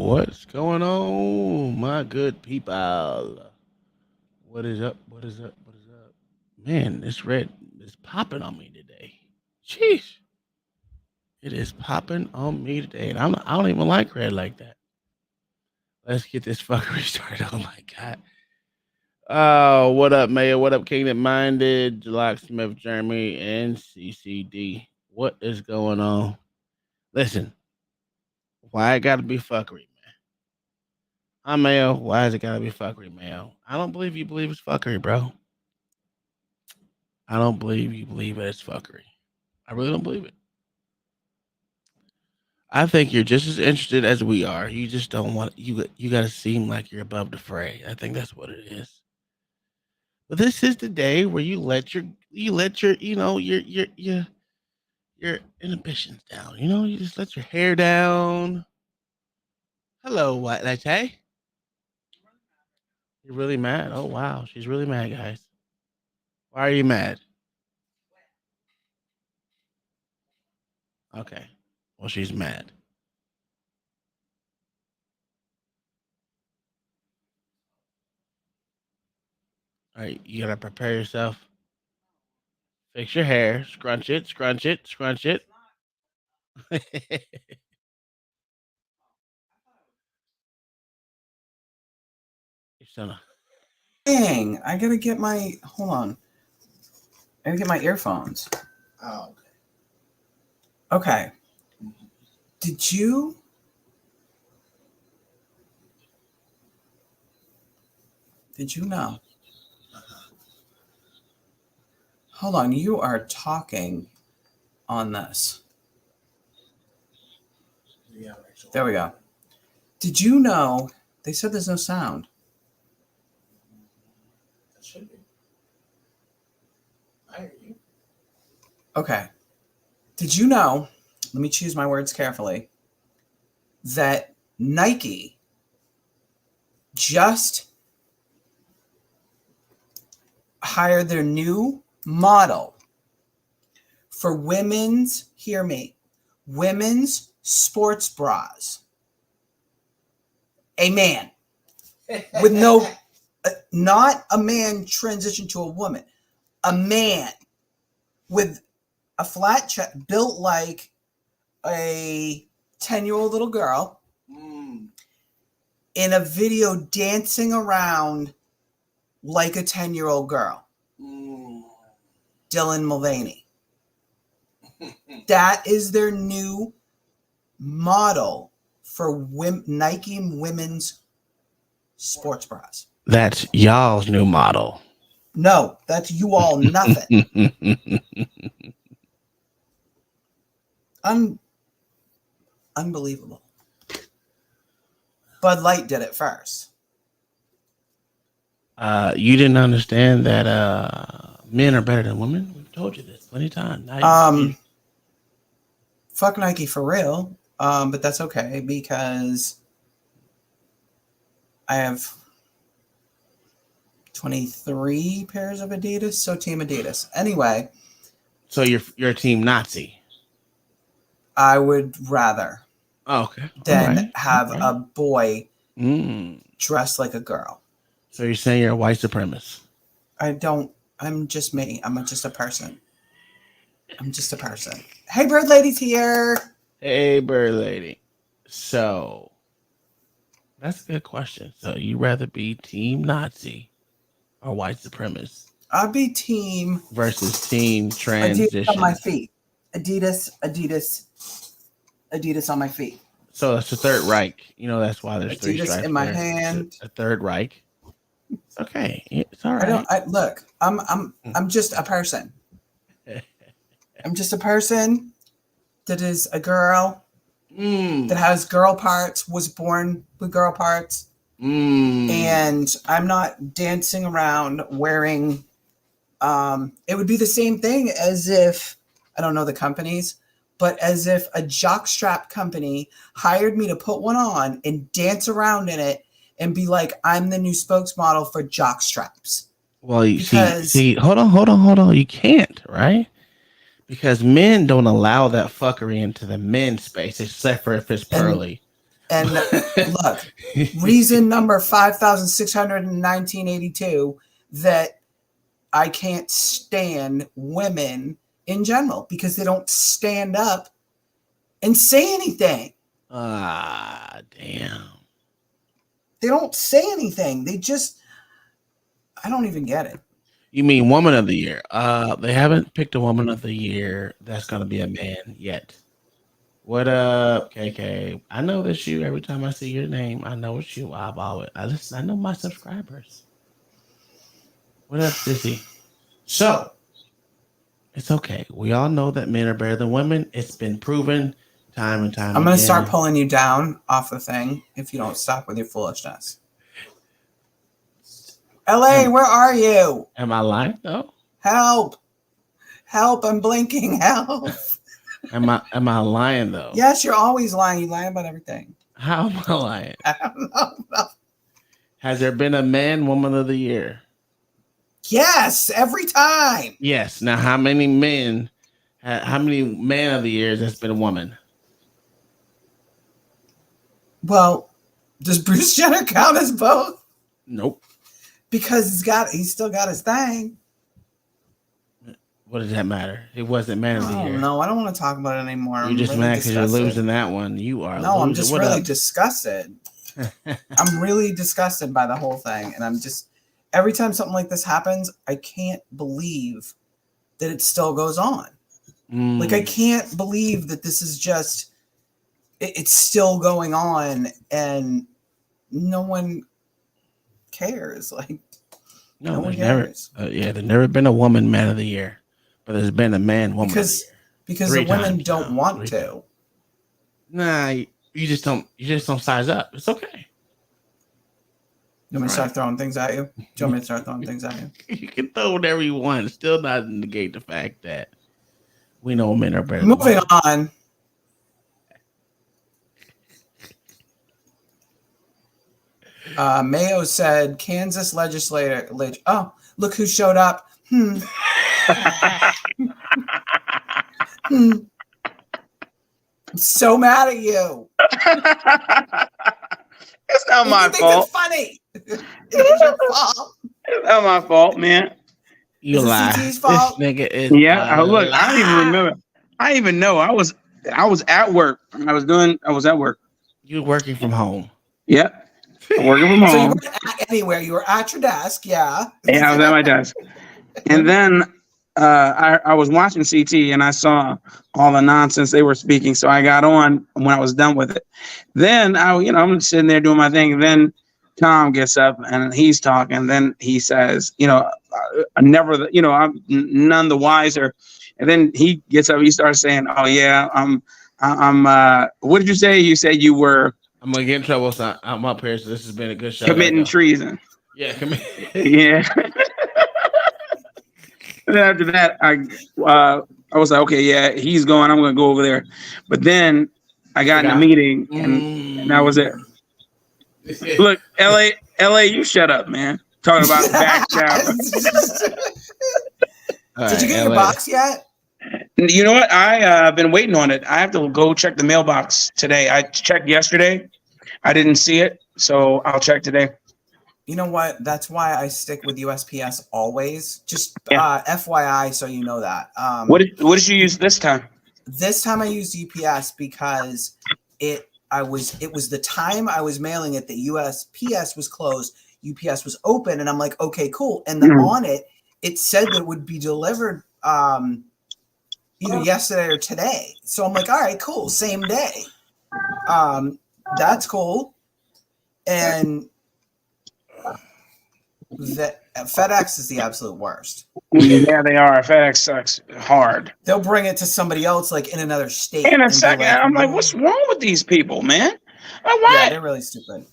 What's going on, my good people? What is up? What is up? What is up? Man, this red is popping on me today. Sheesh. It is popping on me today. And I don't even like red like that. Let's get this fuckery started. Oh my god. Oh, what up, Mayor? What up, Kingdom Minded, Locksmith, Jeremy, and CCD? What is going on? Listen, why it gotta be fuckery, man? I'm Mayo. Why is it gotta be fuckery, Mayo? I don't believe you believe it's fuckery, bro. I don't believe you believe it's fuckery. I really don't believe it. I think you're just as interested as we are. You just don't want you. You got to seem like you're above the fray. I think that's what it is. But this is the day where you let your your inhibitions down. You just let your hair down. Hello, white latte. You're really mad. Oh wow, she's really mad, guys. Why are you mad? Okay, well she's mad. All right, you gotta prepare yourself. Fix your hair, scrunch it, scrunch it, scrunch it. You're still not- Dang, I gotta get my. Hold on. I gotta get my earphones. Oh, Okay. Did you. Did you know? Hold on, you are talking on this. yeah, There we go. Did you know they said there's no sound? That should be. I hear you. Okay. Did you know, let me choose my words carefully, that Nike just hired their new model for women's, hear me, women's sports bras. A man with no, not a man transition to a woman, a man with a flat chest built like a 10-year-old little girl in a video dancing around like a 10-year-old girl. Dylan Mulvaney. That is their new model for Nike women's sports bras. That's y'all's new model. No, that's you all nothing. Unbelievable. Bud Light did it first. You didn't understand that men are better than women? We've told you this plenty of times. Now Fuck Nike for real. But that's okay because I have 23 pairs of Adidas, so Team Adidas. Anyway. So you're a team Nazi. I would rather than have a boy dressed like a girl. So you're saying you're a white supremacist? I'm just me. I'm just a person. I'm just a person. Hey, Bird Lady's here. Hey, Bird Lady. So that's a good question. So you rather be team Nazi or white supremacist? I'll be team versus team transition. Adidas on my feet. Adidas on my feet. So that's the Third Reich. That's why there's Adidas three stripes in my there. hand. A Third Reich. Okay, it's all right. Look. I'm just a person. I'm just a person that is a girl that has girl parts. Was born with girl parts. And I'm not dancing around wearing. It would be the same thing as if, I don't know the companies, but as if a jockstrap company hired me to put one on and dance around in it and be like, I'm the new spokesmodel for jockstraps. Well, you see, hold on. You can't, right? Because men don't allow that fuckery into the men's space, except for if it's pearly. And look, reason number 5,619.82 that I can't stand women in general because they don't stand up and say anything. Ah, damn. They don't say anything. They just, I don't even get it. You mean woman of the year? They haven't picked a woman of the year that's gonna be a man yet. What up, KK? I know it's you. Every time I see your name, I know it's you. I've always I listen. I know my subscribers. What up, sissy? So So it's okay. We all know that men are better than women. It's been proven time and time I'm going to start again. pulling you down off the thing if you don't stop with your foolishness. LA, Am, where are you? am I lying though? Help. Help. I'm blinking. Help. Am I lying though? Yes, you're always lying. You lie about everything. How am I lying? I don't know. Has there been a man woman of the year? Yes, every time. Yes. Now, how many men? How many man of the years has been a woman? Well, does Bruce Jenner count as both? Nope. Because he's still got his thing. What does that matter? It wasn't man of the Oh year. no, I don't want to talk about it anymore. You're I'm just really mad because you're disgusted. losing that one. You are. No, I'm losing. just What really up? disgusted. I'm really disgusted by the whole thing, and I'm just every time something like this happens, I can't believe that it still goes on. Like I can't believe that this is just it's still going on, and no one cares. Like no one there's never. cares There's never been a woman man of the year, but there's been a man woman of the year. because the Three women times don't now. want Three to. times. Nah, you just don't. You just don't size up. It's okay. You want me to start throwing things at you? Do you want me to start throwing things at you? You can throw whatever you want. It's still not negate the fact that we know men are better. Moving on. Mayo said Kansas legislator. Oh, look who showed up. Hmm. I'm so mad at you. It's not my You think fault. it's funny. It is your fault. It's not my fault, man. You Is it lie. CT's This fault? nigga is Yeah, a look, I don't even lie. remember. I didn't even know. I was at work. I was at work. You working from home. Yep. Working from So you home. weren't anywhere. You were at your desk. Yeah. Yeah, I was at my desk. And then I was watching CT and I saw all the nonsense they were speaking. So I got on when I was done with it. Then I'm sitting there doing my thing. And then Tom gets up and he's talking. Then he says, I'm none the wiser. And then he gets up. He starts saying, "Oh yeah, I'm. What did you say? You said you were I'm gonna get in trouble. So I'm up here. So this has been a good show. committing treason." Yeah, commit. Yeah. And then after that, I was like, okay, yeah, he's going. I'm going to go over there. But then I got in a meeting and that was it. Look, LA, you shut up, man. Talking about back shower. Did you get your box yet? You know what? I've been waiting on it. I have to go check the mailbox today. I checked yesterday. I didn't see it, so I'll check today. You know what? That's why I stick with USPS always. Just FYI, so you know that. What did you use this time? This time I used UPS because it was the time I was mailing it that USPS was closed, UPS was open, and I'm like, okay, cool. And then on it said that it would be delivered either yesterday or today. So I'm like, all right, cool, same day. That's cool. And FedEx is the absolute worst. Yeah, they are. FedEx sucks hard. They'll bring it to somebody else, like in another state. In a second, I'm like, what's wrong with these people, man? Like, what? Yeah, they're really stupid.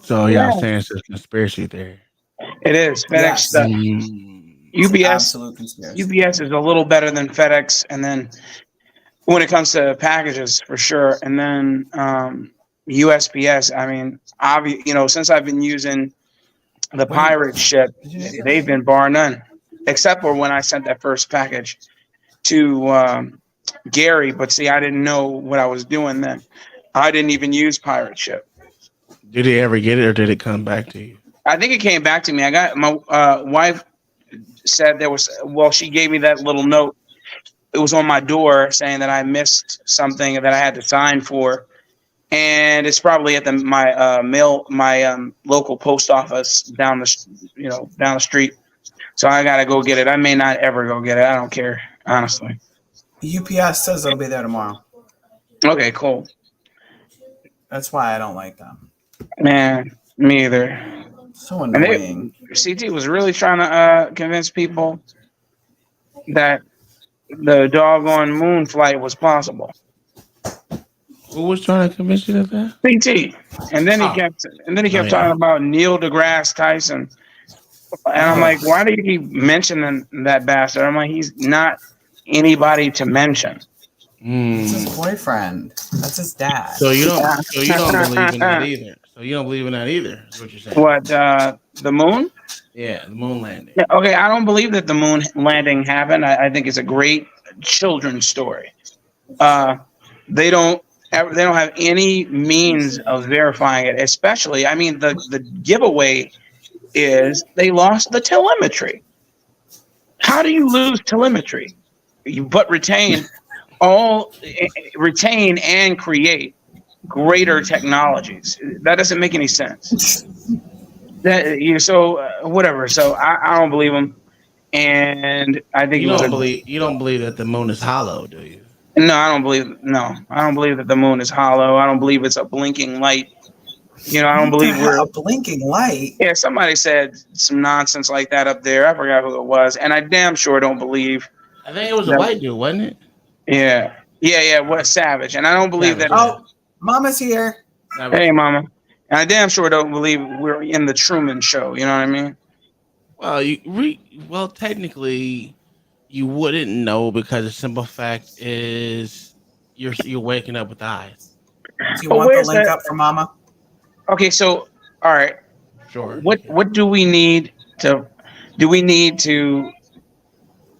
So y'all saying it's a conspiracy theory? It is. FedEx stuff. Absolute conspiracy. UPS is a little better than FedEx, and then when it comes to packages, for sure. And then USPS. I mean, since I've been using the pirate ship, they've been bar none, except for when I sent that first package to Gary. But see, I didn't know what I was doing then. I didn't even use pirate ship. Did he ever get it, or did it come back to you? I think it came back to me. I got my wife said she gave me that little note. It was on my door saying that I missed something that I had to sign for. and it's probably at my local post office down the street. So I gotta go get it. I may not ever go get it. I don't care, honestly. UPS says it'll be there tomorrow. Okay, cool. That's why I don't like them. Man, me either. So annoying. CT was really trying to convince people that the doggone moon flight was possible. Who was trying to convince you of that? CT. And then he kept talking about Neil deGrasse Tyson. And I'm like, why do you keep mentioning that bastard? I'm like, he's not anybody to mention. It's his boyfriend. That's his dad. So you don't believe in that either. So you don't believe in that either, is what you're saying. What, the moon? Yeah, the moon landing. Yeah, okay, I don't believe that the moon landing happened. I think it's a great children's story. They don't have any means of verifying it, especially, I mean, the giveaway is they lost the telemetry. How do you lose telemetry? But retain and create greater technologies. That doesn't make any sense. Whatever. So I don't believe them, and I think you don't believe that the moon is hollow, do you? No, I don't believe that the moon is hollow. I don't believe it's a blinking light. I don't believe we're a blinking light. Yeah, somebody said some nonsense like that up there. I forgot who it was, and I damn sure don't believe. I think it was a white dude, wasn't it? Yeah. What Savage? And I don't believe that. Oh, Mama's here. Hey, Mama. And I damn sure don't believe we're in the Truman Show. You know what I mean? Well, technically, you wouldn't know because the simple fact is you're waking up with eyes. Do you want the link up for Mama? Okay, so all right. Sure. What do we need to? Do we need to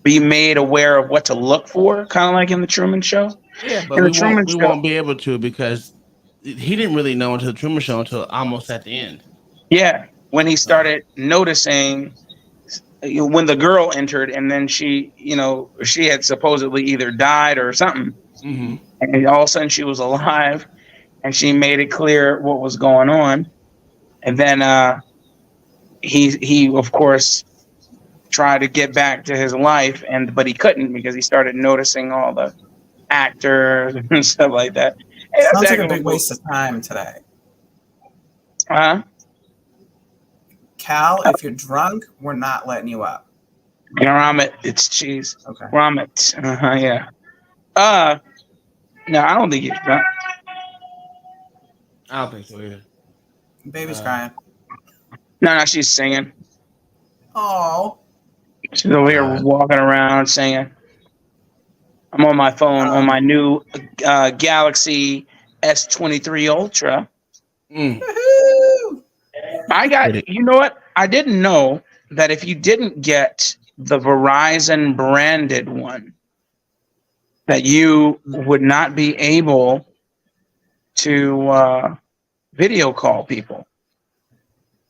be made aware of what to look for, kind of like in the Truman Show? Yeah, but we won't be able to because he didn't really know until the Truman Show until almost at the end. Yeah, when he started noticing when the girl entered, and then she had supposedly either died or something, and all of a sudden she was alive, and she made it clear what was going on, and then he of course tried to get back to his life, but he couldn't because he started noticing all the actors and stuff like that. Hey, sounds like a big waste of time today. Cal, if you're drunk, we're not letting you up. Grommet, it's cheese. Okay. Grommet. Yeah. No, I don't think he's drunk. I don't think so either. Baby's crying. No, she's singing. Oh. She's over here walking around singing. I'm on my phone on my new Galaxy S23 Ultra. I got, you know what? I didn't know that if you didn't get the Verizon branded one, that you would not be able to video call people.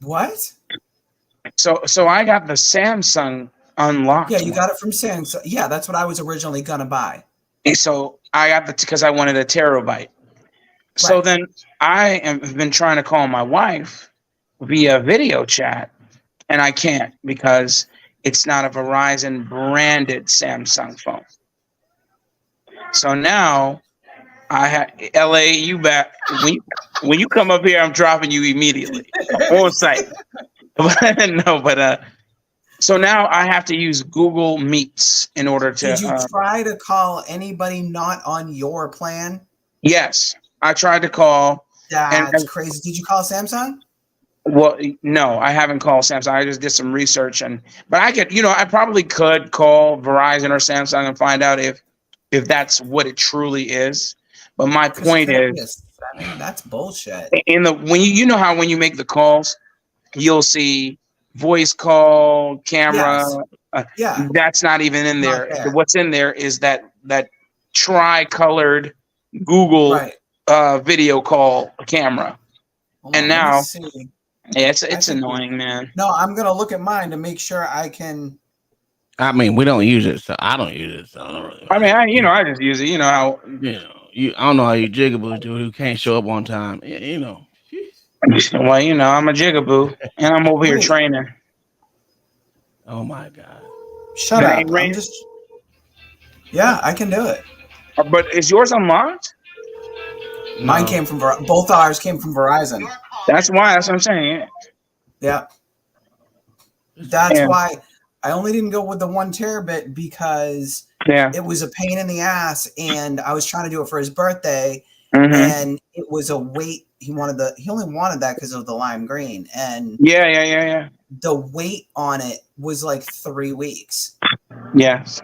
What? So I got the Samsung unlocked. Yeah, you got it from Samsung. Yeah, that's what I was originally gonna buy. And so I got because I wanted a terabyte. Right. So then I have been trying to call my wife via video chat, and I can't because it's not a Verizon branded Samsung phone. So now I have LA. You back when you come up here, I'm dropping you immediately on site. So now I have to use Google Meets in order to. Did you try to call anybody not on your plan? Yes, I tried to call. That's crazy. Did you call Samsung? Well, no, I haven't called Samsung. I just did some research, but I could, I probably could call Verizon or Samsung and find out if that's what it truly is. But my point is, I mean, that's bullshit. When you make the calls, you'll see voice call, camera. Yes. That's not even in there. What's in there is that tri-colored Google video call camera. And now, it's annoying, man. No, I'm gonna look at mine to make sure I can. I mean, we don't use it, so I don't use it. So I don't really. I mean, I just use it. You know how I don't know how you jigaboos do it who can't show up on time. Well, I'm a jigaboo, and I'm over here Wait, training. Oh my god. shut That up. ain't I'm right. just. Yeah, I can do it. But is yours unlocked? Mine No. came from both ours came from Verizon. That's why. That's what I'm saying. Yeah, that's Yeah. why I only didn't go with the 1 terabit because Yeah. it was a pain in the ass, and I was trying to do it for his birthday, Mm-hmm. and it was a wait. He only wanted that because of the lime green, and Yeah. the wait on it was like 3 weeks. Yes.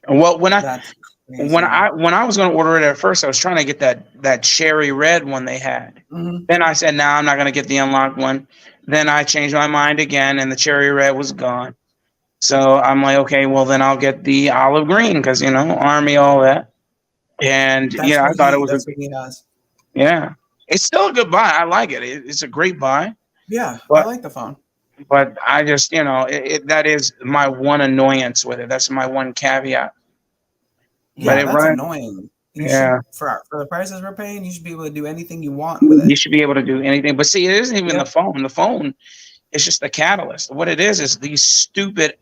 Well, That's crazy. when I was going to order it at first, I was trying to get that cherry red one they had. Mhm. Then I said, "No, I'm not going to get the unlocked one." Then I changed my mind again, and the cherry red was gone. So I'm like, okay, well then I'll get the olive green because army, all that. And I thought it was That's what he has. it's still a good buy. I like it. It's a great buy. Yeah, I But like the phone. but I just that is my one annoyance with it. That's my one caveat. But Yeah, it that's runs. annoying. You Yeah. should for the prices we're paying, you should be able to do anything you want with You it. should be able to do anything. But see, it isn't even Yeah. the phone. The phone is just the catalyst. What it is these stupid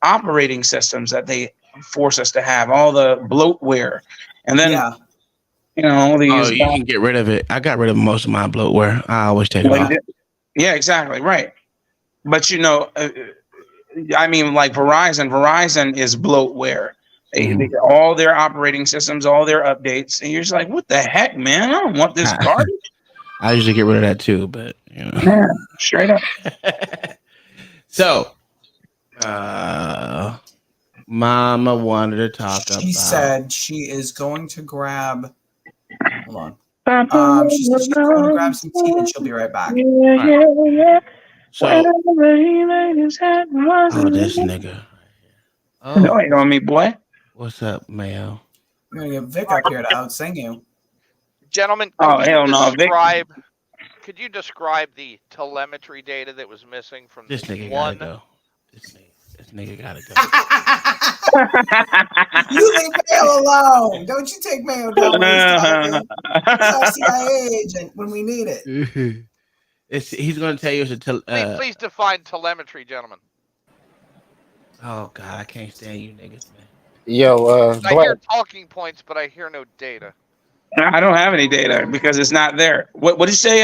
operating systems that they force us to have, all the bloatware. And then, Yeah. Oh, these. you can get rid of it. I got rid of most of my bloatware. I always take it off. Yeah, exactly. Right. But, I mean, like Verizon is bloatware. They all their operating systems, all their updates. And you're just like, what the heck, man? I don't want this garbage. I usually get rid of that too, but Yeah, straight up. So, Mama wanted to talk about. She said she is going to grab. Hold on. She said she's going to grab some tea and she'll be right back. Yeah. So, oh, this nigga. Oh, you on me, boy. What's up, Mayo? I'm gonna get Vic up here to outsing you. Gentlemen, could you describe the telemetry data that was missing from this nigga one? Gotta go. This nigga gotta go. You leave Mayo alone. Don't you take Mayo down when he's talking. He's our CIA agent when we need it. He's gonna tell you please define telemetry, gentlemen. Oh God, I can't stand you niggas, man. Yo, I hear talking points, but I hear no data. I don't have any data because it's not there. What did you say?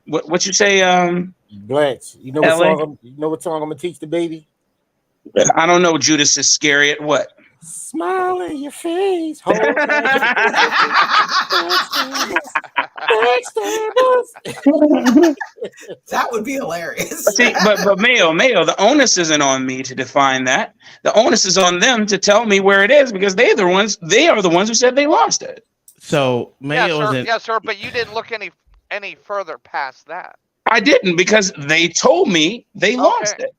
What you say? Blanche, you know what song I'm gonna teach the baby? I don't know. Judas is scary at what? Smile in your face. That would be hilarious. See, but Mayo, the onus isn't on me to define that. The onus is on them to tell me where it is because they are the ones who said they lost it. So Mayo yes, sir. But you didn't look any further past that. I didn't because they told me they lost it.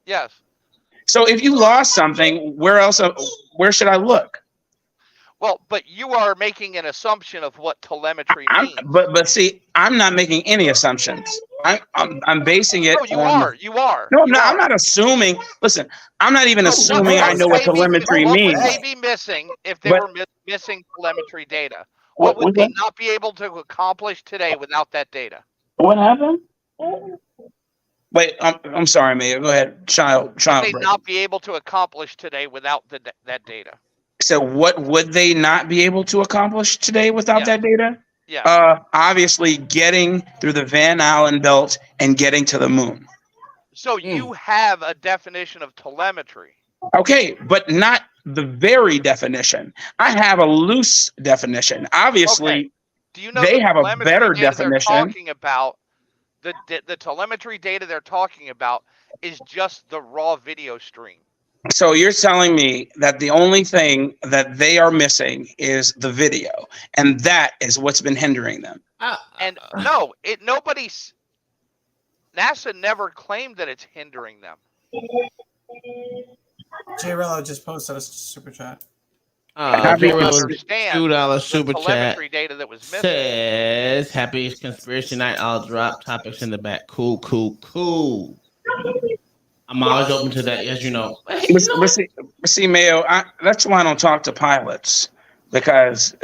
Yes. So if you lost something, where should I look? Well, but you are making an assumption of what telemetry means. But see, I'm not making any assumptions. I'm basing it. No, you are. No, I'm not assuming. Listen, I'm not even assuming I know what telemetry means. What would they be missing if they were missing telemetry data? What would they not be able to accomplish today without that data? What happened? Wait, I'm sorry, Mia. Go ahead. Child. Would they not be able to accomplish today without that data? So what would they not be able to accomplish today without that data? Yeah. Obviously getting through the Van Allen belt and getting to the moon. So you have a definition of telemetry. Okay, but not the very definition. I have a loose definition. Obviously, okay. Do you know they have a better definition. They're talking about the telemetry data they're talking about is just the raw video stream. So you're telling me that the only thing that they are missing is the video, and that is what's been hindering them. And no, NASA never claimed that it's hindering them. J Rello just posted a super chat. $2 super chat telemetry data that was missing. Says happy conspiracy night. I'll drop topics in the back. Cool. I'm always open to that, as you know. See, Mayo, that's why I don't talk to pilots. because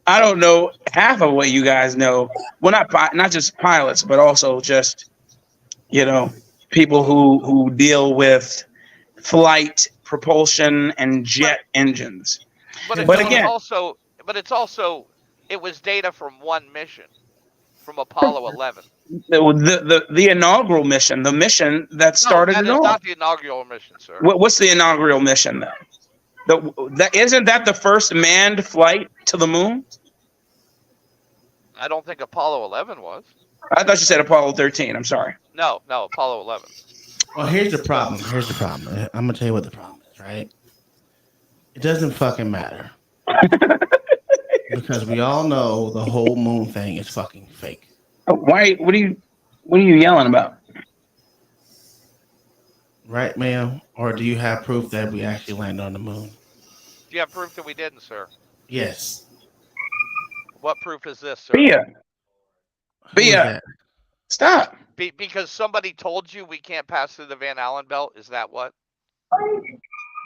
I don't know half of what you guys know. Well, not just pilots, but also just people who deal with flight, propulsion, and jet engines. But But it's again, also it was data from one mission from Apollo 11. the inaugural mission, the mission that No, started that it is all. not the inaugural mission, sir. What's the inaugural mission though? Isn't that the first manned flight to the moon? I don't think Apollo 11 was. I thought you said Apollo 13. I'm sorry. No, Apollo 11. Well, here's the problem. Here's the problem. I'm gonna tell you what the problem is, right? It doesn't fucking matter because we all know the whole moon thing is fucking fake. Why? What are you yelling about? Right, ma'am? Or do you have proof that we actually landed on the moon? Do you have proof that we didn't, sir? Yes. What proof is this, sir? Bia, stop. Because somebody told you we can't pass through the Van Allen belt. Is that what?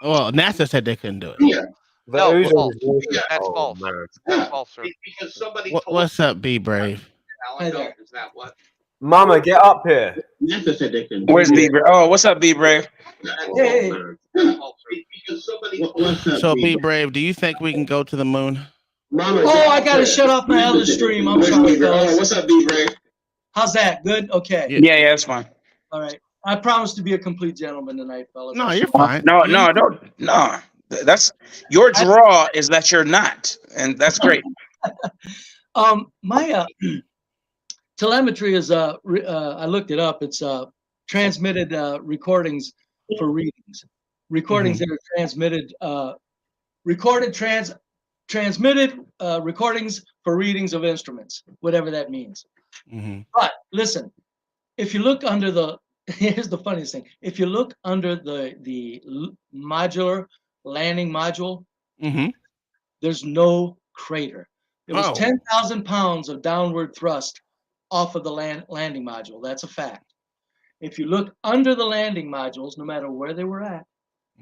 Well, NASA said they couldn't do it. Yeah. No, false. Yeah. That's false. That's false, sir. Because somebody told What's up, B Brave? Allen belt. Is that what? Mama, get up here. NASA said they couldn't. Where's B Brave? Oh, what's up, B Brave? Hey. So, B Brave, do you think we can go to the moon? Oh, I gotta shut off my other stream. I'm sorry, fellas. What's up, B Brave? How's that? Good? Okay. Yeah, that's fine. All right. I promise to be a complete gentleman tonight, fellas. No, you're fine. No. That's your draw is that you're not, and that's great. My telemetry is I looked it up. It's transmitted recordings for readings. Recordings that are transmitted transmitted recordings for readings of instruments, whatever that means. But listen, if you look under here's the funniest thing. If you look under the modular landing module, there's no crater. It was 10,000 pounds of downward thrust off of the landing module. That's a fact. If you look under the landing modules, no matter where they were at,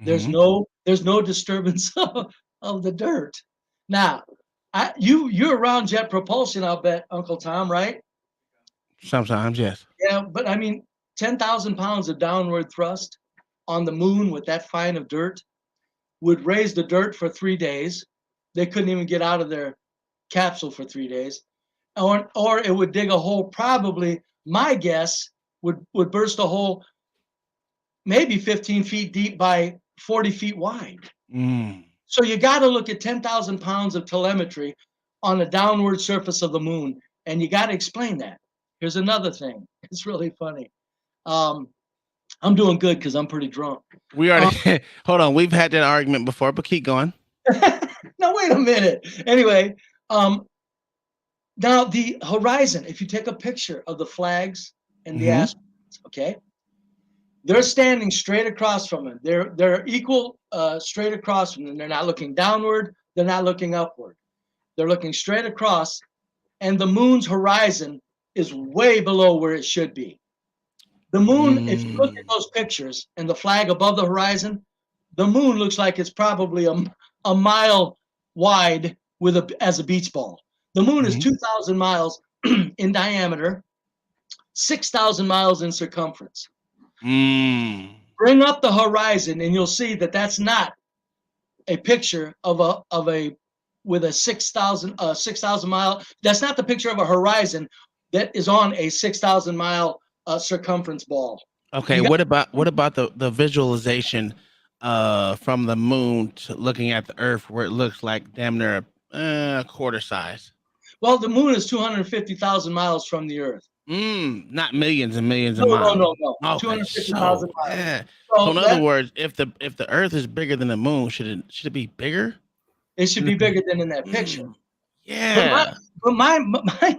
there's no disturbance of the dirt. Now, you're around jet propulsion, I'll bet, Uncle Tom, right? Sometimes, yes. Yeah, but I mean, 10,000 pounds of downward thrust on the moon with that fine of dirt would raise the dirt for 3 days. They couldn't even get out of their capsule for 3 days. Or it would dig a hole, probably, my guess, would burst a hole maybe 15 feet deep by 40 feet wide. So you got to look at 10,000 pounds of telemetry on the downward surface of the moon, and you got to explain that. Here's another thing. It's really funny. I'm doing good because I'm pretty drunk. We already hold on. We've had that argument before, but keep going. No, wait a minute. Anyway, now the horizon. If you take a picture of the flags and the astronauts, okay, they're standing straight across from them. They're equal, straight across from them. They're not looking downward. They're not looking upward. They're looking straight across, and the moon's horizon is way below where it should be. The moon, if you look at those pictures and the flag above the horizon, the moon looks like it's probably a mile wide as a beach ball. The moon is 2,000 miles in diameter, 6,000 miles in circumference. Bring up the horizon and you'll see that that's not a picture of a with a 6,000 mile. That's not the picture of a horizon that is on a 6,000 mile circumference ball. Okay, what about the visualization from the moon to looking at the Earth, where it looks like damn near a quarter size? Well, the moon is 250,000 miles from the Earth. Not millions and millions of miles. No. Okay, 250,000 miles. Yeah. So in other words, if the Earth is bigger than the moon, should it be bigger? It should be bigger than in that picture. Yeah. But my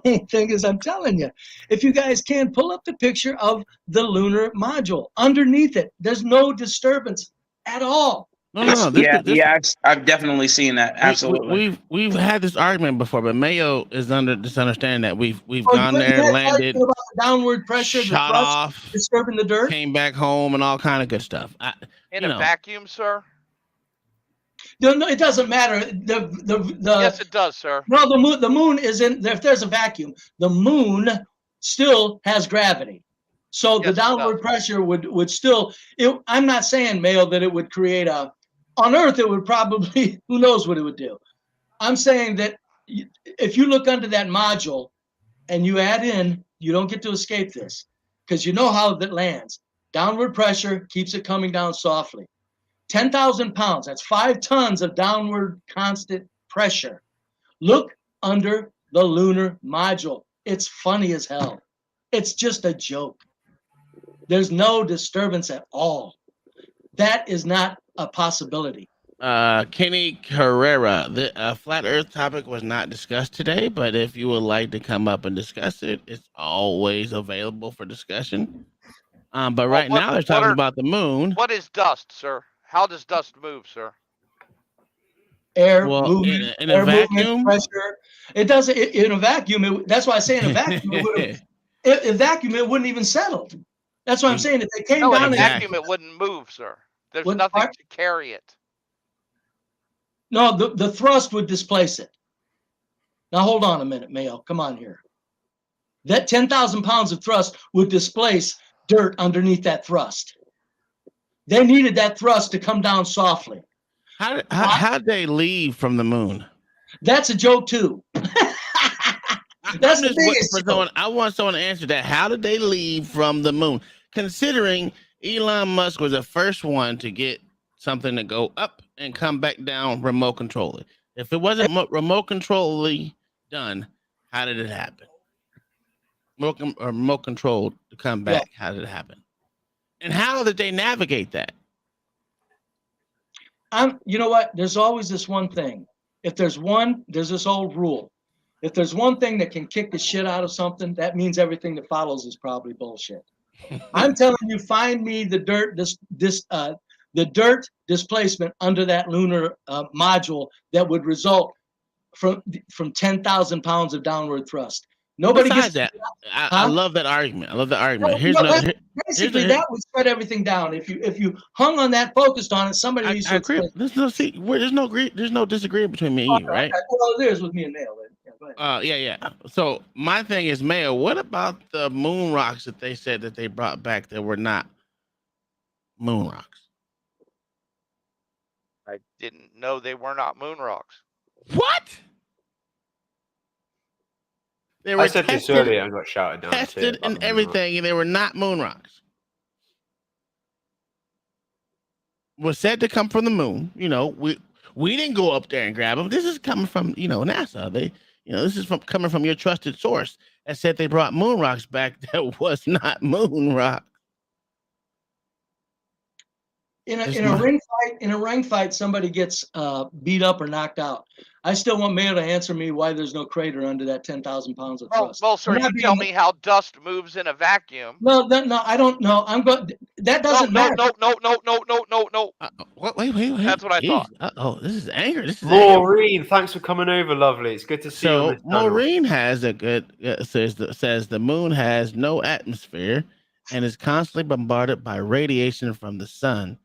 main thing is, I'm telling you, if you guys can pull up the picture of the lunar module, underneath it, there's no disturbance at all. No. I've definitely seen that. Absolutely. We've had this argument before, but Mayo is under this understanding that we've gone there, landed, about the downward pressure, shot the thrust, off, disturbing the dirt, came back home, and all kind of good stuff. In a vacuum, sir. No, it doesn't matter. Yes, it does, sir. No, the moon is in. If there's a vacuum, the moon still has gravity. So the Yes, it downward does. pressure would still. I'm not saying, Mayo, that it would create a. On Earth, it would probably. Who knows what it would do? I'm saying that if you look under that module and you add in, you don't get to escape this because you know how that lands. Downward pressure keeps it coming down softly. 10,000 pounds, that's 5 tons of downward constant pressure. Look under the lunar module. It's funny as hell. It's just a joke. There's no disturbance at all. That is not a possibility. Kenny Carrera, the flat Earth topic was not discussed today, but if you would like to come up and discuss it, it's always available for discussion. But right now they're talking about the moon. What is dust, sir? How does dust move, sir? Air Well, movement, in air a vacuum, movement, pressure. It doesn't. In a vacuum, that's why I say in a vacuum, in a vacuum, it wouldn't even settle. That's what I'm saying. If they came down in a and vacuum, it wouldn't move, sir. There's nothing to carry it. No, the thrust would displace it. Now hold on a minute, Mayo. Come on here. That 10,000 pounds of thrust would displace dirt underneath that thrust. They needed that thrust to come down softly. How'd they leave from the moon? That's a joke too. That's the biggest joke. I want someone to answer that. How did they leave from the moon? Considering Elon Musk was the first one to get something to go up and come back down remote control. If it wasn't remote controlly done, how did it happen? Remote control to come back. Yeah. How did it happen? And how did they navigate that? You know what? There's always this one thing. If there's this old rule. If there's one thing that can kick the shit out of something, that means everything that follows is probably bullshit. I'm telling you, find me the dirt, the dirt displacement under that lunar module that would result from 10,000 pounds of downward thrust. Nobody Besides gets that. I love that argument. Basically, that would spread everything down. If you hung on that, focused on it, somebody needs to explain. There's no disagreement between me and you, right? Okay. Well, there's with me and Mayo. Yeah. So my thing is, Mayo, what about the moon rocks that they said that they brought back that were not moon rocks? I didn't know they were not moon rocks. What? I said this earlier and got shouted down. Tested and everything, and they were not moon rocks. Was said to come from the moon. You know, we didn't go up there and grab them. This is coming from NASA. This is coming from your trusted source that said they brought moon rocks back that was not moon rock. In a ring fight, somebody gets beat up or knocked out. I still want Mayo to answer me why there's no crater under that 10,000 pounds of thrust. Well, sir, you tell me how dust moves in a vacuum. No, I don't know. That doesn't matter. No. Wait. That's what I thought. Oh, this is anger. Maureen, thanks for coming over, lovely. It's good to see you. So Maureen has a good says the moon has no atmosphere and is constantly bombarded by radiation from the sun.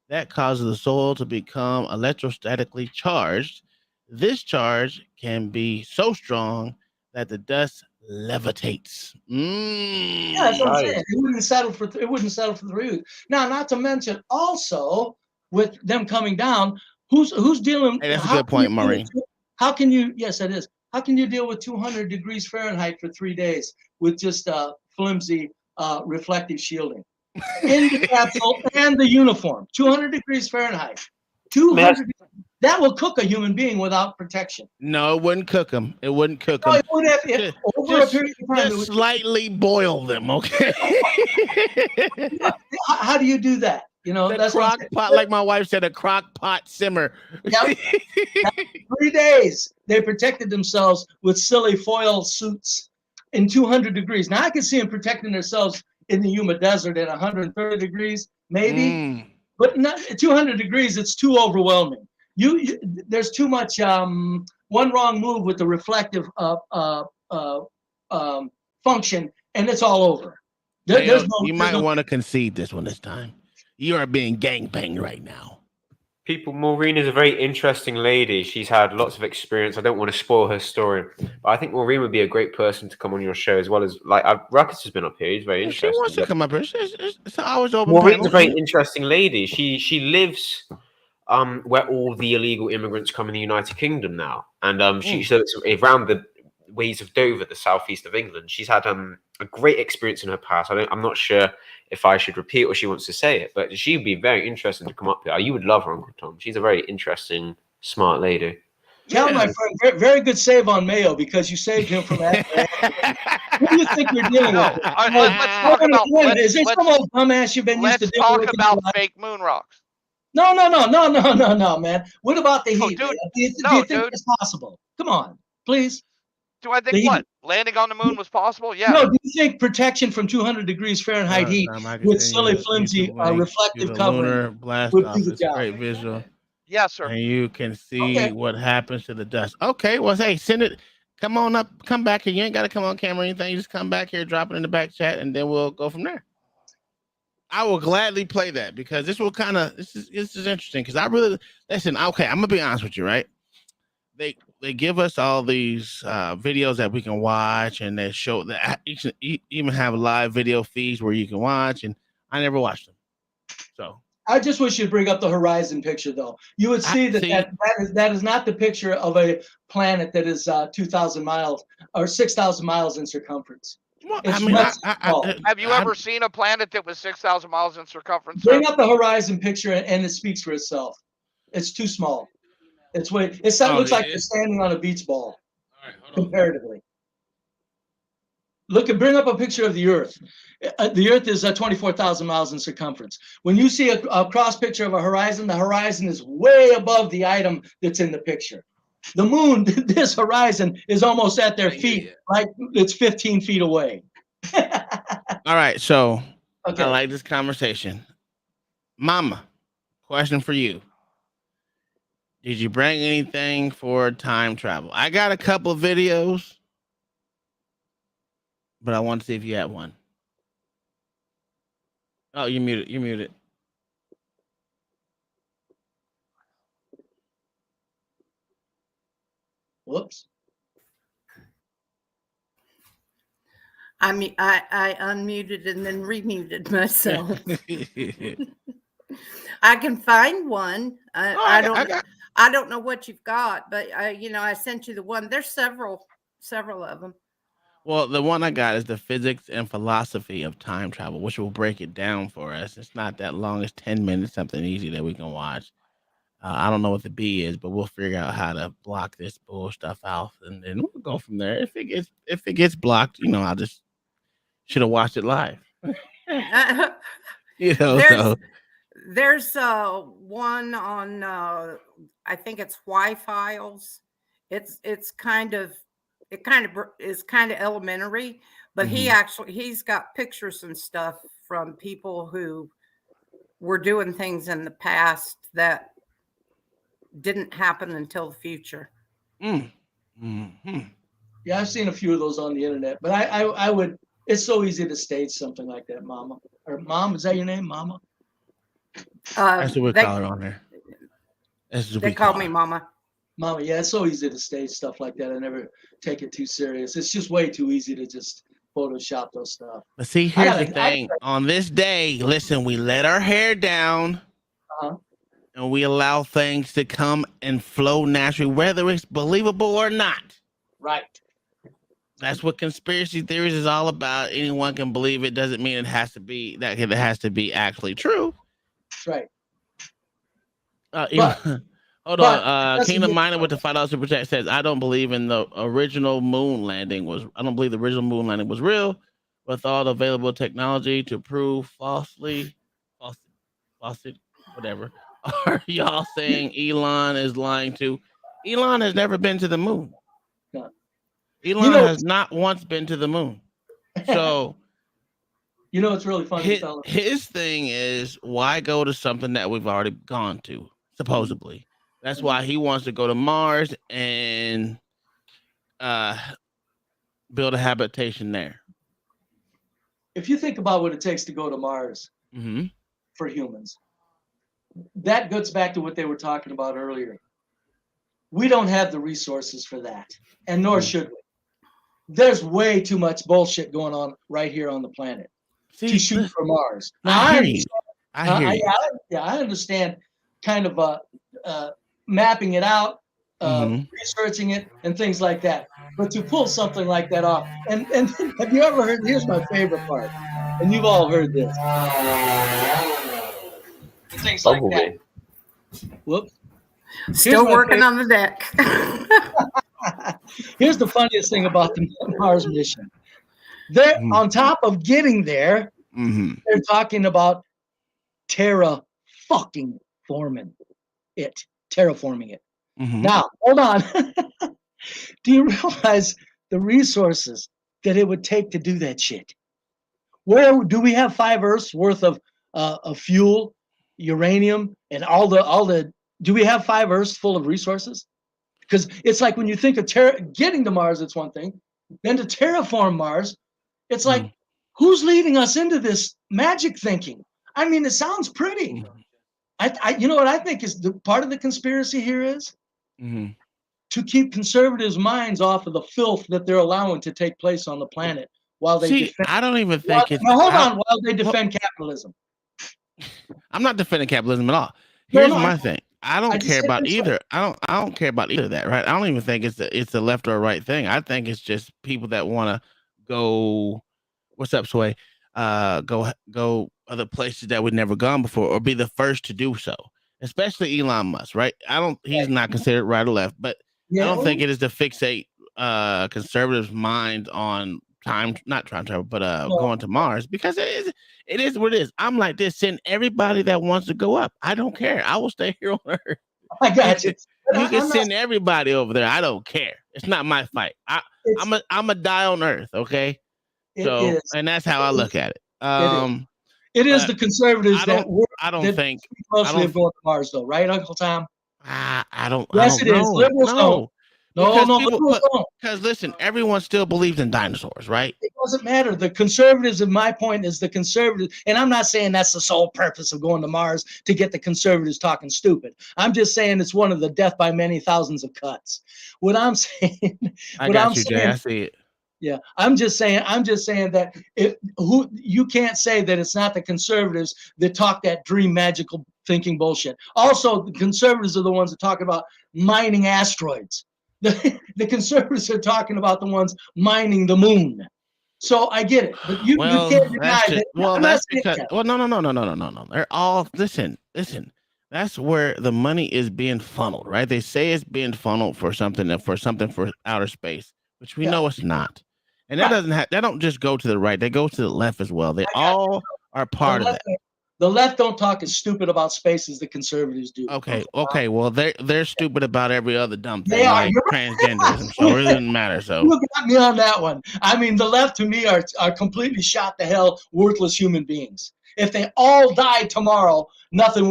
That causes the soil to become electrostatically charged. This charge can be so strong that the dust levitates. Yeah, that's what I'm saying. It wouldn't settle for 3 weeks. Now, not to mention also with them coming down, who's dealing? Hey, that's a good point, Maureen. How can you? Yes, it is. How can you deal with 200 degrees Fahrenheit for 3 days with just flimsy reflective shielding in the capsule and the uniform? 200 degrees Fahrenheit. 200. That will cook a human being without protection. No, it wouldn't cook them. It wouldn't cook them. No, it would have, over a period of time. Just slightly boil them, okay? How do you do that? That's crock pot, like my wife said, a crock pot simmer. Yep. 3 days. They protected themselves with silly foil suits in 200 degrees. Now I can see them protecting themselves in the humid desert at 130 degrees, maybe. But not 200 degrees, it's too overwhelming. There's too much one wrong move with the reflective function, and it's all over. You might want to concede this one this time. You are being gangbanged right now. Maureen is a very interesting lady. She's had lots of experience. I don't want to spoil her story, but I think Maureen would be a great person to come on your show, as well as like Ruckus has been up here. He's very If she interesting. wants to come up here, it's always open Maureen's panel. a very interesting lady. She lives where all the illegal immigrants come in the United Kingdom now, and so it's around the ways of Dover, the southeast of England. She's had a great experience in her past. I'm not sure if I should repeat or she wants to say it, but she'd be very interesting to come up here. You would love her, Uncle Tom. She's a very interesting, smart lady. Cal, my friend, very, very good save on Mayo because you saved him from that. What do you think you're dealing with? Let's talk about. Is there some old dumbass you've been used to dealing with? Let's talk about fake moon rocks. No, man. What about the heat? Dude, do you think it's possible? Come on, please. Do I think what? Landing on the moon was possible? Yeah. No, do you think protection from 200 degrees Fahrenheit heat with silly, flimsy, reflective covering would do the job? Great visual. Yes, sir. And you can see what happens to the dust. Okay, well, hey, send it. Come on up. Come back here. You ain't got to come on camera or anything. You just come back here, drop it in the back chat, and then we'll go from there. I will gladly play that because this will kind of this is interesting because I really listen. Okay, I'm gonna be honest with you, right? They give us all these videos that we can watch, and they show that even have live video feeds where you can watch, and I never watched them. So I just wish you'd bring up the horizon picture, though. You would see that is not the picture of a planet that is 2,000 miles or 6,000 miles in circumference. Well, have you ever seen a planet that was 6,000 miles in circumference? Bring up the horizon picture, and it speaks for itself. It's too small. It looks like you're standing on a beach ball, comparatively. Bring up a picture of the Earth. The Earth is 24,000 miles in circumference. When you see a cross picture of a horizon, the horizon is way above the item that's in the picture. The moon, this horizon is almost at their feet, like it's 15 feet away. All right, so I like this conversation. Mama, question for you. Did you bring anything for time travel? I got a couple of videos, but I want to see if you had one. Oh, you're muted. You're muted. Whoops. I unmuted and then remuted myself. I can find one. I don't know what you've got, but I sent you the one. There's several of them. Well, the one I got is the physics and philosophy of time travel, which will break it down for us. It's not that long. It's 10 minutes, something easy that we can watch. I don't know what the B is, but we'll figure out how to block this bull stuff out, and then we'll go from there. If it gets blocked, I just should have watched it live. There's one on I think it's Y-Files. It kind of is kind of elementary, but he's got pictures and stuff from people who were doing things in the past that didn't happen until the future. Yeah, I've seen a few of those on the internet, but I would. It's so easy to stage something like that, Mama. Or Mom, is that your name, Mama? That's what we call her on there. They call me Mama. Mama, yeah, it's so easy to stage stuff like that. I never take it too serious. It's just way too easy to just Photoshop those stuff. But see, here's the thing. On this day, listen, we let our hair down. And we allow things to come and flow naturally, whether it's believable or not. Right. That's what conspiracy theories is all about. Anyone can believe it. Doesn't mean it has to be actually true. Right. Hold on. Kingdom Miner with the $5 super chat says, I don't believe the original moon landing was real. With all the available technology to prove falsely, whatever. Are y'all saying Elon is lying too? Elon has never been to the moon. No. Elon has not once been to the moon. So, it's really funny. His thing is, why go to something that we've already gone to, supposedly? That's why he wants to go to Mars and build a habitation there. If you think about what it takes to go to Mars for humans, that gets back to what they were talking about earlier. We don't have the resources for that, and nor should we. There's way too much bullshit going on right here on the planet to shoot for Mars. Now, I hear you. I hear you. I understand kind of mapping it out, researching it, and things like that. But to pull something like that off, and have you ever heard? Here's my favorite part, and you've all heard this. Things like that. Whoops. Still working on the deck. Here's the funniest thing about the Mars mission. They're on top of getting there. They're talking about terraforming it. Now, hold on. Do you realize the resources that it would take to do that shit? Where do we have 5 Earths worth of fuel, uranium, and all the? Do we have 5 Earths full of resources? Because it's like when you think of getting to Mars, it's one thing. Then to terraform Mars, it's like, who's leading us into this magic thinking? I mean, it sounds pretty. You know what I think is the part of the conspiracy here is to keep conservatives' minds off of the filth that they're allowing to take place on the planet while they defend. I don't even think it's. Now, hold on, while they defend capitalism. I'm not defending capitalism at all. Here's my thing. I don't care about either. I don't care about either of that, right? I don't even think it's a left or a right thing. I think it's just people that want to go. What's up, Sway? Go other places that we've never gone before, or be the first to do so. Especially Elon Musk, right? He's not considered right or left, but I don't think it is to fixate conservatives' minds on not time travel, but going to Mars, because it is what it is. I'm like this, send everybody that wants to go up. I don't care. I will stay here on Earth. I got you. You can send everybody over there. I don't care. It's not my fight. I'm a die on Earth, okay? So and that's how I look at it. It is the conservatives that think mostly of going to Mars, though, right, Uncle Tom? I don't. Yes, it is. Liberals don't. Because listen, everyone still believes in dinosaurs, right? It doesn't matter. The conservatives, in my point, is the conservatives, and I'm not saying that's the sole purpose of going to Mars to get the conservatives talking stupid. I'm just saying it's one of the death by many thousands of cuts. What I'm saying, Jay. I see it. Yeah, I'm just saying that you can't say that it's not the conservatives that talk that dream magical thinking bullshit. Also, the conservatives are the ones that talk about mining asteroids. The conservatives are talking about the ones mining the moon. So I get it, but you can't deny that. That's because. Well, no. They're all listen. That's where the money is being funneled, right? They say it's being funneled for something for outer space, which we know it's not. And that don't just go to the right; they go to the left as well. They all are part of that. The left don't talk as stupid about space as the conservatives do. Okay. Well, they're stupid about every other dumb thing, like transgenderism. So it doesn't matter. So you got me on that one. I mean, the left to me are completely shot to hell, worthless human beings. If they all died tomorrow, nobody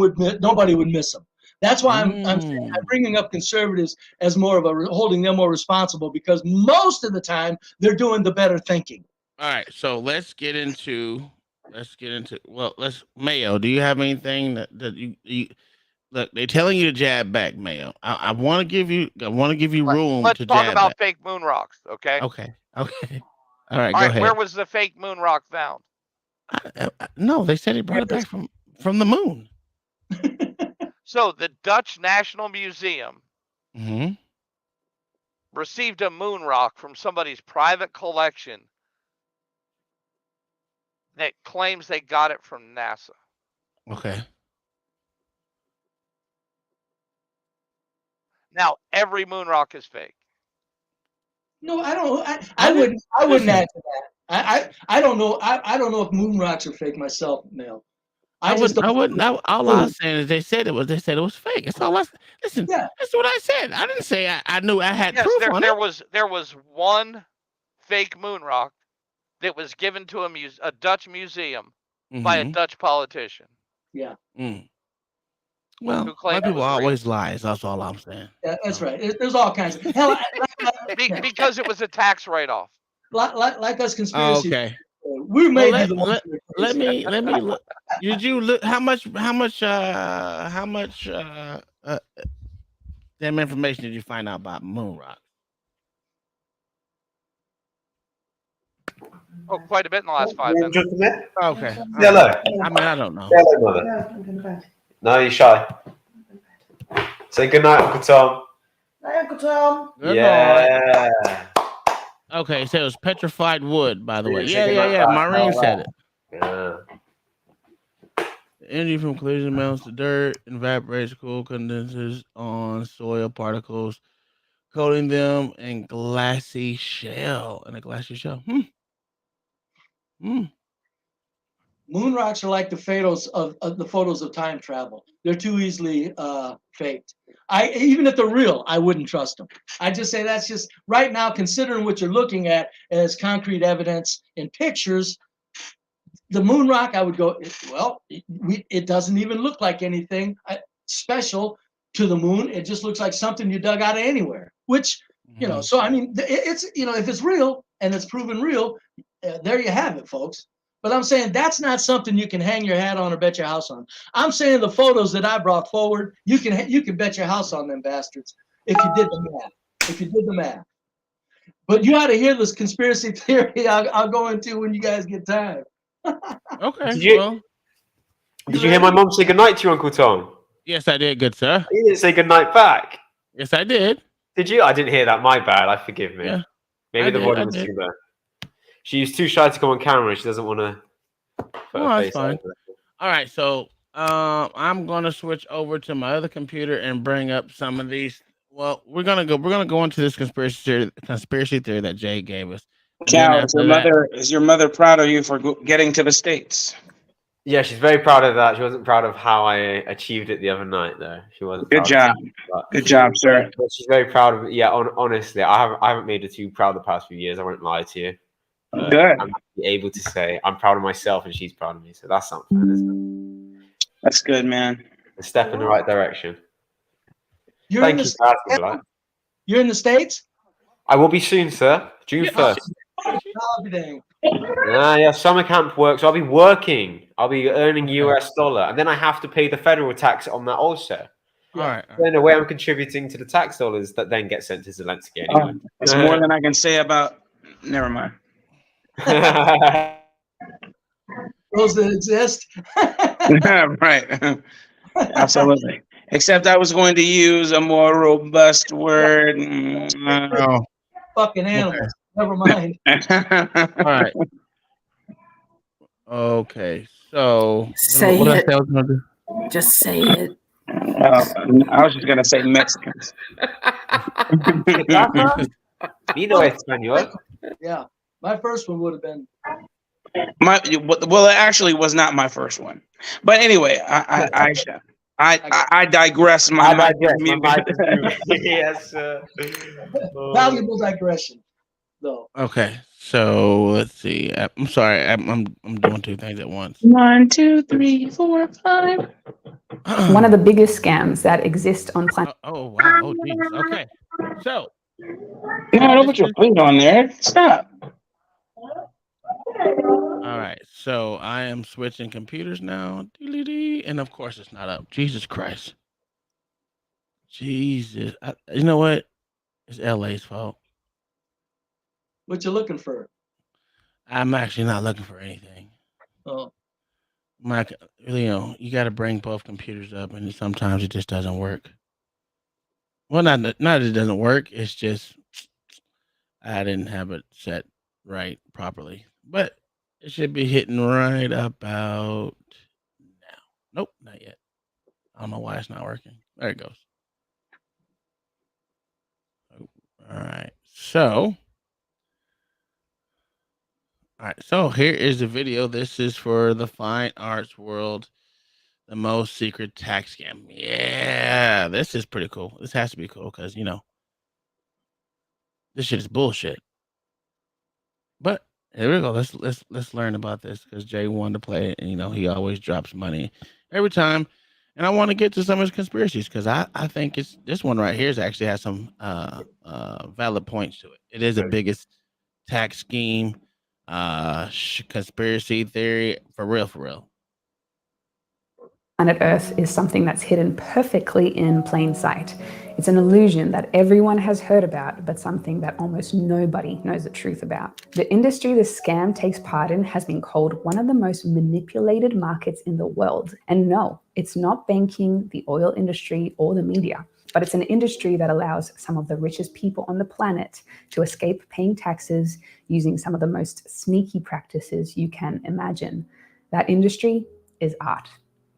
would miss them. That's why I'm bringing up conservatives as more of holding them more responsible, because most of the time they're doing the better thinking. All right, so let's get into Mayo. Do you have anything that you look? They're telling you to jab back, Mayo. I want to give you room. Let's to talk jab about back. fake moon rocks, okay? Okay. All right, go ahead. Where was the fake moon rock found? No, they said he brought it back from the moon. So the Dutch National Museum received a moon rock from somebody's private collection that claims they got it from NASA. Okay. Now every moon rock is fake. No, I don't. I wouldn't add to that. I don't know. I don't know if moon rocks are fake myself, Mel. I wouldn't. All I was saying is they said it was fake. That's all. Listen, that's what I said. I didn't say I knew I had proof on it. There was one fake moon rock that was given to a Dutch museum by a Dutch politician. Yeah. Well, white people always lie. That's all I'm saying. Yeah, that's right. There's all kinds of hell. Because it was a tax write-off. Like us conspiracy. Okay. We may be the ones. Let me look. Did you look how much damn information did you find out about moon rock? Oh, quite a bit in the last 5 minutes. Just a minute. Okay. Hello. I mean, I don't know. Hello, mother. No, you're shy. Say good night, Uncle Tom. Hi, Uncle Tom. Good Yeah. night. Okay, so it was petrified wood, by the way. Yeah, Yeah. Maureen said it. Yeah. The energy from collision melts the dirt, evaporates, cool condenses on soil particles, coating them in glassy shell. In a glassy shell. Moon rocks are like the photos of the photos of time travel. They're too easily faked. Even if they're real, I wouldn't trust them. I just say that's just right now, considering what you're looking at as concrete evidence in pictures. The moon rock, I would go, well, it doesn't even look like anything special to the moon. It just looks like something you dug out of anywhere, which, you know, so I mean, it's, you know, if it's real and it's proven real, there you have it, folks. But I'm saying that's not something you can hang your hat on or bet your house on. I'm saying the photos that I brought forward, you can bet your house on them bastards if you did the math. If you did the math. But you ought to hear this conspiracy theory I'll go into when you guys get time. Okay. Did you hear my mom say goodnight to you, Uncle Tom? Yes, I did, good sir. You didn't say goodnight back. Yes, I did. Did you? I didn't hear that. My bad. I forgive me. Yeah, Maybe the volume was too low. She's too shy to come on camera. She doesn't want to. Oh, that's fine. All right, so I'm gonna switch over to my other computer and bring up some of these. Well, we're gonna go into this conspiracy theory that Jay gave us. Cal, is your mother proud of you for getting to the States? Yeah, she's very proud of that. She wasn't proud of how I achieved it the other night, though. She wasn't. Good job. Good job, sir. But she's very proud of it. Yeah, honestly, I haven't made her too proud the past few years. I won't lie to you. Good. I'm able to say I'm proud of myself and she's proud of me. So that's something, isn't it? That's good, man. A step in the right direction. You're in the States? I will be soon, sir. June 1st. Yeah, summer camp work. So I'll be working. I'll be earning US dollar. And then I have to pay the federal tax on that also. All right. So in a way, I'm contributing to the tax dollars that then get sent to Zelensky anyway. It's more than I can say about... Never mind. Those that exist. Right. Absolutely. Except I was going to use a more robust word. Fucking animals. Okay. Never mind. All right. Okay. So say it. Just say it. I was just gonna say Mexicans. You know Espanol. Yeah. My first one would have been. Well, it actually was not my first one. But anyway, I digress. Yes. Valuable digression, though. Okay, so let's see. I'm sorry. I'm doing two things at once. 1, 2, 3, 4, 5. One of the biggest scams that exist on planet. Oh wow. Oh geez. Okay. So. No, don't put your feet on there. Stop. All right, so I am switching computers now, and of course it's not up. Jesus Christ. Jesus. You know what? It's LA's fault. What you looking for? I'm actually not looking for anything. Oh. You got to bring both computers up, and sometimes it just doesn't work. Well, not that it doesn't work. It's just I didn't have it set right properly, but it should be hitting right about now. Nope, not yet. I don't know why it's not working. There it goes. All right. So here is the video. This is for the fine arts world, the most secret tax scam. Yeah, this is pretty cool. This has to be cool because this shit is bullshit. But here we go. Let's learn about this because Jay wanted to play it, and he always drops money every time. And I want to get to some of his conspiracies because I think it's this one right here actually has some valid points to it. It is the biggest tax scheme conspiracy theory, for real. Planet Earth is something that's hidden perfectly in plain sight. It's an illusion that everyone has heard about, but something that almost nobody knows the truth about. The industry this scam takes part in has been called one of the most manipulated markets in the world. And no, it's not banking, the oil industry, or the media, but it's an industry that allows some of the richest people on the planet to escape paying taxes using some of the most sneaky practices you can imagine. That industry is art.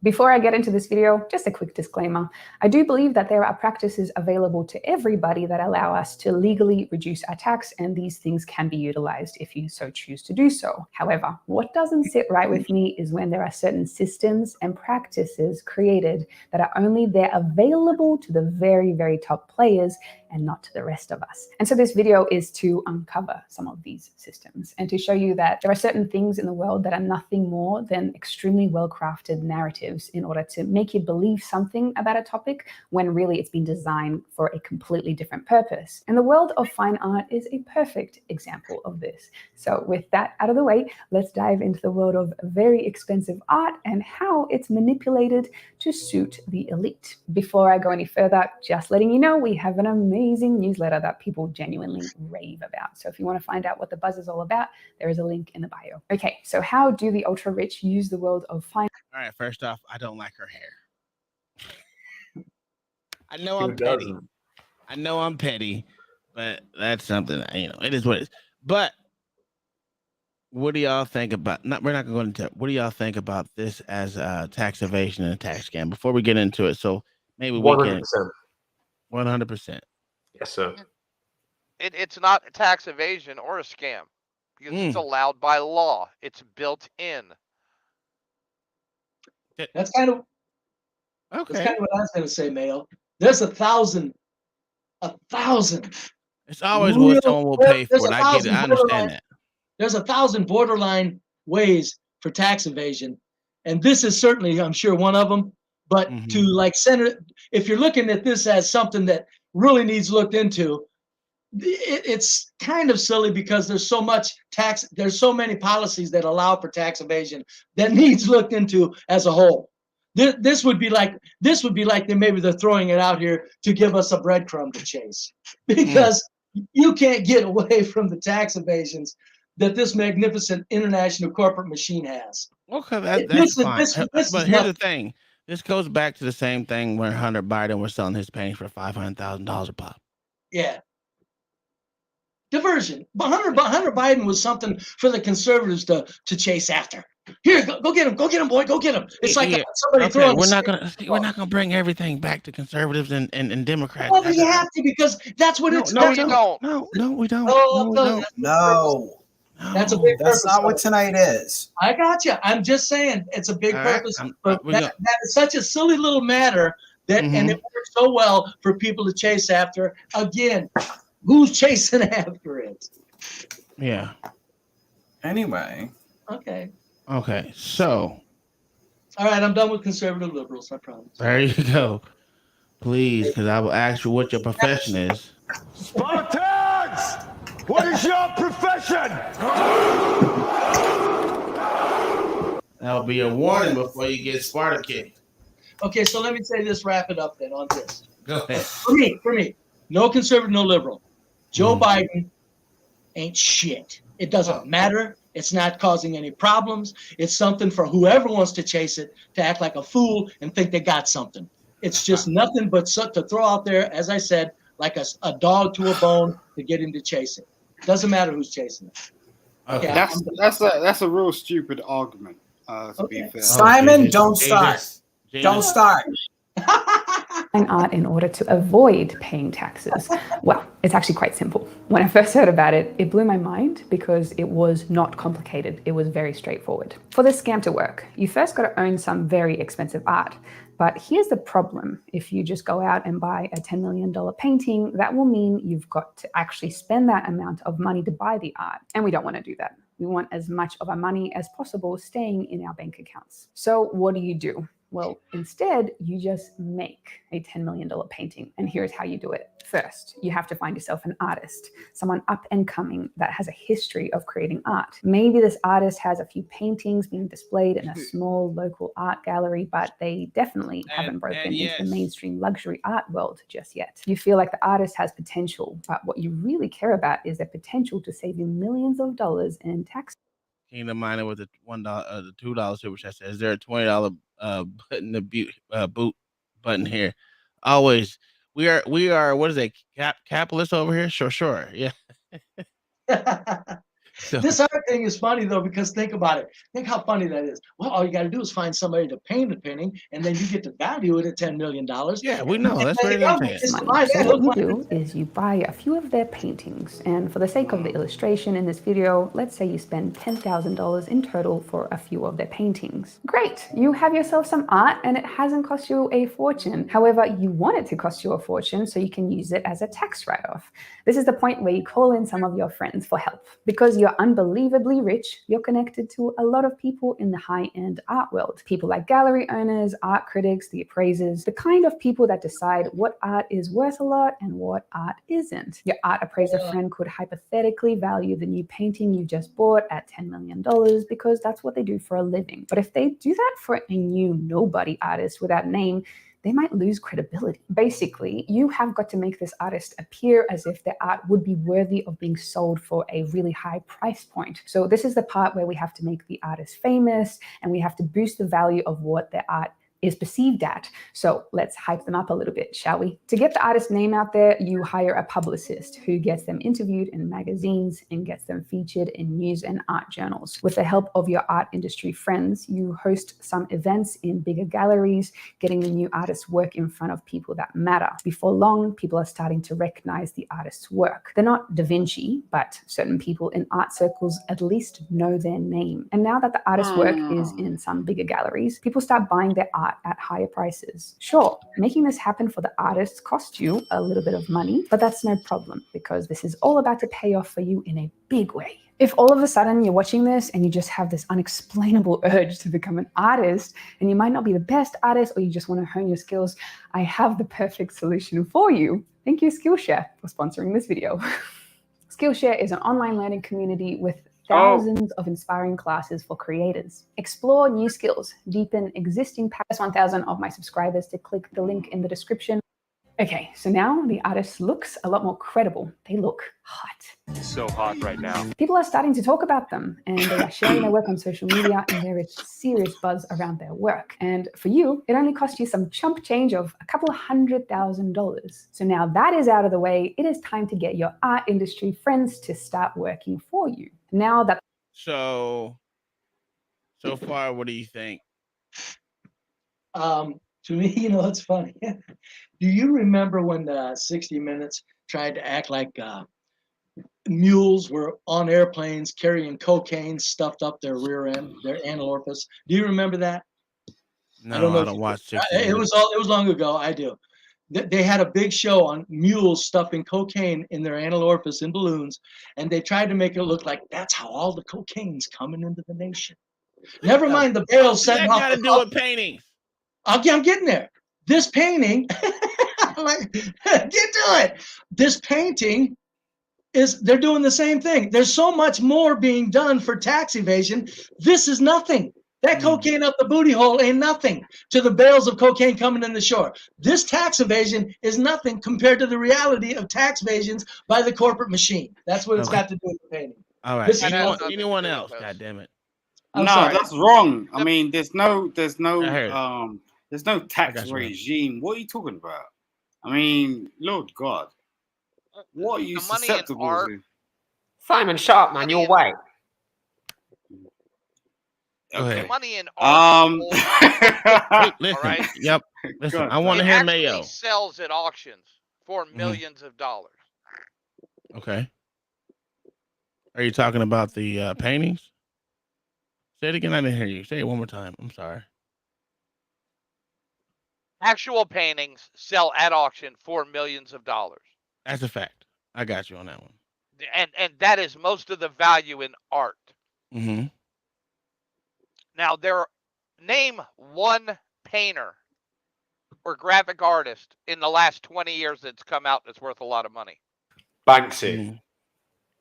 Before I get into this video, just a quick disclaimer. I do believe that there are practices available to everybody that allow us to legally reduce our tax, and these things can be utilized if you so choose to do so. However, what doesn't sit right with me is when there are certain systems and practices created that are only there available to the very, very top players and not to the rest of us. And so this video is to uncover some of these systems and to show you that there are certain things in the world that are nothing more than extremely well-crafted narratives in order to make you believe something about a topic when really it's been designed for a completely different purpose. And the world of fine art is a perfect example of this. So with that out of the way, let's dive into the world of very expensive art and how it's manipulated to suit the elite. Before I go any further, just letting you know, we have an amazing newsletter that people genuinely rave about. So if you want to find out what the buzz is all about, there is a link in the bio. Okay, so how do the ultra rich use the world of fine? All right, first off, I don't like her hair. I know I'm petty. I know I'm petty, but that's something, it is what it is. But what do y'all think about, we're not going to, what do y'all think about this as tax evasion and a tax scam before we get into it? So maybe we 100%. can. 100%. Yes, sir. It's not a tax evasion or a scam because it's allowed by law. It's built in. That's kind of okay. That's kind of what I was going to say, Mayo. There's a thousand. It's always what someone will pay for it. I get it. I understand that. There's 1,000 borderline ways for tax evasion, and this is certainly, I'm sure, one of them. But to like center, if you're looking at this as something that really needs looked into, it's kind of silly because there's so much tax. There's so many policies that allow for tax evasion that needs looked into as a whole. This would be like maybe they're throwing it out here to give us a breadcrumb to chase, because you can't get away from the tax evasions that this magnificent international corporate machine has. Okay, that's fine. But here's the thing. This goes back to the same thing when Hunter Biden was selling his paintings for $500,000 a pop. Yeah. Diversion. But Hunter Biden was something for the conservatives to chase after. Here, go get him, boy, go get him. It's like somebody throwing. We're not gonna bring everything back to conservatives and Democrats. Well, you have to, because that's what it's. No, you don't. No, we don't. No. That's a big purpose. That's not what tonight is. I got you. I'm just saying it's a big purpose. But that is such a silly little matter that, and it works so well for people to chase after. Again, who's chasing after it? Yeah. Anyway. Okay. So. All right, I'm done with conservative liberals. I promise. There you go. Please, because I will ask you what your profession is. Spartans! What is your profession? That'll be a warning before you get Sparta kicked. Okay, so let me say this, wrap it up then on this. Go ahead. For me, no conservative, no liberal. Joe Biden ain't shit. It doesn't matter. It's not causing any problems. It's something for whoever wants to chase it to act like a fool and think they got something. It's just nothing but to throw out there, as I said, like a dog to a bone to get him to chase it. Doesn't matter who's chasing it. Okay. That's a real stupid argument. To be fair. Simon, don't start. Don't start. Art in order to avoid paying taxes. Well, it's actually quite simple. When I first heard about it, it blew my mind because it was not complicated. It was very straightforward. For this scam to work, you first got to own some very expensive art. But here's the problem. If you just go out and buy a $10 million painting, that will mean you've got to actually spend that amount of money to buy the art. And we don't want to do that. We want as much of our money as possible staying in our bank accounts. So what do? Well, instead, you just make a $10 million painting. And here's how you do it. First, you have to find yourself an artist, someone up and coming that has a history of creating art. Maybe this artist has a few paintings being displayed in a small local art gallery, but they definitely haven't broken into the mainstream luxury art world just yet. You feel like the artist has potential, but what you really care about is their potential to save you millions of dollars in tax. Kingdom Miner with the the $2 super chat says, "Is there a $20 button boot button here?" Always. We are. What is it? Capitalist over here? Sure. Yeah. So, this other thing is funny though, because think about it. Think how funny that is. Well, all you got to do is find somebody to paint a painting, and then you get to value it at $10 million. Yeah, we know. That's very intense. So what you do is you buy a few of their paintings, and for the sake of the illustration in this video, let's say you spend $10,000 in total for a few of their paintings. Great, you have yourself some art, and it hasn't cost you a fortune. However, you want it to cost you a fortune so you can use it as a tax write-off. This is the point where you call in some of your friends for help. Because you're unbelievably rich, you're connected to a lot of people in the high-end art world. People like gallery owners, art critics, the appraisers, the kind of people that decide what art is worth a lot and what art isn't. Your art appraiser friend could hypothetically value the new painting you just bought at $10 million because that's what they do for a living. But if they do that for a new nobody artist without a name, they might lose credibility. Basically, you have got to make this artist appear as if their art would be worthy of being sold for a really high price point. So this is the part where we have to make the artist famous, and we have to boost the value of what their art is perceived at. So let's hype them up a little bit, shall we? To get the artist's name out there, you hire a publicist who gets them interviewed in magazines and gets them featured in news and art journals. With the help of your art industry friends, you host some events in bigger galleries, getting the new artist's work in front of people that matter. Before long, people are starting to recognize the artist's work. They're not Da Vinci, but certain people in art circles at least know their name. And now that the artist's work is in some bigger galleries, people start buying their art at higher prices. Sure, making this happen for the artists costs you a little bit of money, but that's no problem because this is all about to pay off for you in a big way. If all of a sudden you're watching this and you just have this unexplainable urge to become an artist, and you might not be the best artist or you just want to hone your skills, I have the perfect solution for you. Thank you, Skillshare, for sponsoring this video. Skillshare is an online learning community with thousands of inspiring classes for creators. Explore new skills, deepen existing past 1,000 of my subscribers to click the link in the description. Okay, so now the artist looks a lot more credible. They look hot. So hot right now. People are starting to talk about them, and they are sharing their work on social media, and there is serious buzz around their work. And for you, it only cost you some chump change of a couple of $100,000. So now that is out of the way, it is time to get your art industry friends to start working for you. Now that so far, what do you think? To me, it's funny. Do you remember when 60 Minutes tried to act like mules were on airplanes carrying cocaine stuffed up their rear end, their anal orifice? Do you remember that? No, I don't watch 60 Minutes. It was long ago. I do. They had a big show on mules stuffing cocaine in their anal orifice in balloons, and they tried to make it look like that's how all the cocaine's coming into the nation. Never mind the bales setting off. That got to do with paintings. I'm getting there. This painting, get to it. This painting they're doing the same thing. There's so much more being done for tax evasion. This is nothing. That cocaine up the booty hole ain't nothing to the bales of cocaine coming in the shore. This tax evasion is nothing compared to the reality of tax evasions by the corporate machine. That's what it's got to do with the painting. All right. Anyone else? God damn it. No, that's wrong. I mean, there's no tax regime. What are you talking about? I mean, Lord God, what are you susceptible to? Simon Sharp, man, you're white. Okay. Money in art. Listen, all right. Yep. Listen, I want to hear Mayo. Sells at auctions for millions of dollars. Okay. Are you talking about the paintings? Say it again. I didn't hear you. Say it one more time. I'm sorry. Actual paintings sell at auction for millions of dollars. That's a fact. I got you on that one. And that is most of the value in art. Mm-hmm. Now, name one painter or graphic artist in the last 20 years that's come out that's worth a lot of money? Banksy.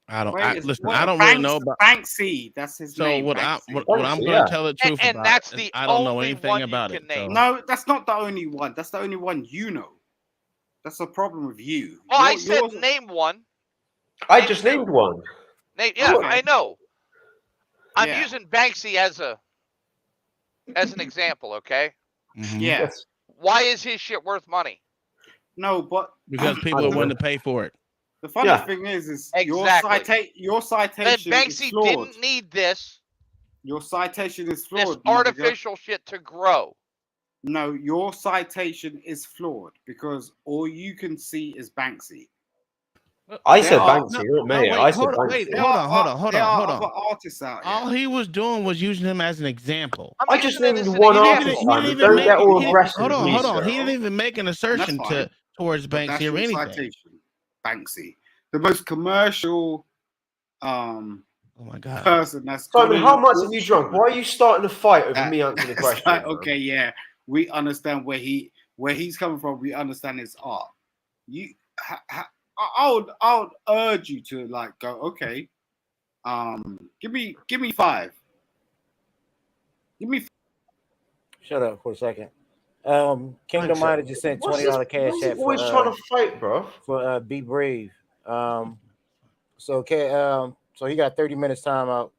I don't. Wait, Listen. I don't really know about Banksy. That's his name. what Banksy. I'm going to tell the truth And about that's is the I don't know only anything one you about can it. name. So. No, that's not the only one. That's the only one you know. That's the problem with you. Well, I said name one. I just named one. Yeah, Okay. I know. I'm Yeah. using Banksy as an example, okay? Yeah. Why is his shit worth money? No, but because people are willing to pay for it. the funny thing is Exactly. your citation Then is Banksy flawed. didn't need this Your citation is flawed. this artificial shit to grow. No, your citation is flawed because all you can see is Banksy. I said Banksy, not Mayo. I said Banksy. Hold on. There are other artists out here. All he was doing was using him as an example. I just named one artist. Don't get all aggressive. Hold on. He didn't even make an assertion towards But that's Banksy or your anything. citation. Banksy, the most commercial. Oh my God. Person that's Simon, how much have you drunk? Why are you starting a fight over me answering the question? Like, okay, yeah, we understand where he's coming from. We understand his art. I would urge you to like go. Okay, give me 5. Give me. Shut up for a second. Kingdom Minded just sent $20 cash app. Always trying to fight, bro. For Be Brave. So he got 30 minutes time out.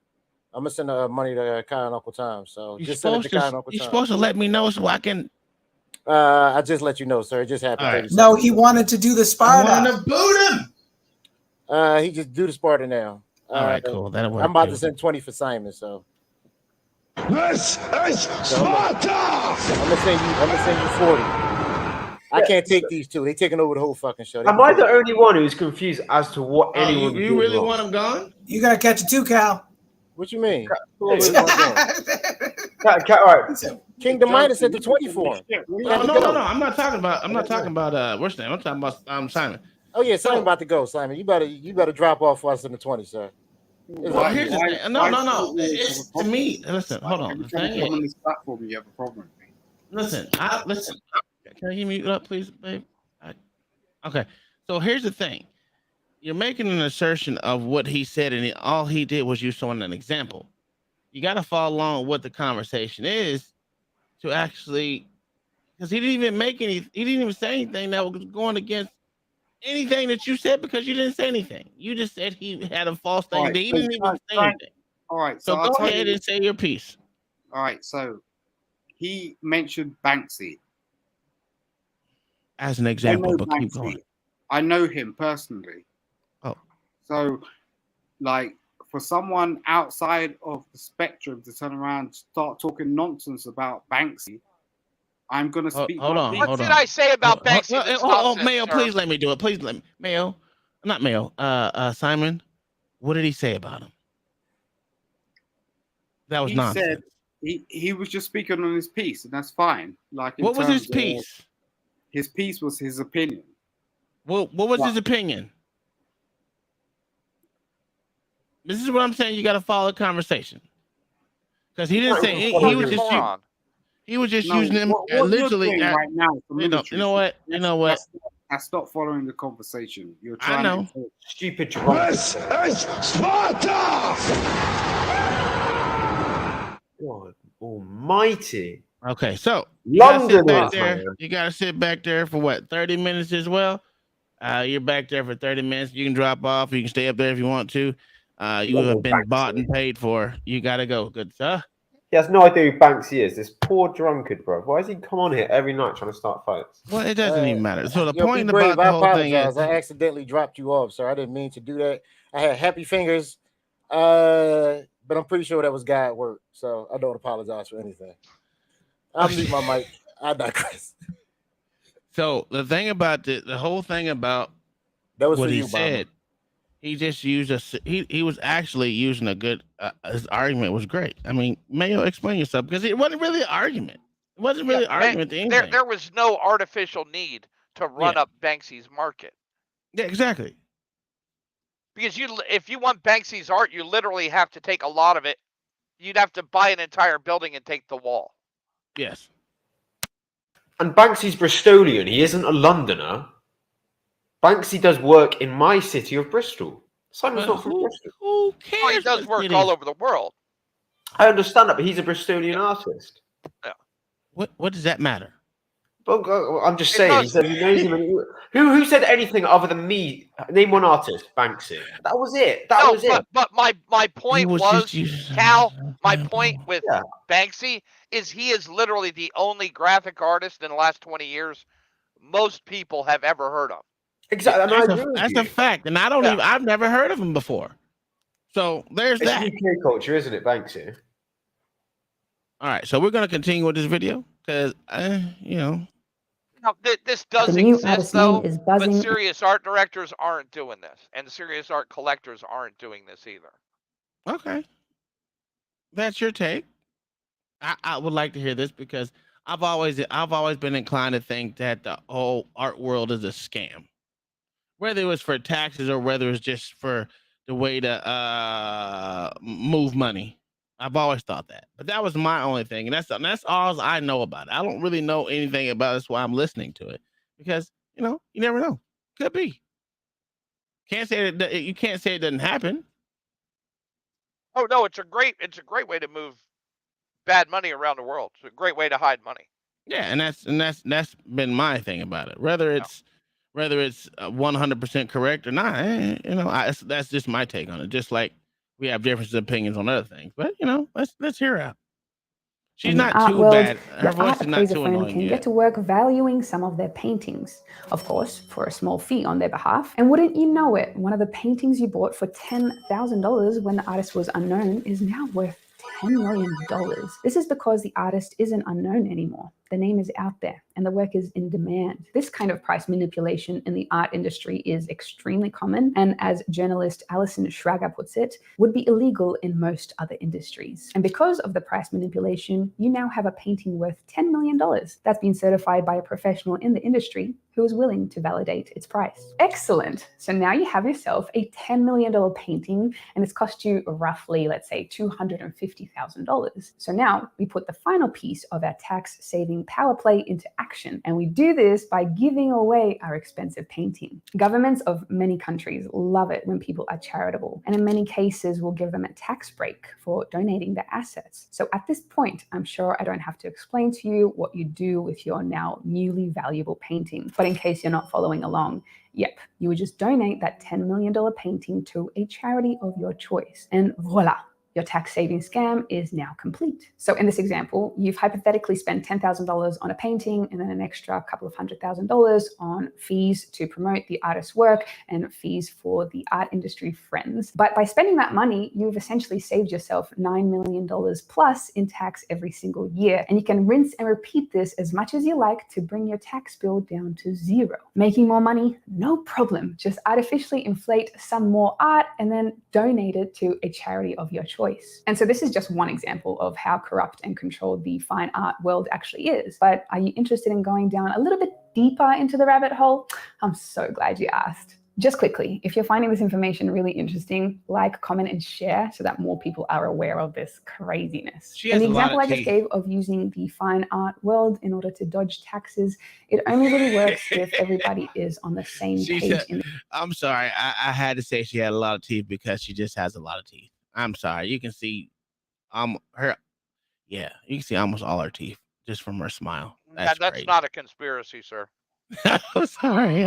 I'm gonna send money to Kai and Uncle Tom. So just send it to Kai and Uncle Tom. You're supposed to let me know so I can. I just let you know, sir. It just happened. Right. No, he wanted to do the Sparta. I wanted to boot him. He just do the Sparta now. All right, cool. That'll work. I'm about to send 20 for Simon. So this is Sparta. I'm gonna send you 40. I can't take these two. They taking over the whole fucking show. Am I the only one who's confused as to what anyone? You really want him gone? You gotta catch it too, Cal. What you mean? All right. Kingdom Minded sent the 20 for him. No. I'm not talking about what's name. I'm talking about Simon. Oh yeah, Simon about to go. Simon, you better drop off for us in the 20, sir. Well, here's the thing. No. It's to me. Listen, hold on. The thing on this platform, you have a problem with me. Listen. Can you mute up, please, babe? Okay. So here's the thing. You're making an assertion of what he said, and all he did was use someone an example. You got to follow along with what the conversation is to actually, because he didn't even say anything that was going against anything that you said because you didn't say anything. You just said he had a false thing. Right, He didn't even say anything. All right. So go ahead and say your piece. All right. So he mentioned Banksy as an example, but keep going. I know him personally. Oh. So, like, for someone outside of the spectrum to turn around and start talking nonsense about Banksy, I'm going to speak. Hold on. What did I say about Banksy? Mayo, please let me do it. Please let me. Mayo, not Mayo. Simon, what did he say about him? That was nonsense. He was just speaking on his piece, and that's fine. Like, what was his piece? His piece was his opinion. Well, what was his opinion? This is what I'm saying. You got to follow the conversation because he didn't say he was just using them literally right now. You know what? That's not following the conversation. You're trying. I know. Stupid. This is Sparta. God Almighty. Okay, so you gotta sit back there for what, 30 minutes as well. You're back there for 30 minutes. You can drop off. You can stay up there if you want to. You have been bought and paid for. You gotta go. Good sir. He has no idea who Banksy is. This poor drunkard, bro. Why does he come on here every night trying to start fights? Well, it doesn't even matter. So the point about the whole thing is, I accidentally dropped you off, sir. I didn't mean to do that. I had happy fingers, but I'm pretty sure that was God at work. So I don't apologize for anything. I'll mute my mic. I digress. So the thing about the whole thing about that was what he you, said, Bob. He just used he was actually using a good. His argument was great. I mean, Mayo, explain yourself because it wasn't really an argument. It wasn't really an argument. There was no artificial need to run up Banksy's market. Yeah, exactly. Because if you want Banksy's art, you literally have to take a lot of it. You'd have to buy an entire building and take the wall. Yes. And Banksy's Bristolian. He isn't a Londoner. Banksy does work in my city of Bristol. Simon's not from Bristol. Who cares? Oh, he does what work city? all over the world. I understand that, but he's a Bristolian artist. Yeah. What does that matter? But I'm just It saying. He does. said he knows him. And who said anything other than me? Name one artist. Banksy. That was it. That was it. But my point was was, just using Cal, as an my example. point with Yeah. Banksy is he is literally the only graphic artist in the last 20 years most people have ever heard of. Exactly. And I agree with That's you. a fact, and I don't Yeah. even. I've never heard of him before. So there's It's that. UK culture, isn't it, Banksy? All right, so we're gonna continue with this video because you know. Now, this does The new exist, artist though, name is but buzzing. serious art directors aren't doing this, and serious art collectors aren't doing this either. Okay, that's your take. I would like to hear this because I've always been inclined to think that the whole art world is a scam, whether it was for taxes or whether it's just for the way to move money. I've always thought that, but that was my only thing, and that's all I know about it. I don't really know anything about it. That's why I'm listening to it because you never know. Could be. Can't say that you can't say it doesn't happen. Oh no, it's a great way to move bad money around the world. It's a great way to hide money. Yeah, and that's been my thing about it. Whether it's 100% correct or not, that's just my take on it. Just like we have different opinions on other things, but let's hear her out. She's In the not art too world, bad. Her your voice art is not appraiser too friend annoying can yet. get to work valuing some of their paintings, of course, for a small fee on their behalf. And wouldn't you know it, one of the paintings you bought for $10,000 when the artist was unknown is now worth $10 million. This is because the artist isn't unknown anymore. The name is out there and the work is in demand. This kind of price manipulation in the art industry is extremely common, and as journalist Alison Schrager puts it, would be illegal in most other industries. And because of the price manipulation, you now have a painting worth $10 million that's been certified by a professional in the industry who is willing to validate its price. Excellent. So now you have yourself a $10 million painting and it's cost you roughly, let's say, $250,000. So now we put the final piece of our tax saving power play into action. And we do this by giving away our expensive painting. Governments of many countries love it when people are charitable, and in many cases will give them a tax break for donating their assets. So at this point, I'm sure I don't have to explain to you what you do with your now newly valuable painting. But in case you're not following along, yep, you would just donate that $10 million painting to a charity of your choice. And voila, your tax saving scam is now complete. So in this example, you've hypothetically spent $10,000 on a painting and then an extra couple of $100,000 on fees to promote the artist's work and fees for the art industry friends. But by spending that money, you've essentially saved yourself $9 million plus in tax every single year. And you can rinse and repeat this as much as you like to bring your tax bill down to zero. Making more money? No problem. Just artificially inflate some more art and then donate it to a charity of your choice. And so this is just one example of how corrupt and controlled the fine art world actually is. But are you interested in going down a little bit deeper into the rabbit hole? I'm so glad you asked. Just quickly, if you're finding this information really interesting, like, comment, and share so that more people are aware of this craziness. And the example I just gave of using the fine art world in order to dodge taxes, it only really works if everybody is on the same page. I'm sorry, I had to say she had a lot of teeth because she just has a lot of teeth. I'm sorry. You can see her. Yeah, you can see almost all her teeth just from her smile. That's not a conspiracy, sir. I'm sorry.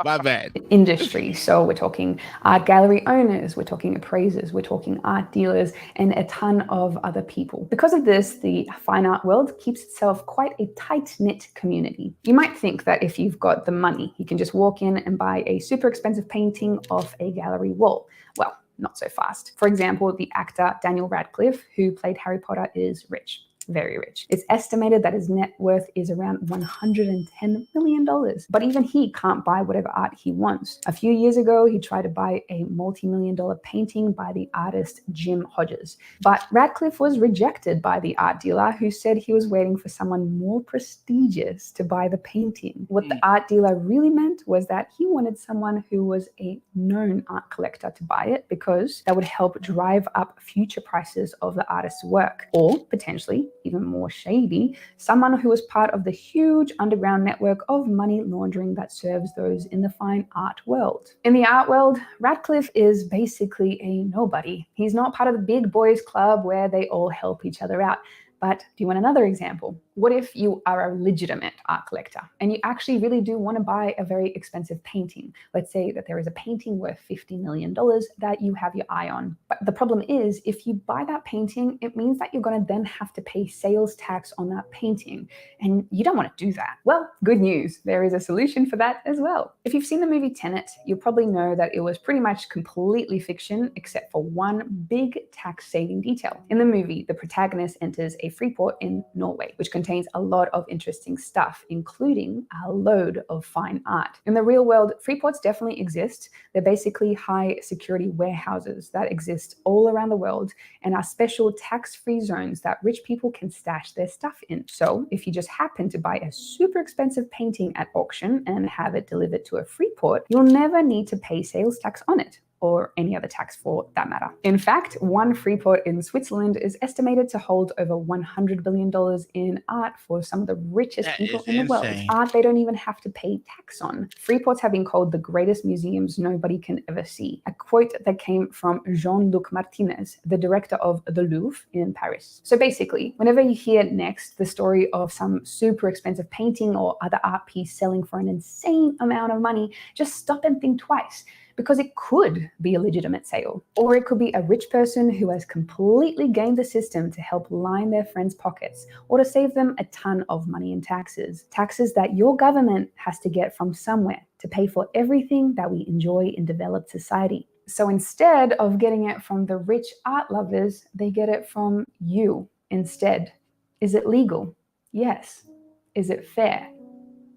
My bad. Industry. So we're talking art gallery owners, we're talking appraisers, we're talking art dealers, and a ton of other people. Because of this, the fine art world keeps itself quite a tight-knit community. You might think that if you've got the money, you can just walk in and buy a super expensive painting off a gallery wall. Well, not so fast. For example, the actor Daniel Radcliffe, who played Harry Potter, is rich. Very rich. It's estimated that his net worth is around $110 million. But even he can't buy whatever art he wants. A few years ago, he tried to buy a multi-million-dollar painting by the artist Jim Hodges. But Radcliffe was rejected by the art dealer, who said he was waiting for someone more prestigious to buy the painting. What the art dealer really meant was that he wanted someone who was a known art collector to buy it, because that would help drive up future prices of the artist's work, or potentially even more shady, someone who was part of the huge underground network of money laundering that serves those in the fine art world. In the art world, Radcliffe is basically a nobody. He's not part of the big boys club where they all help each other out. But do you want another example? What if you are a legitimate art collector and you actually really do want to buy a very expensive painting? Let's say that there is a painting worth $50 million that you have your eye on. But the problem is, if you buy that painting, it means that you're going to then have to pay sales tax on that painting. And you don't want to do that. Well, good news. There is a solution for that as well. If you've seen the movie Tenet, you'll probably know that it was pretty much completely fiction, except for one big tax-saving detail. In the movie, the protagonist enters a free port in Norway, which contains a lot of interesting stuff, including a load of fine art. In the real world, free ports definitely exist. They're basically high security warehouses that exist all around the world and are special tax-free zones that rich people can stash their stuff in. So if you just happen to buy a super expensive painting at auction and have it delivered to a free port, you'll never need to pay sales tax on it, or any other tax for that matter. In fact, one free port in Switzerland is estimated to hold over $100 billion in art for some of the richest people in the world. Art they don't even have to pay tax on. Free ports have been called the greatest museums nobody can ever see. A quote that came from Jean-Luc Martinez, the director of the Louvre in Paris. So basically, whenever you hear next the story of some super expensive painting or other art piece selling for an insane amount of money, just stop and think twice. Because it could be a legitimate sale, or it could be a rich person who has completely gamed the system to help line their friends' pockets, or to save them a ton of money in taxes. Taxes that your government has to get from somewhere to pay for everything that we enjoy in developed society. So instead of getting it from the rich art lovers, they get it from you instead. Is it legal? Yes. Is it fair?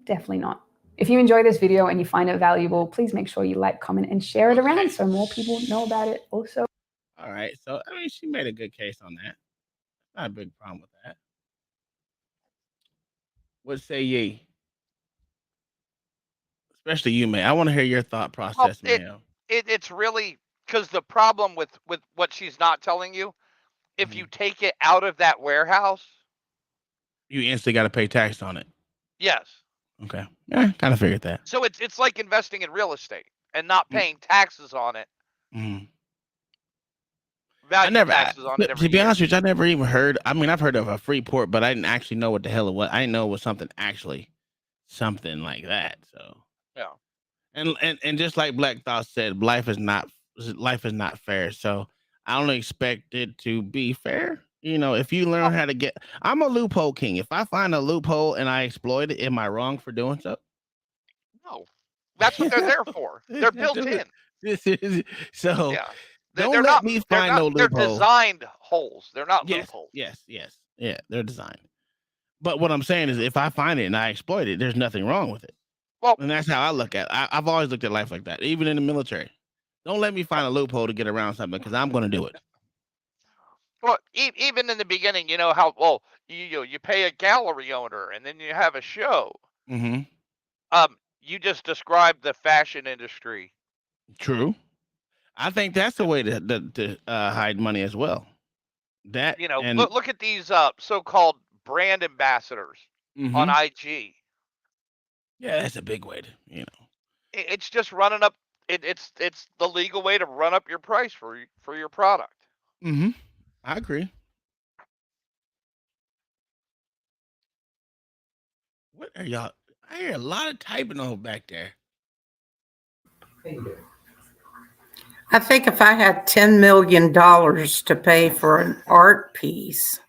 Definitely not. If you enjoy this video and you find it valuable, please make sure you like, comment, and share it around so more people know about it also. All right. So, I mean, she made a good case on that. Not a big problem with that. What say ye? Especially you, May. I want to hear your thought process, Mayo. It's really because the problem with what she's not telling you, if you take it out of that warehouse, you instantly got to pay tax on it. Yes. Okay. Yeah, kind of figured that. So it's like investing in real estate and not paying taxes on it. Taxes on it every to be honest with you, I never even heard. I mean, I've heard of a free port, but I didn't actually know what the hell it was. I didn't know it was something like that. So yeah. And just like Black Thought said, life is not fair. So I don't expect it to be fair. You know, if you learn how to get, I'm a loophole king. If I find a loophole and I exploit it, am I wrong for doing so? No, that's what they're there for. They're built in. So yeah. Don't let me find no loophole. They're designed holes. They're not loopholes. Yes. Yeah, they're designed. But what I'm saying is, if I find it and I exploit it, there's nothing wrong with it. Well, and that's how I look at it. I've always looked at life like that, even in the military. Don't let me find a loophole to get around something because I'm going to do it. Well, even in the beginning, you know how you pay a gallery owner and then you have a show. Mm-hmm. You just described the fashion industry. True. I think that's the way to hide money as well. That look at these so-called brand ambassadors on IG. Yeah, that's a big way to It's just running up. It's the legal way to run up your price for your product. Mm-hmm. I agree. What are y'all? I hear a lot of typing on back there. I think if I had $10 million to pay for an art piece,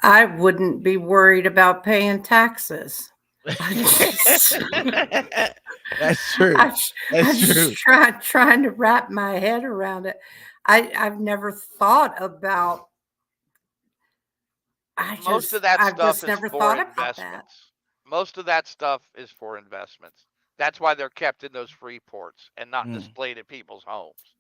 I wouldn't be worried about paying taxes. That's true. I'm just trying to wrap my head around it. I've never thought about. Most of that stuff is for investments. Most of that stuff is for investments. That's why they're kept in those free ports and not displayed at people's homes.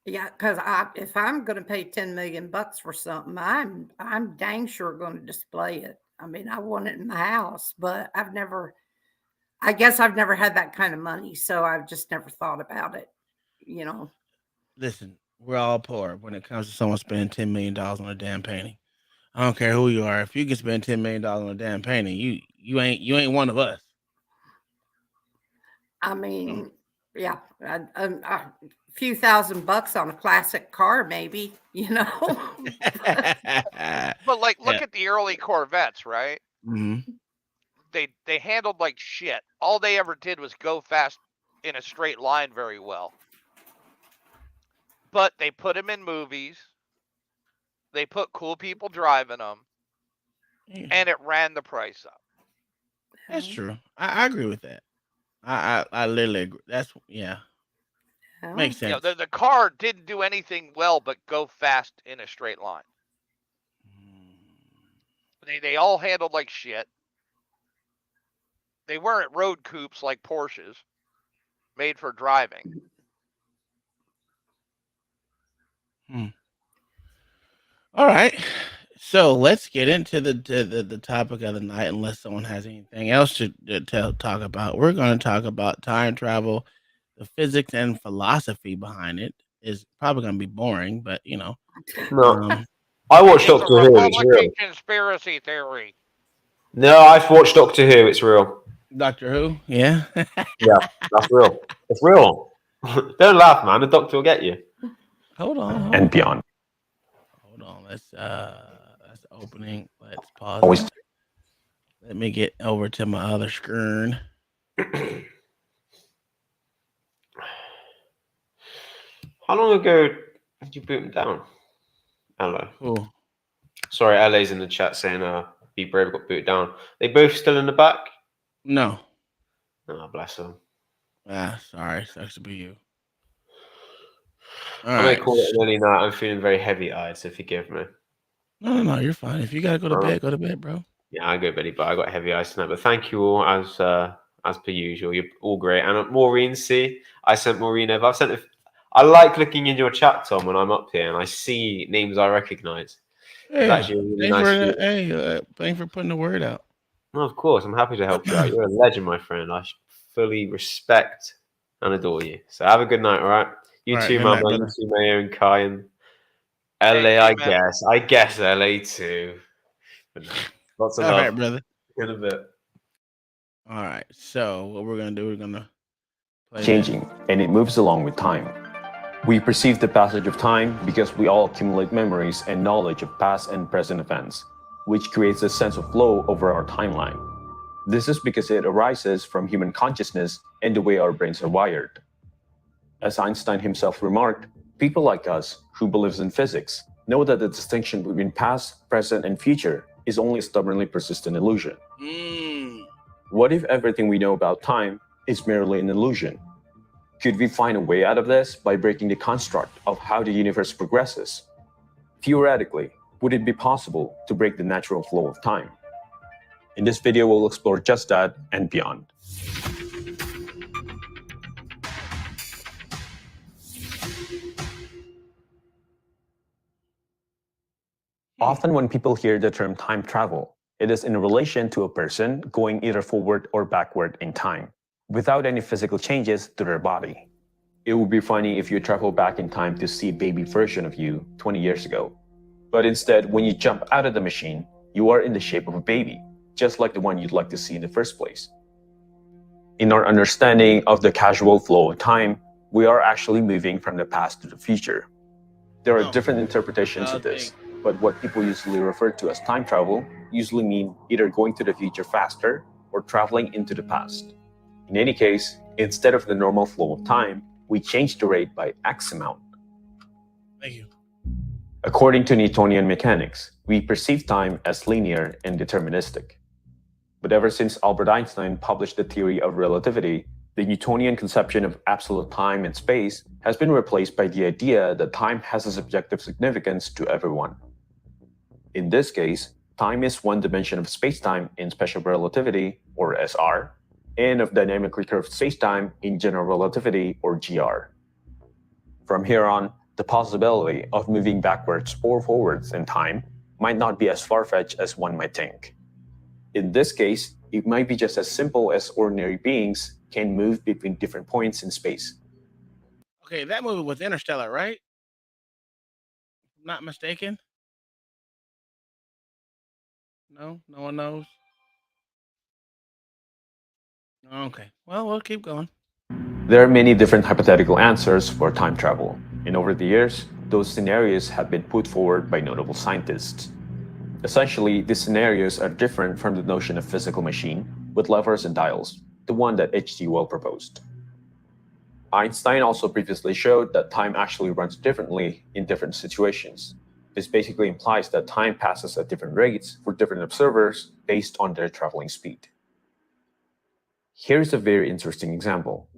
Yeah, because if I'm going to pay $10 million for something, I'm dang sure going to display it. I mean, I want it in the house, but I guess I've never had that kind of money, so I've just never thought about it. Listen, We're all poor when it comes to someone spending $10 million on a damn painting. I don't care who you are. If you can spend $10 million on a damn painting, you ain't one of us. I mean, yeah, a few $1,000 on a classic car, maybe, you know. But like, look at the early Corvettes, right? Mm-hmm. They handled like shit. All they ever did was go fast in a straight line very well. But they put them in movies. They put cool people driving them, and it ran the price up. That's true. I agree with that. I literally agree. That's makes sense. You know, the car didn't do anything well but go fast in a straight line. They all handled like shit. They weren't road coupes like Porsches, made for driving. All right. So let's get into the topic of the night, unless someone has anything else to talk about. We're going to talk about time travel, the physics and philosophy behind it. Is probably going to be boring, but you know. No, I watched Doctor Who. It's real. Conspiracy theory. No, I've watched Doctor Who. It's real. Doctor Who? Yeah. Yeah, that's real. It's real. Don't laugh, man. The Doctor will get you. Hold on. And beyond. Hold on. That's the opening. Let's pause. Let me get over to my other screen. How long ago did you boot him down? Hello. Cool. Sorry, LA's in the chat saying Be Brave got booted down. They both still in the back? No. Oh, bless them. Sorry. Sucks to be you. I may call it an early night. I'm feeling very heavy-eyed, so forgive me. No, you're fine. If you gotta go to bed, bro. Yeah, I go to bed, but I got heavy eyes tonight. But thank you all as per usual. You're all great. And Maureen, I sent Maureen over. I like looking in your chat, Tom, when I'm up here and I see names I recognize. Hey, it's actually really nice. Thanks for putting the word out. No, of course, I'm happy to help you out. You're a legend, my friend. I fully respect and adore you. So have a good night, all right? You too, Mama. You too, Mayo and Kai and LA, I guess LA too. But no, lots of love. All right, brother. In a bit. All right. So what we're gonna do? We're gonna play changing, and it moves along with time. We perceive the passage of time because we all accumulate memories and knowledge of past and present events, which creates a sense of flow over our timeline. This is because it arises from human consciousness and the way our brains are wired. As Einstein himself remarked, people like us, who believes in physics, know that the distinction between past, present, and future is only a stubbornly persistent illusion. What if everything we know about time is merely an illusion? Could we find a way out of this by breaking the construct of how the universe progresses? Theoretically, would it be possible to break the natural flow of time? In this video, we'll explore just that and beyond. Often when people hear the term time travel, it is in relation to a person going either forward or backward in time, without any physical changes to their body. It would be funny if you travel back in time to see a baby version of you 20 years ago. But instead, when you jump out of the machine, you are in the shape of a baby, just like the one you'd like to see in the first place. In our understanding of the casual flow of time, we are actually moving from the past to the future. There are different interpretations of this, but what people usually refer to as time travel usually mean either going to the future faster or traveling into the past. In any case, instead of the normal flow of time, we change the rate by X amount. Thank you. According to Newtonian mechanics, we perceive time as linear and deterministic. But ever since Albert Einstein published the theory of relativity, the Newtonian conception of absolute time and space has been replaced by the idea that time has a subjective significance to everyone. In this case, time is one dimension of spacetime in special relativity, or SR, and of dynamically curved spacetime in general relativity, or GR. From here on, the possibility of moving backwards or forwards in time might not be as far-fetched as one might think. In this case, it might be just as simple as ordinary beings can move between different points in space. Okay, that movie was Interstellar, right? not mistaken. No, no one knows. Okay. Well, we'll keep going. There are many different hypothetical answers for time travel, and over the years, those scenarios have been put forward by notable scientists. Essentially, these scenarios are different from the notion of physical machine with levers and dials, the one that H.G. Wells proposed. Einstein also previously showed that time actually runs differently in different situations. This basically implies that time passes at different rates for different observers based on their traveling speed. Here's a very interesting example.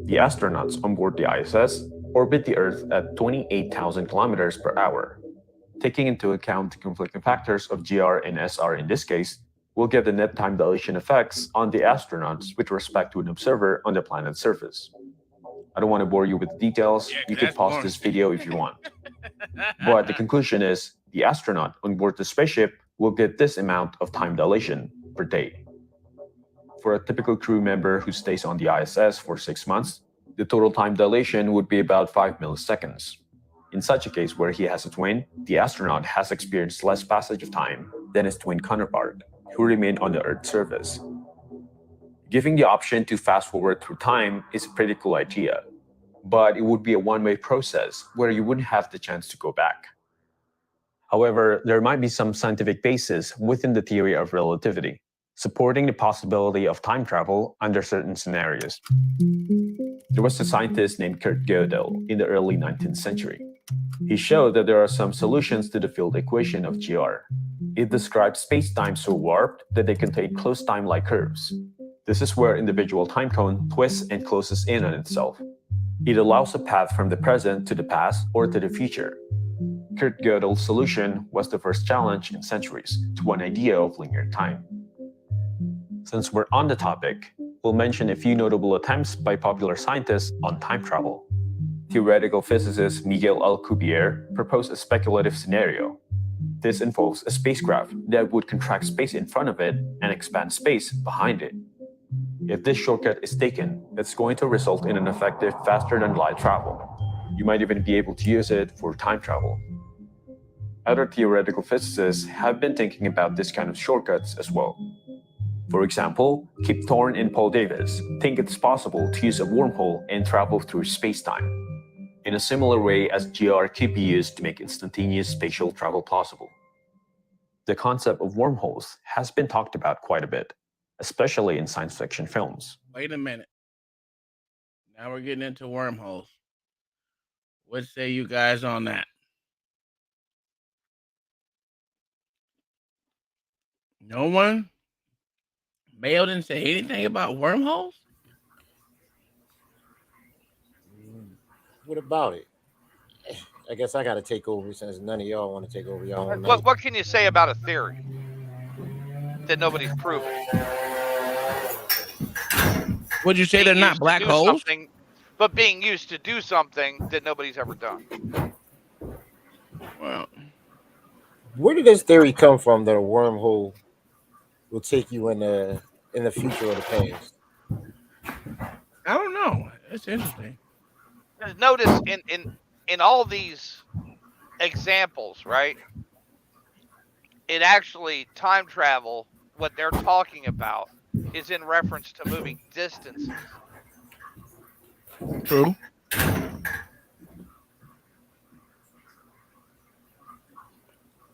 The astronauts on board the ISS orbit the Earth at 28,000 kilometers per hour. Taking into account the conflicting factors of GR and SR in this case, we'll get the net time dilation effects on the astronauts with respect to an observer on the planet's surface. I don't want to bore you with details. You could pause this video if you want. But the conclusion is the astronaut on board the spaceship will get this amount of time dilation per day. For a typical crew member who stays on the ISS for 6 months, the total time dilation would be about 5 milliseconds. In such a case where he has a twin, the astronaut has experienced less passage of time than his twin counterpart, who remained on the Earth's surface. Giving the option to fast forward through time is a pretty cool idea, but it would be a one-way process where you wouldn't have the chance to go back. However, there might be some scientific basis within the theory of relativity, supporting the possibility of time travel under certain scenarios. There was a scientist named Kurt Gödel in the early 19th century. He showed that there are some solutions to the field equation of GR. It describes space-time so warped that they contain closed time-like curves. This is where individual time cone twists and closes in on itself. It allows a path from the present to the past or to the future. Kurt Gödel's solution was the first challenge in centuries to an idea of linear time. Since we're on the topic, we'll mention a few notable attempts by popular scientists on time travel. Theoretical physicist Miguel Alcubierre proposed a speculative scenario. This involves a spacecraft that would contract space in front of it and expand space behind it. If this shortcut is taken, it's going to result in an effective faster-than-light travel. You might even be able to use it for time travel. Other theoretical physicists have been thinking about this kind of shortcuts as well. For example, Kip Thorne and Paul Davies think it's possible to use a wormhole and travel through space-time, in a similar way as GR could be used to make instantaneous spatial travel possible. The concept of wormholes has been talked about quite a bit, especially in science fiction films. Wait a minute. Now we're getting into wormholes. What say you guys on that? No one? Mail didn't say anything about wormholes? What about it? I guess I got to take over since none of y'all want to take over y'all. What can you say about a theory that nobody's proven? Would you say they're not black holes? But being used to do something that nobody's ever done. Well, where did this theory come from that a wormhole will take you in the future or the past? I don't know. It's interesting. Notice in all these examples, right? It actually time travel, what they're talking about, is in reference to moving distances. True.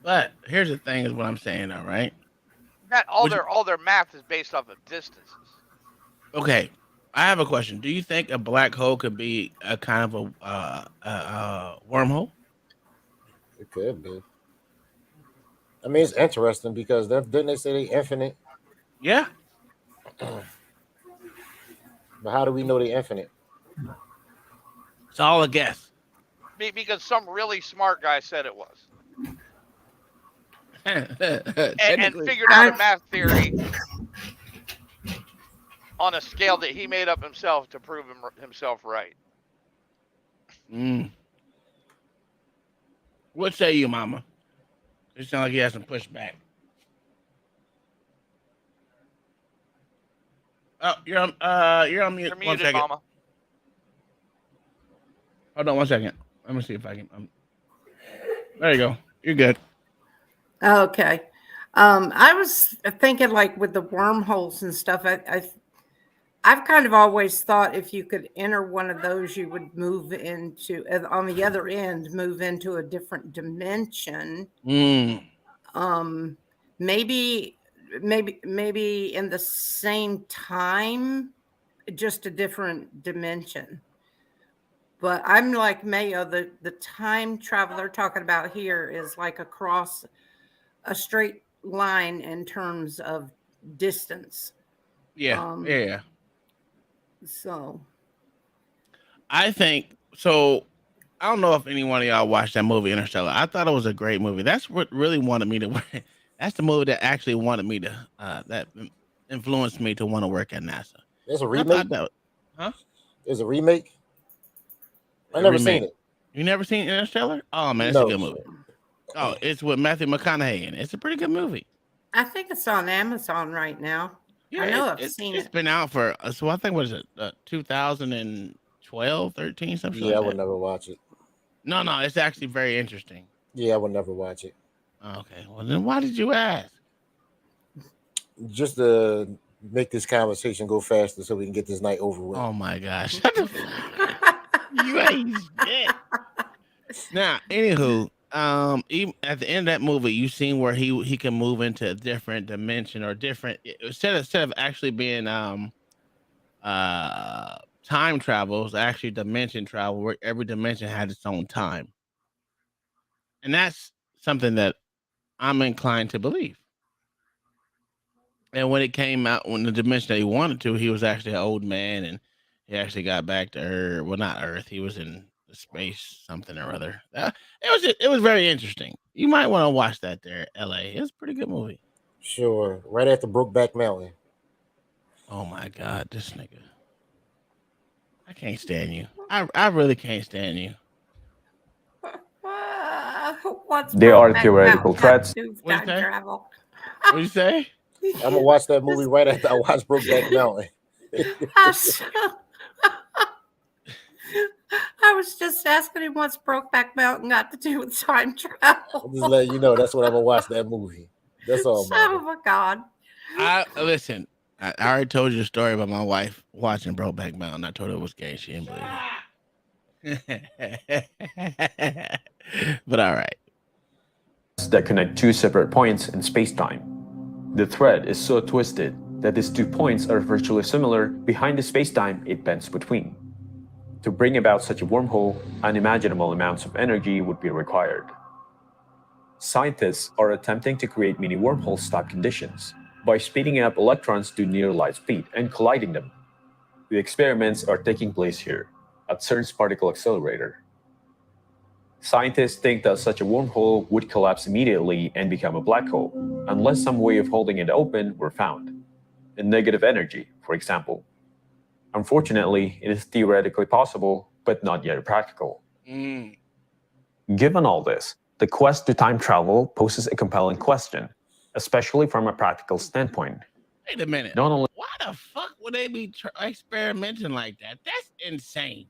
But here's the thing: is what I'm saying, all right? That all their math is based off of distances. Okay, I have a question. Do you think a black hole could be a kind of a wormhole? It could be. I mean, it's interesting because didn't they say they infinite? Yeah. But how do we know they infinite? It's all a guess. Because some really smart guy said it was. and figured out a math theory on a scale that he made up himself to prove himself right. What say you, Mama? It sounds like he has some pushback. Oh, you're on mute. You're muted, 1 second. Mama. Hold on 1 second. Let me see if I can. There you go. You're good. Okay. I was thinking like with the wormholes and stuff. I've kind of always thought if you could enter one of those, you would move into on the other end, move into a different dimension. Maybe in the same time, just a different dimension. But I'm like Mayo, the time travel they're talking about here is like across a straight line in terms of distance. Yeah. Yeah. So I think so. I don't know if any one of y'all watched that movie Interstellar. I thought it was a great movie. That's what really wanted me to work. That's the movie that actually wanted me to that influenced me to want to work at NASA. There's a I remake. thought that, huh? There's a remake. I A never remake. seen it. You never seen Interstellar? Oh man, it's a No. good movie. Oh, it's with Matthew McConaughey in it. It's a pretty good movie. I think it's on Amazon right now. Yeah, I know I've seen it's it. been out for so I think what is it 2012, 13, something Yeah, I like would that. never watch it. No, it's actually very interesting. Yeah, I would never watch it. Okay, well then why did you ask? Just to make this conversation go faster so we can get this night over with. Oh my gosh. You ain't shit. Now, anywho, even at the end of that movie, you seen where he can move into a different dimension or different instead of actually being time travel, it's actually dimension travel where every dimension had its own time. And that's something that I'm inclined to believe. And when it came out, when the dimension that he wanted to, he was actually an old man, and he actually got back to Earth. Well, not Earth. He was in the space something or other. It was very interesting. You might want to watch that there, L.A. It's a pretty good movie. Sure, right after Brokeback Mountain. Oh my God, this nigga! I can't stand you. I really can't stand you. What's They are Brokeback theoretical Mountain got threats. to do with What'd time you say? travel? What you say? I'm gonna watch that movie right after I watch Brokeback Mountain. I was just asking him what's Brokeback Mountain got to do with time travel. I'm just letting you know that's what I'm gonna watch that movie. That's all, Son man. of a God. Listen. I already told you the story about my wife watching Brokeback Mountain. I told her it was gay. She didn't believe it. But all right. That connect two separate points in space-time. The thread is so twisted that these 2 points are virtually similar behind the space-time it bends between. To bring about such a wormhole, unimaginable amounts of energy would be required. Scientists are attempting to create mini wormhole-type conditions by speeding up electrons to near light speed and colliding them. The experiments are taking place here at CERN's particle accelerator. Scientists think that such a wormhole would collapse immediately and become a black hole, unless some way of holding it open were found. In negative energy, for example. Unfortunately, it is theoretically possible, but not yet practical. Given all this, the quest to time travel poses a compelling question, especially from a practical standpoint. Wait a minute. Not only Why the fuck would they be experimenting like that? That's insane.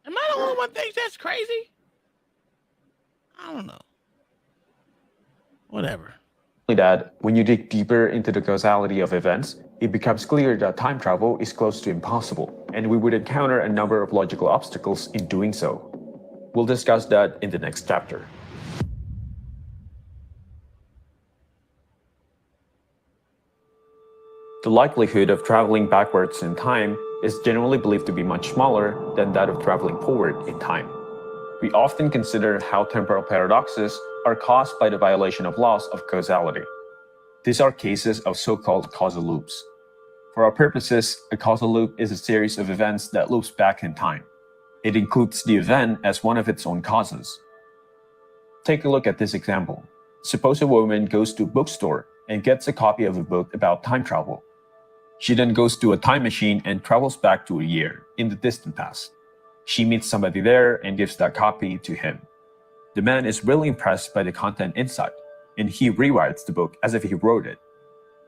Am I the only one thinks that's crazy? I don't know. Whatever. that, when you dig deeper into the causality of events, it becomes clear that time travel is close to impossible, and we would encounter a number of logical obstacles in doing so. We'll discuss that in the next chapter. The likelihood of traveling backwards in time is generally believed to be much smaller than that of traveling forward in time. We often consider how temporal paradoxes are caused by the violation of laws of causality. These are cases of so-called causal loops. For our purposes, a causal loop is a series of events that loops back in time. It includes the event as one of its own causes. Take a look at this example. Suppose a woman goes to a bookstore and gets a copy of a book about time travel. She then goes to a time machine and travels back to a year in the distant past. She meets somebody there and gives that copy to him. The man is really impressed by the content inside, and he rewrites the book as if he wrote it.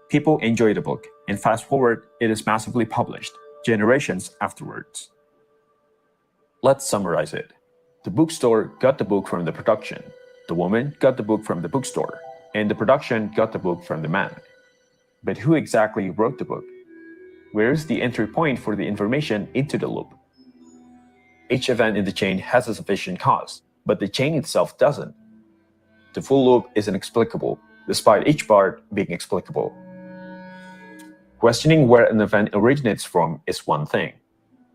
People enjoy the book, and fast forward, it is massively published, generations afterwards. Let's summarize it. The bookstore got the book from the production. The woman got the book from the bookstore. And the production got the book from the man. But who exactly wrote the book? Where is the entry point for the information into the loop? Each event in the chain has a sufficient cause, but the chain itself doesn't. The full loop is inexplicable, despite each part being explicable. Questioning where an event originates from is one thing.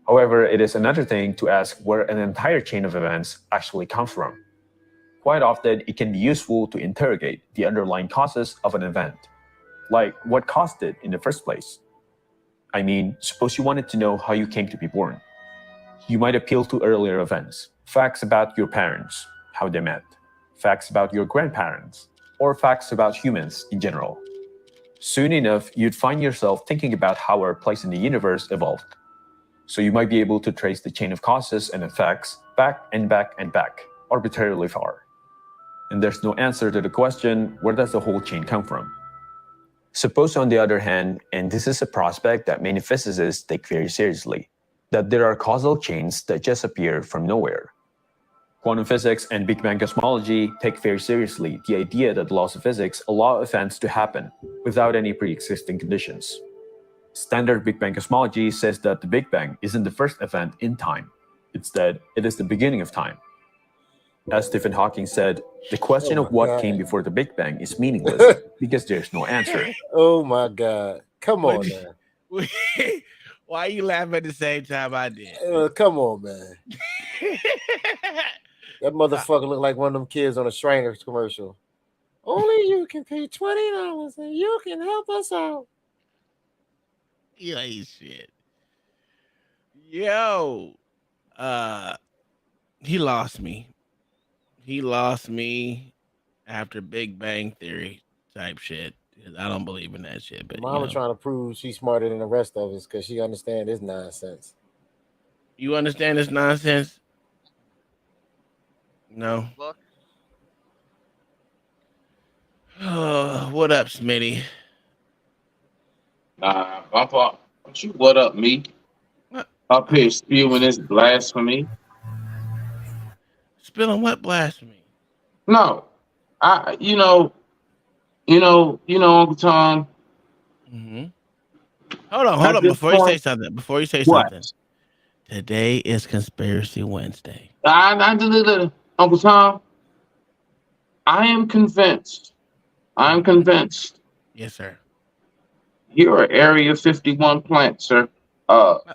However, it is another thing to ask where an entire chain of events actually comes from. Quite often, it can be useful to interrogate the underlying causes of an event, like what caused it in the first place. I mean, suppose you wanted to know how you came to be born. You might appeal to earlier events, facts about your parents, how they met, facts about your grandparents, or facts about humans in general. Soon enough, you'd find yourself thinking about how our place in the universe evolved. So you might be able to trace the chain of causes and effects back and back and back, arbitrarily far. And there's no answer to the question, where does the whole chain come from? Suppose, on the other hand, and this is a prospect that many physicists take very seriously, that there are causal chains that just appear from nowhere. Quantum physics and Big Bang cosmology take very seriously the idea that laws of physics allow events to happen without any pre-existing conditions. Standard Big Bang cosmology says that the Big Bang isn't the first event in time. Instead, it is the beginning of time. As Stephen Hawking said, the question of what came before the Big Bang is meaningless because there's no answer. Oh my God. Come on, man. Why are you laughing at the same time I did? Come on, man. That motherfucker looked like one of them kids on a Shriners commercial. Only you can pay $20 and you can help us out. You ain't shit. Yo. He lost me. He lost me after Big Bang Theory type shit. I don't believe in that shit. But Mama trying to prove she's smarter than the rest of us because she understands this nonsense. You understand this nonsense? No. Look. What up, Smitty? Nah, Bumper, don't you what up me? What? Up here spewing this blasphemy. Spilling what blasphemy? No, you know, Uncle Tom. Mm-hmm. Hold on. Before you say something. Today is Conspiracy Wednesday. Uncle Tom, I am convinced. Yes, sir. You're an Area 51 plant, sir.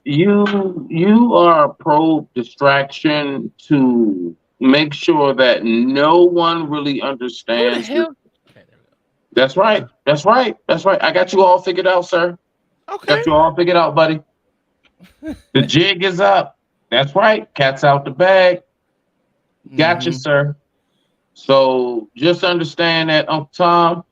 You are a probe distraction to make sure that no one really understands. Who the hell? That's right. I got you all figured out, sir. Okay. Got you all figured out, buddy. The jig is up. That's right. Cat's out the bag. Gotcha, sir. So just understand that, Uncle Tom,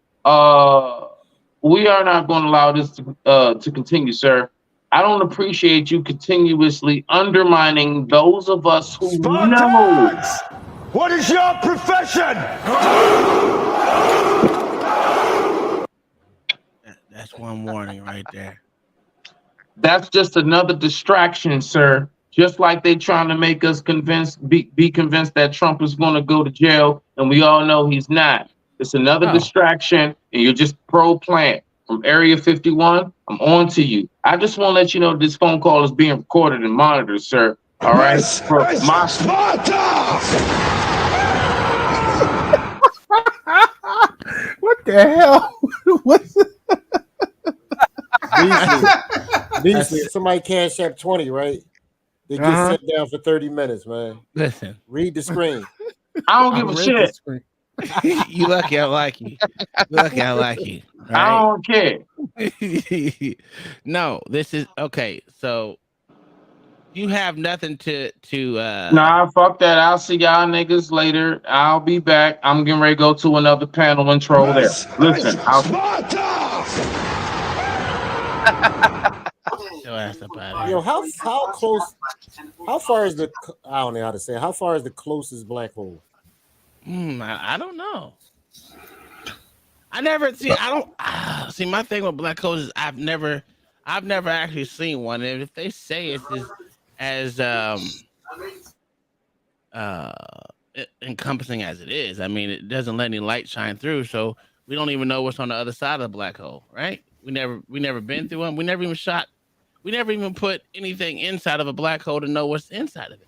we are not going to allow this to continue, sir. I don't appreciate you continuously undermining those of us who know. What is your profession? That's one warning right there. That's just another distraction, sir. Just like they trying to make us be convinced that Trump is going to go to jail, and we all know he's not. It's another distraction, and you're just pro-plant. From Area 51, I'm on to you. I just want to let you know this phone call is being recorded and monitored, sir. All right? What the hell? What's Beasley, if somebody cash app 20, right? They get set down for 30 minutes, man. Listen. Read the screen. I don't give a shit. You lucky I like you. Right? I don't care. No, this is okay. So you have nothing to Nah, fuck that. I'll see y'all niggas later. I'll be back. I'm getting ready to go to another panel and troll there. Listen, Yo, how close? How far is the? I don't know how to say. How far is the closest black hole? I don't know. I never see. I don't see. My thing with black holes is I've never actually seen one. And if they say it's as uh, encompassing as it is. I mean, it doesn't let any light shine through, so we don't even know what's on the other side of the black hole, right? We never been through them. We never even shot. We never even put anything inside of a black hole to know what's inside of it.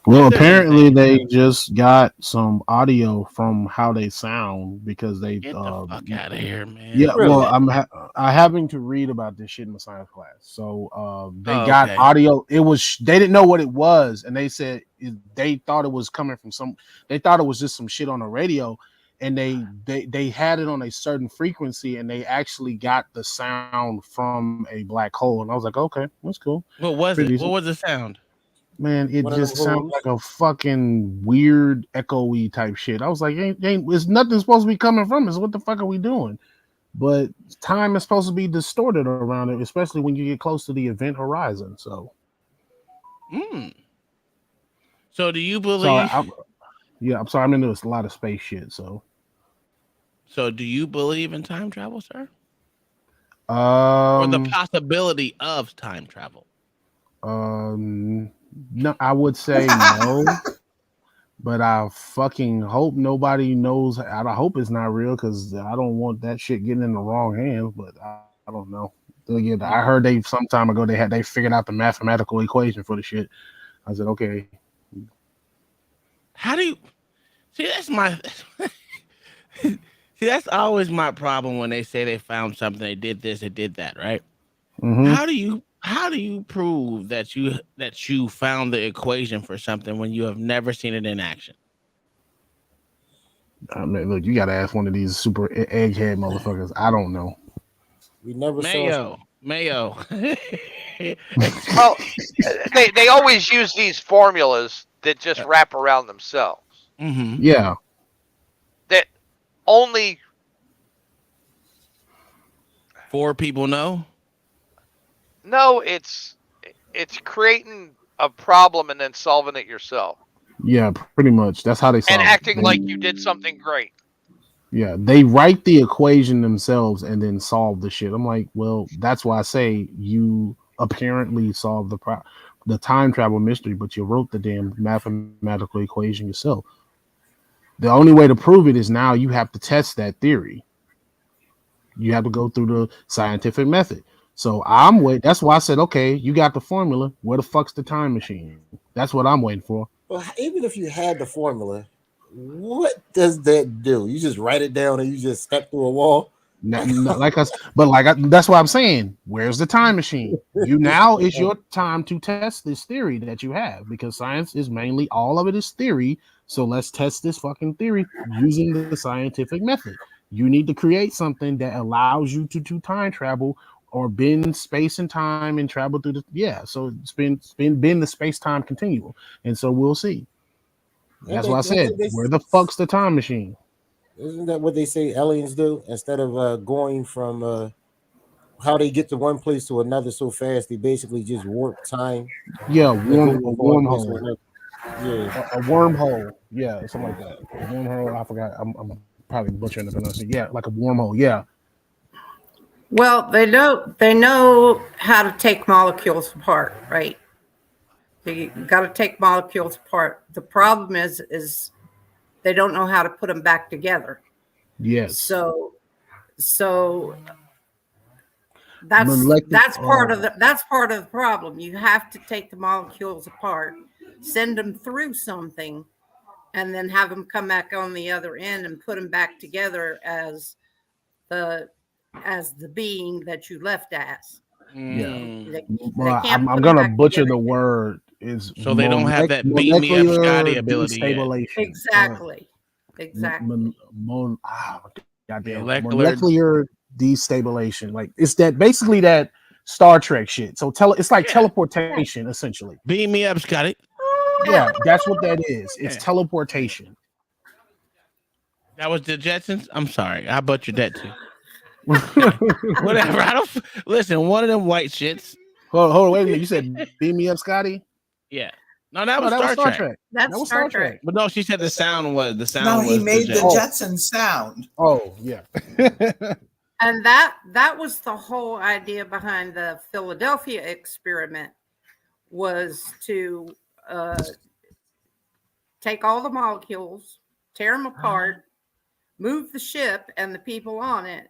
Well, If there's apparently anything they inside. just got some audio from how they sound because they Get the fuck out of here, yeah, man. well, Really? I having to read about this shit in my science class. So they Oh, got okay. audio. It was they didn't know what it was, and they said they thought it was coming from some. They thought it was just some shit on the radio, and they had it on a certain frequency, and they actually got the sound from a black hole. And I was like, okay, that's cool, What was pretty it? What decent. was the sound? Man, it One of them just sounded holes. like a fucking weird echoey type shit. I was like, ain't it's nothing supposed to be coming from us. What the fuck are we doing? But time is supposed to be distorted around it, especially when you get close to the event horizon. So Hmm. So do you sorry, believe? I'm sorry, I'm into a lot of space shit. So So do you believe in time travel, sir, or the um possibility of time travel? no, I would say no, but I fucking hope nobody knows. I hope it's not real because I don't want that shit getting in the wrong hands. But I don't know. Again, I heard they some time ago they figured out the mathematical equation for the shit. I said, okay, How do you see? That's my see. That's always my problem when they say they found something. They did this. They did that. Right? mm-hmm. How do you prove that you found the equation for something when you have never seen it in action? I mean, look, you got to ask one of these super egghead motherfuckers. I don't know. We never saw. Mayo. Well, they always use these formulas that just wrap around themselves. Mm-hmm. Yeah, That only 4 people know. no, it's creating a problem and then solving it yourself yeah, pretty much. That's how they and solve it. acting like you did something great. Yeah, they write the equation themselves and then solve the shit. I'm like, well, that's why I say you apparently solved the time travel mystery, but you wrote the damn mathematical equation yourself. The only way to prove it is now you have to test that theory. You have to go through the scientific method. So I'm waiting. That's why I said, okay, you got the formula. Where the fuck's the time machine? That's what I'm waiting for. Well, even if you had the formula, what does that do? You just write it down and you just step through a wall. Like us, but that's why I'm saying, where's the time machine? You now is your time to test this theory that you have because science is mainly all of it is theory. So let's test this fucking theory using the scientific method. You need to create something that allows you to do time travel or bend space and time and travel through so it's been the space time continuum, and so we'll see. That's why I said, where the fuck's the time machine? Isn't that what they say aliens do? Instead of going from how they get to one place to another so fast, they basically just warp time Yeah, and go a from one place to wormhole. another. Yeah. A wormhole. Yeah, something like that. A wormhole. I forgot. I'm probably butchering the pronunciation. Yeah, like a wormhole. Yeah. Well, they know how to take molecules apart, right? You got to take molecules apart. The problem is they don't know how to put them back together. Yes. So Molecular. that's part of the problem. You have to take the molecules apart, send them through something, and then have them come back on the other end and put them back together as the being that you left as. Yeah. They Well, can't I'm put them gonna back butcher together. the word. Is So they don't have that beat me up molecular Scotty ability yet. destabilization. Exactly. Goddamn. Molecular. Molecular destabilization. Like it's that basically that Star Trek shit. So it's like Yeah. teleportation essentially. Beat me up, Scotty. Yeah, that's what that is. It's Yeah. teleportation. That was the Jetsons. I'm sorry, I butchered that too. Whatever. I don't listen. One of them white shits. Hold on, wait a minute. You said beam me up, Scotty? Yeah. No, that No, was that was Star Star Trek. Trek. That's That was Star Trek. But no, she said the sound was No, he made the Jetsons. Jetsons sound. Oh, yeah. And that was the whole idea behind the Philadelphia experiment, was to take all the molecules, tear them apart, move the ship and the people on it,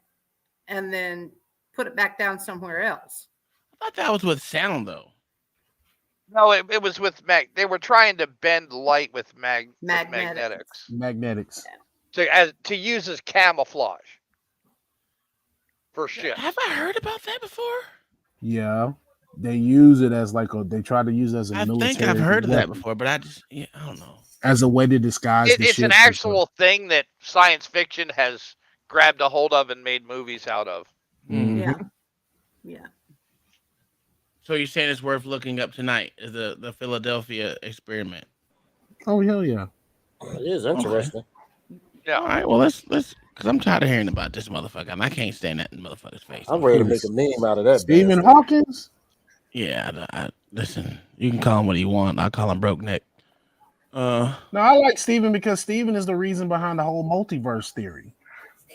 and then put it back down somewhere else. I thought that was with sound, though. No, it was with They were trying to bend light with magnetics. Magnetics. To use as camouflage for ships. Have I heard about that before? Yeah, they use it as they try to use it as a I military. think I've heard of that weapon. before, but I don't know. As a way to disguise the It's an ships and actual thing that science fiction has grabbed a hold of and made movies out of. stuff. Yeah. So you're saying it's worth looking up tonight? Is the Philadelphia experiment? Oh hell yeah! It is interesting. Okay. Yeah. All right. Well, let's because I'm tired of hearing about this motherfucker, and I can't stand that in motherfucker's face. I'm ready to make a meme out of that. Stephen Hawkins. Yeah. Listen, you can call him what you want. I call him broke neck. No, I like Stephen because Stephen is the reason behind the whole multiverse theory.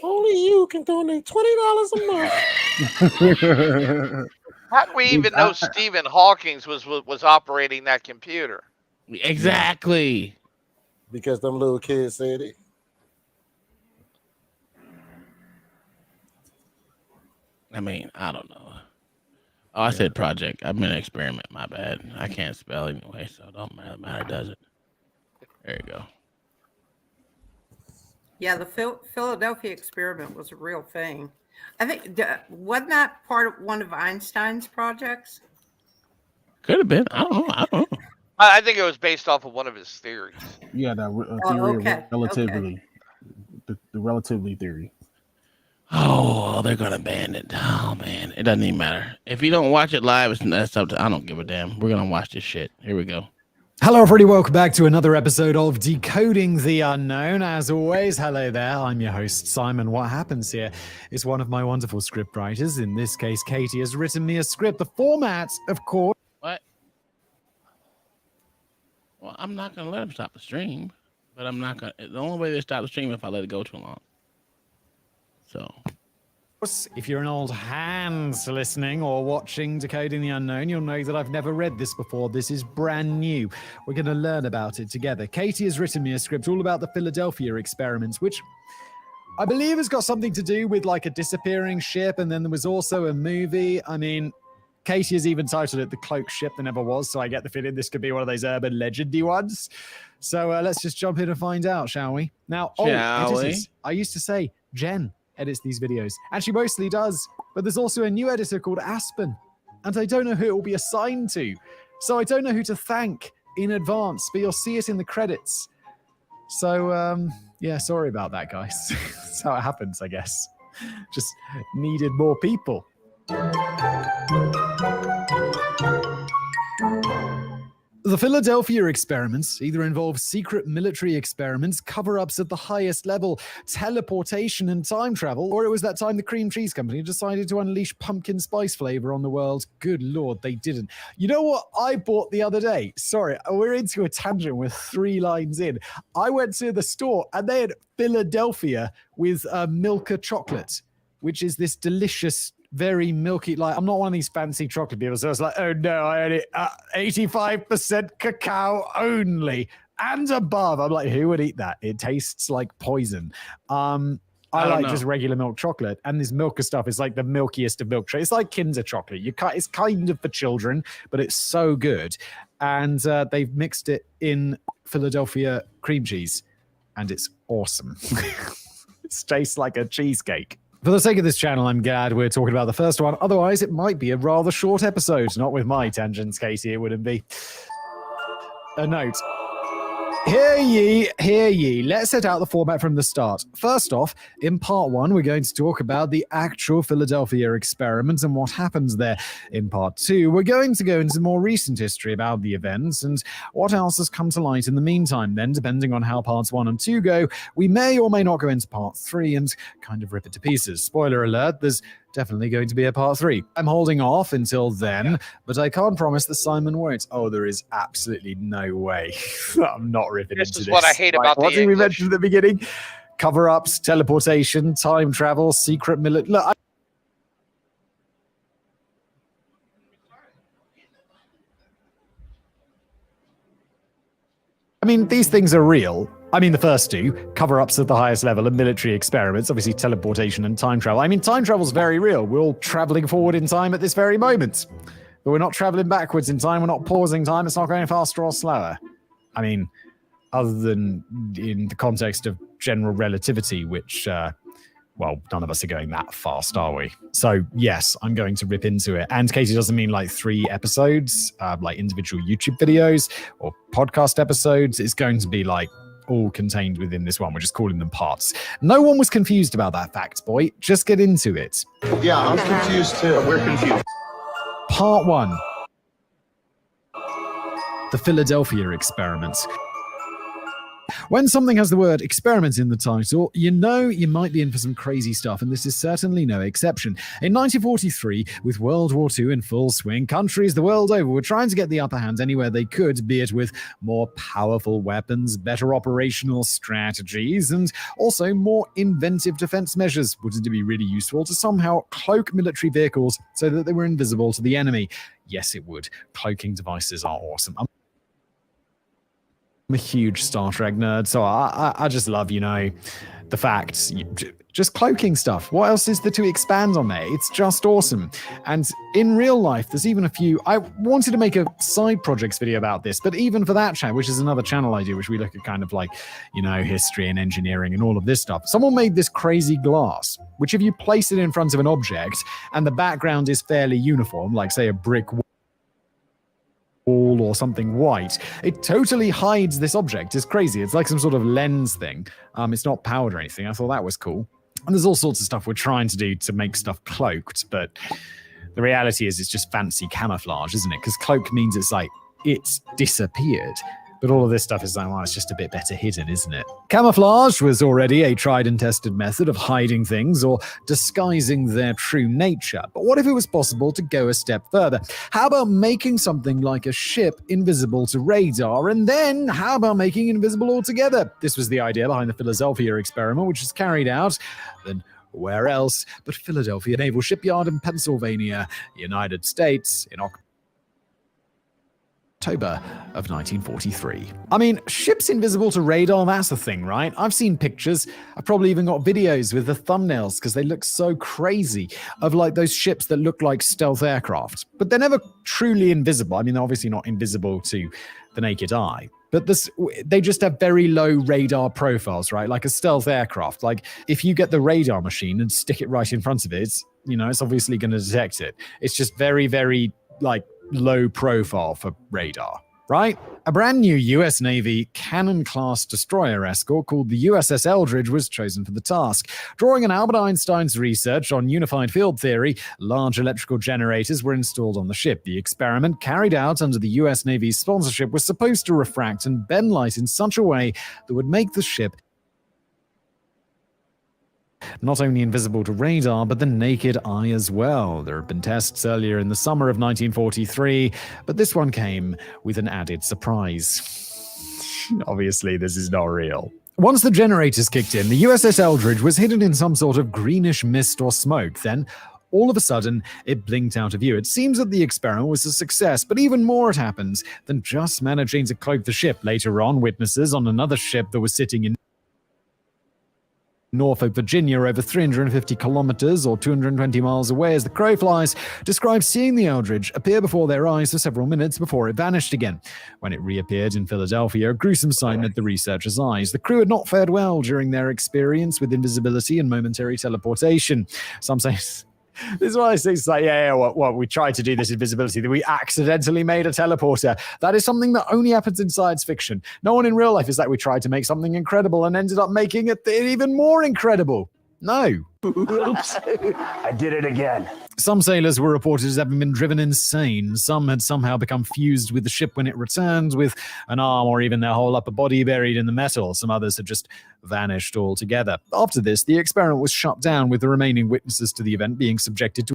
Only you can donate $20 a month. How do we even know Stephen Hawking was operating that computer? Exactly. Because them little kids said it. I mean, I don't know. Oh, I said project. I meant experiment. My bad. I can't spell anyway, so it don't matter, does it? There you go. Yeah, the Philadelphia experiment was a real thing. I think, wasn't that part of one of Einstein's projects? Could have been. I don't know. I think it was based off of one of his theories. Yeah, that theory of relativity. The relativity theory. Oh, they're gonna ban it. Oh man, it doesn't even matter. If you don't watch it live, that's up to. I don't give a damn. We're gonna watch this shit. Here we go. Hello, everybody. Welcome back to another episode of Decoding the Unknown. As always, hello there. I'm your host, Simon. What happens here is one of my wonderful script writers, in this case, Katie, has written me a script. The format, of course. What? Well, I'm not gonna let him stop the stream, but I'm not gonna. The only way they stop the stream is if I let it go too long. So. If you're an old hand listening or watching Decoding the Unknown, you'll know that I've never read this before. This is brand new. We're going to learn about it together. Katie has written me a script all about the Philadelphia experiments, which I believe has got something to do with like a disappearing ship, and then there was also a movie. I mean, Katie has even titled it The Cloaked Ship That Never Was, so I get the feeling this could be one of those urban legendy ones. So let's just jump in and find out, shall we? Now, editors, I used to say Jen edits these videos, and she mostly does, but there's also a new editor called Aspen, and I don't know who it will be assigned to, so I don't know who to thank in advance, but you'll see it in the credits. So yeah, sorry about that, guys. That's how it happens, I guess. Just needed more people. The Philadelphia experiments either involve secret military experiments, cover-ups at the highest level, teleportation and time travel, or it was that time the cream cheese company decided to unleash pumpkin spice flavor on the world. Good Lord, they didn't. You know what I bought the other day? Sorry, we're into a tangent with 3 lines in. I went to the store and they had Philadelphia with Milka chocolate, which is this delicious, very milky, like, I'm not one of these fancy chocolate people, so I was like, oh no, I had it 85% cacao only and above. I'm like, who would eat that? It tastes like poison. I like just regular milk chocolate, and this Milka stuff is like the milkiest of milk. It's like Kinder chocolate. It's kind of for children, but it's so good. And they've mixed it in Philadelphia cream cheese, and it's awesome. It tastes like a cheesecake. For the sake of this channel, I'm glad we're talking about the first one. Otherwise, it might be a rather short episode. Not with my tangents, Casey, it wouldn't be. A note. Hear ye. Let's set out the format from the start. First off, in part 1, we're going to talk about the actual Philadelphia experiments and what happens there. In part 2, we're going to go into more recent history about the events and what else has come to light in the meantime. Then, depending on how parts 1 and 2 go, we may or may not go into part 3 and kind of rip it to pieces. Spoiler alert, there's definitely going to be a part 3. I'm holding off until then, but I can't promise that Simon won't. Oh, there is absolutely no way I'm not ripping into this. This is what I hate about the What did we English. mention at the beginning? Cover-ups, teleportation, time travel, secret military. Look, I mean, these things are real. I mean, the first two, cover-ups at the highest level and military experiments, obviously teleportation and time travel. I mean, time travel's very real. We're all traveling forward in time at this very moment. But we're not traveling backwards in time. We're not pausing time. It's not going faster or slower. I mean, other than in the context of general relativity, which, well, none of us are going that fast, are we? So, yes, I'm going to rip into it. And Katie doesn't mean like 3 episodes, like individual YouTube videos or podcast episodes. It's going to be like all contained within this one. We're just calling them parts. No one was confused about that fact, boy. Just get into it. Yeah, I'm confused too. We're confused. Part 1. The Philadelphia experiments. When something has the word experiment in the title, you know you might be in for some crazy stuff, and this is certainly no exception. In 1943, with World War II in full swing, countries the world over were trying to get the upper hand anywhere they could, be it with more powerful weapons, better operational strategies, and also more inventive defense measures. Wouldn't it be really useful to somehow cloak military vehicles so that they were invisible to the enemy? Yes, it would. Cloaking devices are awesome. I'm a huge Star Trek nerd, so I just love, the facts. Just cloaking stuff. What else is there to expand on there? It's just awesome. And in real life, there's even a few. I wanted to make a side projects video about this, but even for that channel, which is another channel I do, which we look at kind of like, history and engineering and all of this stuff. Someone made this crazy glass, which if you place it in front of an object and the background is fairly uniform, like say a brick wall or something white, it totally hides this object. It's crazy. It's like some sort of lens thing. It's not powered or anything. I thought that was cool. And there's all sorts of stuff we're trying to do to make stuff cloaked, but the reality is it's just fancy camouflage, isn't it? Because cloak means it's disappeared. But all of this stuff is like, well, it's just a bit better hidden, isn't it? Camouflage was already a tried and tested method of hiding things or disguising their true nature. But what if it was possible to go a step further? How about making something like a ship invisible to radar? And then how about making it invisible altogether? This was the idea behind the Philadelphia experiment, which was carried out then where else but Philadelphia Naval Shipyard in Pennsylvania, United States, in October of 1943. I mean, ships invisible to radar, that's the thing, right? I've seen pictures, I've probably even got videos with the thumbnails because they look so crazy of like those ships that look like stealth aircraft, but they're never truly invisible. I mean, they're obviously not invisible to the naked eye, but they just have very low radar profiles, right? Like a stealth aircraft. Like if you get the radar machine and stick it right in front of it, it's obviously going to detect it. It's just very, very low profile for radar, right? A brand new US Navy Cannon-class destroyer escort called the USS Eldridge was chosen for the task. Drawing on Albert Einstein's research on unified field theory, large electrical generators were installed on the ship. The experiment, carried out under the US Navy's sponsorship, was supposed to refract and bend light in such a way that would make the ship not only invisible to radar, but the naked eye as well. There have been tests earlier in the summer of 1943, but this one came with an added surprise. Obviously, this is not real. Once the generators kicked in, the USS Eldridge was hidden in some sort of greenish mist or smoke. Then, all of a sudden, it blinked out of view. It seems that the experiment was a success, but even more had happened than just managing to cloak the ship. Later on, witnesses on another ship that was sitting in Norfolk, Virginia, over 350 kilometers or 220 miles away as the crow flies, described seeing the Eldridge appear before their eyes for several minutes before it vanished again. When it reappeared in Philadelphia, a gruesome sight met the researchers' eyes. The crew had not fared well during their experience with invisibility and momentary teleportation. Some say this is one of those things like, what we tried to do this invisibility, that we accidentally made a teleporter. That is something that only happens in science fiction. No one in real life is like, we tried to make something incredible and ended up making it even more incredible. No. Oops. I did it again. Some sailors were reported as having been driven insane. Some had somehow become fused with the ship when it returned, with an arm or even their whole upper body buried in the metal. Some others had just vanished altogether. After this, the experiment was shut down, with the remaining witnesses to the event being subjected to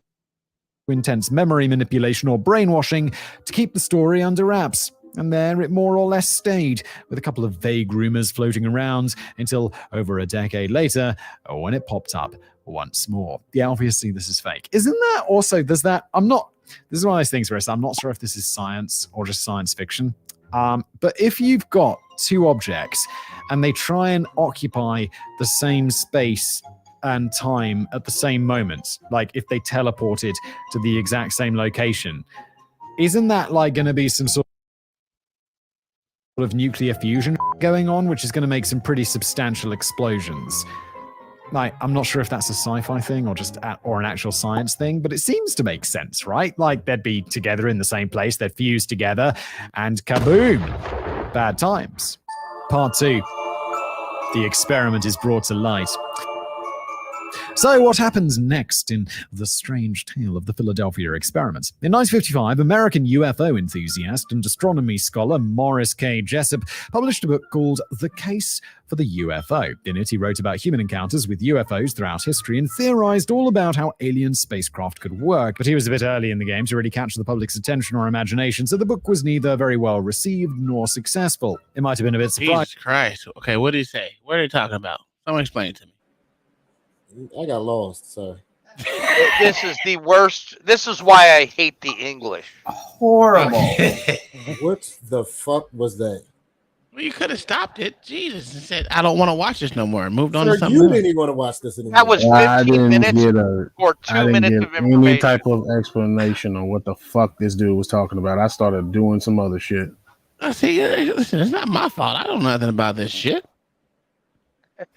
intense memory manipulation or brainwashing to keep the story under wraps. And there it more or less stayed, with a couple of vague rumors floating around until over a decade later, when it popped up once more. Yeah, obviously this is fake. Isn't that also, this is one of those things where I'm not sure if this is science or just science fiction. But if you've got two objects and they try and occupy the same space and time at the same moment, like if they teleported to the exact same location, isn't that like going to be some sort of nuclear fusion going on, which is going to make some pretty substantial explosions? Like, I'm not sure if that's a sci-fi thing or an actual science thing, but it seems to make sense, right? Like, they'd be together in the same place, they'd fuse together, and kaboom! Bad times. Part 2. The experiment is brought to light. So what happens next in The Strange Tale of the Philadelphia Experiment? In 1955, American UFO enthusiast and astronomy scholar Morris K. Jessup published a book called The Case for the UFO. In it, he wrote about human encounters with UFOs throughout history and theorized all about how alien spacecraft could work. But he was a bit early in the game to really catch the public's attention or imagination, so the book was neither very well received nor successful. It might have been a bit surprising. Jesus Christ. Okay, what did he say? What are they talking about? Someone explain it to me. I got lost. Sorry. This is the worst. This is why I hate the English. Horrible. What the fuck was that? Well, you could have stopped it, Jesus, and said, "I don't want to watch this no more." And moved on to Sir, something you else. didn't even want to watch this anymore. That was I 15 didn't minutes get or 2 minutes of any information. type of explanation on what the fuck this dude was talking about. I started doing some other shit. See, listen, it's not my fault. I don't know nothing about this shit.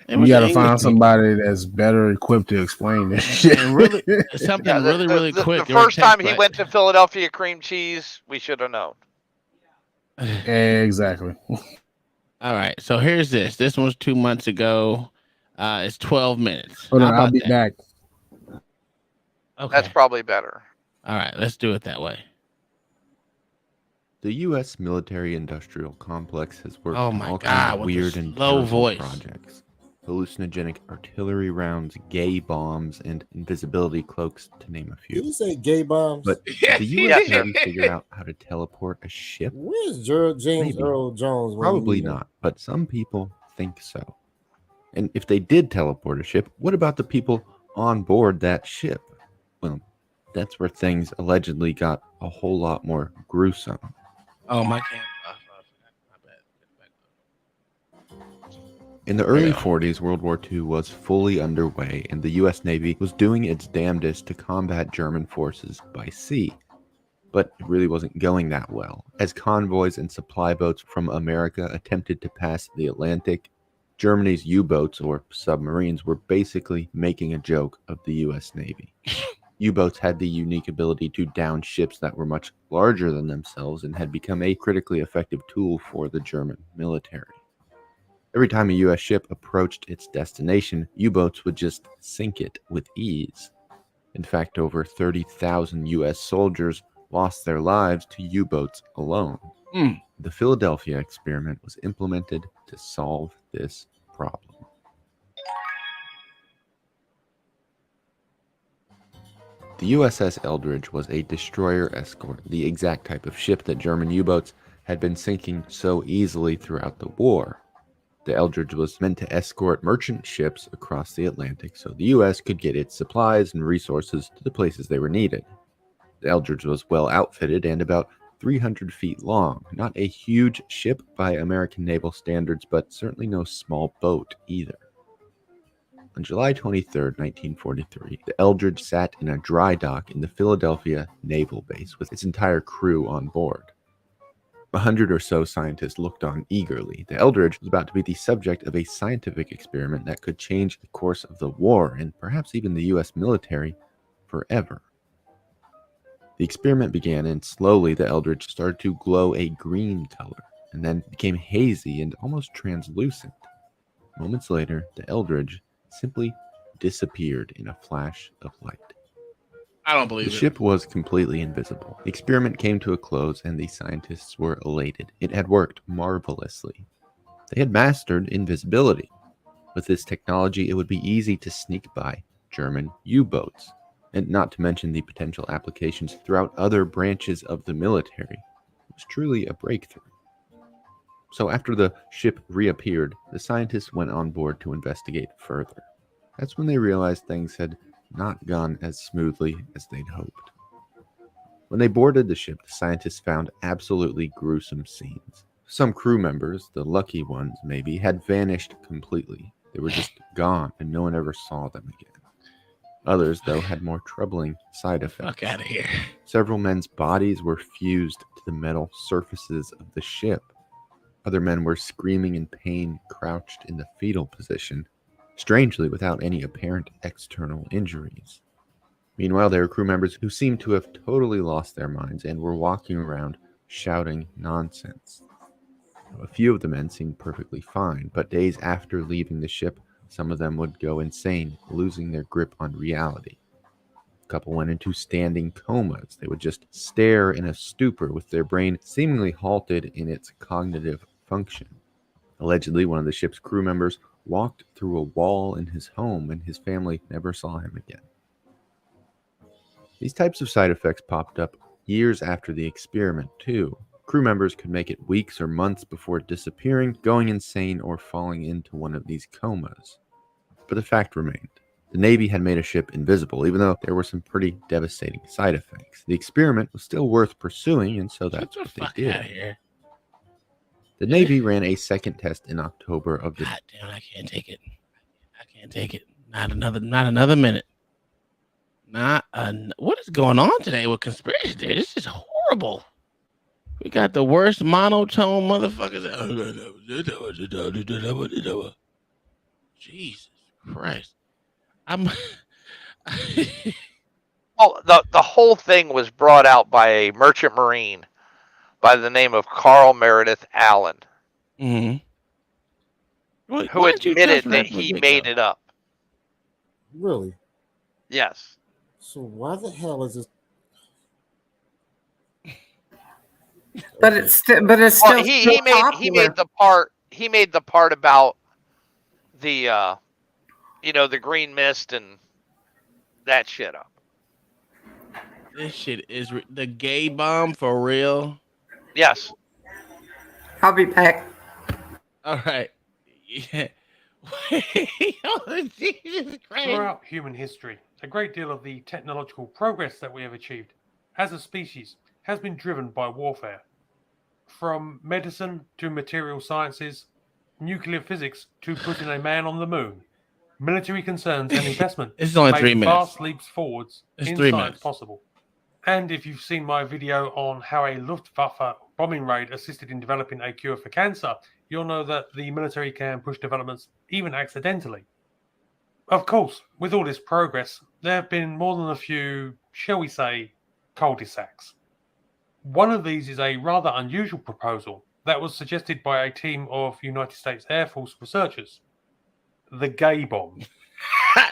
You got to find somebody that's better equipped to explain this shit. And really, something really quick. The first time he went to Philadelphia cream cheese, we should have known. Exactly. All right, so here's this. This one was 2 months ago. It's 12 minutes. Hold on, How I'll about be that? back. Okay. That's probably better. All right, let's do it that way. The U.S. military-industrial complex has worked Oh on my all God, kinds of with the weird and slow terrible voice. projects. Hallucinogenic artillery rounds, gay bombs, and invisibility cloaks, to name a Did few. you say gay bombs? But did the U.S. Navy figure out how to teleport a ship? Where's James Maybe. Earl Jones? when Probably you need him? not, but some people think so. And if they did teleport a ship, what about the people on board that ship? Well, that's where things allegedly got a whole lot more gruesome. Oh, my camera. In the early 40s, World War II was fully underway, and the U.S. Navy was doing its damnedest to combat German forces by sea. But it really wasn't going that well. As convoys and supply boats from America attempted to pass the Atlantic, Germany's U-boats, or submarines, were basically making a joke of the U.S. Navy. U-boats had the unique ability to down ships that were much larger than themselves and had become a critically effective tool for the German military. Every time a U.S. ship approached its destination, U-boats would just sink it with ease. In fact, over 30,000 U.S. soldiers lost their lives to U-boats alone. The Philadelphia experiment was implemented to solve this problem. The USS Eldridge was a destroyer escort, the exact type of ship that German U-boats had been sinking so easily throughout the war. The Eldridge was meant to escort merchant ships across the Atlantic so the U.S. could get its supplies and resources to the places they were needed. The Eldridge was well outfitted and about 300 feet long, not a huge ship by American naval standards, but certainly no small boat either. On July 23, 1943, the Eldridge sat in a dry dock in the Philadelphia Naval Base with its entire crew on board. 100 or so scientists looked on eagerly. The Eldridge was about to be the subject of a scientific experiment that could change the course of the war and perhaps even the U.S. military forever. The experiment began, and slowly the Eldridge started to glow a green color, and then became hazy and almost translucent. Moments later, the Eldridge simply disappeared in a flash of light. I don't believe The it. ship was completely invisible. The experiment came to a close, and the scientists were elated. It had worked marvelously. They had mastered invisibility. With this technology, it would be easy to sneak by German U-boats, and not to mention the potential applications throughout other branches of the military. It was truly a breakthrough. So after the ship reappeared, the scientists went on board to investigate further. That's when they realized things had not gone as smoothly as they'd hoped. When they boarded the ship, the scientists found absolutely gruesome scenes. Some crew members, the lucky ones maybe, had vanished completely. They were just gone, and no one ever saw them again. Others, though, had more troubling side effects. Fuck out of here. Several men's bodies were fused to the metal surfaces of the ship. Other men were screaming in pain, crouched in the fetal position, strangely without any apparent external injuries. Meanwhile, there were crew members who seemed to have totally lost their minds and were walking around shouting nonsense. A few of the men seemed perfectly fine, but days after leaving the ship, some of them would go insane, losing their grip on reality. A couple went into standing comas. They would just stare in a stupor with their brain seemingly halted in its cognitive function. Allegedly, one of the ship's crew members walked through a wall in his home and his family never saw him again. These types of side effects popped up years after the experiment, too. Crew members could make it weeks or months before disappearing, going insane, or falling into one of these comas. But the fact remained. The Navy had made a ship invisible, even though there were some pretty devastating side effects. The experiment was still worth pursuing, and so that's what they did. Out of here. The Navy ran a second test in October of the... God damn, I can't take it. I can't take it. Not another minute. What is going on today with conspiracy theory? This is horrible. We got the worst monotone motherfuckers. Jesus Christ. Well, the whole thing was brought out by a merchant marine by the name of Carl Meredith Allen, who admitted that he made it up. Really? Yes. So why the hell is this? But it's still, he made the part about the the green mist and that shit up. This shit is the gay bomb for real. Yes. I'll be back. All right. Yeah. Oh, Jesus Christ. Throughout human history, a great deal of the technological progress that we have achieved as a species has been driven by warfare. From medicine to material sciences, nuclear physics to putting a man on the moon, military concerns and investment This is only 3 made minutes. vast leaps forwards It's in 3 science minutes. possible. And if you've seen my video on how a Luftwaffe bombing raid assisted in developing a cure for cancer, you'll know that the military can push developments even accidentally. Of course, with all this progress, there have been more than a few, shall we say, cul-de-sacs. One of these is a rather unusual proposal that was suggested by a team of United States Air Force researchers. The gay bomb.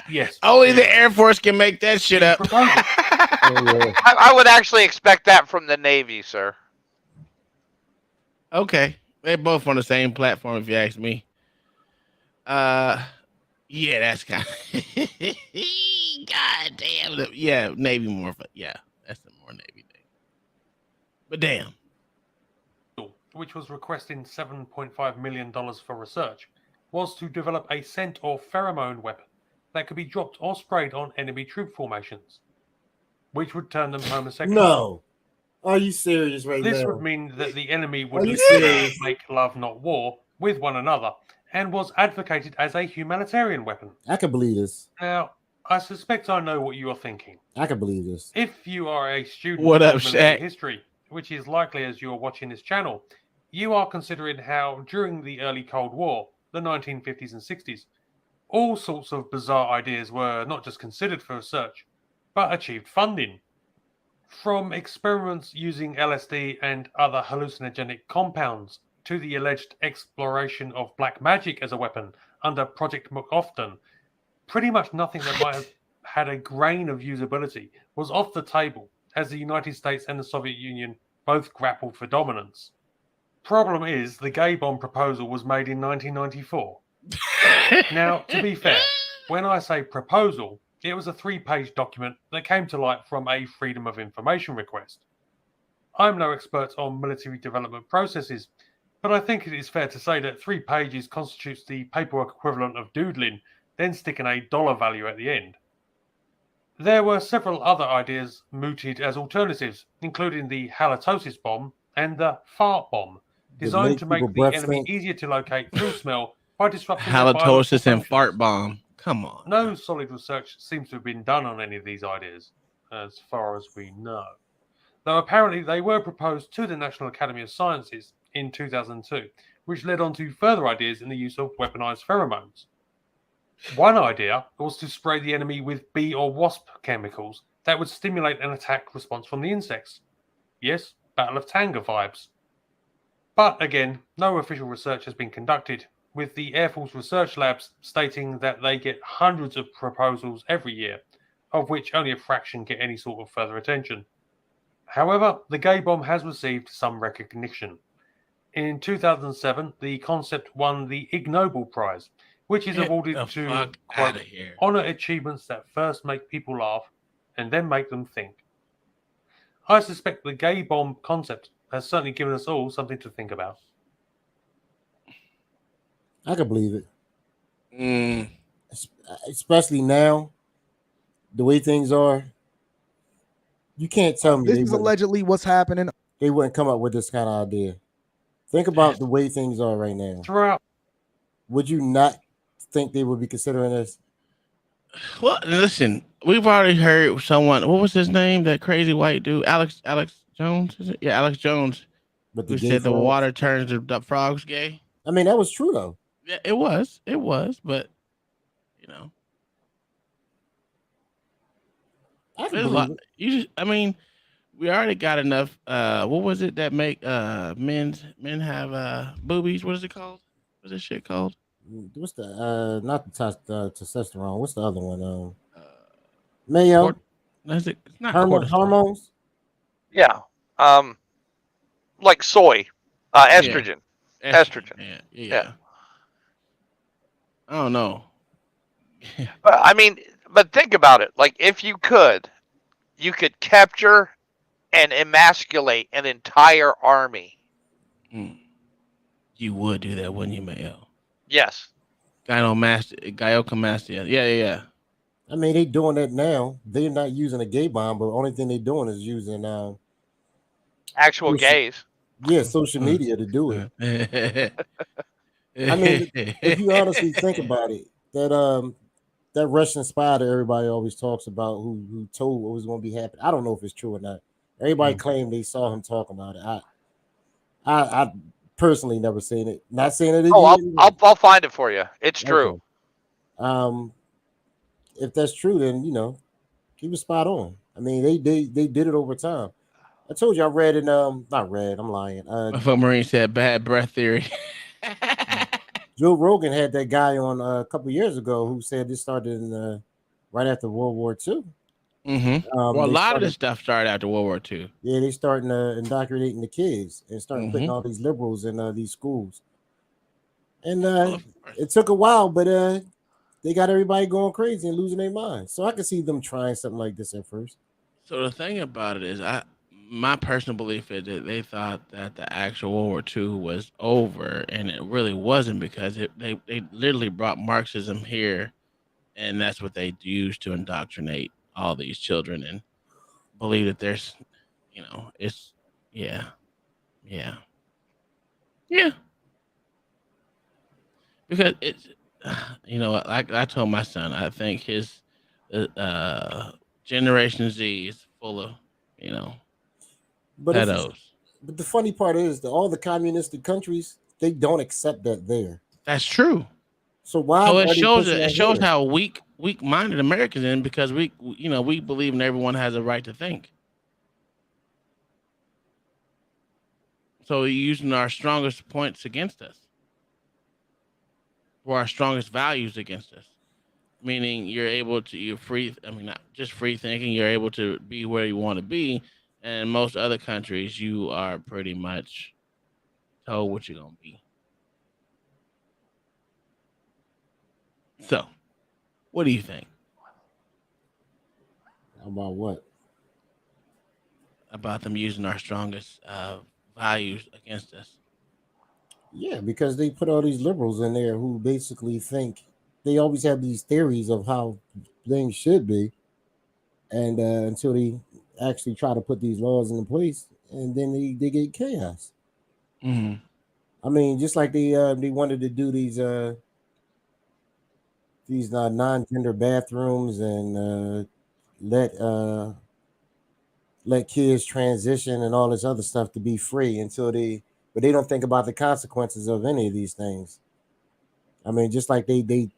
Yes. Only the Air Force can make that shit up. I would actually expect that from the Navy, sir. Okay. They're both on the same platform, if you ask me. Yeah, that's kind of... God damn. Yeah, Navy more. Yeah, that's the more Navy thing. But damn. Which was requesting $7.5 million for research, was to develop a scent or pheromone weapon that could be dropped or sprayed on enemy troop formations, which would turn them homosexual. No. Are you serious right now? This would mean that the enemy would Are you serious? make love, not war, with one another, and was advocated as a humanitarian weapon. I can believe this. Now, I suspect I know what you are thinking. I can believe this. If you are a student What up, of military Shaq? history, which is likely as you are watching this channel, you are considering how during the early Cold War, the 1950s and 60s, all sorts of bizarre ideas were not just considered for research, but achieved funding. From experiments using LSD and other hallucinogenic compounds to the alleged exploration of black magic as a weapon under Project McOfton, pretty much nothing that might have had a grain of usability was off the table as the United States and the Soviet Union both grappled for dominance. Problem is, the gay bomb proposal was made in 1994. Now, to be fair, when I say proposal, it was a 3-page document that came to light from a Freedom of Information request. I'm no expert on military development processes, but I think it is fair to say that 3 pages constitutes the paperwork equivalent of doodling, then sticking a dollar value at the end. There were several other ideas mooted as alternatives, including the halitosis bomb and the fart bomb, designed to make the enemy easier to locate through smell by disrupting their biological Halitosis and functions. fart bomb. Come on. No solid research seems to have been done on any of these ideas, as far as we know. Though apparently they were proposed to the National Academy of Sciences in 2002, which led on to further ideas in the use of weaponized pheromones. One idea was to spray the enemy with bee or wasp chemicals that would stimulate an attack response from the insects. Yes, Battle of Tanga vibes. But again, no official research has been conducted, with the Air Force Research Labs stating that they get hundreds of proposals every year, of which only a fraction get any sort of further attention. However, the gay bomb has received some recognition. In 2007, the concept won the Ig Nobel Prize, which is awarded to, quote, honor achievements that first make people laugh and then make them think. I suspect the gay bomb concept has certainly given us all something to think about. I can believe it. Especially now, the way things are. You can't tell me this is allegedly what's happening. They wouldn't come up with this kind of idea. Think about the way things are right now. Throughout. Would you not think they would be considering this? Well, listen, we've already heard someone. What was his name? That crazy white dude, Alex Jones. Is it? Yeah, Alex Jones. But who said the water turns the frogs gay? I mean, that was true though. Yeah, it was. It was, but you know, I can believe it. you just. I mean, we already got enough. What was it that make men have boobies? What is it called? What's this shit called? What's the not the testosterone? What's the other one? Mayo. Is it? It's not hormones. Yeah. Like soy, estrogen. Yeah. Estrogen. Yeah. I don't know. I mean, but think about it. Like, if you could capture and emasculate an entire army. You would do that, wouldn't you, Mayo? Yes. Gynecomastia. Yeah. I mean, they doing that now. They're not using a gay bomb, but the only thing they're doing is using actual gays. Yeah, social media to do it. I mean, if you honestly think about it, that Russian spy that everybody always talks about, who told what was going to be happening. I don't know if it's true or not. Everybody claimed they saw him talk about it. I personally never seen it. Not saying it. I'll find it for you. It's true. If that's true, then he was spot on. I mean, they did it over time. I told you I read in not read. I'm lying. Marine said bad breath theory. Joe Rogan had that guy on a couple years ago who said this started in right after World War II. Well, a lot of this stuff started after World War II. Yeah, they starting indoctrinating the kids and starting putting all these liberals in these schools. And it took a while, but they got everybody going crazy and losing their minds. So I can see them trying something like this at first. So the thing about it is, my personal belief is that they thought that the actual World War II was over, and it really wasn't, because they literally brought Marxism here, and that's what they used to indoctrinate all these children and believe that there's, it's, yeah. Because it's, like I told my son, I think his Generation Z is full of, pedos. But the funny part is that all the communistic countries, they don't accept that there. That's true. So why? So it shows how weak-minded Americans are, because we believe in everyone has a right to think. So you're using our strongest points against us, or our strongest values against us. Meaning you're free. I mean, not just free thinking. You're able to be where you want to be. And in most other countries, you are pretty much told what you're gonna be. So, what do you think? About what? About them using our strongest values against us. Yeah, because they put all these liberals in there who basically think they always have these theories of how things should be, and until they actually try to put these laws into place, and then they get chaos. I mean, just like they wanted to do these non-gender bathrooms and let let kids transition and all this other stuff to be free but they don't think about the consequences of any of these things. I mean, just like they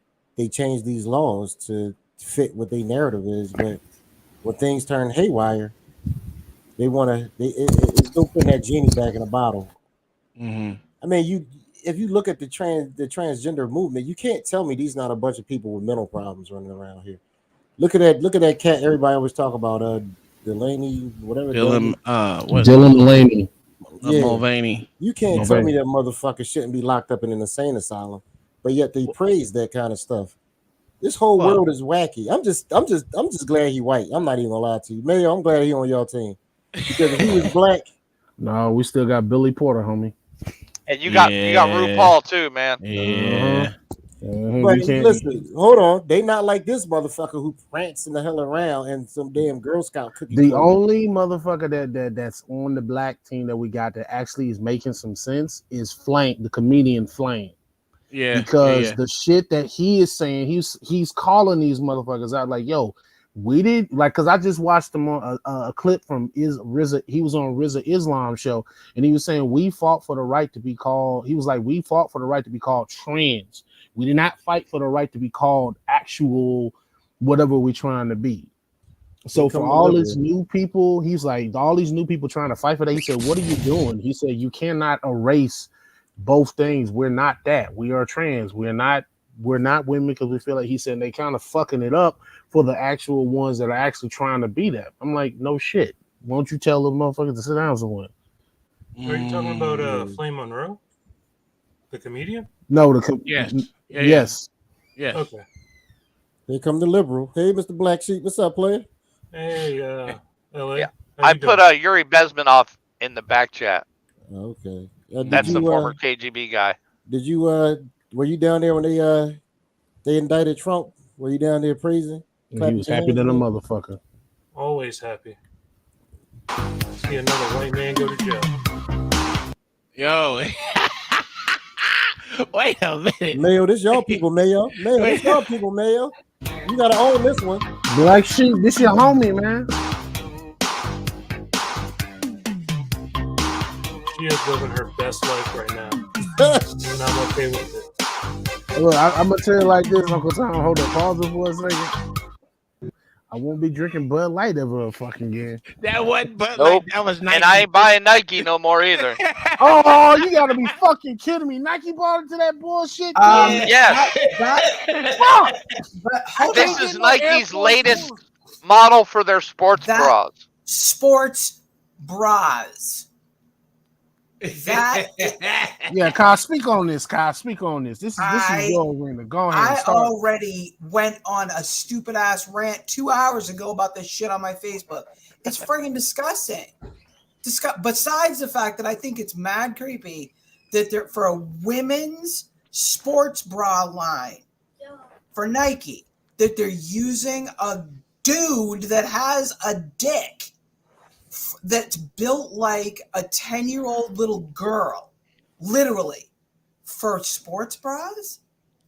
change these laws to fit what their narrative is, but when things turn haywire, they want to it's still putting that genie back in a bottle. Mm-hmm. I mean, if you look at the transgender movement, you can't tell me these not a bunch of people with mental problems running around here. Look at that cat everybody always talk about, Delaney, whatever. Dylan, what? Dylan Mulaney. Yeah, Mulvaney. you can't tell me that motherfucker shouldn't be locked up in an insane asylum, but yet they praise that kind of stuff. This whole Well, world is wacky. I'm just glad he white. I'm not even gonna lie to you, Mayo. I'm glad he on your team because if he was black, No, we still got Billy Porter, homie. And you got RuPaul too, man. Yeah. but You can't. listen, hold on, they not like this motherfucker who prancing the hell around and some damn Girl Scout cookie. The cutter. only motherfucker that's on the black team that we got that actually is making some sense is Flank, the comedian Flame. Yeah. Because the shit that he is saying, he's calling these motherfuckers out like, yo, we did like, because I just watched him on a clip from RZA. He was on RZA Islam show, and he was saying we fought for the right to be called. He was like, we fought for the right to be called trans. We did not fight for the right to be called actual whatever we're trying to be. So for all these new people, he's like, all these new people trying to fight for that. He said, what are you doing? He said, you cannot erase both things. We're not that. We are trans. We're not women because we feel like, he said, they kind of fucking it up for the actual ones that are actually trying to be that. I'm like, no shit. Won't you tell the motherfuckers to sit down somewhere? Are you talking about Flame Monroe, the comedian? No, yes. Yes. Yes. Okay. Here come the liberal. Hey, Mr. Black Sheep, what's up, player? Hey, LA. Yeah. I put Yuri Bezmenov in the back chat. Okay. That's the former KGB guy. Did you were you down there when they indicted Trump? Were you down there praising? He was happy than a motherfucker. Always happy. See another white man go to jail. Yo. Wait a minute. Mayo, this y'all people, Mayo. Mayo, this y'all people, Mayo. You gotta own this one. Black Sheep, this your homie, man. She is living her best life right now. And I'm okay with it. Look, I'm gonna tell you like this, Uncle Tom. Hold on, pause it for a second. I won't be drinking Bud Light ever fucking again. That wasn't Bud Nope. Light. That was Nike. And I ain't buying Nike no more either. Oh, you gotta be fucking kidding me! Nike bought into that bullshit. Yes. This is Nike's latest model for their sports bras. Sports bras. That Yeah, Kyle, speak on this. Kyle, speak on this. This is your arena. Go ahead. I already went on a stupid ass rant 2 hours ago about this shit on my Facebook. It's friggin' disgusting. Besides the fact that I think it's mad creepy that they're for a women's sports bra line for Nike that they're using a dude that has a dick that's built like a 10-year-old little girl, literally, for sports bras?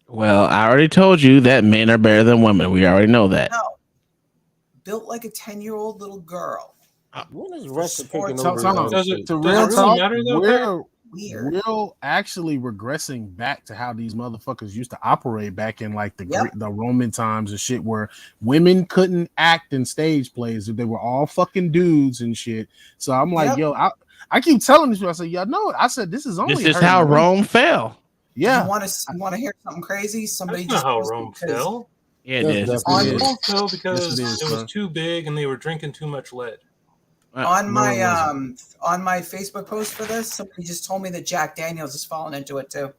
Well, I already told you that men are better than women. We already know that. No. Built like a 10-year-old little girl. When is Russia taking sports over? To real talk, we're actually regressing back to how these motherfuckers used to operate back in like the Roman times and shit, where women couldn't act in stage plays. They were all fucking dudes and shit. So I'm like, yo, I keep telling these people, I said, y'all know it. I said, this is only This is how Rome fell. Yeah. You want to hear something crazy? Somebody That's just not how Rome fell. Yeah, it is. Rome fell because it was too big and they were drinking too much lead. On my Facebook post for this, somebody just told me that Jack Daniels is falling into it too.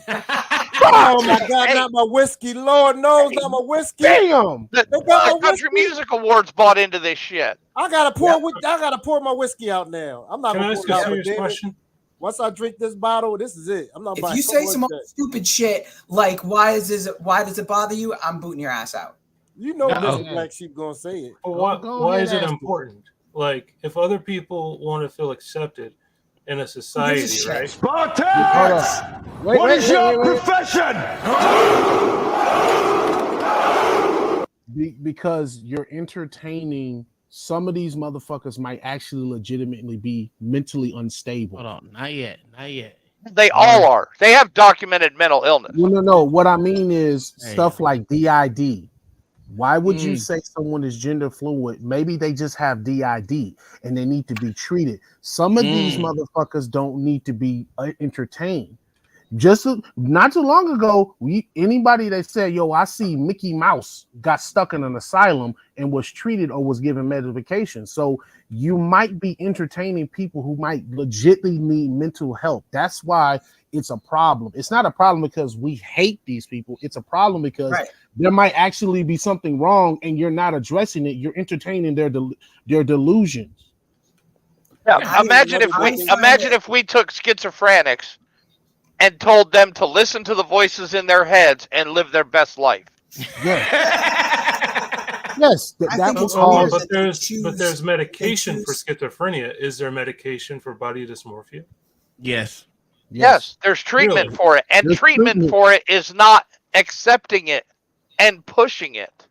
Oh my God, not my whiskey. Lord knows not my whiskey. Damn. The Country Music Awards bought into this shit. I gotta pour my whiskey out now. I'm not Can I gonna ask pour a it out serious with David. question? Once I drink this bottle, this is it. I'm not If buying you say some stupid shit like why does it bother you? I'm booting your ass out. You know Mr. Black Sheep gonna say it. But why is it important? Like, if other people want to feel accepted, in a society, right? Spartan! Wait, What wait, is wait, your wait, wait. profession? Because you're entertaining some of these motherfuckers might actually legitimately be mentally unstable. Hold on, not yet, not yet. They all are. They have documented mental illness. No. What I mean is stuff like DID. Why would you Mm. say someone is gender fluid? Maybe they just have DID and they need to be treated. Some of these motherfuckers don't need to be entertained. Just not too long ago, anybody that said, "Yo, I see Mickey Mouse got stuck in an asylum and was treated or was given medication." So you might be entertaining people who might legitimately need mental help. That's why it's a problem. It's not a problem because we hate these people. It's a problem because there might actually be something wrong and you're not addressing it. You're entertaining their delusions. Yeah, imagine if we took schizophrenics and told them to listen to the voices in their heads and live their best life. Yes, that will cause. But there's medication for schizophrenia. Is there medication for body dysmorphia? Yes. Yes, there's treatment Really? for it, and There's treatment for it is not accepting it and pushing it.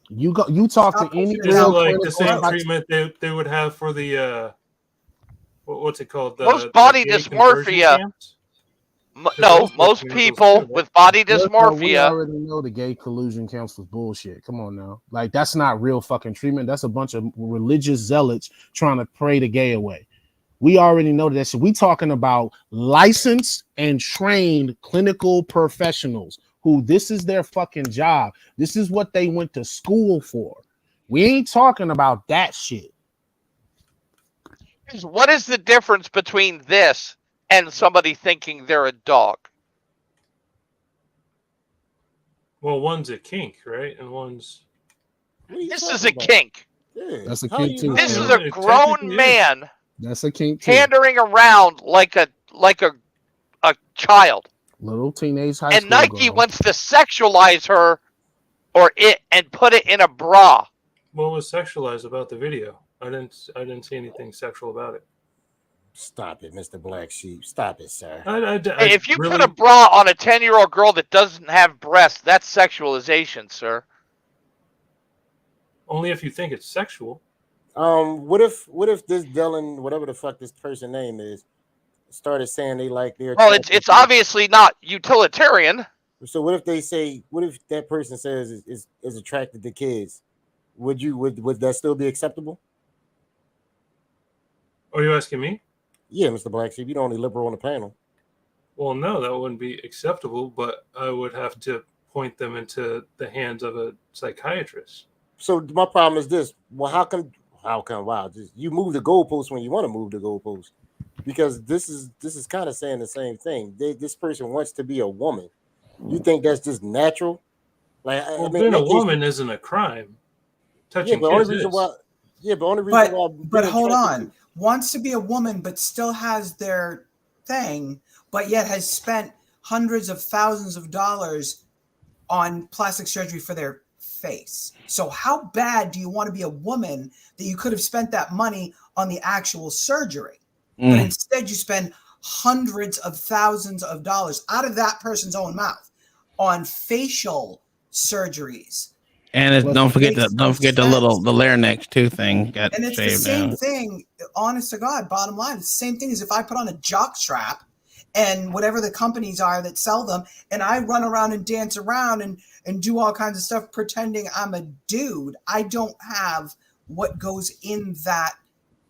You talk to any Is it real like the clinical same treatment they would have for the what's it called? Most body gay conversion dysmorphia. camps? No, most people with body We dysmorphia. already know the gay collusion camps was bullshit. Come on now. Like, that's not real fucking treatment. That's a bunch of religious zealots trying to pray the gay away. We already know that shit. We talking about licensed and trained clinical professionals who this is their fucking job. This is what they went to school for. We ain't talking about that shit. What is the difference between this and somebody thinking they're a dog? Well, one's a kink, right? And one's This is a kink. That's a kink too. This is Yeah. a grown man That's a kink too. pandering around like a child. Little teenage high And school Nike girl. wants to sexualize her or it and put it in a bra. what was sexualized about the video? I didn't see anything sexual about it. Stop it, Mr. Black Sheep. Stop it, sir. Hey, if you put a bra on a 10-year-old girl that doesn't have breasts, that's sexualization, sir. Only if you think it's sexual. What if this Dylan, whatever the fuck this person name is, started saying they like their. Well, it's obviously not utilitarian. So what if they say? What if that person says is attracted to kids? Would that still be acceptable? Are you asking me? Yeah, Mr. Black Sheep, you're the only liberal on the panel. Well, no, that wouldn't be acceptable, but I would have to point them into the hands of a psychiatrist. So my problem is this: well, how come? Wow, you move the goalpost when you want to move the goalpost, because this is kind of saying the same thing. This person wants to be a woman. You think that's just natural? Like, Well, I mean, being a woman isn't a crime. Touching but kids only reason is. why. Yeah, but only reason why. But hold on, wants to be a woman, but still has their thing, but yet has spent hundreds of thousands of dollars on plastic surgery for their face. So how bad do you want to be a woman that you could have spent that money on the actual surgery, but instead you spend hundreds of thousands of dollars out of that person's own mouth on facial surgeries? And don't forget the larynx too thing got And it's the shaved same down. thing, honest to God, bottom line. It's the same thing as if I put on a jock strap and whatever the companies are that sell them, and I run around and dance around and do all kinds of stuff pretending I'm a dude. I don't have what goes in that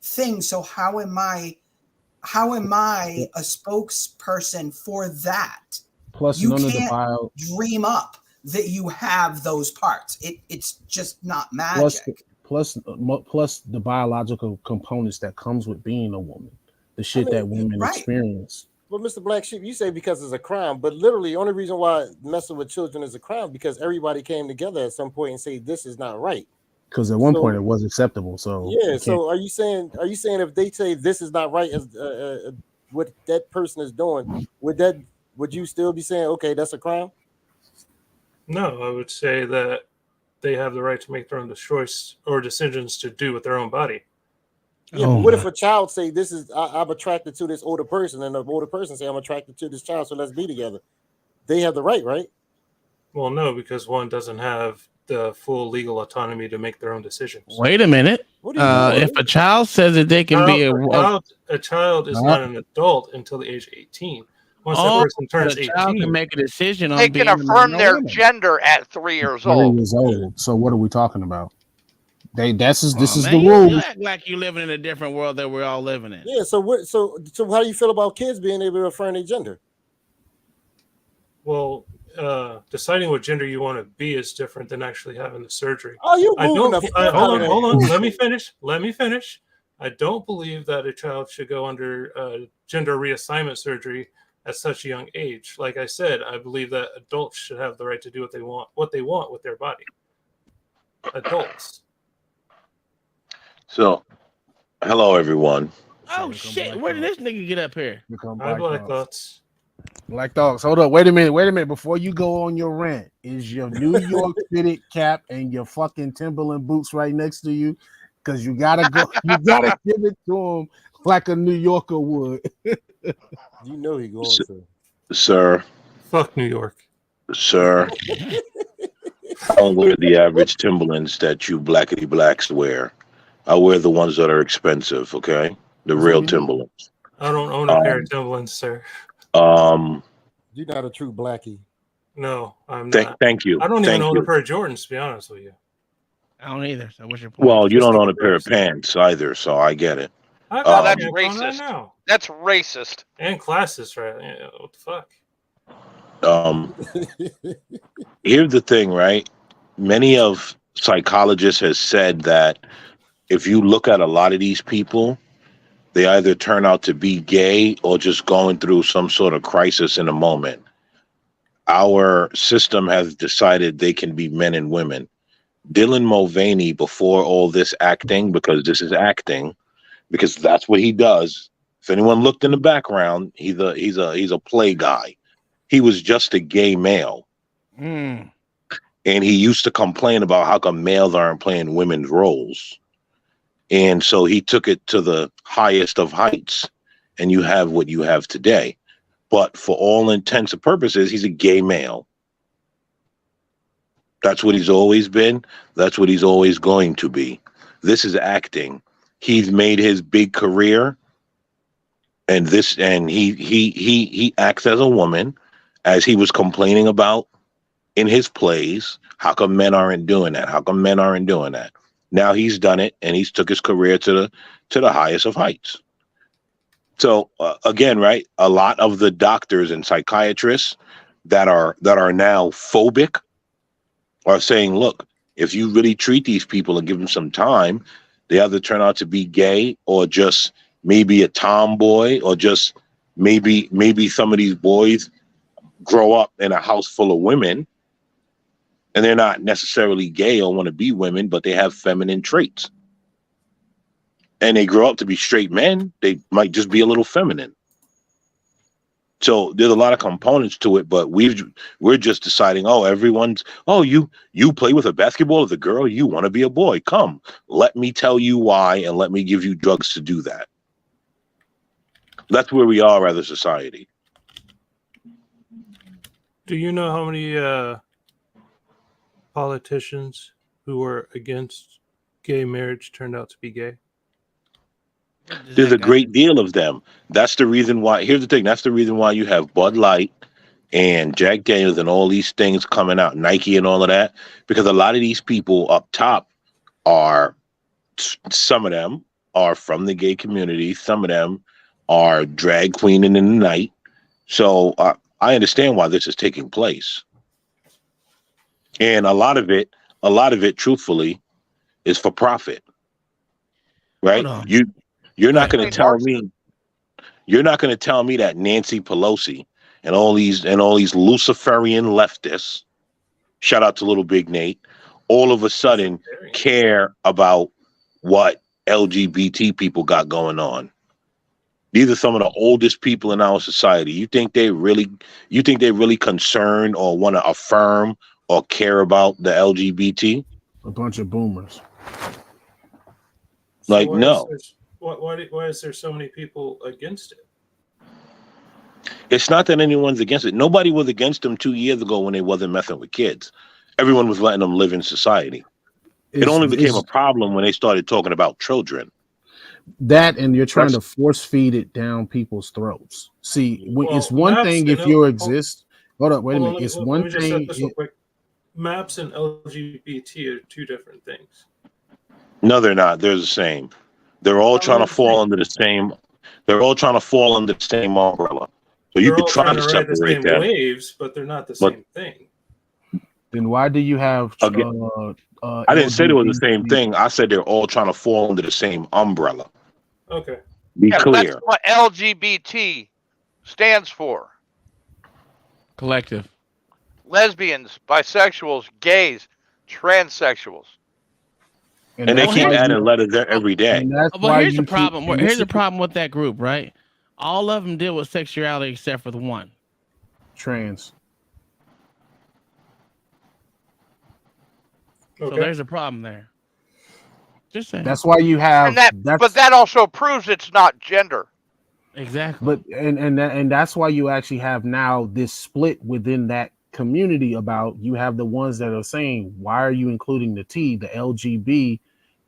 thing. So how am I a spokesperson for that? Plus, you none of the can't bio. dream up that you have those parts. It's just not magic. Plus the biological components that comes with being a woman, the shit that women experience. Well, Mr. Black Sheep, you say because it's a crime, but literally, the only reason why messing with children is a crime because everybody came together at some point and say this is not right. Because at one point it was acceptable. So yeah. So are you saying if they say this is not right as what that person is doing, would you still be saying okay, that's a crime? No, I would say that they have the right to make their own choice or decisions to do with their own body. Yeah, but what if a child say this is I'm attracted to this older person, and the older person say I'm attracted to this child, so let's be together? They have the right, right? Well, no, because one doesn't have the full legal autonomy to make their own decisions. Wait a minute. If a child says that they can be a child is not an adult until the age of 18. Once that person turns a child 18, can make a decision They on can being a man affirm or their woman. gender at 3 years 3 old. years old. So what are we talking about? This is Man, the you rule. act like you living in a different world that we're all living in. Yeah. So what? So how do you feel about kids being able to affirm their gender? well, deciding what gender you want to be is different than actually having the surgery. Oh, you I moving don't. the fuck out of Hold on. that. Let me finish. Let me finish. I don't believe that a child should go under gender reassignment surgery at such a young age. Like I said, I believe that adults should have the right to do what they want with their body. Adults. So, hello everyone. Oh shit! Where did this nigga get up here? Hi, Black Thoughts. Black Dogs. Hold up. Wait a minute. Before you go on your rant, is your New York fitted cap and your fucking Timberland boots right next to you? Because you gotta go. You gotta give it to him like a New Yorker would. You know he going to. Sir. Fuck New York. Sir. I don't wear the average Timberlands that you blackity blacks wear. I wear the ones that are expensive, okay? The real Timberlands. I don't own a pair of Timberlands, sir. You're not a true blackie. No, I'm not. Thank you. I don't even Thank own you. a pair of Jordans, to be honest with you. I don't either. So what's your point? Well, you don't own a pair of pants either, so I get it. I Oh, got that's pants on right racist. now. That's racist. And classist, right? Yeah, what the fuck? Here's the thing, right? Many of psychologists has said that if you look at a lot of these people, they either turn out to be gay or just going through some sort of crisis in a moment. Our system has decided they can be men and women. Dylan Mulvaney, before all this acting, because this is acting, because that's what he does. If anyone looked in the background, he's a play guy. He was just a gay male. Mm. And he used to complain about how come males aren't playing women's roles. And so he took it to the highest of heights, and you have what you have today. But for all intents and purposes, he's a gay male. That's what he's always been. That's what he's always going to be. This is acting. He's made his big career, and he acts as a woman, as he was complaining about in his plays. How come men aren't doing that? How come men aren't doing that? Now he's done it, and he's took his career to the highest of heights. So again, right, a lot of the doctors and psychiatrists that are now phobic are saying, look, if you really treat these people and give them some time, they either turn out to be gay or just maybe a tomboy, or just maybe some of these boys grow up in a house full of women and they're not necessarily gay or want to be women, but they have feminine traits. And they grow up to be straight men, they might just be a little feminine. So there's a lot of components to it, but we're just deciding, you play with a basketball as a girl, you want to be a boy. Come, let me tell you why, and let me give you drugs to do that. That's where we are as a society. Do you know how many politicians who were against gay marriage turned out to be gay? There's a great deal of them. That's the reason why. Here's the thing. That's the reason why you have Bud Light and Jack Daniels and all these things coming out, Nike and all of that, because a lot of these people up top some of them are from the gay community. Some of them are drag queening in the night. So I understand why this is taking place. And a lot of it, truthfully, is for profit. Right? You're not going to tell me. You're not going to tell me that Nancy Pelosi and all these Luciferian leftists, shout out to Little Big Nate, all of a sudden care about what LGBT people got going on. These are some of the oldest people in our society. You think they really concerned or want to affirm or care about the LGBT? A bunch of boomers. Like, no. Why is there so many people against it? It's not that anyone's against it. Nobody was against them 2 years ago when they wasn't messing with kids. Everyone was letting them live in society. It only became a problem when they started talking about children. That, and you're trying to force feed it down people's throats. See, it's one thing if you exist. Hold up, wait a minute. It's one let me just thing. say this real quick. MAPS and LGBT are two different things. No, they're not. They're the same. They're all trying to fall under the same. They're all trying to fall under the same umbrella. So you could try to ride the separate same them. waves, but they're not the same thing. Then why do you have? I didn't say they were the same thing. I said they're all trying to fall under the same umbrella. Okay. Be clear. That's what LGBT stands for. Collective. Lesbians, bisexuals, gays, transsexuals. And they keep adding letters there every day. Well, here's the problem. Here's the problem with that group, right? All of them deal with sexuality except for the one. Trans. So there's a problem there. Just saying. That's why you have. But that also proves it's not gender. Exactly. But and that's why you actually have now this split within that community about you have the ones that are saying, why are you including the T? The LGB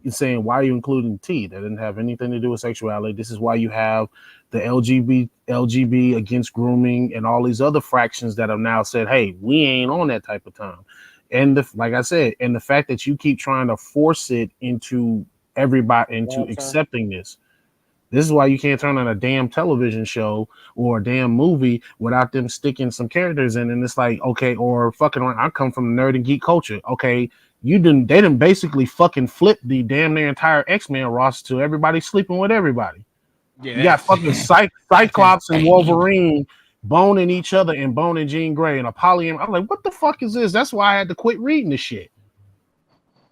is saying, why are you including T? That didn't have anything to do with sexuality. This is why you have the LGB against grooming and all these other fractions that have now said, hey, we ain't on that type of time. And like I said, and the fact that you keep trying to force it into everybody into accepting this. This is why you can't turn on a damn television show or a damn movie without them sticking some characters in. And it's like, okay, or fucking, I come from nerd and geek culture. Okay, they didn't basically fucking flip the damn near entire X-Men roster to everybody sleeping with everybody. Yeah, you got fucking Cyclops and Wolverine boning each other and boning Jean Grey and a polyam. I'm like, what the fuck is this? That's why I had to quit reading this shit.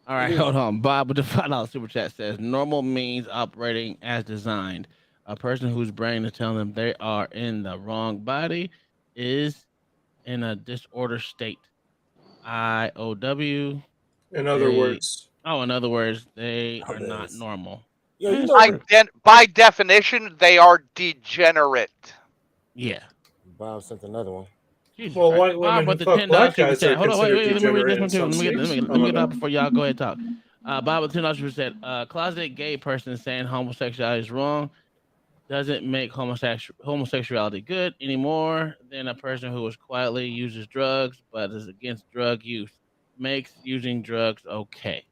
All right, hold on. Bob with the $5 super chat says normal means operating as designed. A person whose brain is telling them they are in the wrong body is in a disorder state. IOW. In other words. Oh, in other words, they are not normal. Yeah, you know, by definition, they are degenerate. Yeah. Bob sent another one. Jesus well, Christ. white women Bob who with the fuck black $10 guys super are chat. Hold on, wait, let me read this one too. Let me get up before y'all go ahead and talk. Bob with $10 super chat. Closet gay person saying homosexuality is wrong doesn't make homosexuality good anymore than a person who quietly uses drugs but is against drug use makes using drugs okay.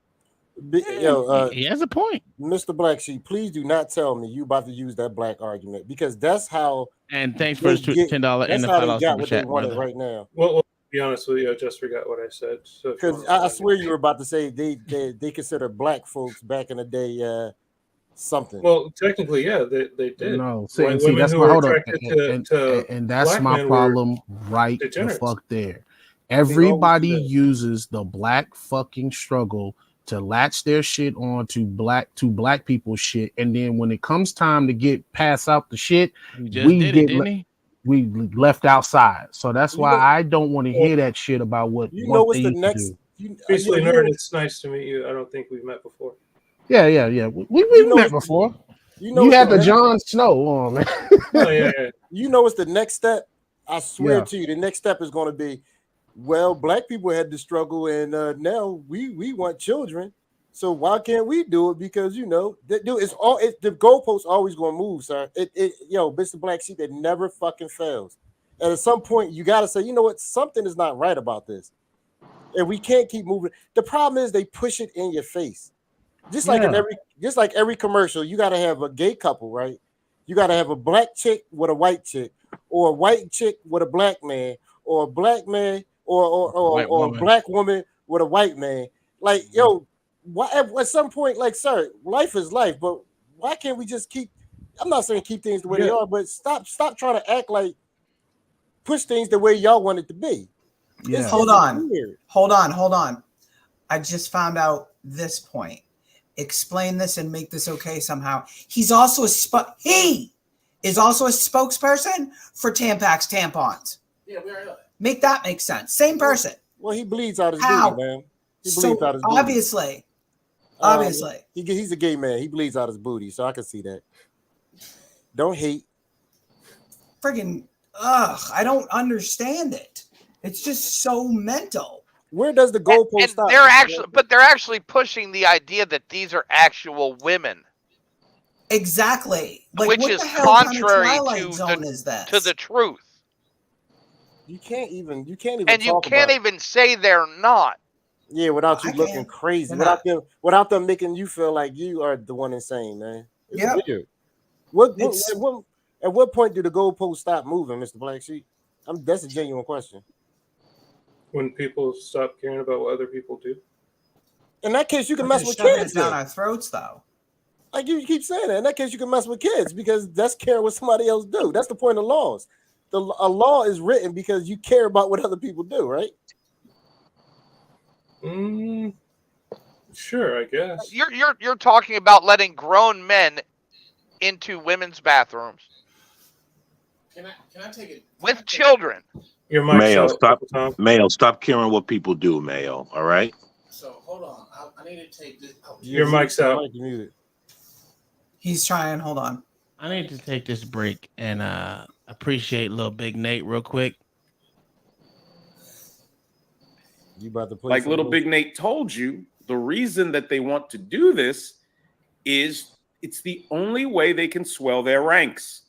He has a point. Mr. Black Sheep, please do not tell me you about to use that black argument, because that's how. And thanks for the $10 and the $5 super chat, brother. Right now. Well, to be honest with you, I just forgot what I said. Because I swear you were about to say they consider black folks back in the day something. Well, technically, yeah, they did. No, see that's my hold up, and that's my problem right the fuck there. Everybody uses the black fucking struggle to latch their shit on to black people's shit, and then when it comes time to get pass out the shit, we left outside. So that's why I don't want to hear that shit about what what's the next. Basically, nerd, it's nice to meet you. I don't think we've met before. Yeah. We've met before. You had the Jon Snow on, man. Oh, yeah. You know what's the next step? I swear to you, the next step is going to be, well, black people had to struggle, and now we want children. So why can't we do it? Because the goalposts always gonna move, sir. Mr. Black Sheep, it never fucking fails. And at some point, you gotta say, you know what, something is not right about this, and we can't keep moving. The problem is they push it in your face, just like every commercial. You gotta have a gay couple, right? You gotta have a black chick with a white chick, or a white chick with a black man, or a black man. Or a black woman with a white man. Like, why at some point, like, sir, life is life, but why can't we just keep? I'm not saying keep things the way they are, but stop trying to act like push things the way y'all want it to be. Yeah. Hold on. I just found out this point. Explain this and make this okay somehow. He's also he is also a spokesperson for Tampax tampons. Yeah, we are. Make that make sense. Same person. Well, he bleeds out his booty, man. He bleeds out his booty. Obviously, Obviously. He's a gay man. He bleeds out his booty, so I can see that. Don't hate. Friggin' I don't understand it. It's just so mental. Where does the goalpost stop? They're actually pushing the idea that these are actual women. Exactly. Like, which what is the hell contrary kind of Twilight Zone is this? to the truth. You can't even and you can't even say they're not. Yeah, without you looking crazy, without them making you feel like you are the one insane, man. It's weird. At what point do the goalposts stop moving, Mr. Black Sheep? That's a genuine question. When people stop caring about what other people do. In that case, you can mess with kids down our throats, though. Like you keep saying that. In that case, you can mess with kids because that's caring what somebody else do. That's the point of laws. A law is written because you care about what other people do, right? Sure, I guess. You're talking about letting grown men into women's bathrooms. Can I take it with children? Your Mayo, stop caring what people do, Mayo. All right. So hold on, I need to take this. Your mic's out. He's trying. Hold on. I need to take this break and appreciate little Big Nate real quick. You about to play like little Big Nate told you, the reason that they want to do this is it's the only way they can swell their ranks.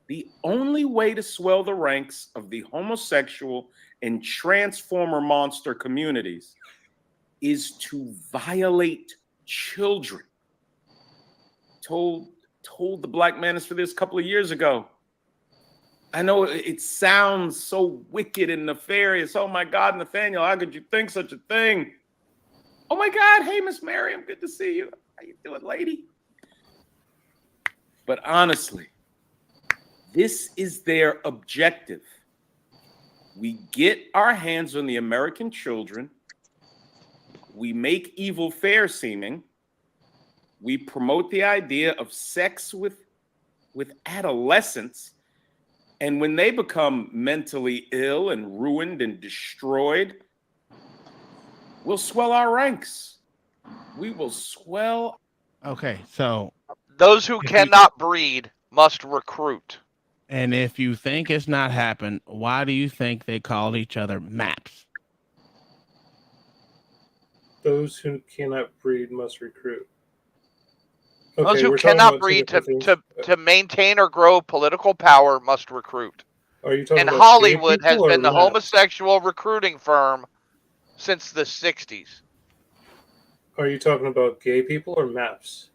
The only way to swell the ranks of the homosexual and transformer monster communities is to violate children. Told the Black Manners for this a couple of years ago. I know it sounds so wicked and nefarious. Oh my God, Nathaniel, how could you think such a thing? Oh my God, hey Miss Miriam, good to see you. How you doing, lady? But honestly, this is their objective. We get our hands on the American children. We make evil fair seeming. We promote the idea of sex with adolescents. And when they become mentally ill and ruined and destroyed, we'll swell our ranks. We will swell. Okay, so those who cannot breed must recruit. And if you think it's not happened, why do you think they called each other maps? Those who cannot breed must recruit. Those who cannot breed to maintain or grow political power must recruit. Are you talking and about Hollywood has been the maps? homosexual recruiting firm since the 60s. Are you talking about gay people or maps?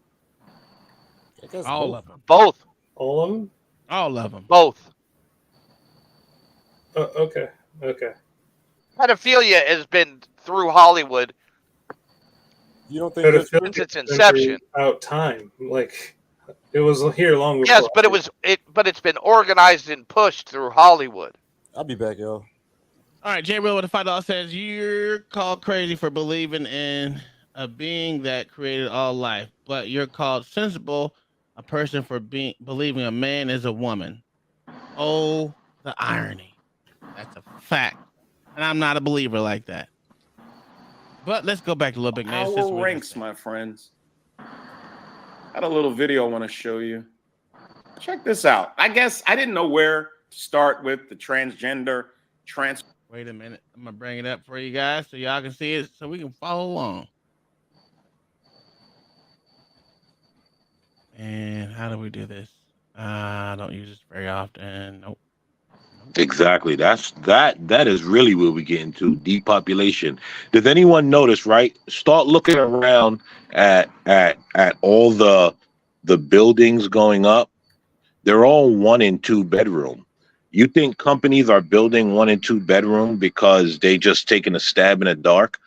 All of them. Both. All of them? All of them. Both. Okay. Pedophilia has been through Hollywood. You don't think that's since its inception? Out time, like it was here long before. Yes, but it's been organized and pushed through Hollywood. I'll be back, y'all. All right, J. Will with the $5 says you're called crazy for believing in a being that created all life, but you're called sensible, a person for believing a man is a woman. Oh, the irony. That's a fact. And I'm not a believer like that. But let's go back to Little Big Nate. Our ranks, my friends. I had a little video I want to show you. Check this out. I guess I didn't know where to start with the transgender Wait a minute. I'm going to bring it up for you guys so y'all can see it so we can follow along. And how do we do this? I don't use this very often. Nope. Exactly. That is really where we get into depopulation. Does anyone notice, right? Start looking around at all the buildings going up. They're all 1 and 2 bedroom. You think companies are building 1 and 2 bedroom because they just taking a stab in the dark?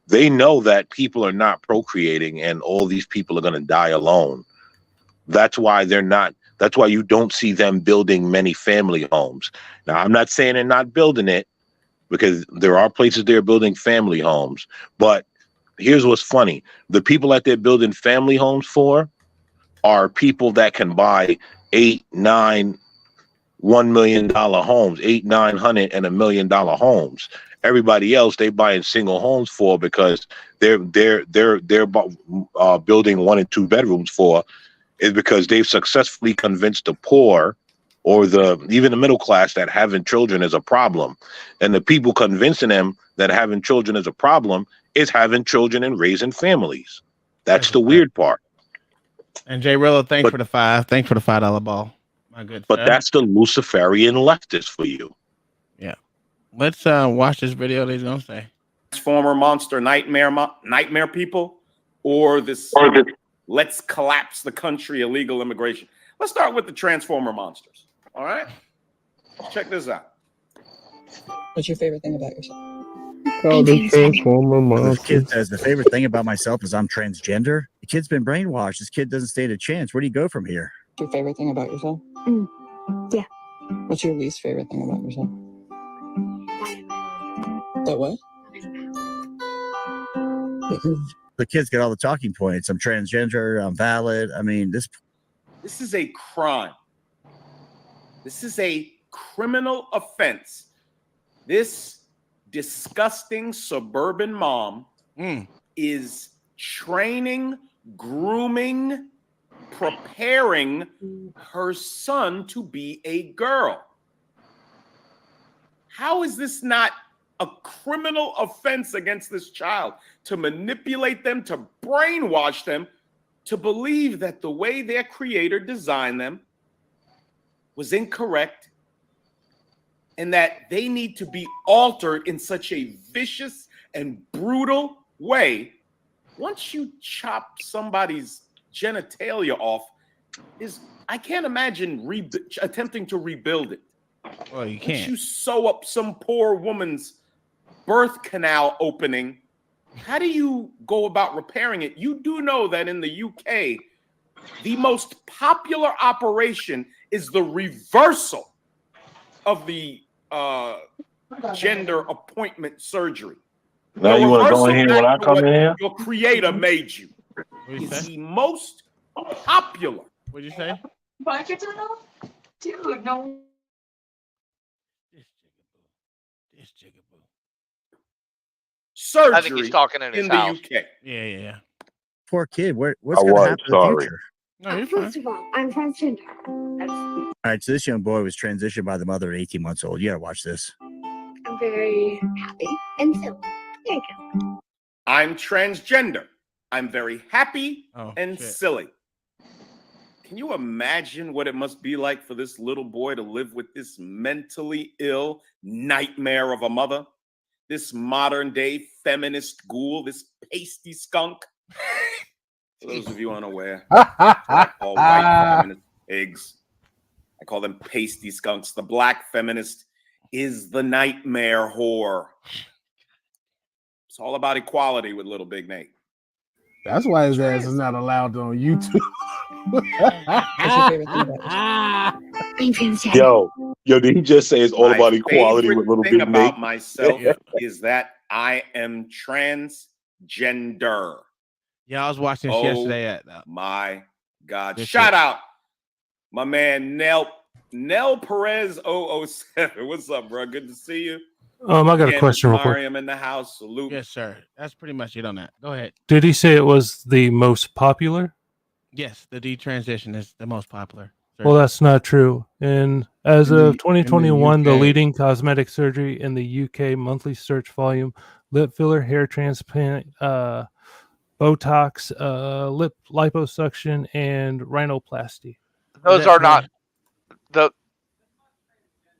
They know that people are not procreating and all these people are going to die alone. That's why they're not. That's why you don't see them building many family homes. Now, I'm not saying they're not building it because there are places they're building family homes. But here's what's funny. The people that they're building family homes for are people that can buy 8, 9, $1 million homes, 800, 900, and $1 million homes. Everybody else they buying single homes for because they're building 1 and 2 bedrooms for is because they've successfully convinced the poor or even the middle class that having children is a problem, and the people convincing them that having children is a problem is having children and raising families. That's the weird part. And Jay Rillo, thanks for the $5. Thanks for the $5 ball. My good. But that's the Luciferian leftist for you. Yeah. Let's watch this video. They're gonna say Transformer monster nightmare people, or this let's collapse the country illegal immigration. Let's start with the Transformer monsters. All right, check this out. What's your favorite thing about yourself? The kid says the favorite thing about myself is I'm transgender. The kid's been brainwashed. This kid doesn't stand a chance. Where do you go from here? What's your favorite thing about yourself? Yeah. What's your least favorite thing about yourself? That what? The kids get all the talking points. I'm transgender. I'm valid. I mean, this is a crime. This is a criminal offense. This disgusting suburban mom is training, grooming, preparing her son to be a girl. How is this not a criminal offense against this child to manipulate them, to brainwash them, to believe that the way their creator designed them was incorrect and that they need to be altered in such a vicious and brutal way? Once you chop somebody's genitalia off, I can't imagine attempting to rebuild it. Well, you Once can't. you sew up some poor woman's birth canal opening, how do you go about repairing it? You do know that in the UK, the most popular operation is the reversal of the gender appointment surgery. Now you want to go in here when I come in here? Your creator made you. It's the most popular. What'd you say? Dude, no. Surgery I think he's talking in his house. the UK. Yeah. poor kid. What's going to happen in the future? No, you're First of all, I'm transgender. That's, All right, so this young boy was transitioned by the mother at 18 months old. You got to watch this. I'm very happy and silly. There you go. I'm transgender. I'm very happy and silly. Can you imagine what it must be like for this little boy to live with this mentally ill nightmare of a mother? This modern day feminist ghoul, this pasty skunk. For those of you unaware, I call white feminist pigs. I call them pasty skunks. The black feminist is the nightmare whore. It's all about equality with little Big Nate. That's why his ass is not allowed on YouTube. Yo, did he just say it's all My about equality favorite with little thing Big about Nate? myself is that I am transgender. Yeah, I was watching this yesterday at my God. This Shout shit. out my man Nell Perez 007. What's up, bro? Good to see you. I got a Again, question real Miss quick. Mariam in the house. Salute. Yes, sir. That's pretty much it on that. Go ahead. Did he say it was the most popular? Yes, the detransition is the most popular. Well, that's not true. And as In the- of 2021, the UK. leading cosmetic surgery in the UK monthly search volume: lip filler, hair transplant, Botox, lip liposuction, and rhinoplasty. Those are not the.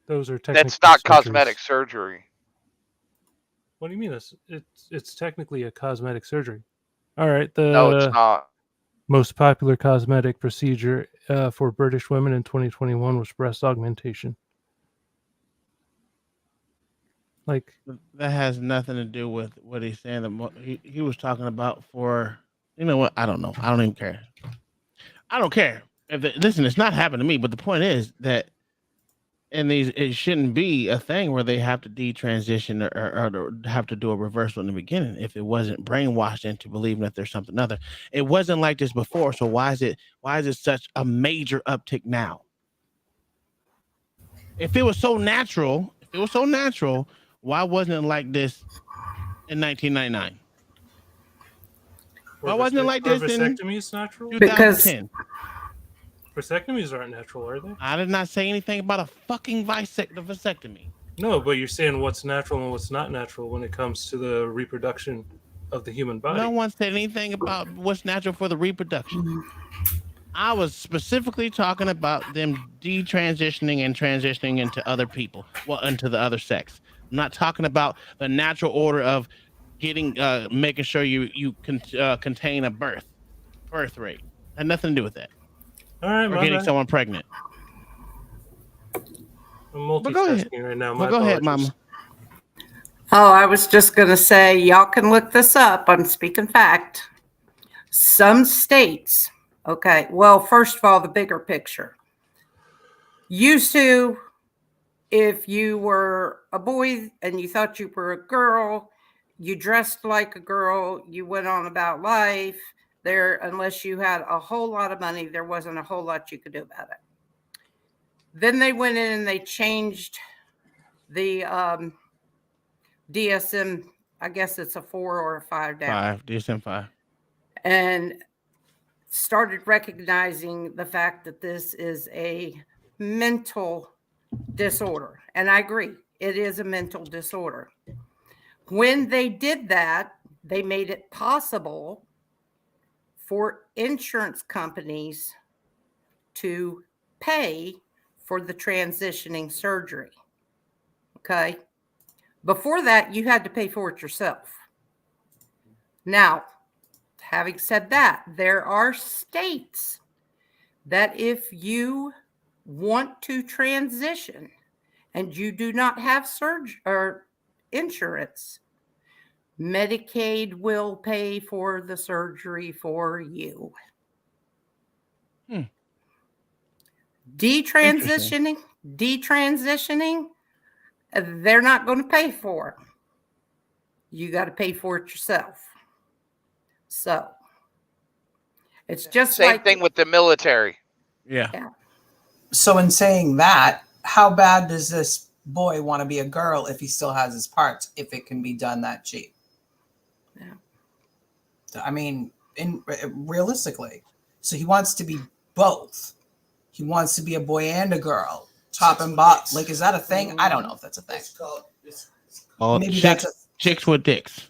Those are That's technically not surgeries. cosmetic surgery. What do you mean? It's technically a cosmetic surgery. All right. The No, it's not. most popular cosmetic procedure for British women in 2021 was breast augmentation. Like that has nothing to do with what he's saying. He was talking about for, you know what? I don't know. I don't even care. I don't care. Listen, it's not happening to me, but the point is that it shouldn't be a thing where they have to detransition or have to do a reversal in the beginning if it wasn't brainwashed into believing that there's something other. It wasn't like this before, so why is it such a major uptick now? If it was so natural, why wasn't it like this in 1999? Why wasn't it like Are this in vasectomies natural? 2010? Vasectomies aren't natural, are they? I did not say anything about a fucking vasectomy. No, but you're saying what's natural and what's not natural when it comes to the reproduction of the human body. No one said anything about what's natural for the reproduction. I was specifically talking about them detransitioning and transitioning into other people, well, into the other sex. I'm not talking about the natural order of getting, making sure you contain a birth rate. Had nothing to do with that. All right, Or my getting bad. someone pregnant. I'm multitasking right now. My Go ahead, apologies. Mama. Oh, I was just going to say, y'all can look this up. I'm speaking fact. Some states, okay, well, first of all, the bigger picture. Used to, if you were a boy and you thought you were a girl, you dressed like a girl, you went on about life. There, unless you had a whole lot of money, there wasn't a whole lot you could do about it. Then they went in and they changed the DSM, I guess it's a 4 or a 5 down. DSM-5. And started recognizing the fact that this is a mental disorder. And I agree, it is a mental disorder. When they did that, they made it possible for insurance companies to pay for the transitioning surgery. Okay. Before that, you had to pay for it yourself. Now, having said that, there are states that if you want to transition and you do not have surgery or insurance, Medicaid will pay for the surgery for you. Detransitioning, they're not going to pay for it. You got to pay for it yourself. So it's just Same like thing with the military. Yeah. So in saying that, how bad does this boy want to be a girl if he still has his parts, if it can be done that cheap? Yeah. I mean, realistically, so he wants to be both. He wants to be a boy and a girl, top and bottom. Like, is that a thing? I don't know if that's a thing. Maybe that's chicks with dicks.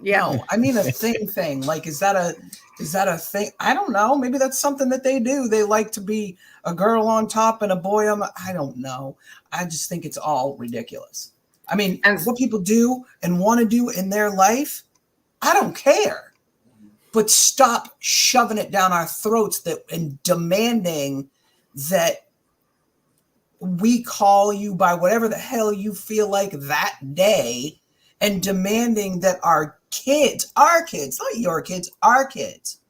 Yeah. No, I mean a thing. Like, is that a thing? I don't know. Maybe that's something that they do. They like to be a girl on top and a boy on. I don't know. I just think it's all ridiculous. I mean, what people do and want to do in their life, I don't care. But stop shoving it down our throats and demanding that we call you by whatever the hell you feel like that day, and demanding that our kids, not your kids, our kids,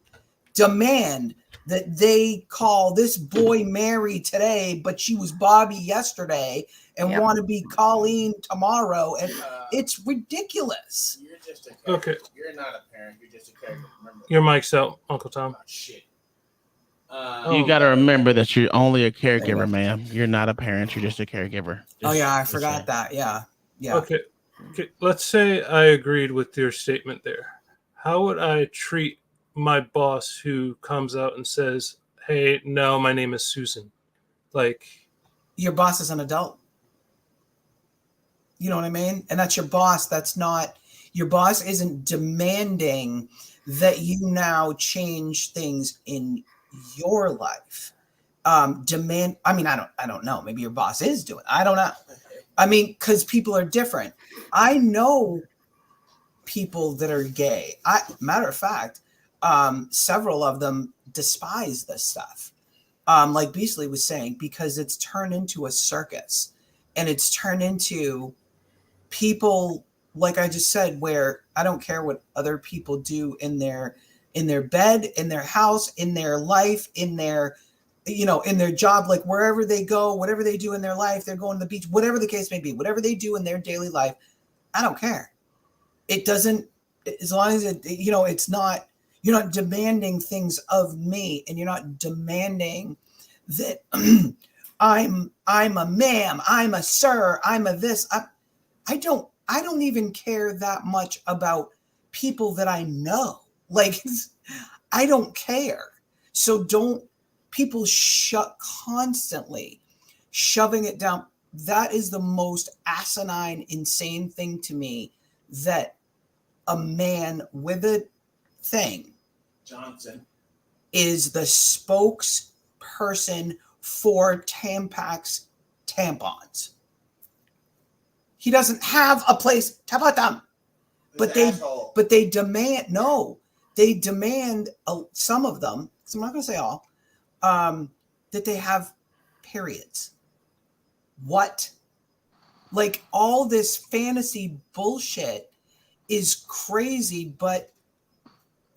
demand that they call this boy Mary today, but she was Bobby yesterday, and want to be Colleen tomorrow. And it's ridiculous. You're just a caregiver. Okay. You're not a parent. You're just a caregiver. Remember. Your mic's out, Uncle Tom. Oh, shit. You got to remember that you're only a caregiver, ma'am. You're not a parent. You're just a caregiver. Oh yeah, I forgot that. Yeah. Okay. Let's say I agreed with your statement there. How would I treat my boss who comes out and says, "Hey, no, my name is Susan"? Like, your boss is an adult. You know what I mean? And that's your boss. That's not your boss. Isn't demanding that you now change things in your life. I mean, I don't know. Maybe your boss is doing. I don't know. I mean, because people are different. I know people that are gay. Matter of fact, several of them despise this stuff. Like Beasley was saying, because it's turned into a circus, and it's turned into people, like I just said, where I don't care what other people do in their bed, in their house, in their life, in their, in their job, like wherever they go, whatever they do in their life, they're going to the beach, whatever the case may be, whatever they do in their daily life, I don't care. It doesn't, as long as it's not, you're not demanding things of me, and you're not demanding that I'm a ma'am, I'm a sir, I'm a this. I don't even care that much about people that I know. Like, I don't care. So don't people constantly shoving it down. That is the most asinine, insane thing to me, that a man with a thing Johnson is the spokesperson for Tampax tampons. He doesn't have a place to put them. But they demand some of them, because I'm not going to say all, that they have periods. What? Like, all this fantasy bullshit is crazy, but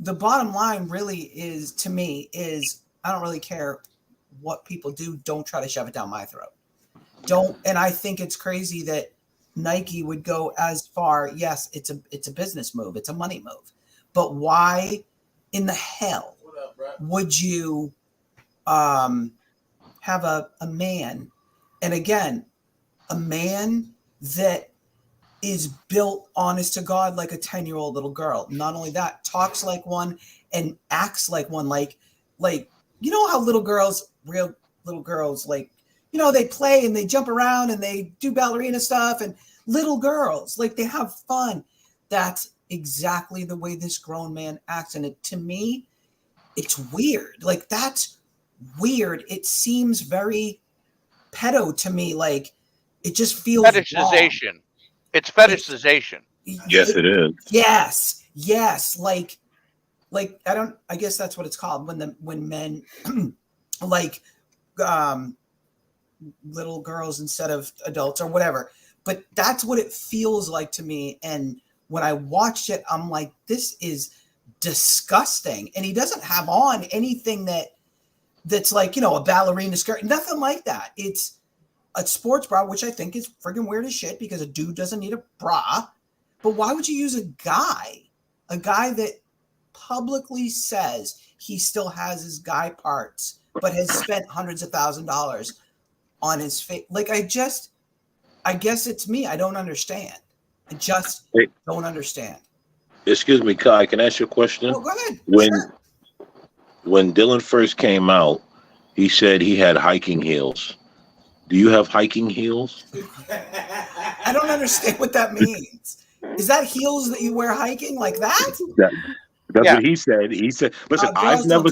the bottom line really is, to me, is I don't really care what people do. Don't try to shove it down my throat. Don't. And I think it's crazy that Nike would go as far. Yes, it's a business move. It's a money move. But why in the hell would you have a man, and again, a man that is built, honest to God, like a 10-year-old little girl. Not only that, talks like one and acts like one. Like, you know how little girls, real little girls, like, you know, they play and they jump around and they do ballerina stuff, and little girls, like, they have fun. That's exactly the way this grown man acts. And to me, it's weird. Like, that's weird. It seems very pedo to me. Like, it just feels fetishization. Wrong. It's fetishization. Yes, it is. Yes. Like I guess that's what it's called when men like little girls instead of adults or whatever. But that's what it feels like to me. And when I watched it, I'm like, this is disgusting. And he doesn't have on anything that's like, you know, a ballerina skirt, nothing like that. It's a sports bra, which I think is friggin' weird as shit, because a dude doesn't need a bra. But why would you use a guy that publicly says he still has his guy parts, but has spent hundreds of $1,000s on his face? Like, I guess it's me. I don't understand. I just don't understand. Excuse me, Kai, can I ask you a question? Oh, go ahead. When Dylan first came out, he said he had hiking heels. Do you have hiking heels? I don't understand what that means. Is that heels that you wear hiking like that? That's what he said. He said, "Listen, I've never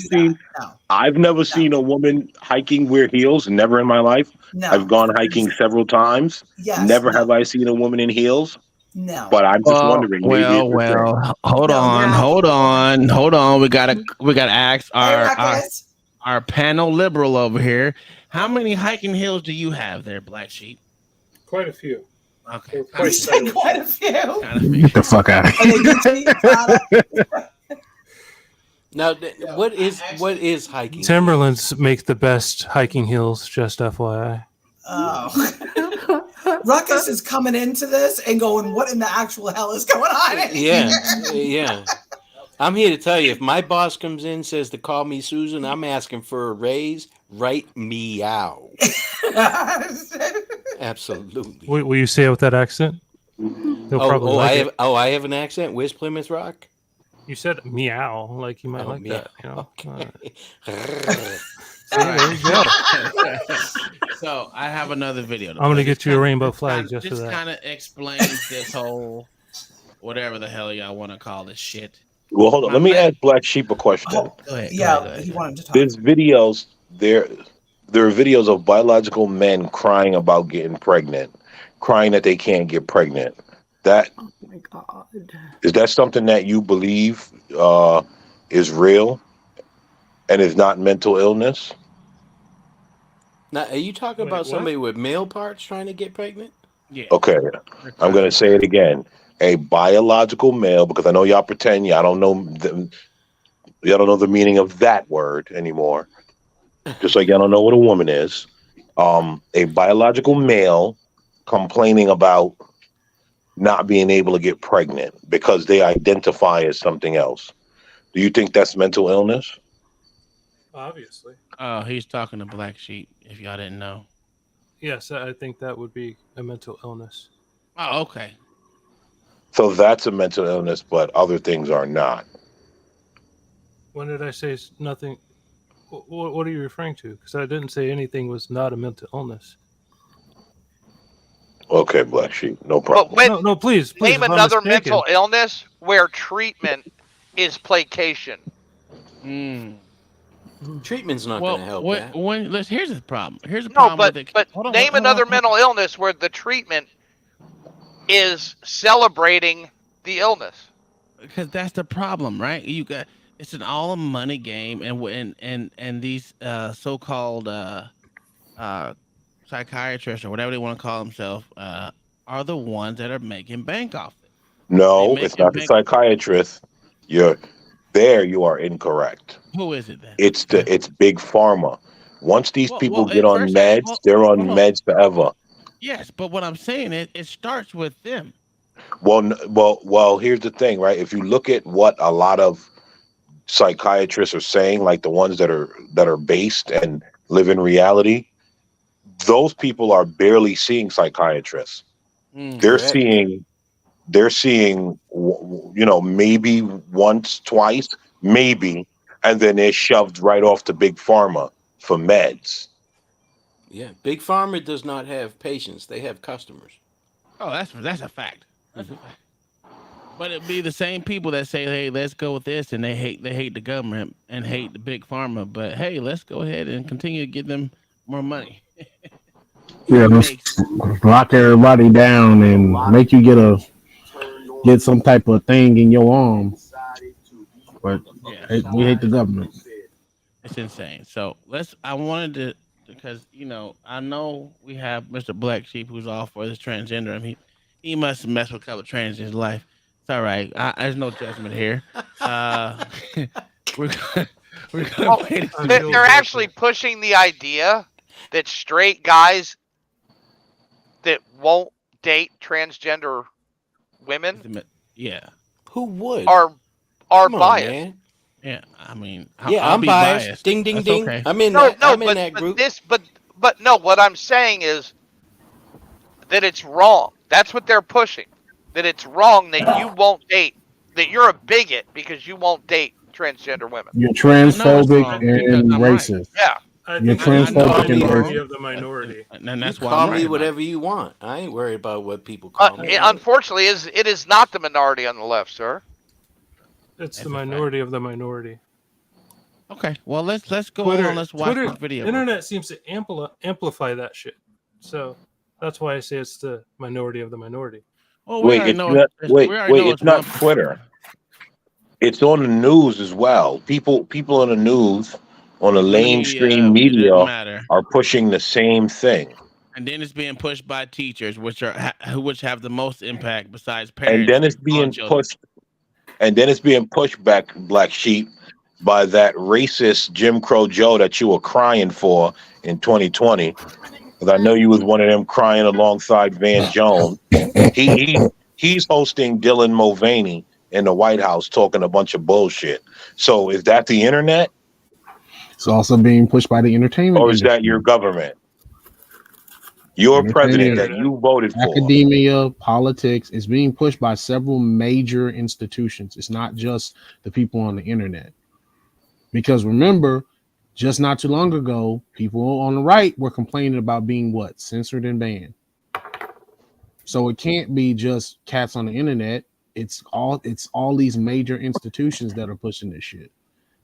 seen a woman hiking wear heels. Never in my life. No. I've gone hiking several times. Yes, never have I seen a woman in heels. No. But I'm just wondering. Well, hold on. We gotta ask our panel liberal over here. How many hiking heels do you have there, Black Sheep? Quite a few. Okay. Quite a few. Get the fuck out of here. Now, what is hiking? Timberlands make the best hiking heels, just FYI. Oh. Ruckus is coming into this and going, what in the actual hell is going on? Yeah. I'm here to tell you, if my boss comes in and says to call me Susan, I'm asking for a raise, right meow. Absolutely. Will you say it with that accent? I have an accent. Where's Plymouth Rock? You said meow, like you might like meow. that. You know? Okay. There you go. So I have another video. I'm gonna get you a rainbow flag just for that. Just kind of explains this whole whatever the hell y'all want to call this shit. Well, hold on. Let me ask Black Sheep a question. Go ahead. He wanted to talk. There's videos there. There are videos of biological men crying about getting pregnant, crying that they can't get pregnant. That oh my God. Is that something that you believe is real and is not mental illness? Now, are you talking about somebody with male parts trying to get pregnant? Yeah. Okay, I'm going to say it again. A biological male, because I know y'all pretend y'all don't know the meaning of that word anymore. Just like y'all don't know what a woman is. A biological male complaining about not being able to get pregnant because they identify as something else. Do you think that's mental illness? Obviously. Oh, he's talking to Black Sheep, if y'all didn't know. Yes, I think that would be a mental illness. Oh, okay. So that's a mental illness, but other things are not. When did I say nothing? What are you referring to? Because I didn't say anything was not a mental illness. Okay, Black Sheep, no But problem. No, please. Name If I'm another mistaken. mental illness where treatment is placation. Treatment's not going to help that. Here's the problem. Here's the No, problem but with it. but name another mental illness where the treatment is celebrating the illness. Because that's the problem, right? It's an all money game, and these so-called psychiatrists or whatever they want to call themselves are the ones that are making bank off it. No, it's not the psychiatrist. You are incorrect. Who is it then? It's big pharma. Once these people get on first, meds, they're on hold on. meds forever. Yes, but what I'm saying is it starts with them. Well. Here's the thing, right? If you look at what a lot of psychiatrists are saying, like the ones that are based and live in reality, those people are barely seeing psychiatrists. They're seeing, maybe once, twice, maybe, and then they're shoved right off to big pharma for meds. Yeah, Big Pharma does not have patients; they have customers. Oh, that's a fact. That's a fact. But it'd be the same people that say, "Hey, let's go with this," and they hate the government and hate the big pharma. But hey, let's go ahead and continue to give them more money. Yeah, let's lock everybody down and make you get some type of thing in your arm. But we hate the government. It's insane. So I wanted to, because I know we have Mr. Black Sheep who's all for this transgender. I mean, he must have messed with a couple of trans in his life. It's all right. There's no judgment here. We're gonna play this. They're actually pushing the idea that straight guys that won't date transgender women, who would are Come on, biased. man. Yeah, I mean, I'm biased. Ding, ding, That's ding. okay. I'm in No, that group. But no, what I'm saying is that it's wrong. That's what they're pushing. That it's wrong that you won't date. That you're a bigot because you won't date transgender women. You're transphobic and racist. Yeah. You're transphobic and minority racist. of the minority. And that's you why call I'm me right whatever you want. I ain't worried about what people call me. Unfortunately, it is not the minority on the left, sir. It's the minority of the minority. Okay, well let's go Twitter, on. Let's watch Twitter, this video. Internet seems to amplify that shit. So that's why I say it's the minority of the minority. Well, Wait, it's not Twitter. It's on the news as well. People on the news, on the mainstream media, are pushing the same thing. And then it's being pushed by teachers, which have the most impact besides parents. And then it's being pushed back, Black Sheep, by that racist Jim Crow Joe that you were crying for in 2020. Because I know you was one of them crying alongside Van Jones. He's hosting Dylan Mulvaney in the White House talking a bunch of bullshit. So is that the internet? It's also being pushed by the entertainment. Or is that your government? Your president that you voted for. Academia, politics is being pushed by several major institutions. It's not just the people on the internet. Because remember, just not too long ago, people on the right were complaining about being censored and banned. So it can't be just cats on the internet. It's all these major institutions that are pushing this shit.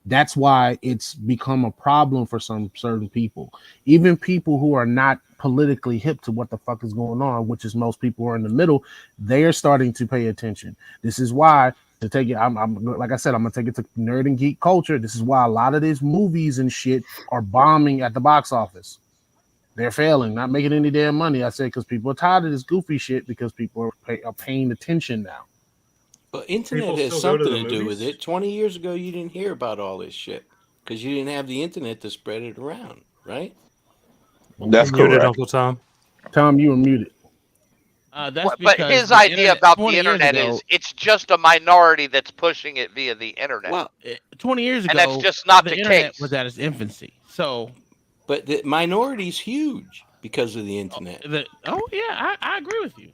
That's why it's become a problem for some certain people. Even people who are not politically hip to what the fuck is going on, which is most people who are in the middle, they are starting to pay attention. This is why, to take it, I'm like I said, I'm gonna take it to nerd and geek culture. This is why a lot of these movies and shit are bombing at the box office. They're failing, not making any damn money. I said because people are tired of this goofy shit because people are paying attention now. But internet has something to do with it. 20 years ago, you didn't hear about all this shit because you didn't have the internet to spread it around, right? That's correct. Muted, Uncle Tom. Tom, you were muted. That's but his idea about the internet is it's just a minority that's pushing it via the internet. Well, 20 years ago, and that's just not the internet case. was at its infancy. So, but the minority's huge. because of the internet. Oh yeah, I agree with you.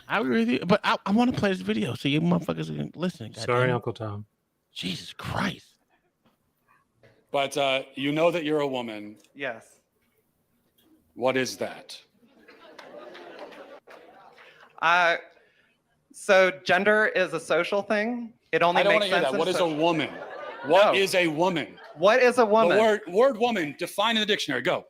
I agree with you. But I want to play this video so you motherfuckers can listen. Sorry, Uncle Tom. Jesus Christ. But you know that you're a woman. Yes. What is that? So gender is a social thing. It only I don't makes want to hear sense. that. What is a woman? What is a woman? What is a woman? The word woman, define in the dictionary. Go.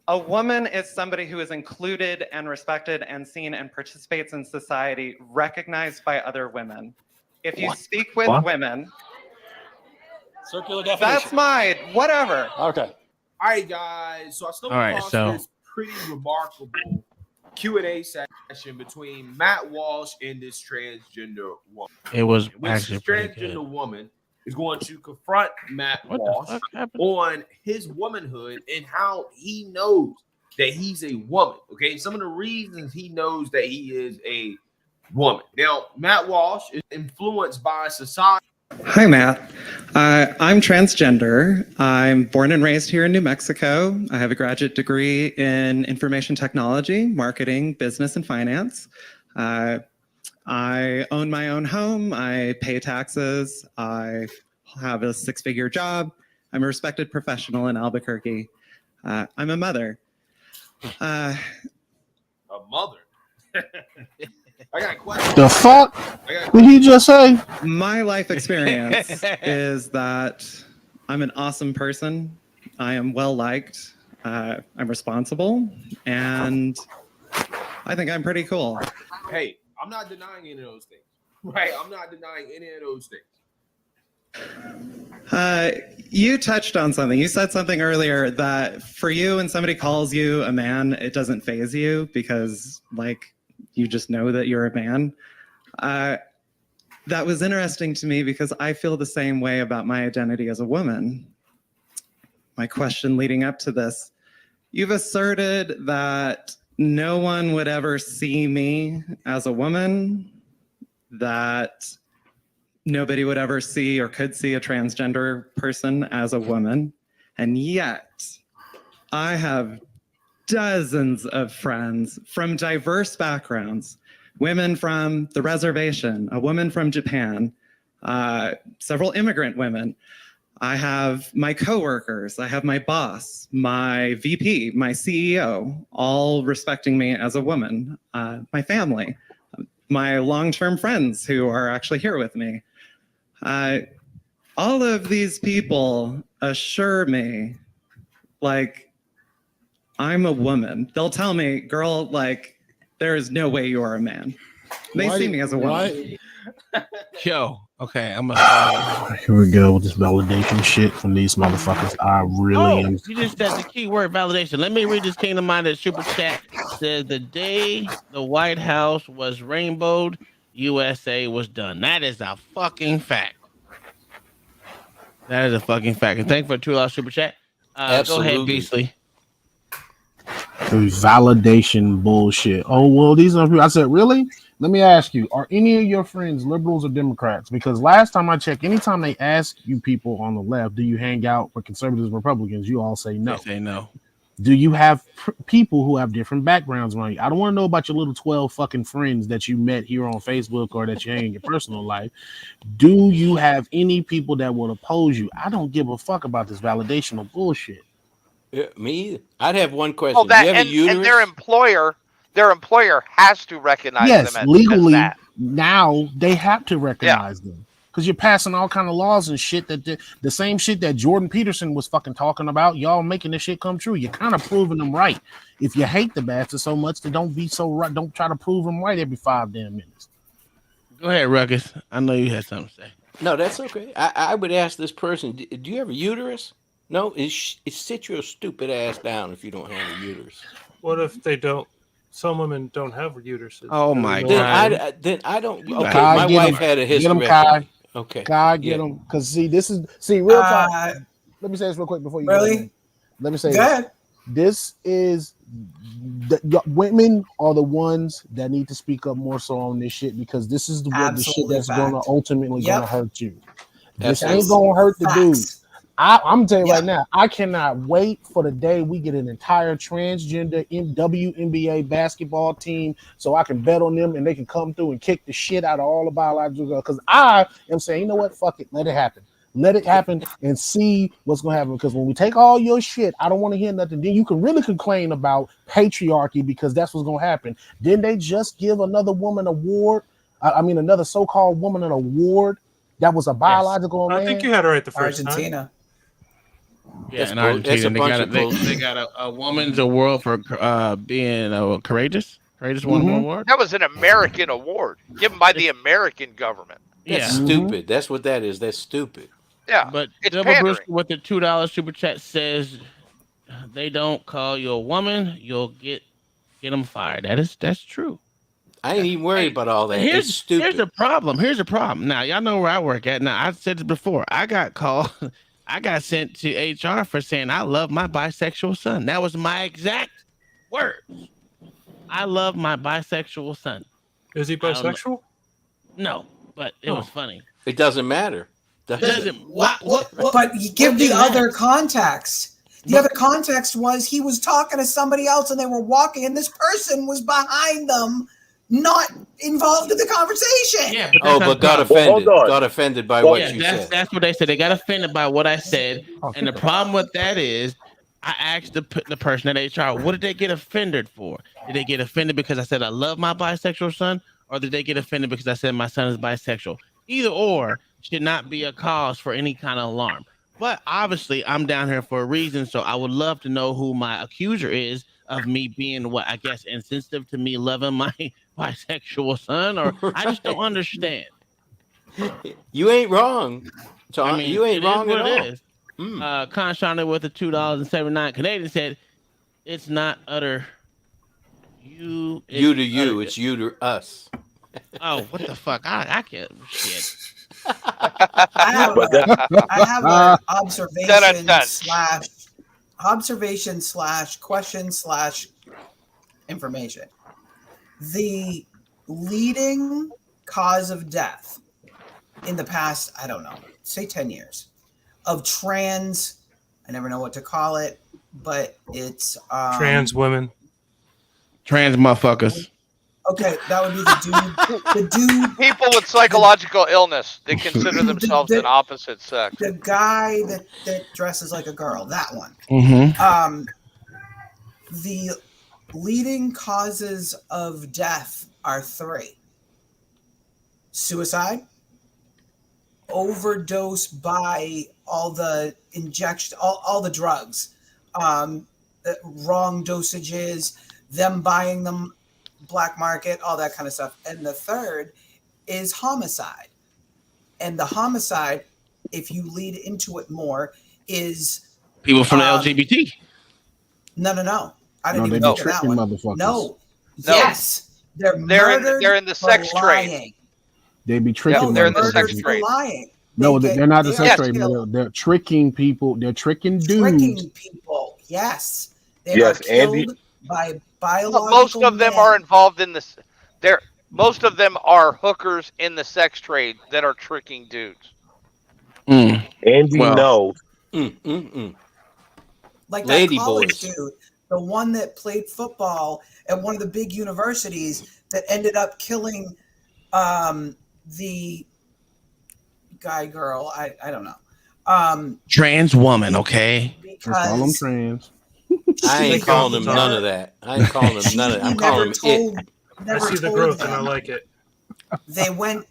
A woman is somebody who is included and respected and seen and participates in society, recognized by other women. If you speak with women, circular definition. That's mine. Whatever. Okay. All right, guys. So I stumbled across this pretty remarkable Q&A session between Matt Walsh and this transgender woman. It was in which actually this pretty transgender good. woman is going to confront Matt Walsh on his womanhood and how he knows that he's a woman. Okay, some of the reasons he knows that he is a woman. Now, Matt Walsh is influenced by society. Hi, Matt. I'm transgender. I'm born and raised here in New Mexico. I have a graduate degree in information technology, marketing, business, and finance. I own my own home. I pay taxes. I have a 6-figure job. I'm a respected professional in Albuquerque. I'm a mother. A mother. I got a question. The fuck? Did he just say? My life experience is that I'm an awesome person. I am well liked. I'm responsible, and I think I'm pretty cool. Hey, I'm not denying any of those things. Right? I'm not denying any of those things. You touched on something. You said something earlier that for you, when somebody calls you a man, it doesn't faze you because, like, you just know that you're a man. That was interesting to me because I feel the same way about my identity as a woman. My question leading up to this, you've asserted that no one would ever see me as a woman, that nobody would ever see or could see a transgender person as a woman. And yet, I have dozens of friends from diverse backgrounds, women from the reservation, a woman from Japan, several immigrant women. I have my coworkers, I have my boss, my VP, my CEO, all respecting me as a woman, my family, my long-term friends who are actually here with me. All of these people assure me, like, I'm a woman. They'll tell me, girl, like, there is no way you are a man. They see me as a woman. Yo, okay, I'm gonna. Here we go with this validation shit from these motherfuckers. I really am. You just said the key word validation. Let me read this Kingdom Minded super chat. Says the day the White House was rainbowed, USA was done. That is a fucking fact. That is a fucking fact. And thank you for a $2 super chat. Go ahead, Beasley. Validation bullshit. Oh, well, these are people. I said, really? Let me ask you, are any of your friends liberals or Democrats? Because last time I checked, anytime they ask you people on the left, do you hang out with conservatives, Republicans? You all say no. They say no. Do you have people who have different backgrounds around you? I don't want to know about your little 12 fucking friends that you met here on Facebook or that you hang in your personal life. Do you have any people that will oppose you? I don't give a fuck about this validational bullshit. Yeah, me either. I'd have one question. Oh, that Do you have a and uterus? their employer has to recognize Yes, them as legally that. now they have to recognize them because you're passing all kind of laws and shit that the same shit that Jordan Peterson was fucking talking about. Y'all making this shit come true. You're kind of proving them right. If you hate the bastard so much, then don't be so right. Don't try to prove them right every 5 damn minutes. Go ahead, Ruckus. I know you had something to say. No, that's okay. I would ask this person, do you have a uterus? No, sit your stupid ass down if you don't have a uterus. What if they don't? Some women don't have uteruses. Oh my God! Then I don't. Okay, Kai, my wife had a Get him, hysterectomy. Kai. Okay, Kai, get him. Because see, real talk. Let me say this real quick before you really. Let me say this. This is women are the ones that need to speak up more so on this shit because this is the shit that's going to ultimately going to hurt you. This ain't going to hurt the dudes. I'm telling you right now, I cannot wait for the day we get an entire transgender WNBA basketball team so I can bet on them and they can come through and kick the shit out of all the biological girls. Because I am saying, you know what? Fuck it. Let it happen. Let it happen and see what's going to happen. Because when we take all your shit, I don't want to hear nothing. Then you can really complain about patriarchy because that's what's going to happen. Didn't they just give another woman award? Another so-called woman an award that was a biological man? I think you had it right the first Argentina. time. Yeah, in Argentina, they got a woman's award for being courageous woman award. That was an American award given by the American government. That's stupid. That's what that is. That's stupid. Yeah, but it's Double pandering. Brewster with the $2 super chat says they don't call you a woman, you'll get them fired. That's true. I ain't even worried about all that. Here's It's stupid. Here's the problem. Now, y'all know where I work at. Now, I said it before. I got called. I got sent to HR for saying I love my bisexual son. That was my exact words. I love my bisexual son. Is he bisexual? No, but it was funny. It doesn't matter. But you give the other context. The other context was he was talking to somebody else and they were walking and this person was behind them, not involved in the conversation. Yeah, but got offended. Got offended by what you said. That's what they said. They got offended by what I said. And the problem with that is I asked the person at HR, what did they get offended for? Did they get offended because I said I love my bisexual son? Or did they get offended because I said my son is bisexual? Either or should not be a cause for any kind of alarm. But obviously, I'm down here for a reason, so I would love to know who my accuser is of me being, what I guess, insensitive to me loving my bisexual son, or I just don't understand. You ain't wrong, Tom. You ain't wrong at all. Conshana with the $2.79 Canadian said, "It's not utter you. You to you. It's you to us." Oh, what the fuck? I can't shit. I have an observation slash question slash information. The leading cause of death in the past, I don't know, say 10 years, of trans, I never know what to call it, but it's trans women. Trans motherfuckers. Okay, that would be the dude. People with psychological illness that consider themselves an opposite sex. The guy that dresses like a girl, that one. Mm-hmm. The leading causes of death are 3: suicide, overdose by all the injection, all the drugs, wrong dosages, them buying them black market, all that kind of stuff. And the 3rd is homicide. And the homicide, if you lead into it more, is people from the LGBT. No. I didn't even think of that one. No. Yes. They're in the sex trade. They be tricking. They're in the sex trade. Lying. No, they're not the sex trade. They're tricking people. They're tricking dudes. Tricking people. Yes. They are killed by biological most of them men. are involved in this. Most of them are hookers in the sex trade that are tricking dudes. Andy knows. Like Lady that college boys. dude, the one that played football at one of the big universities that ended up killing the girl. I don't know. Trans woman, okay? Call them trans. I ain't calling them none of that. I ain't calling them none of that. I'm calling them it. I see the growth and I like it. They went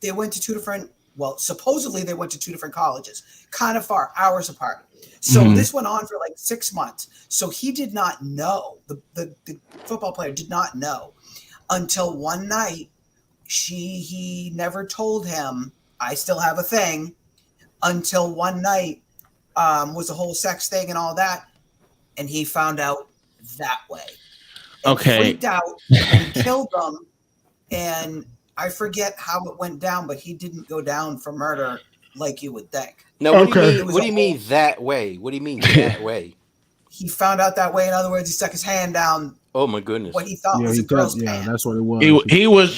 to 2 different, supposedly they went to 2 different colleges, kind of far, hours apart. So this went on for like 6 months. So he did not know, the football player did not know until one night he never told him, I still have a thing, until one night was the whole sex thing and all that. And he found out that way. And freaked out and killed them. And I forget how it went down, but he didn't go down for murder like you would think. No, what do you mean that way? What do you mean that way? He found out that way. In other words, he stuck his hand down. Oh my goodness! What he thought was a girl's pants. Yeah, that's what it was.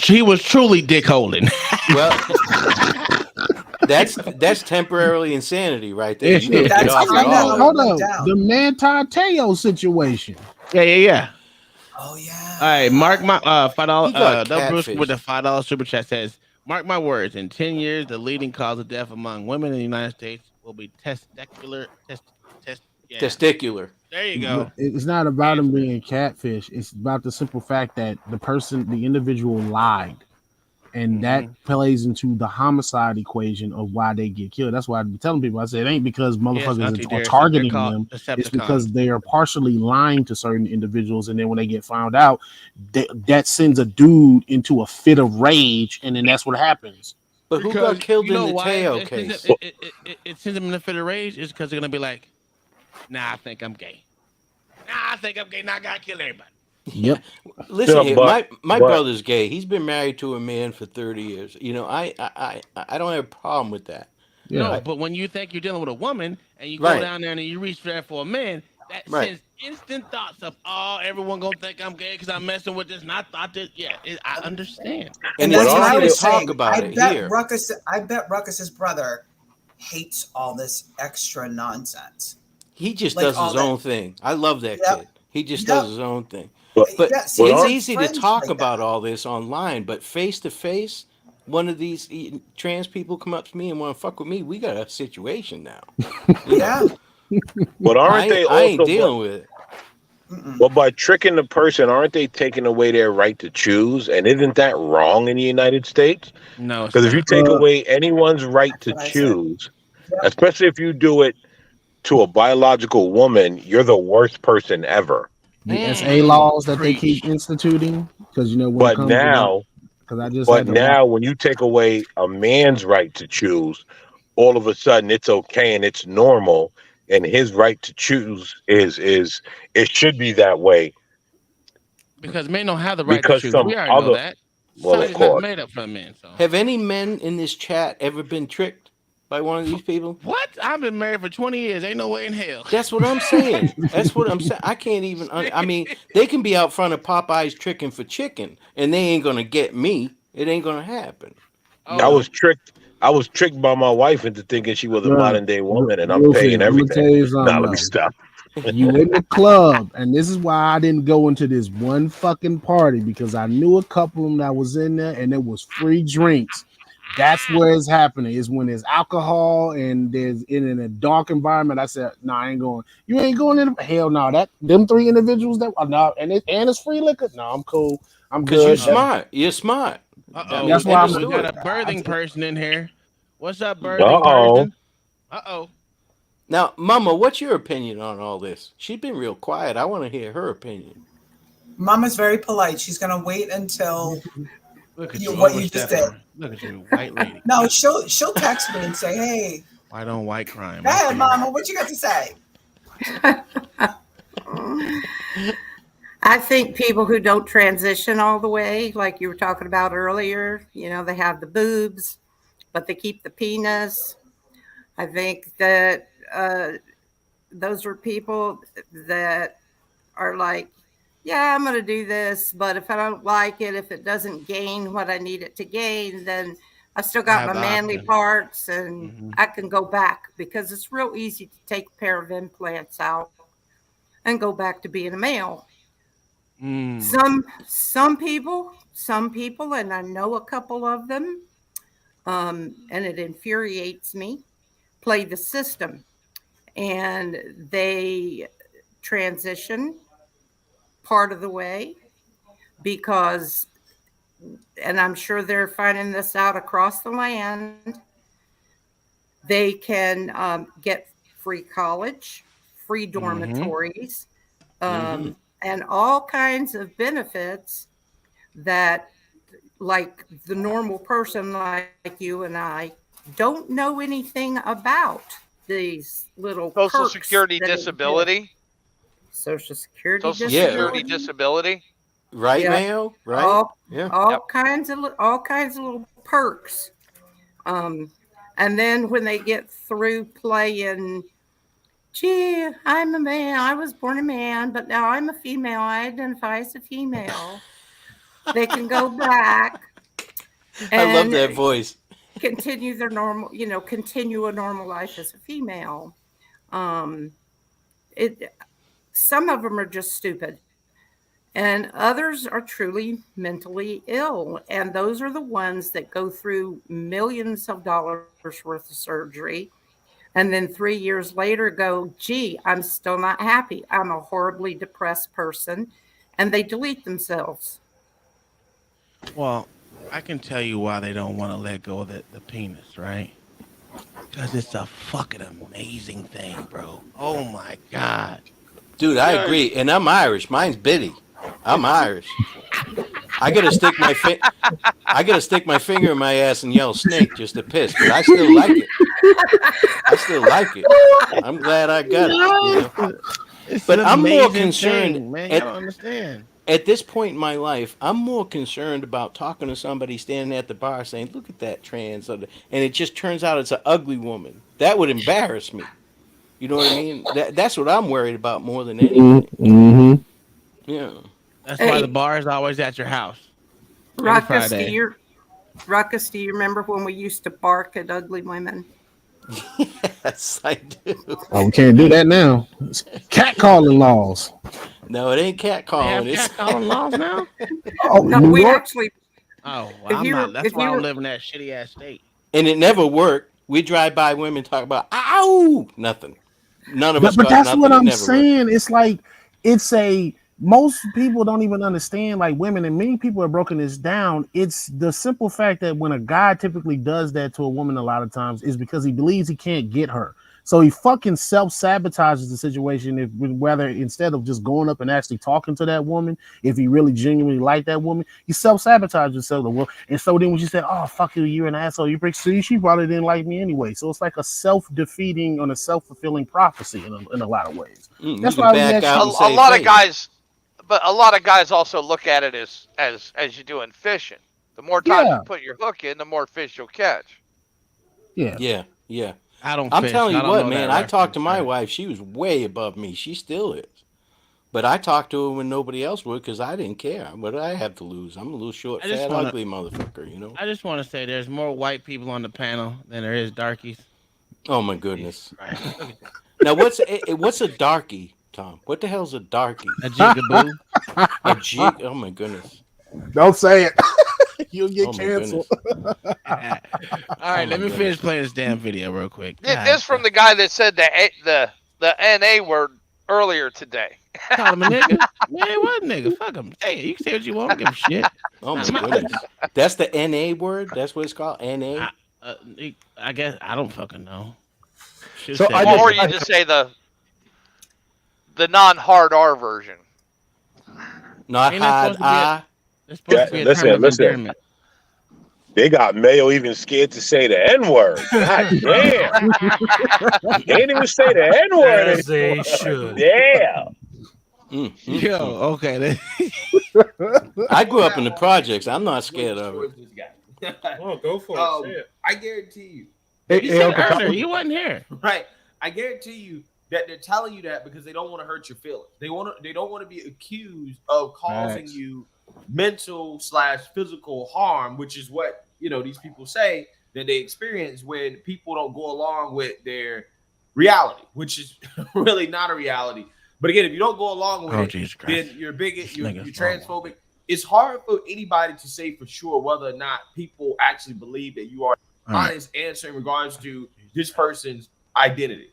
He was truly dick holding. Well, that's temporarily insanity right there. You got to get That's off it all. Hold on. The Manti Teo situation. Yeah. Oh yeah. All right, mark my $5. He got Del Bruce with the catfished. $5 super chat says, "Mark my words. In 10 years, the leading cause of death among women in the United States will be testicular yeah. Testicular. There you But go. it's not about him being catfish. It's about the simple fact that the individual lied. And that plays into the homicide equation of why they get killed. That's why I be telling people, I said, it ain't because Yes, Auntie motherfuckers are Dare said they're targeting called them. It's Decepticons. because they are partially lying to certain individuals. And then when they get found out, that sends a dude into a fit of rage. And then that's what happens. But who Because got killed you in know the why Teo it sends case? them- it sends them in a fit of rage is because they're gonna be like, "Nah, I think I'm gay. Nah, I think I'm gay. Nah, I gotta kill everybody." Yep. Listen No, here, but my brother's gay. He's been married to a man for 30 years. You know, I don't have a problem with that. No, but when you think you're dealing with a woman and you go Right. down there and you reach there for a man, that Right. sends instant thoughts of, "Oh, everyone gonna think I'm gay because I'm messing with this." And I thought that, I understand. And it's that's what I easy to was talk saying. about I it bet here. Ruckus's brother hates all this extra nonsense. He just Like does all his that- own thing. I love that Yep. kid. He just Yep. does his own thing. But Yeah, see, It's his easy to friends talk like about all this online, but face to face, one of these trans people come up to me and want to fuck with me. We got a situation now. Yeah. But aren't they I ain't also? dealing with it. Well, by tricking the person, aren't they taking away their right to choose? And isn't that wrong in the United States? No, it's Because if you not. take away anyone's right to what I said. choose, especially if you do it to a biological woman, you're the worst person ever. The SA laws that they keep Preach. instituting, because when it But comes to now, because I just had to watch. when you take away a man's right to choose, all of a sudden it's okay and it's normal, and his right to choose is it should be that way Because men don't have the right to because choose. some We already know other. that. Well, of Society's not course. made up for men. So Have any men in this chat ever been tricked by one of these people? what? I've been married for 20 years. Ain't no way in hell. That's what I'm saying. That's what I'm saying. I can't even. I mean, they can be out front of Popeyes tricking for chicken, and they ain't gonna get me. It ain't gonna happen. I was tricked. I was tricked by my wife into thinking she was a Bruh, modern day woman, and I'm Wilson, paying I'm gonna tell everything. you something. Nah, let me Though. stop. You in the club, and this is why I didn't go into this one fucking party, because I knew a couple of them that was in there, and it was free drinks. That's where it's happening. Is when there's alcohol and there's in a dark environment. I said, "No, I ain't going. You ain't going in. Hell no. That them three individuals that are no, and it's free liquor. No, I'm cool. I'm Because good. you're smart. You're smart. Uh-oh. That's why We got a Understood. birthing person in here. What's up, birthing Uh-oh. person? Uh-oh. Now, Mama, what's your opinion on all this? She's been real quiet. I want to hear her opinion. Mama's very polite. She's gonna wait until Look at you, what you just did. overstepping. Look at you, white lady. No, she'll text me and say, "Hey, White on white crime. go ahead, Mama. What you got to say?" I think people who don't transition all the way, like you were talking about earlier, they have the boobs, but they keep the penis. I think that those are people that are like, yeah, I'm going to do this, but if I don't like it, if it doesn't gain what I need it to gain, then I've still got my manly parts and I can go back, because it's real easy to take a pair of implants out and go back to being a male. Some people, and I know a couple of them, and it infuriates me, play the system, and they transition part of the way because, and I'm sure they're finding this out across the land, they can get free college, free dormitories, and all kinds of benefits that, like the normal person like you and I, don't know anything about these little Social perks Security that disability. Social Security Social disability. Security disability. Right, Yeah. Mayo? Right? All kinds of little perks. And then when they get through playing, gee, I'm a man, I was born a man, but now I'm a female, I identify as a female, they can go back. I love that voice. continue their normal, continue a normal life as a female. Some of them are just stupid, and others are truly mentally ill. And those are the ones that go through millions of dollars worth of surgery. And then 3 years later go, gee, I'm still not happy. I'm a horribly depressed person. And they delete themselves. Well, I can tell you why they don't want to let go of the penis, right? Because it's a fucking amazing thing, bro. Oh my God. Dude, I agree. And I'm Irish. Mine's bitty. I'm Irish. I gotta stick my finger in my ass and yell snake just to piss, but I still like it. I'm glad I got it. But I'm more concerned, man. I don't understand. At this point in my life, I'm more concerned about talking to somebody standing at the bar saying, "Look at that trans," and it just turns out it's an ugly woman. That would embarrass me. You know what I mean? That's what I'm worried about more than anything. Mm-hmm. Yeah. That's why the bar is always at your house. Ruckus, do you remember when we used to bark at ugly women? Yes, I do. Oh, we can't do that now. It's catcalling laws. No, it ain't catcalling. They have catcalling laws now? Oh, No, New we York? actually. Oh, well, that's why I'm living in that shitty ass state. And it never worked. We drive by women talk about, ow, nothing. None of us. But that's nothing. what I'm It never worked. saying. It's like most people don't even understand, like women, and many people have broken this down. It's the simple fact that when a guy typically does that to a woman a lot of times is because he believes he can't get her. So he fucking self-sabotages the situation whether instead of just going up and actually talking to that woman, if he really genuinely liked that woman, he self-sabotages himself. And so then when she said, "Oh, fuck you, you're an asshole, you prick," see, she probably didn't like me anyway. So it's like a self-defeating and a self-fulfilling prophecy in a lot of ways. That's why a lot of guys, but a lot of guys also look at it as you doing fishing. The more times you put your hook in, the more fish you'll catch. Yeah. I'm telling you what, man. I talked to my wife. She was way above me. She still is. But I talked to her when nobody else would because I didn't care. What did I have to lose? I'm a little short, fat, ugly motherfucker, you know? I just want to say there's more white people on the panel than there is darkies. Oh, my goodness. Right. Now, what's a darkie, Tom? What the hell's a darkie? A jigaboo. A jig? Oh, my goodness. Don't say it. You'll get canceled. All right, let me finish playing this damn video real quick. This from the guy that said the NA word earlier today. Call him a nigga. Man, it was a nigga. Fuck him. Hey, you can say what you want. I don't give a shit. Oh my goodness. That's the NA word? That's what it's called? NA? I guess I don't fucking know. Or you just say the non-hard R version. Not hard R. Listen. They got Mayo even scared to say the N-word. God damn. They didn't even say the N-word. As they should. Yeah. Yo, okay. I grew up in the projects. I'm not scared of it. Oh, go for it. Say it. I guarantee you. You said earlier, you wasn't here. Right. I guarantee you that they're telling you that because they don't want to hurt your feelings. They don't want to be accused of causing you mental/physical harm, which is what these people say that they experience when people don't go along with their reality, which is really not a reality. But again, if you don't go along with it, then you're a bigot, you're transphobic. It's hard for anybody to say for sure whether or not people actually believe that you are honest answer in regards to this person's identity.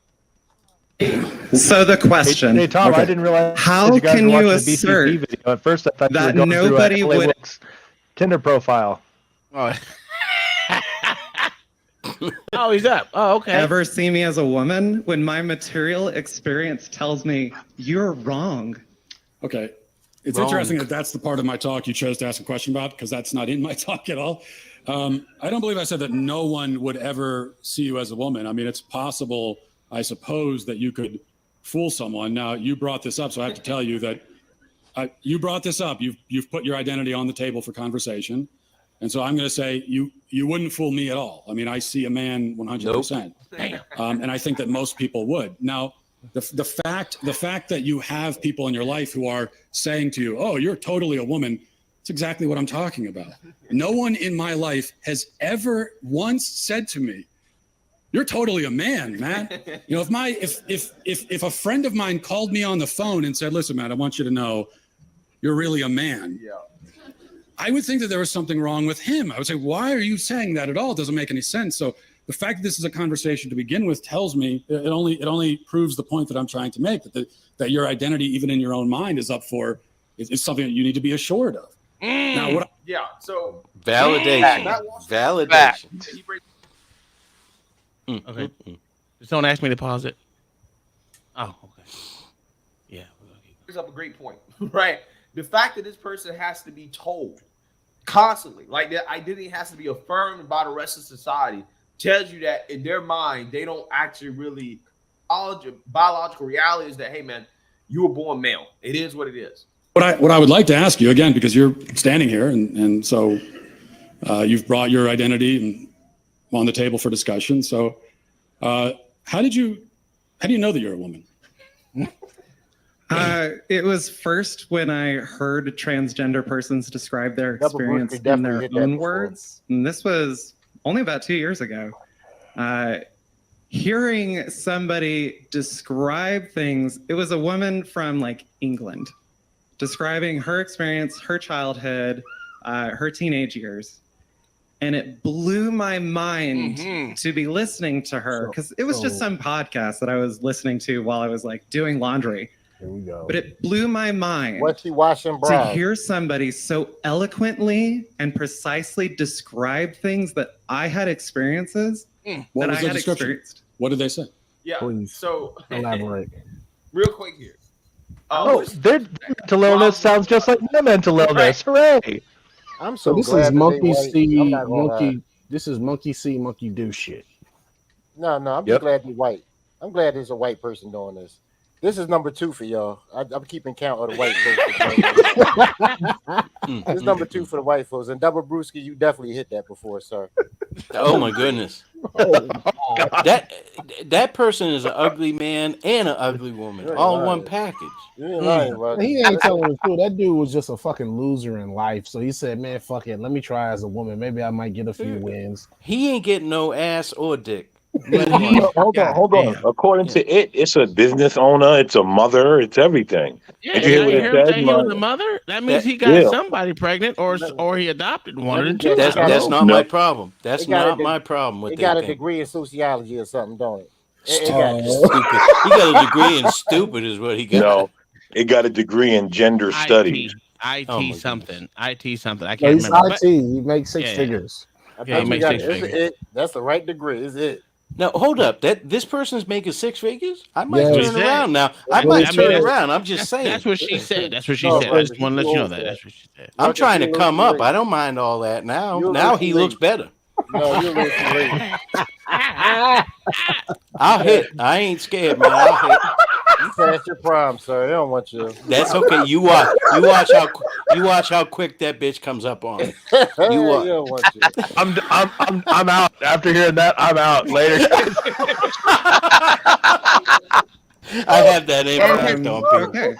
So the question, hey Tom, I didn't realize how you guys can were you watching the assert BCP video. At first I thought that you were going nobody through would Tinder profile. Oh, he's up. Oh, okay. Ever see me as a woman when my material experience tells me you're wrong? Okay. It's interesting that that's the part of my talk you chose to ask a question about, because that's not in my talk at all. I don't believe I said that no one would ever see you as a woman. I mean, it's possible, I suppose, that you could fool someone. Now, you brought this up, so I have to tell you that you brought this up. You've put your identity on the table for conversation. And so I'm going to say you wouldn't fool me at all. I mean, I see a man 100%. Nope. And I think that most people would. Now, the fact that you have people in your life who are saying to you, "Oh, you're totally a woman," That's exactly what I'm talking about. No one in my life has ever once said to me, "You're totally a man, man." You know, if a friend of mine called me on the phone and said, "Listen, man, I want you to know you're really a man," I would think that there was something wrong with him. I would say, "Why are you saying that at all? It doesn't make any sense." So the fact that this is a conversation to begin with tells me it only proves the point that I'm trying to make, that your identity, even in your own mind, is up for is something that you need to be assured of. Now, so validation. Validation. Okay. Just don't ask me to pause it. Oh, okay. Yeah. Brings up a great point, right? The fact that this person has to be told constantly, like their identity has to be affirmed by the rest of society, tells you that in their mind, they don't actually really biological reality is that, hey man, you were born male. It is what it is. What I would like to ask you again, because you're standing here and so you've brought your identity on the table for discussion. So how do you know that you're a woman? It was first when I heard transgender persons describe their experience in their own words. And this was only about 2 years ago. Hearing somebody describe things, it was a woman from like England describing her experience, her childhood, her teenage years. And it blew my mind to be listening to her because it was just some podcast that I was listening to while I was like doing laundry. Here we go. But it blew my mind What's he washing to brown? hear somebody so eloquently and precisely describe things that I had experiences What that was I the had description? experienced. What did they say? Yeah. Please. So Elaborate. real quick here. Their mental illness sounds just like my mental illness. Hooray! I'm So so this glad is that they monkey white. see, I'm not gonna lie. monkey. This is monkey see, monkey do shit. No, I'm Yep. just glad you're white. I'm glad there's a white person doing this. This is number 2 for y'all. I'm keeping count of the white folks. This is number 2 for the white folks. And Double Brewski, you definitely hit that before, sir. Oh my goodness. That person is an ugly man and an ugly woman, all in one package. He ain't telling the truth. That dude was just a fucking loser in life. So he said, "Man, fuck it. Let me try as a woman. Maybe I might get a few wins." He ain't getting no ass or dick. Hold on. According to it's a business owner, it's a mother, it's everything. Yeah, Did you hear what you it hear him said? say he was a mother? That means he got Yeah. somebody pregnant, or he adopted one of the two. That's not my problem. That's They got not a- my problem with They got a that. degree in sociology or something, don't it? Stupid. He got a degree in stupid, is what he got. No, it got a degree in gender studies. IT something. IT something. I No, can't he's remember. IT. He makes six figures. Yeah, he makes six It's figures. it. That's the right degree. Is it? Now hold up. This person's making 6 figures. I might Yes. turn around now. I I might mean, turn that's- around. I'm just saying. That's what she said. That's what she No, said. I Marcus, just want to let you you know old that. for That's what she said. I'm Marcus, trying to you're a come little up. too I don't mind all that now. You're a Now little he too looks late. better. No, you're a little too late. I'll hit. I ain't scared, man. I'll hit. You passed your prime, sir. They don't want you. That's okay. You watch. You watch how quick that bitch comes up on me. You watch. They don't want you. I'm out. After hearing that, I'm out. Later. I have that impact on people. Okay.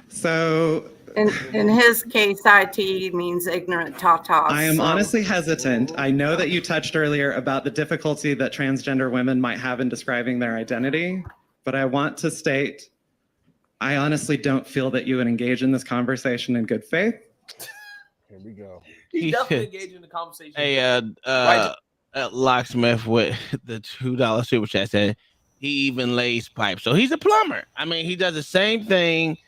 So In his case, IT means ignorant tatas. I am so- honestly hesitant. I know that you touched earlier about the difficulty that transgender women might have in describing their identity, but I want to state I honestly don't feel that you would engage in this conversation in good faith. Here we go. He's definitely engaged in the conversation. Hey, Locksmith with the $2 super chat said he even lays pipes. So he's a plumber. I mean, he does the same thing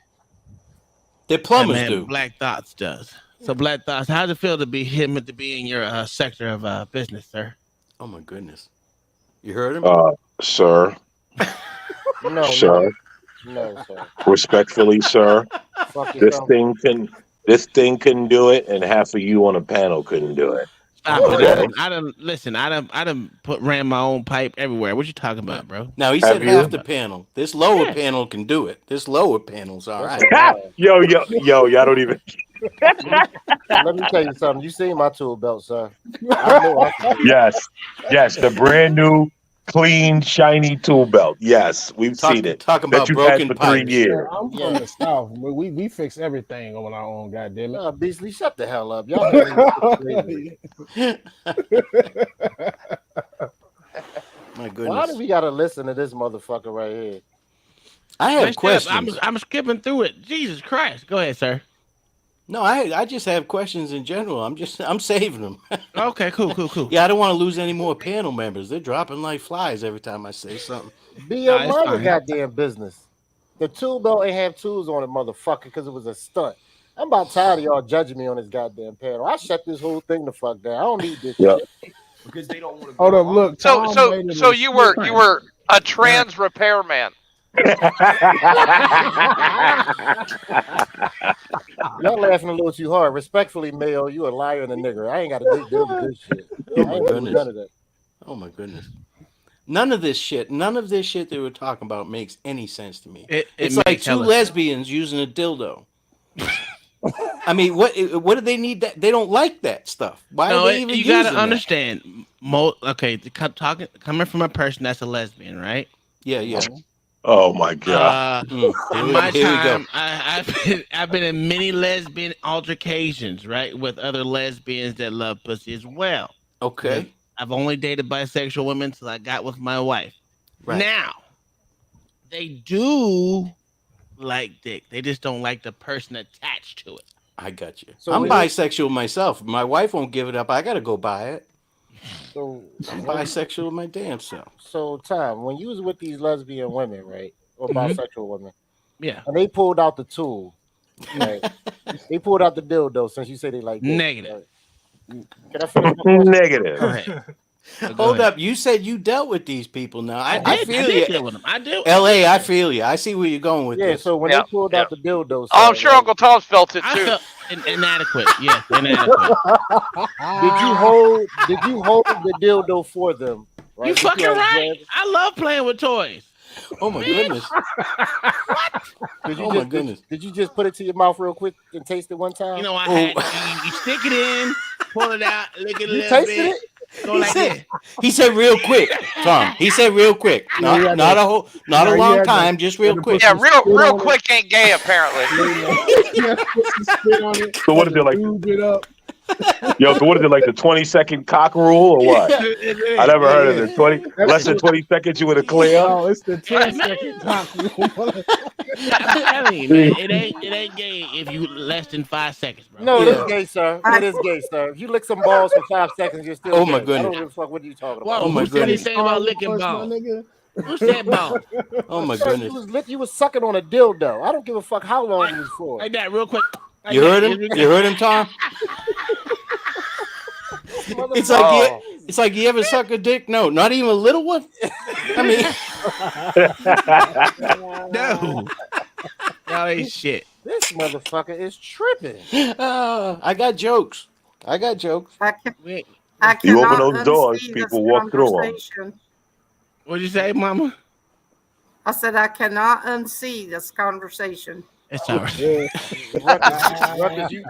that plumbers man, do. Black Thoughts does. So Black Thoughts, how does it feel to be him to be in your sector of business, sir? Oh my goodness. You heard him? Sir. No, Sir. no, sir. Respectfully, sir. Fuck This yourself. thing couldn't do it, and half of you on a panel couldn't do it. Stop Okay. it. I done ran my own pipe everywhere. What you talking about, bro? Now he Have said you? half the panel. This lower panel can do it. This lower panel's all right. Yo, y'all don't even. Let me tell you something. You seen my tool belt, sir. I know I can do it. Yes, the brand new Clean, shiny tool belt. Yes, we've seen it. Talking That about you've had broken for 3 pipes. years. I'm from the South. We fix everything on our own, goddamn it. Beasley, shut the hell up. Y'all making me crazy. My Why goodness. do we gotta listen to this motherfucker right here? I have Let's questions. I'm skipping through it. Jesus Christ. Go ahead, sir. No, I just have questions in general. I'm saving them. Okay, cool. Yeah, I don't want to lose any more panel members. They're dropping like flies every time I say something. Be a mother goddamn business. The tool belt ain't have tools on it, motherfucker, because it was a stunt. I'm about tired of y'all judging me on this goddamn panel. I shut this whole thing the fuck down. I don't need this shit. Because they don't want to. Hold up, look. Tom So waited so a you split were a trans repairman. Y'all laughing a little too hard. Respectfully, Mayo, you a liar and a nigger. I ain't got a big deal with this shit. Oh I my ain't doing goodness. none of that. Oh my goodness. None of this shit they were talking about makes any sense to me. It's like two lesbians using a dildo. I mean, what do they need that? They don't like that stuff. Why are they even you using gotta understand. Coming from a person that's a lesbian, right? Yeah. Oh my God. In my time, I've been in many lesbian altercations, right, with other lesbians that love pussy as well. Okay. I've only dated bisexual women till I got with my wife. Right. Now, they do like dick. They just don't like the person attached to it. I got you. So I'm bisexual myself. My wife won't give it up. I gotta go buy it. So I'm bisexual my damn self. So Tom, when you was with these lesbian women, right, or bisexual women, yeah, and they pulled out the tool, right? They pulled out the dildo since you say they like dick, negative. Right? Can I finish my question? Negative. Go ahead. Hold up, you said you dealt with these people. Now I feel you. Deal with them. I do. LA, I feel you. I see where you're going with this. So when they pulled out the dildo, Oh, I'm sure Uncle Tom's felt it I too. felt inadequate. Yes, inadequate. Did you hold the dildo for them? Right? You fucking right. I love playing with toys. Oh my goodness. Did you just put it to your mouth real quick and taste it one time? You know, I had you stick it in, pull it out, lick it a little tasted bit. it? Go like this. He said real quick, Tom. He said real quick. Not a long time, just real quick. Yeah, real quick ain't gay apparently. So what is it like? Yo, so what is it like, the 20-second cock rule or what? I never heard of it. Less than 20 seconds you would have clear. Oh, it's the 10-second cock rule. I mean, man, it ain't gay if you less than 5 seconds, bro. No, it is gay, sir. It is gay, sir. If you lick some balls for 5 seconds, you're still Oh gay. my I goodness. don't give a fuck what you talking about. Whoa, who said anything about licking balls? Who said balls? Oh my Sir, goodness. you was sucking on a dildo. I don't give a fuck how long it was for. Like that, real quick. Like You heard him? You heard him, Tom? It's like you ever suck a dick? No, not even a little one. I mean, no, ain't shit. This motherfucker is tripping. I got jokes. I You cannot open those doors, unsee people this walk through them. conversation. What'd you say, Mama? I said I cannot unsee this conversation. It's all right.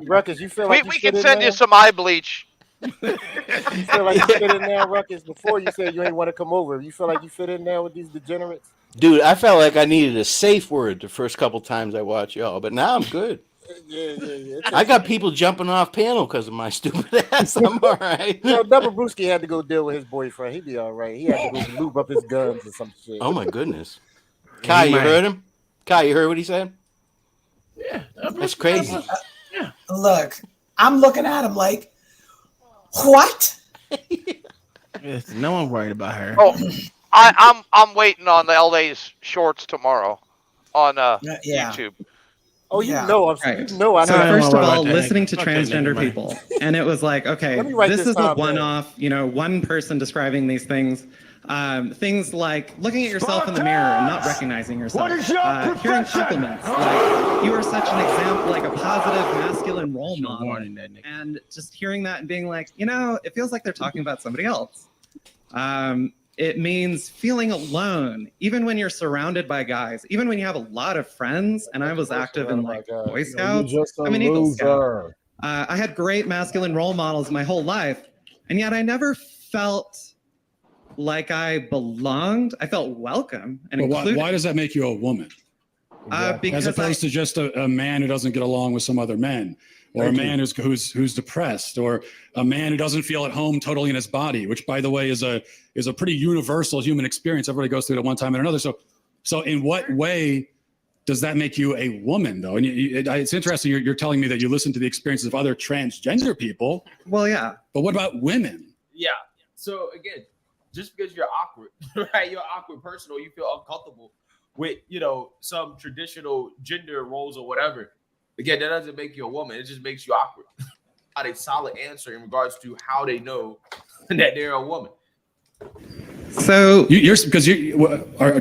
Ruckus, you feel like we can send you some eye bleach. You feel like you fit in there, Ruckus? Before you said you ain't want to come over. You feel like you fit in there with these degenerates? dude, I felt like I needed a safe word the first couple times I watched y'all, but now I'm good. Yeah. I got people jumping off panel because of my stupid ass. I'm all right. Double Brewski had to go deal with his boyfriend. He'd be all right. He had to go lube up his guns or some shit. Oh my goodness. Kai, you heard him? Kai, you heard what he said? Yeah. That's crazy. Look, I'm looking at him like, what? Yes, no one worried about her. Oh, I'm waiting on the LA's shorts tomorrow on YouTube. Oh, I know. So first of all, listening to transgender people, and it was like, okay, this is a one-off. One person describing these things. Things like looking at yourself in the mirror and not recognizing yourself. Hearing compliments, like you are such an example, like a positive masculine role model, and just hearing that and being like, it feels like they're talking about somebody else. It means feeling alone, even when you're surrounded by guys, even when you have a lot of friends. And I was active in like Boy Scouts. I'm an Eagle Scout. I had great masculine role models my whole life, and yet I never felt like I belonged. I felt welcome and But included. why does that make you a woman? Because as opposed to just a man who doesn't get along with some other men, or a man who's depressed, or a man who doesn't feel at home totally in his body, which, by the way, is a pretty universal human experience. Everybody goes through it at one time or another. So in what way does that make you a woman, though? And it's interesting. You're telling me that you listen to the experiences of other transgender people. Well, yeah. But what about women? Yeah. So again, just because you're awkward, right? You're an awkward person, or you feel uncomfortable with, some traditional gender roles or whatever. Again, that doesn't make you a woman. It just makes you awkward. Not a solid answer in regards to how they know that they're a woman. So because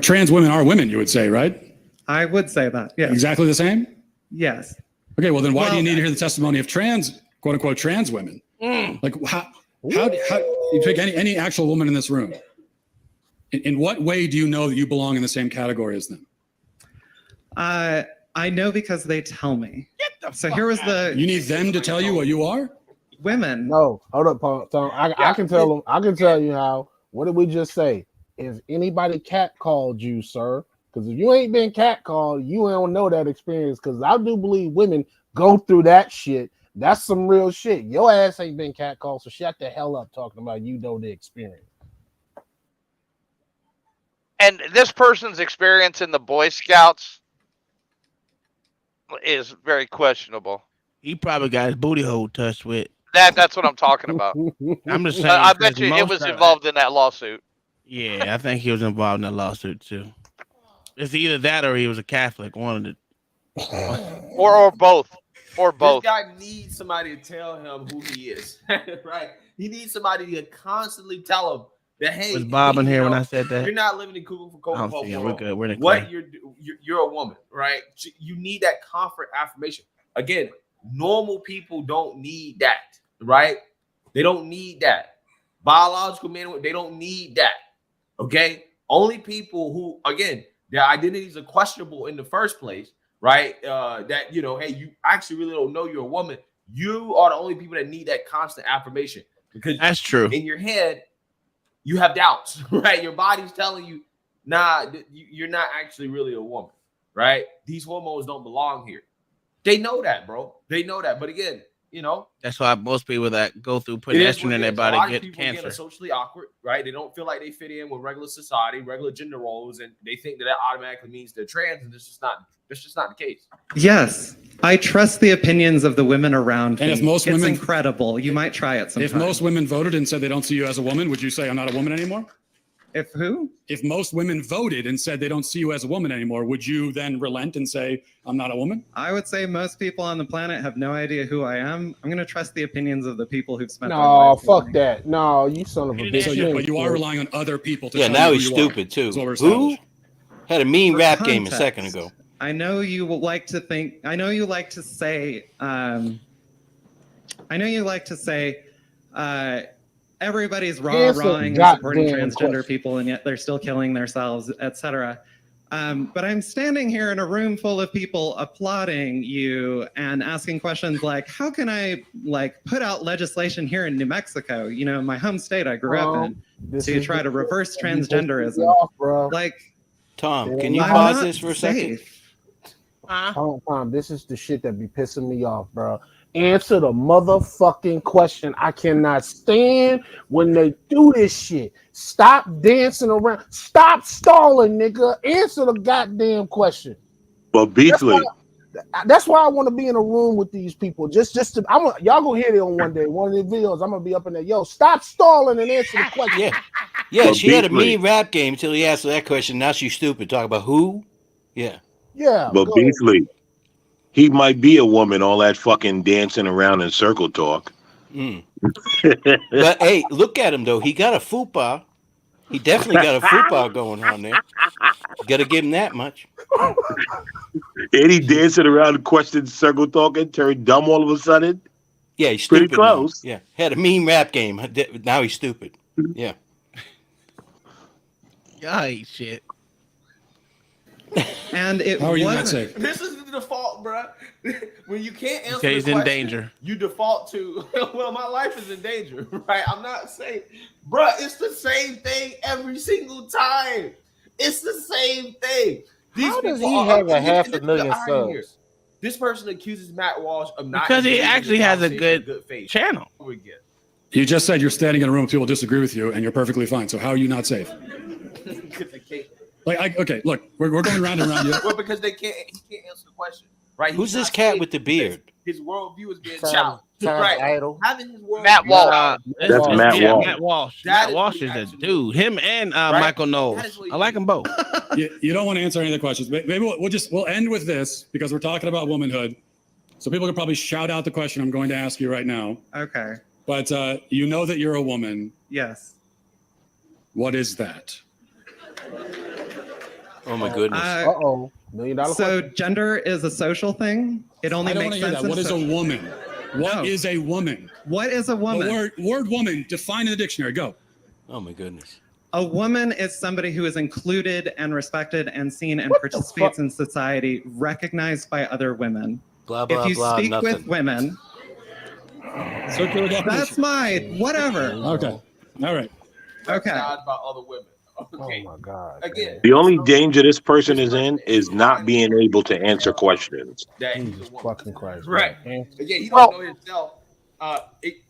trans women are women, you would say, right? I would say that. Yeah. Exactly the same. Yes. Okay. Well, then why do you need to hear the testimony of quote unquote trans women? Like how you pick any actual woman in this room? In what way do you know that you belong in the same category as them? I know because they tell me. So here was You need them to tell you what you are? Women. No, hold up, Tom. I can tell them. I can tell you how. What did we just say? If anybody catcalled you, sir, because if you ain't been catcalled, you don't know that experience. Because I do believe women go through that shit. That's some real shit. Your ass ain't been catcalled, so shut the hell up talking about you know the experience. And this person's experience in the Boy Scouts is very questionable. He probably got his booty hole touched with. That's what I'm talking about. I'm just saying. I bet you it was involved in that lawsuit. Yeah, I think he was involved in that lawsuit too. It's either that or he was a Catholic. One of the. or both. Or both. This guy needs somebody to tell him who he is, right? He needs somebody to constantly tell him that, hey, Was Bob in here when I said that? You're not living in cuckoo for cocoa. We're good. We're in the What clear. you're a woman, right? You need that comfort affirmation. Again, normal people don't need that, right? They don't need that. Biological men, they don't need that. Okay? Only people who, again, their identities are questionable in the first place, right? That, hey, you actually really don't know you're a woman. You are the only people that need that constant affirmation. Because that's true. In your head, you have doubts, right? Your body's telling you, nah, you're not actually really a woman, right? These hormones don't belong here. They know that, bro. They know that. But again, that's why most people that go through putting estrogen in their body get cancer. Again, are socially awkward, right? They don't feel like they fit in with regular society, regular gender roles, and they think that automatically means they're trans, and that's just not the case. Yes, I trust the opinions of the women around me. And if most women, incredible. You might try it sometime. If most women voted and said they don't see you as a woman, would you say I'm not a woman anymore? If who? If most women voted and said they don't see you as a woman anymore, would you then relent and say I'm not a woman? I would say most people on the planet have no idea who I am. I'm going to trust the opinions of the people who've spent. No, fuck that. No, you son of a bitch. So but you are relying on other people to. Yeah, tell now you he's who you stupid are. too. Who had a mean For rap game a context, second ago? I know you like to think. I know you like to say. Everybody's rawing and supporting transgender people, and yet they're still killing themselves, etc. But I'm standing here in a room full of people applauding you and asking questions like, how can I put out legislation here in New Mexico, my home state I grew up in, to try to reverse transgenderism? Tom, can you pause this for a second? Tom, this is the shit that be pissing me off, bro. Answer the motherfucking question. I cannot stand when they do this shit. Stop dancing around. Stop stalling, nigga. Answer the goddamn question. But Beasley. That's why I want to be in a room with these people. Y'all gonna hear it on one day. One of the videos, I'm gonna be up in there. Yo, stop stalling and answer the question. Yeah. She had a mean rap game until he asked her that question. Now she's stupid. Talk about who? Yeah. But Beasley, he might be a woman, all that fucking dancing around in circle talk. But hey, look at him though. He got a fupa. He definitely got a fupa going on there. You gotta give him that much. And he dancing around, question circle talking, turned dumb all of a sudden. Yeah, he's pretty stupid close. Now. Yeah, had a mean rap game. Now he's stupid. Yeah. Y'all ain't shit. And it How are you not wasn't. safe? This is the default, bro. When you can't answer Okay, he's the in question, danger. you default to, well, my life is in danger, right? I'm not saying, bro, it's the same thing every single time. It's the same thing. These How does people he are, have a and half this a is the million irony here. subs? This person accuses Matt Walsh of not Because he engaging in actually has a conversation good with faith. channel. Over again. You just said you're standing in a room with people who disagree with you, and you're perfectly fine. So how are you not safe? Okay, look, we're going round and round. Well, because he can't answer the question, right? Who's this cat with the beard? His worldview is being Time's challenged, right? idle. Having his worldview Matt Walsh. challenged. That's Matt Walsh. Matt Walsh. That Matt is Walsh what is he a actually dude. Him and Michael Knowles. I like them both. You don't want to answer any of the questions. Maybe we'll end with this because we're talking about womanhood. So people can probably shout out the question I'm going to ask you right now. Okay. But you know that you're a woman. Yes. What is that? Oh my goodness. $1 million So question. gender is a social thing. It only I don't makes want to hear sense. that. What is a woman? What is No. a woman? What is a woman? The word woman, define in the dictionary. Go. Oh my goodness. A woman is somebody who is included and respected and seen and participates in society, recognized by other women. Blah blah If you blah. speak Nothing. with women, Circular definition. that's my whatever. Okay. All right. Okay. God about other women. Okay. Oh my God. Again, The only danger this person is in is not being able to answer questions. that he's Jesus a woman. fucking Christ. Right. Man. Again, he Well- don't know himself.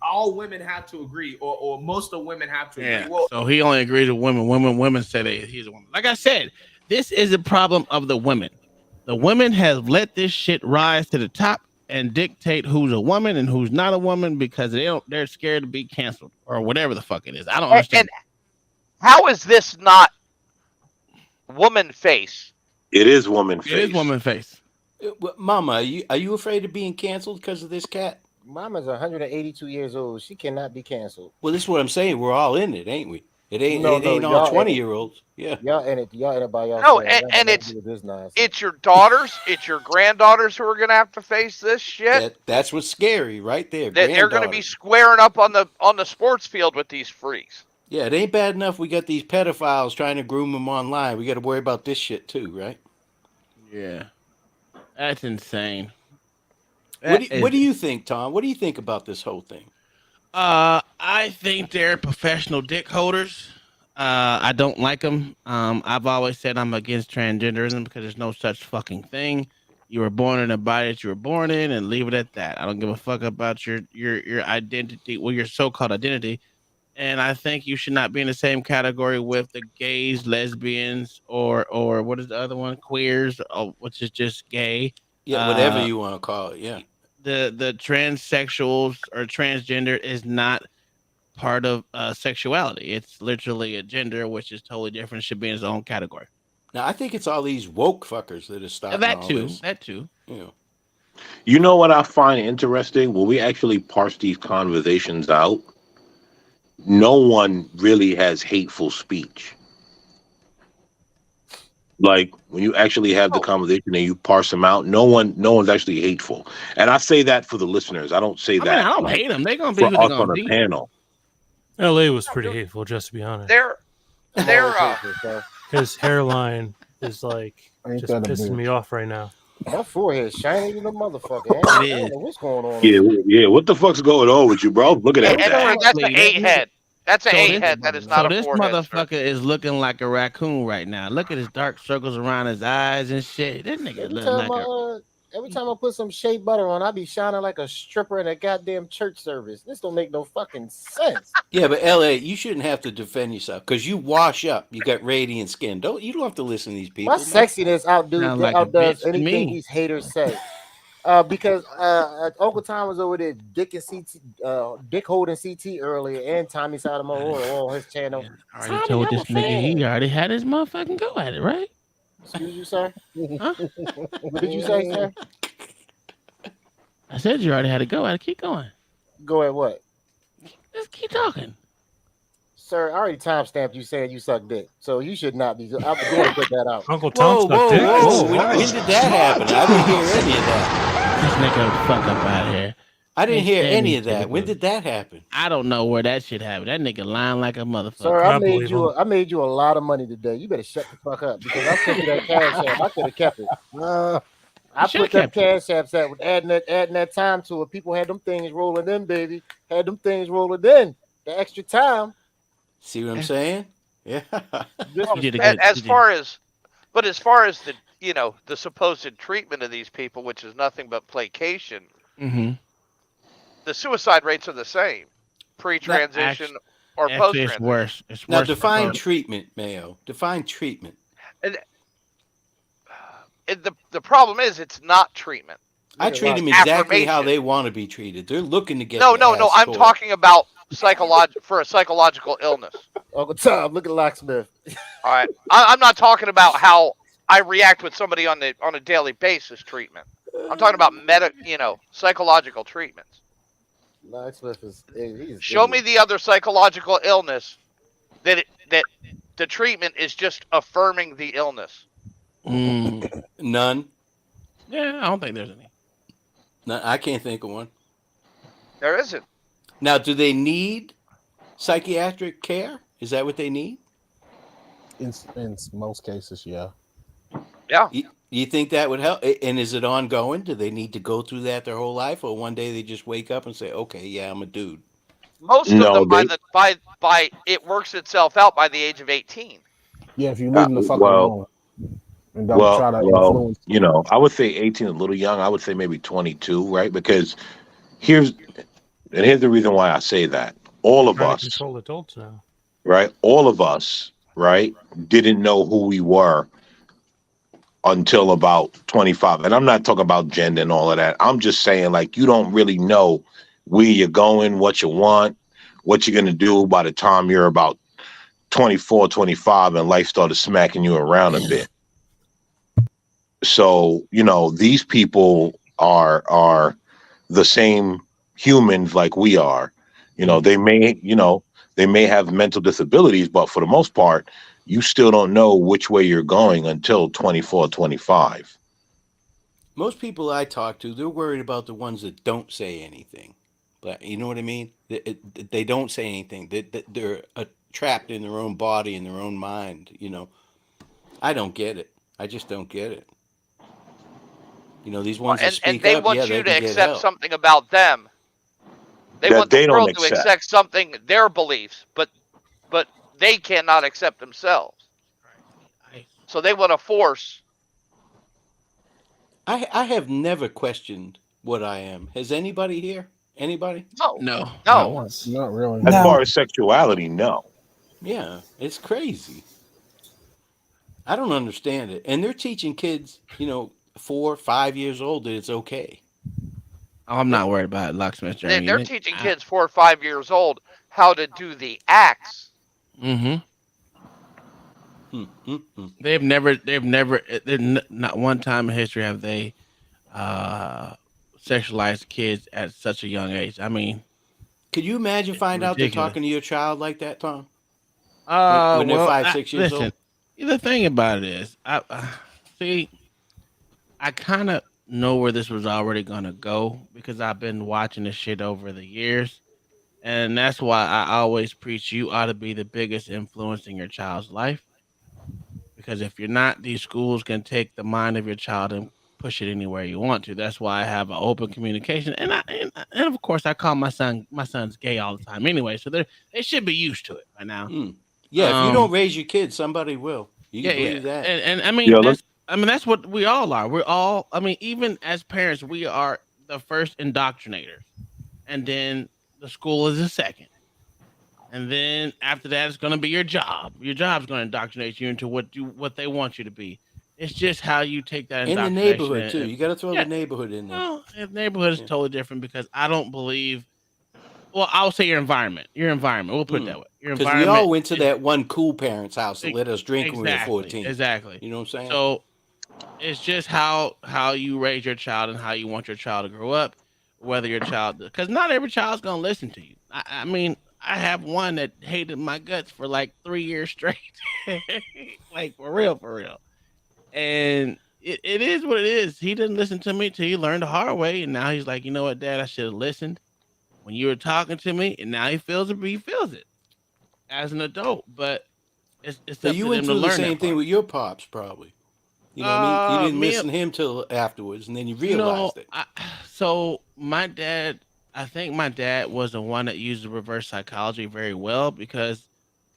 All women have to agree, or most of women have to agree. Yeah. Well, So he only agrees with women. Women say that he's a woman. Like I said, this is a problem of the women. The women have let this shit rise to the top and dictate who's a woman and who's not a woman because they're scared to be canceled or whatever the fuck it is. I don't understand. And how is this not woman face? It is woman face. It is woman face. Mama, are you afraid of being canceled because of this cat? Mama's 182 years old. She cannot be canceled. Well, this is what I'm saying. We're all in it, ain't we? It ain't No, all y'all 20-year-olds. Yeah. Y'all in it by y'all. No, and it's your daughters, it's your granddaughters who are gonna have to face this shit. That's what's scary right there. That they're gonna be squaring up on the sports field with these freaks. Yeah, it ain't bad enough we got these pedophiles trying to groom them online. We got to worry about this shit too, right? Yeah. That's insane. What do you think, Tom? What do you think about this whole thing? I think they're professional dick holders. I don't like them. I've always said I'm against transgenderism because there's no such fucking thing. You were born in a body that you were born in, and leave it at that. I don't give a fuck about your identity, well, your so-called identity. And I think you should not be in the same category with the gays, lesbians, or what is the other one? Queers, which is just gay. Yeah, whatever you want to call it. Yeah. The transsexuals or transgender is not part of sexuality. It's literally a gender, which is totally different. It should be in its own category. Now, I think it's all these woke fuckers that are stopping That all too. this. That too. Yeah. You know what I find interesting? When we actually parse these conversations out, no one really has hateful speech. Like when you actually have the conversation and you parse them out, no one's actually hateful. And I say that for the listeners. I don't say that. I don't hate them. They're gonna be for who they're us on gonna a be. panel. LA was pretty hateful, just to be honest. They're His hairline is like Ain't just that a pissing bitch? me off right now. My forehead shiny than a motherfucker. I don't know what's going on. Yeah. What the fuck's going on with you, bro? Look at that. And that's an 8 head. That's an 8 this- head. That is not so a this 4 head. motherfucker is looking like a raccoon right now. Look at his dark circles around his eyes and shit. This nigga Every looking time, like every time I put some shea butter on, I be shining like a stripper in a goddamn church service. This don't make no fucking sense. Yeah, but LA, you shouldn't have to defend yourself because you wash up. You got radiant skin. You don't have to listen to these people. My sexiness outdoes Sound like a bitch to anything me. these haters say. Because Uncle Tom was over there dick holding CT earlier, and Tommy Sotomayor on his channel. I already told this nigga he already had his motherfucking go at it, right? Excuse you, sir. Huh? What did you say, sir? I said you already had to go at it. Keep going. Go at what? Just keep talking. Sir, I already timestamped you saying you suck dick, so you should not be. I'm going to put that out. Uncle Whoa, whoa, whoa. When did that happen? I didn't hear any of that. This nigga fuck up out of here. I didn't hear any of that. When did that happen? I don't know where that shit happened. That nigga lying like a motherfucker. Sir, I made you a lot of money today. You better shut the fuck up because I took you that cash app. I could have kept it. I should've put them kept it. cash apps out with adding that time to it. People had them things rolling in, baby. Had them things rolling in. The extra time. See what I'm saying? Yeah. You did a good. As You did. far as, but as far as the the supposed treatment of these people, which is nothing but placation, Mm-hmm. the suicide rates are the same, pre-transition or Actually, it's post-transition. worse. It's Now worse. define for treatment, Mayo. Define treatment. And the problem is it's not treatment. I Look at treat them Locksmith. exactly how Affirmation. they want to be treated. They're looking to get No, their no, no. ass I'm taught. talking about for a psychological illness. Uncle Tom, look at Locksmith. All right. I'm not talking about how I react with somebody on a daily basis treatment. I'm talking about psychological treatments. Locksmith he's Show me the other psychological illness that the treatment is just affirming the illness. None. Yeah, I don't think there's any. No, I can't think of one. There isn't. Now, do they need psychiatric care? Is that what they need? In most cases, yeah. Yeah. You think that would help? And is it ongoing? Do they need to go through that their whole life, or one day they just wake up and say, "Okay, yeah, I'm a dude"? Most of No, them they by it works itself out by the age of 18. Yeah, if you leave them the fuck well, alone and don't try to influence. I would say 18 is a little young. I would say maybe 22, right? Because here's the reason why I say that. All of Trying to us, control adults now. right? All of us, right, didn't know who we were until about 25. And I'm not talking about gender and all of that. I'm just saying, like, you don't really know where you're going, what you want, what you're going to do by the time you're about 24, 25, and life started smacking you around a bit. So, these people are the same humans like we are. They may have mental disabilities, but for the most part, you still don't know which way you're going until 24, 25. Most people I talk to, they're worried about the ones that don't say anything. But you know what I mean? They don't say anything. They're trapped in their own body, in their own mind. I don't get it. I just don't get it. These ones that And speak they up, want yeah, you they to can get accept help. something about them. They That want the they don't world to accept. accept something, their beliefs, but they cannot accept themselves. So they want to force. I have never questioned what I am. Has anybody here? Anybody? No. No. Once. Not really. As far as sexuality, no. Yeah, it's crazy. I don't understand it. And they're teaching kids, 4, 5 years old that it's okay. I'm not worried about locksmith Jeremy. They're teaching kids 4 or 5 years old how to do the acts. Mm-hmm. They've never, not one time in history have they sexualized kids at such a young age. I mean, could you imagine find out they're ridiculous. talking to your child like that, Tom? When they're 5, 6 years old? The thing about it is, I kind of know where this was already going to go because I've been watching this shit over the years. And that's why I always preach you ought to be the biggest influence in your child's life. Because if you're not, these schools can take the mind of your child and push it anywhere you want to. That's why I have an open communication. And of course, I call my son's gay all the time anyway. So they should be used to it by now. Yeah, if you don't raise your kids, somebody will. You can believe that. And I mean, that's what we all are. We're all, even as parents, we are the first indoctrinators. And then the school is the second. And then after that, it's going to be your job. Your job's going to indoctrinate you into what they want you to be. It's just how you take that in the indoctrination. neighborhood, too. You got to throw the neighborhood in there. Well, the neighborhood is totally different because I don't believe. Well, I'll say your environment. Your environment. We'll put it that way. Your Because environment. we all went to that one cool parent's house to let us drink when we were 14. Exactly. You know what I'm saying? So it's just how you raise your child and how you want your child to grow up. Whether your child, because not every child's gonna listen to you. I mean, I have one that hated my guts for like 3 years straight, like for real. And it is what it is. He didn't listen to me till he learned the hard way, and now he's like, you know what, Dad, I should have listened when you were talking to me. And now he feels it as an adult. But it's so up you to went them to through the learn same that thing part. with your pops, probably. You know what I mean? You didn't Me, listen to him till afterwards, and then you no. realized it. So my dad, I think my dad was the one that used reverse psychology very well because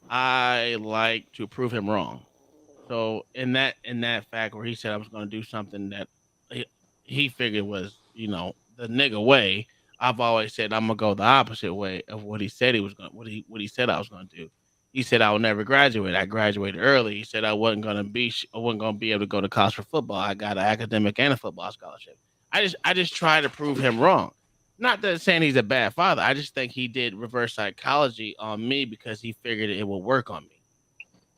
I like to prove him wrong. So in that fact where he said I was going to do something that he, he figured was the nigga way, I've always said I'm gonna go the opposite way of what he said he was going what he said I was going to do. He said I would never graduate. I graduated early. He said I wasn't gonna be able to go to college for football. I got an academic and a football scholarship. I just try to prove him wrong. Not that saying he's a bad father. I just think he did reverse psychology on me because he figured it would work on me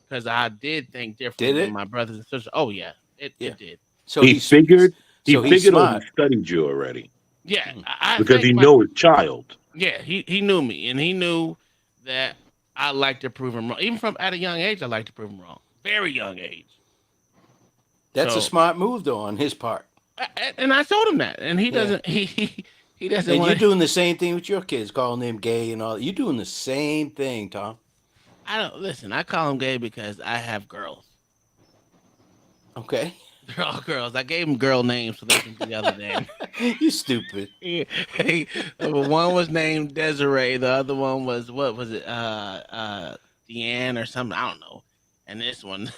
because I did think differently Did than it? my brothers and sisters. Oh yeah, it did. So he figured so he's or he smart. studied you already Yeah, I because he think know his child. yeah, he knew me and he knew that I like to prove him wrong. Even from at a young age, I like to prove him wrong. Very young age. That's a So, smart move, though, on his part. and I told him that, and he Yeah. doesn't. He doesn't And want. you're doing the same thing with your kids, calling them gay and all. You're doing the same thing, Tom. I don't listen. I call him gay because I have girls. Okay. They're all girls. I gave them girl names so they can be the other name. You stupid. One was named Desiree. The other one was what was it? Deanne or something. I don't know. And this one,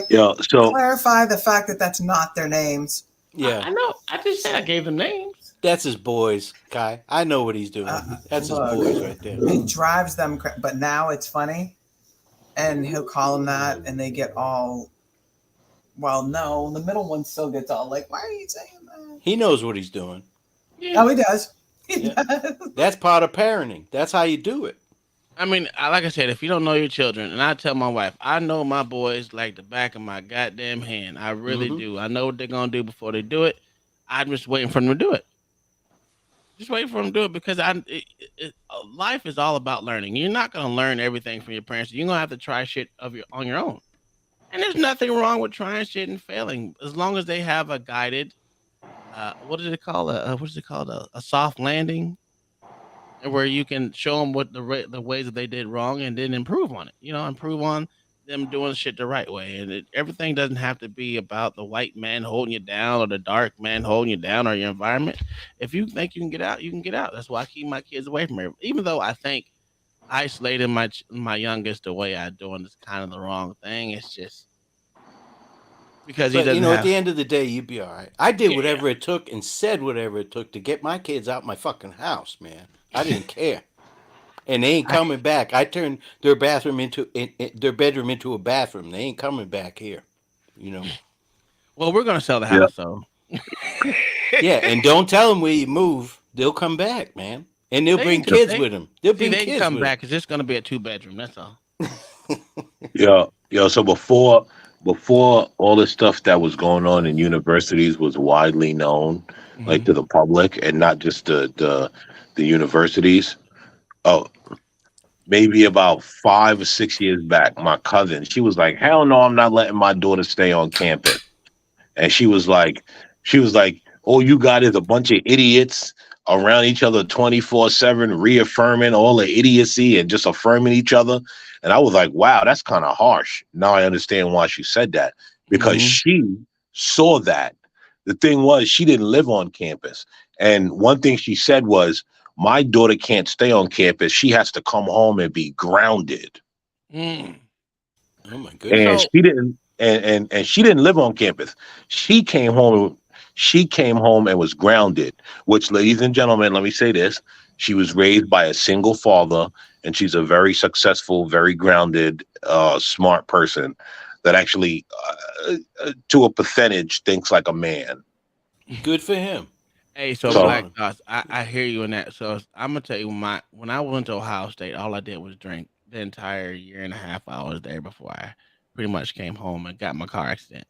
Yeah. So Clarify the fact that that's not their names. Yeah. I know. I just said I gave them names. That's his boys, Kai. I know what he's doing. That's his Look, boys right there. It drives them, but now it's funny, and he'll call them that, and they get all. Well, no, the middle one still gets all like, "Why are you saying that?" He knows what he's doing. Oh, he does. That's part of parenting. That's how you do it. I mean, like I said, if you don't know your children, and I tell my wife, I know my boys like the back of my goddamn hand. I really do. I know what they're gonna do before they do it. I'm just waiting for them to do it. Just waiting for them to do it because life is all about learning. You're not gonna learn everything from your parents. You're gonna have to try shit on your own. And there's nothing wrong with trying shit and failing as long as they have a guided. What is it called? What is it called? A soft landing where you can show them what the ways that they did wrong and then improve on it. Improve on them doing shit the right way. And everything doesn't have to be about the white man holding you down or the dark man holding you down or your environment. If you think you can get out, you can get out. That's why I keep my kids away from her. Even though I think isolating my youngest the way I doing is kind of the wrong thing. It's just because he But, doesn't. at the end of the day, you'd be all right. I did whatever it took and said whatever it took to get my kids out my fucking house, man. I didn't care. And they ain't coming back. I turned their bedroom into a bathroom. They ain't coming back here. Well, we're gonna sell the house, so yeah. And don't tell them where you move. They'll come back, man, and they'll bring kids with them. They'll bring they kids come with back because it's gonna be a 2-bedroom. That's all. yeah. So before all this stuff that was going on in universities was widely known, like to the public, and not just the universities. Oh, maybe about 5 or 6 years back, my cousin, she was like, "Hell no, I'm not letting my daughter stay on campus." And she was like, "All you got is a bunch of idiots around each other 24/7, reaffirming all the idiocy and just affirming each other." And I was like, "Wow, that's kind of harsh." Now I understand why she said that, because she saw that. The thing was, she didn't live on campus. And one thing she said was, "My daughter can't stay on campus. She has to come home and be grounded." Oh my goodness. And she didn't and she didn't live on campus. She came home and was grounded, which, ladies and gentlemen, let me say this. She was raised by a single father, and she's a very successful, very grounded, smart person that actually, to a percentage, thinks like a man. Good for him. Hey, so Black Dots, I hear you in that. So I'm gonna tell you, when I went to Ohio State, all I did was drink the entire year and a half I was there before I pretty much came home and got in my car accident.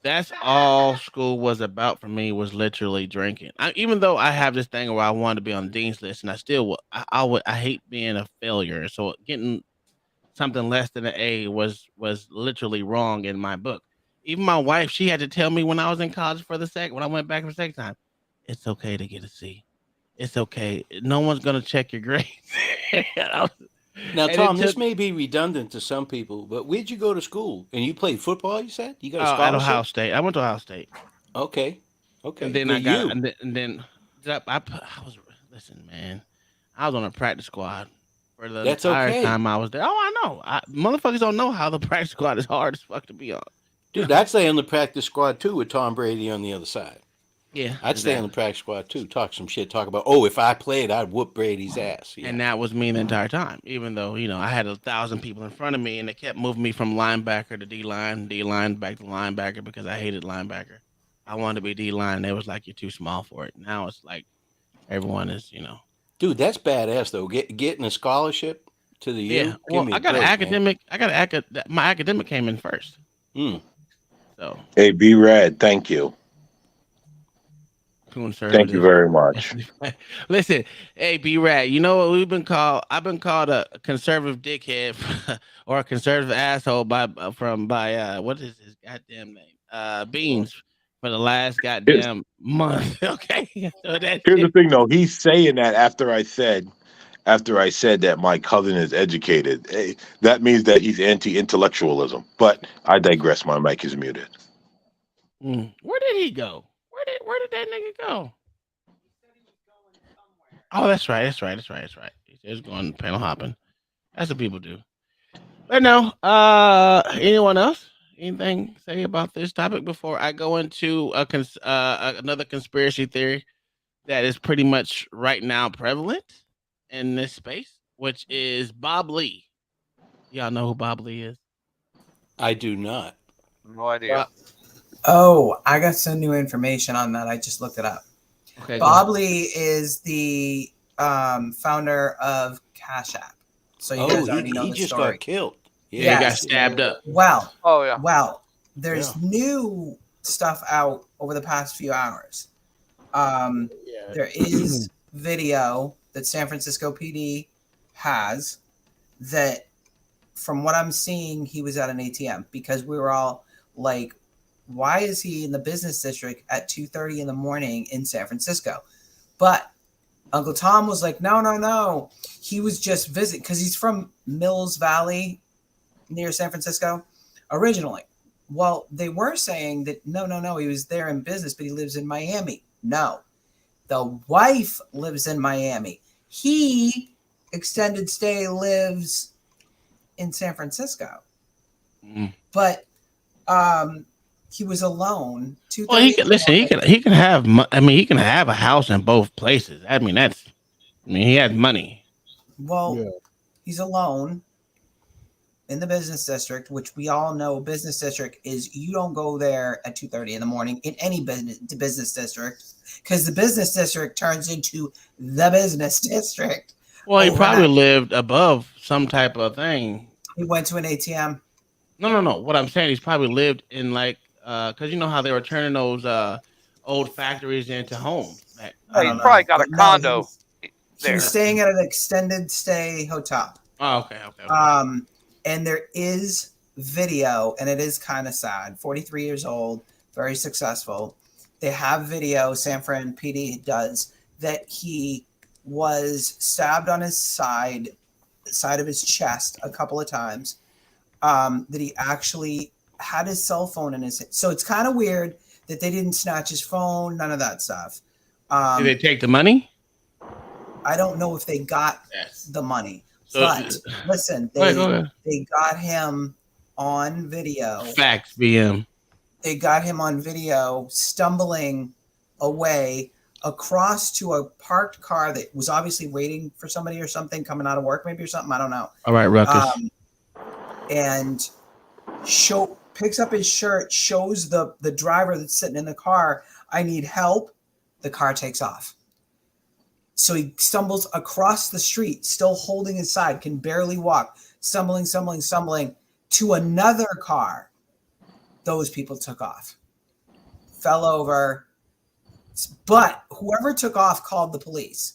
That's all school was about for me, was literally drinking. Even though I have this thing where I wanted to be on the dean's list, and I still I hate being a failure. So getting something less than an A was literally wrong in my book. Even my wife, she had to tell me when I was in college when I went back for the second time, it's okay to get a C. It's okay. No one's gonna check your grades. Now, And Tom, it this took may be redundant to some people, but where'd you go to school? And you played football, you said? You got a at Ohio scholarship? State. I went to Ohio State. Okay. And Okay. then For I got you. and then I was listen, man. I was on a practice squad for the That's entire okay. time I was there. Oh, I know. Motherfuckers don't know how the practice squad is hard as fuck to be on. Dude, I'd stay on the practice squad too with Tom Brady on the other side. Yeah, I'd stay on the practice squad too. Talk some shit. Talk about, if I played, I'd whoop Brady's ass. Yeah. And that was me the entire time. Even though I had 1,000 people in front of me, and they kept moving me from linebacker to D line back to linebacker because I hated linebacker. I wanted to be D line. They was like, you're too small for it. Now it's like everyone is, Dude, that's badass though. Getting a scholarship to the U. Yeah. Well, I got an academic. My academic came in first. So. Hey, B-Rad, thank you. Thank you very much. Listen, hey, B-Rad, you know what we've been called? I've been called a conservative dickhead or a conservative asshole by what is his goddamn name? Beans for the last goddamn month. Okay. So Here's the thing, though. He's saying that after I said that my cousin is educated. Hey, that means that he's anti-intellectualism. But I digress. My mic is muted. Where did he go? Where did that nigga go? Oh, that's right. He's going panel hopping. That's what people do. But no, anyone else? Anything to say about this topic before I go into another conspiracy theory that is pretty much right now prevalent in this space, which is Bob Lee. Y'all know who Bob Lee is? I do not. No idea. Oh, I got some new information on that. I just looked it up. Okay, Bob Lee is the founder of Cash App. So you guys already know he the just story. got killed. Yeah, he got stabbed up. Well, oh yeah. Well, there's new stuff out over the past few hours. There is video that San Francisco PD has that, from what I'm seeing, he was at an ATM because we were all like, why is he in the business district at 2:30 in the morning in San Francisco? But Uncle Tom was like, no. He was just visiting because he's from Mills Valley near San Francisco originally. Well, they were saying that no, he was there in business, but he lives in Miami. No, the wife lives in Miami. He extended stay lives in San Francisco. But he was alone. Well, he can listen. He can have. I mean, he can have a house in both places. I mean, he has money. Well, he's alone in the business district, which we all know business district is. You don't go there at 2:30 in the morning in any business district because the business district turns into the business district. Well, he probably lived above some type of thing. He went to an ATM. No. What I'm saying, he's probably lived in because you know how they were turning those old factories into homes. He probably got a condo. He was staying at an extended stay hotel. Oh, okay. And there is video, and it is kind of sad. 43 years old, very successful. They have video, San Fran PD does, that he was stabbed on his side of his chest a couple of times. That he actually had his cell phone in his hand. So it's kind of weird that they didn't snatch his phone, none of that stuff. Did they take the money? I don't know if they got the money. So, but listen, they got him on video. Facts, BM. They got him on video stumbling away across to a parked car that was obviously waiting for somebody or something, coming out of work maybe or something. I don't know. All right, Ruckus. And picks up his shirt, shows the driver that's sitting in the car, I need help. The car takes off. So he stumbles across the street, still holding his side, can barely walk, stumbling to another car. Those people took off, fell over. But whoever took off called the police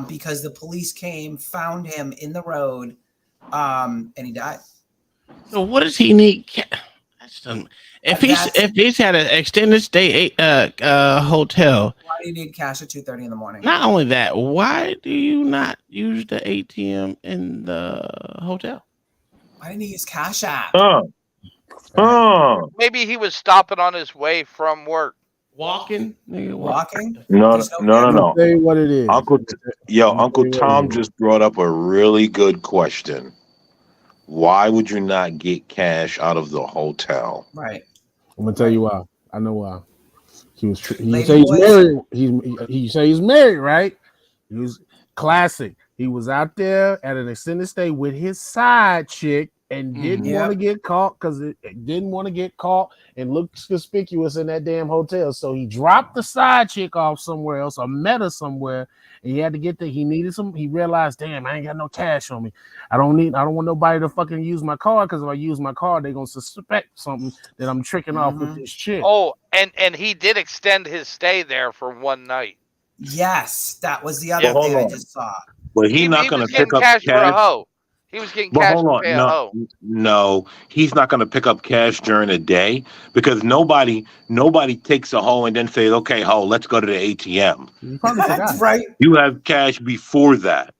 because the police came, found him in the road, and he died. So what does he need? If he's had an extended stay hotel, Why do you need cash at 2:30 in the morning? not only that, why do you not use the ATM in the hotel? Why didn't he use Cash App? Maybe he was stopping on his way from work. Walking? Walking? No. Tell you what it is. Uncle Tom just brought up a really good question. Why would you not get cash out of the hotel? Right. I'm gonna tell you why. I know why. He Lady say he's boys. married. He say he's married, right? He was classic. He was out there at an extended stay with his side chick and didn't want to get caught because it didn't want to get caught and look conspicuous in that damn hotel. So he dropped the side chick off somewhere else or met her somewhere, and he had to get there. He needed some. He realized, damn, I ain't got no cash on me. I don't want nobody to fucking use my card because if I use my card, they're gonna suspect something that I'm tricking off with this chick. Oh, and he did extend his stay there for one night. Yes, that was the other thing I just saw. But he's not going to pick up cash for a cash. hoe. He was getting But cash hold to on, pay a hoe. no, he's not going to pick up cash during the day because nobody takes a hoe and then says, "Okay, hoe, let's go to the ATM." That's right. You have cash before that.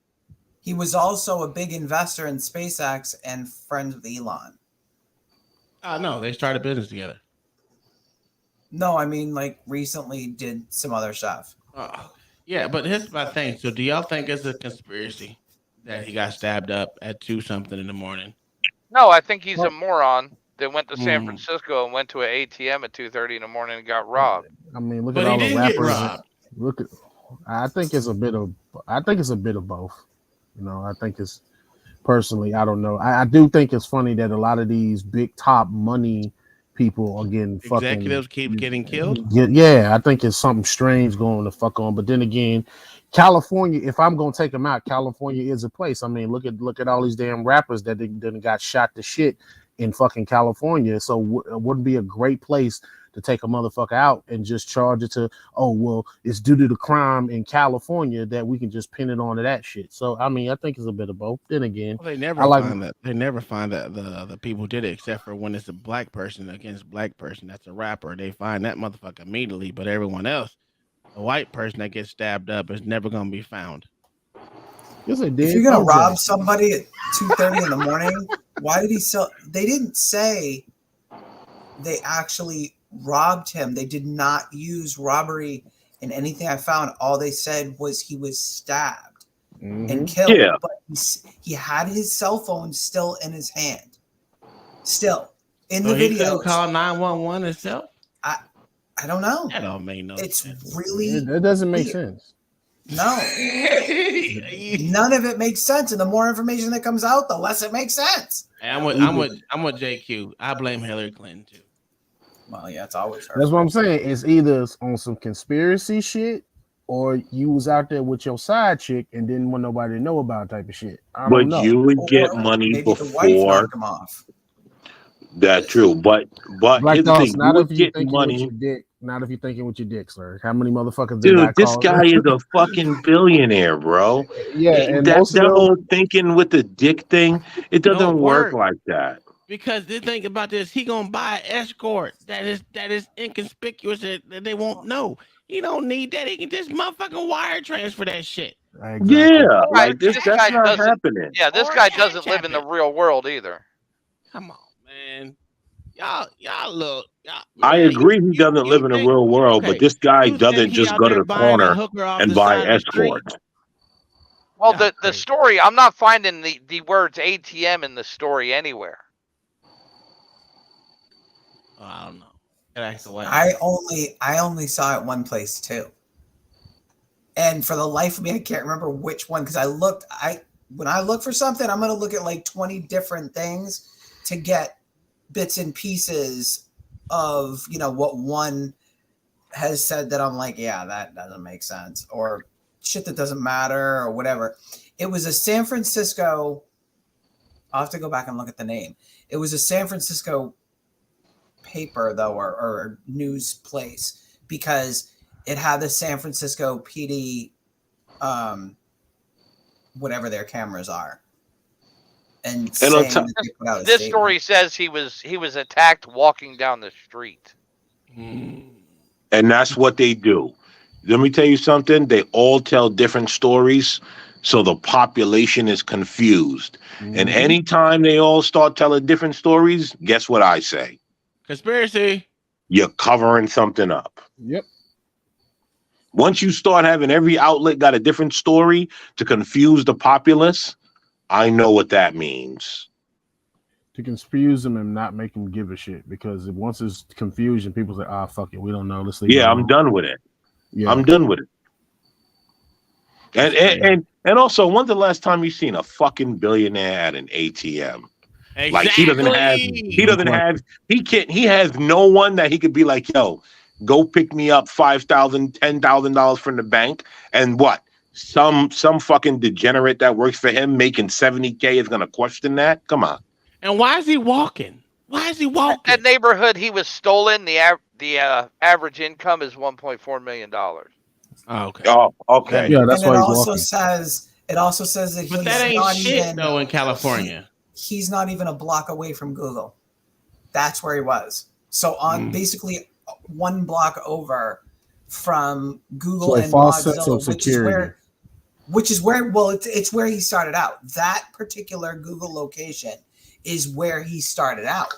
He was also a big investor in SpaceX and friends with Elon. No, they started business together. No, I mean like recently did some other stuff. Yeah, but here's my thing. So, do y'all think it's a conspiracy that he got stabbed up at 2-something in the morning? No, I think he's a moron that went to San Francisco and went to an ATM at 2:30 in the morning and got robbed. I mean, look But at he all the didn't get rappers. robbed. I think it's a bit of both. You know, I think it's personally, I don't know. I do think it's funny that a lot of these big top money people are getting Executives keep getting killed. Yeah, I think it's something strange going the fuck on. But then again, California, if I'm gonna take them out, California is a place. I mean, look at all these damn rappers that then got shot to shit in fucking California. So wouldn't be a great place to take a motherfucker out and just charge it to, oh, well, it's due to the crime in California that we can just pin it onto that shit. So, I mean, I think it's a bit of both. Then again, Well, they never find that the people did it except for when it's a black person against black person that's a rapper. They find that motherfucker immediately, but everyone else, a white person that gets stabbed up is never going to be found. If you're gonna rob somebody at 2:30 in the morning, why did he sell? They didn't say they actually robbed him. They did not use robbery in anything I found. All they said was he was stabbed and killed. Yeah. But he had his cell phone still in his hand. Still in the He video. could call 911 himself. I don't know. That don't make no sense. It's really that doesn't make weird. sense. No. None of it makes sense. And the more information that comes out, the less it makes sense. Hey, I'm with JQ. I blame Hillary Clinton too. Well, yeah, it's always her. That's what I'm saying. It's either on some conspiracy shit or you was out there with your side chick and didn't want nobody to know about type of shit. I don't know. You would get money Maybe the wife before. knocked him off. That's true, but Black here's the Dogs, thing: not you if would you get thinking money. with your dick. Not if you're thinking with your dick, sir. How many motherfuckers did Dude, not this call? guy is a fucking billionaire, bro. Yeah, and that most of them, whole thinking with the dick thing, it doesn't work like that. Because the thing about this, he gonna buy an escort that is inconspicuous that they won't know. He don't need that. He can just motherfucking wire transfer that shit. Yeah, like This that's guy not doesn't- happening. Yeah, this guy doesn't live in the real world either. Come on, man. Y'all look. I agree he doesn't live in the real world, but this guy doesn't just go to the corner and buy escorts. Well, the story, I'm not finding the words ATM in the story anywhere. I don't know. That's the way. I only saw it one place too. And for the life of me, I can't remember which one because when I look for something, I'm gonna look at like 20 different things to get bits and pieces of what one has said that I'm like, yeah, that doesn't make sense, or shit that doesn't matter, or whatever. It was a San Francisco. I'll have to go back and look at the name. It was a San Francisco paper though, or news place, because it had the San Francisco PD, whatever their cameras are. and saying that they put out a This statement. story says he was attacked walking down the street. And that's what they do. Let me tell you something. They all tell different stories, so the population is confused. And anytime they all start telling different stories, guess what I say? Conspiracy. You're covering something up. Yep. Once you start having every outlet got a different story to confuse the populace, I know what that means. To confuse them and not make them give a shit, because once it's confusion, people say, "Ah, fuck it, we don't know. Let's leave." Yeah, I'm done with it. Yeah. I'm done with it. And also, when's the last time you seen a fucking billionaire at an ATM? Exactly. Like he has no one that he could be like, yo, go pick me up $5,000, $10,000 from the bank, and what? Some fucking degenerate that works for him making $70K is gonna question that? Come on. And why is he walking? Why is he walking? That neighborhood he was stolen, the average income is $1.4 million. Oh, okay. Oh, okay. Yeah, that's and why it he's also walking. says that But he's that ain't not shit even though in California. He's not even a block away from Google. That's where he was. So on basically 1 block over from Google and Mozilla, which is where it's where he started out. That particular Google location is where he started out.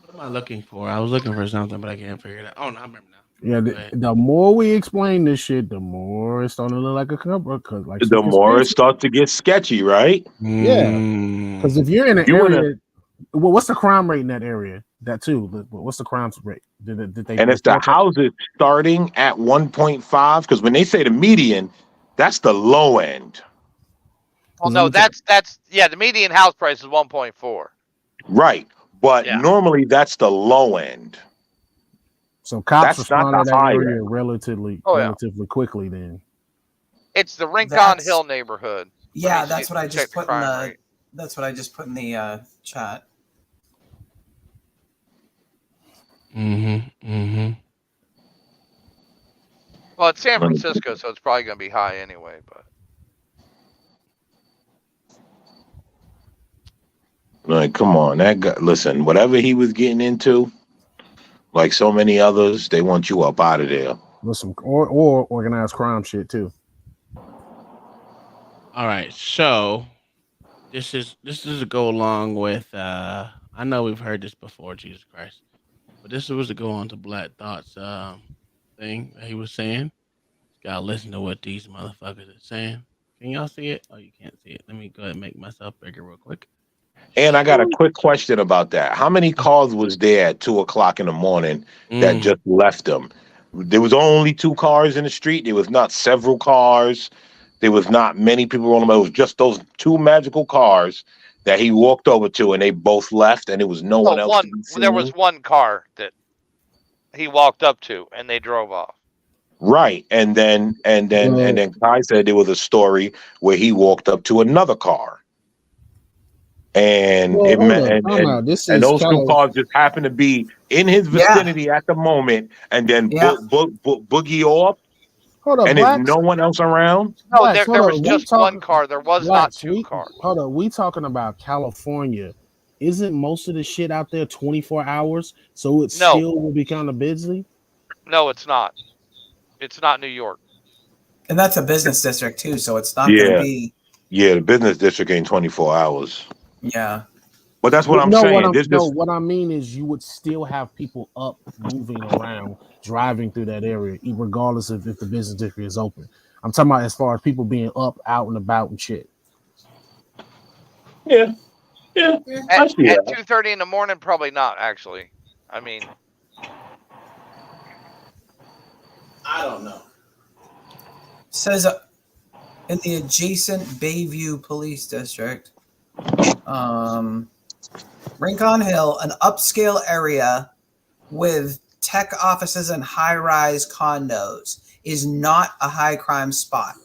What am I looking for? I was looking for something, but I can't figure it out. Oh no, I remember now. Yeah, the more we explain this shit, the more it's starting to look like a cover. Because like The more it starts to get sketchy, right? Yeah, because if you're in an area, well, what's the crime rate in that area? That too. What's the crime rate? Did they? And if the houses starting at 1.5, because when they say the median, that's the low end. Well, no, that's the median house price is 1.4. Right, but normally that's the low end. So cops That's not respond to the that high area end. relatively quickly. Then It's the Rincon Hill neighborhood. Yeah, that's what I just put in the. That's what I just put in the chat. Well, it's San Francisco, so it's probably going to be high anyway. But Like, come on, that guy. Listen, whatever he was getting into, like so many others, they want you up out of there. Listen, or organized crime shit too. All right, so this is to go along with. I know we've heard this before, Jesus Christ, but this was to go on to Black Thought's thing that he was saying. Gotta listen to what these motherfuckers are saying. Can y'all see it? Oh, you can't see it. Let me go ahead and make myself bigger real quick. And I got a quick question about that. How many cars was there at 2:00 in the morning that just left them? There was only 2 cars in the street. There was not several cars. There was not many people on them. It was just those 2 magical cars that he walked over to, and they both left, and there was no one else to be seen. There was 1 car that he walked up to, and they drove off. Right, and then Kai said there was a story where he walked up to another car, and those 2 cars just happened to be in his vicinity at the moment, and then boogie off. Hold up, and there's no one else around. No, there was just 1 car. There was not 2 cars. Hold up, we talking about California. Isn't most of the shit out there 24 hours? So it still will be kind of busy. No, it's not. It's not New York. And that's a business district too, so it's not going to be. Yeah, the business district ain't 24 hours. Yeah. But that's what I'm saying. What I mean is you would still have people up, moving around, driving through that area, regardless of if the business district is open. I'm talking about as far as people being up, out and about and shit. Yeah. At 2:30 in the morning, probably not. Actually, I mean, I don't know. Says in the adjacent Bayview Police District, Rincon Hill, an upscale area with tech offices and high-rise condos, is not a high crime spot.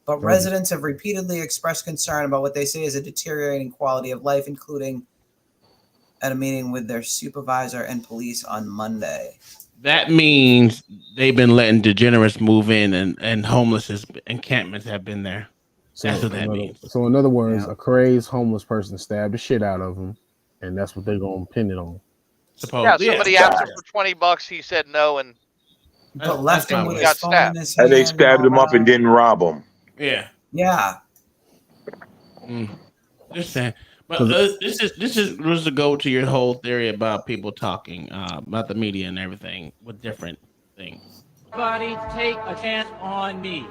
But residents have repeatedly expressed concern about what they say is a deteriorating quality of life, including at a meeting with their supervisor and police on Monday. That means they've been letting degenerates move in, and homeless encampments have been there. So That's what that means. So in other words, Yeah. a crazy homeless person stabbed the shit out of him, and that's what they're gonna pin it on. Yeah, somebody asked him for $20. He said no, and But left him with he his got phone stabbed. in his And hand. they stabbed all him up and that. didn't rob him. Yeah. Yeah. Just saying. But this was to go to your whole theory about people talking about the media and everything with different things. Everybody take a chance on me.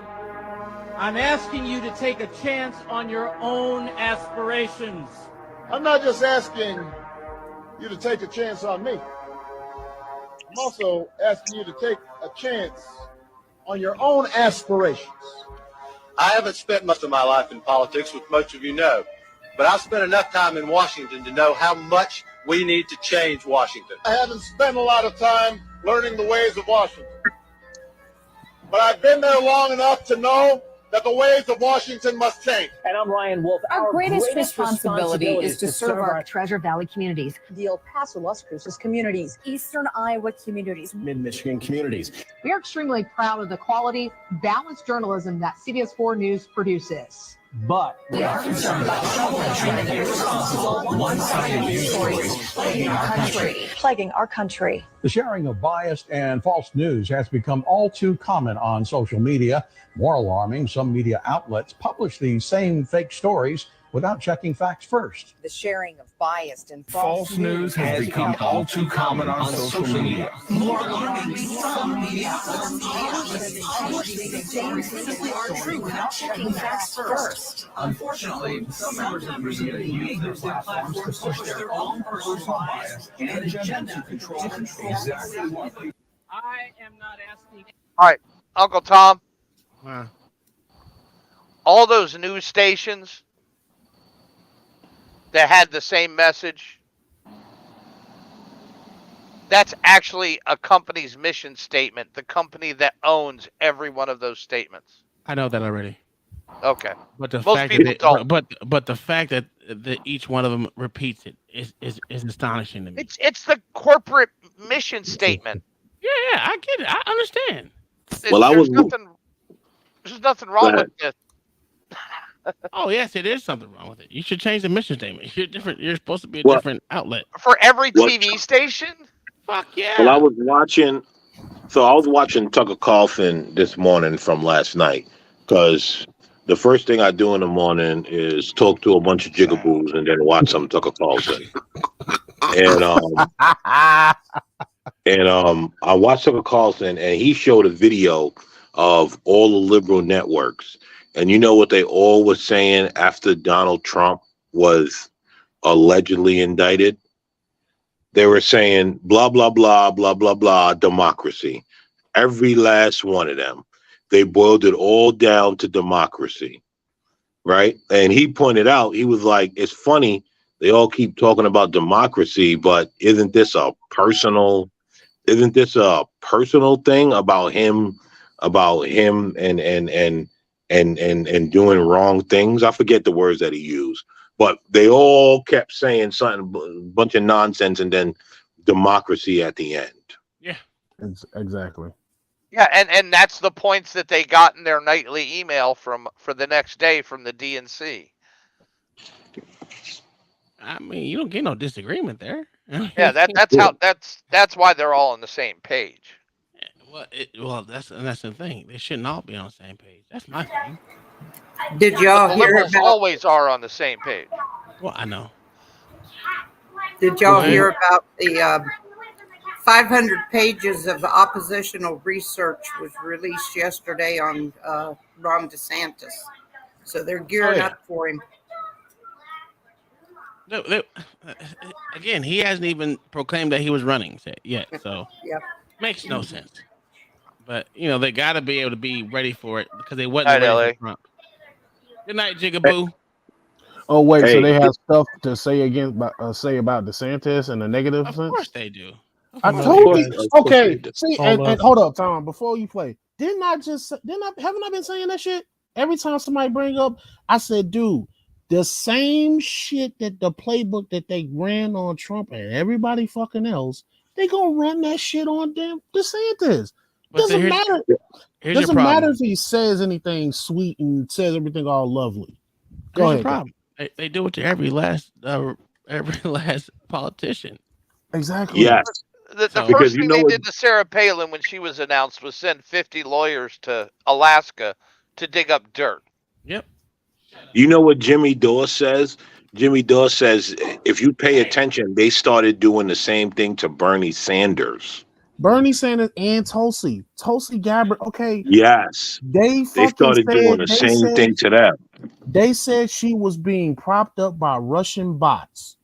I'm asking you to take a chance on your own aspirations. I'm not just asking you to take a chance on me. I'm also asking you to take a chance on your own aspirations. I haven't spent much of my life in politics, which most of you know, but I've spent enough time in Washington to know how much we need to change Washington. I haven't spent a lot of time learning the ways of Washington, but I've been there long enough to know that the ways of Washington must change. And I'm Ryan Wolf. Our greatest responsibility is to serve our Treasure Valley communities, the El Paso, Las Cruces communities, Eastern Iowa communities, Mid-Michigan communities. We are extremely proud of the quality, balanced journalism that CBS 4 News produces. But we are concerned about trouble and irresponsible, one-sided news stories plaguing our country. The sharing of biased and false news has become all too common on social media. More alarming, some media outlets publish these same fake stories without checking facts first. The sharing of biased and False news has become all too common on social media. More alarming, some media outlets publish these stories simply aren't true without checking facts first. Unfortunately, some members of the media use their platforms to push their own personal bias and agenda to control exactly what they. I am not asking. All right, Uncle Tom. All those news stations that had the same message, that's actually a company's mission statement, the company that owns every one of those statements. I know that already. Okay. But the Most fact people that don't. But the fact that each one of them repeats it is astonishing to me. It's the corporate mission statement. Yeah, I get it. I understand. There's nothing wrong with it. Oh yes, it is something wrong with it. You should change the mission statement. You're different. You're supposed to be a different outlet for every TV station. Fuck yeah. Well, I was watching Tucker Carlson this morning from last night because the first thing I do in the morning is talk to a bunch of jigaboos and then watch some Tucker Carlson. And I watched Tucker Carlson and he showed a video of all the liberal networks. And you know what they all were saying after Donald Trump was allegedly indicted? They were saying, blah, blah, blah, blah, blah, blah, democracy. Every last one of them. They boiled it all down to democracy, right? And he pointed out, he was like, it's funny, they all keep talking about democracy, but isn't this a personal thing about him and doing wrong things? I forget the words that he used, but they all kept saying something, a bunch of nonsense, and then democracy at the end. Yeah, exactly. Yeah, and that's the points that they got in their nightly email for the next day from the DNC. I mean, you don't get no disagreement there. Yeah, that's why they're all on the same page. Well, that's the thing. They shouldn't all be on the same page. That's my thing. Did y'all The hear liberals about? always are on the same page. Well, I know. Did y'all hear about the 500 pages of oppositional research was released yesterday on Ron DeSantis? So they're gearing up for him. Again, he hasn't even proclaimed that he was running yet, so Yep. Makes no sense. But they got to be able to be ready for it because they wasn't ready for Trump. Good night, Jigaboo. Oh wait, so they have stuff to say about DeSantis in a negative sense? Of course they do. I told you. Okay, see, and hold up, Tom. Before you play, haven't I been saying that shit every time somebody bring up? I said, dude, the same shit that the playbook that they ran on Trump and everybody fucking else, they gonna run that shit on them DeSantis. Doesn't matter. Here's your Doesn't matter problem. if he says anything sweet and says everything all lovely. Go Here's ahead. the problem. They do it to every last politician. Exactly. Yes. The So- Because first you thing know they what- did to Sarah Palin when she was announced was send 50 lawyers to Alaska to dig up dirt. Yep. You know what Jimmy Dore says? Jimmy Dore says if you pay attention, they started doing the same thing to Bernie Sanders. Bernie Sanders and Tulsi Gabbard. Okay. Yes. They started doing the same thing to them. They said she was being propped up by Russian bots.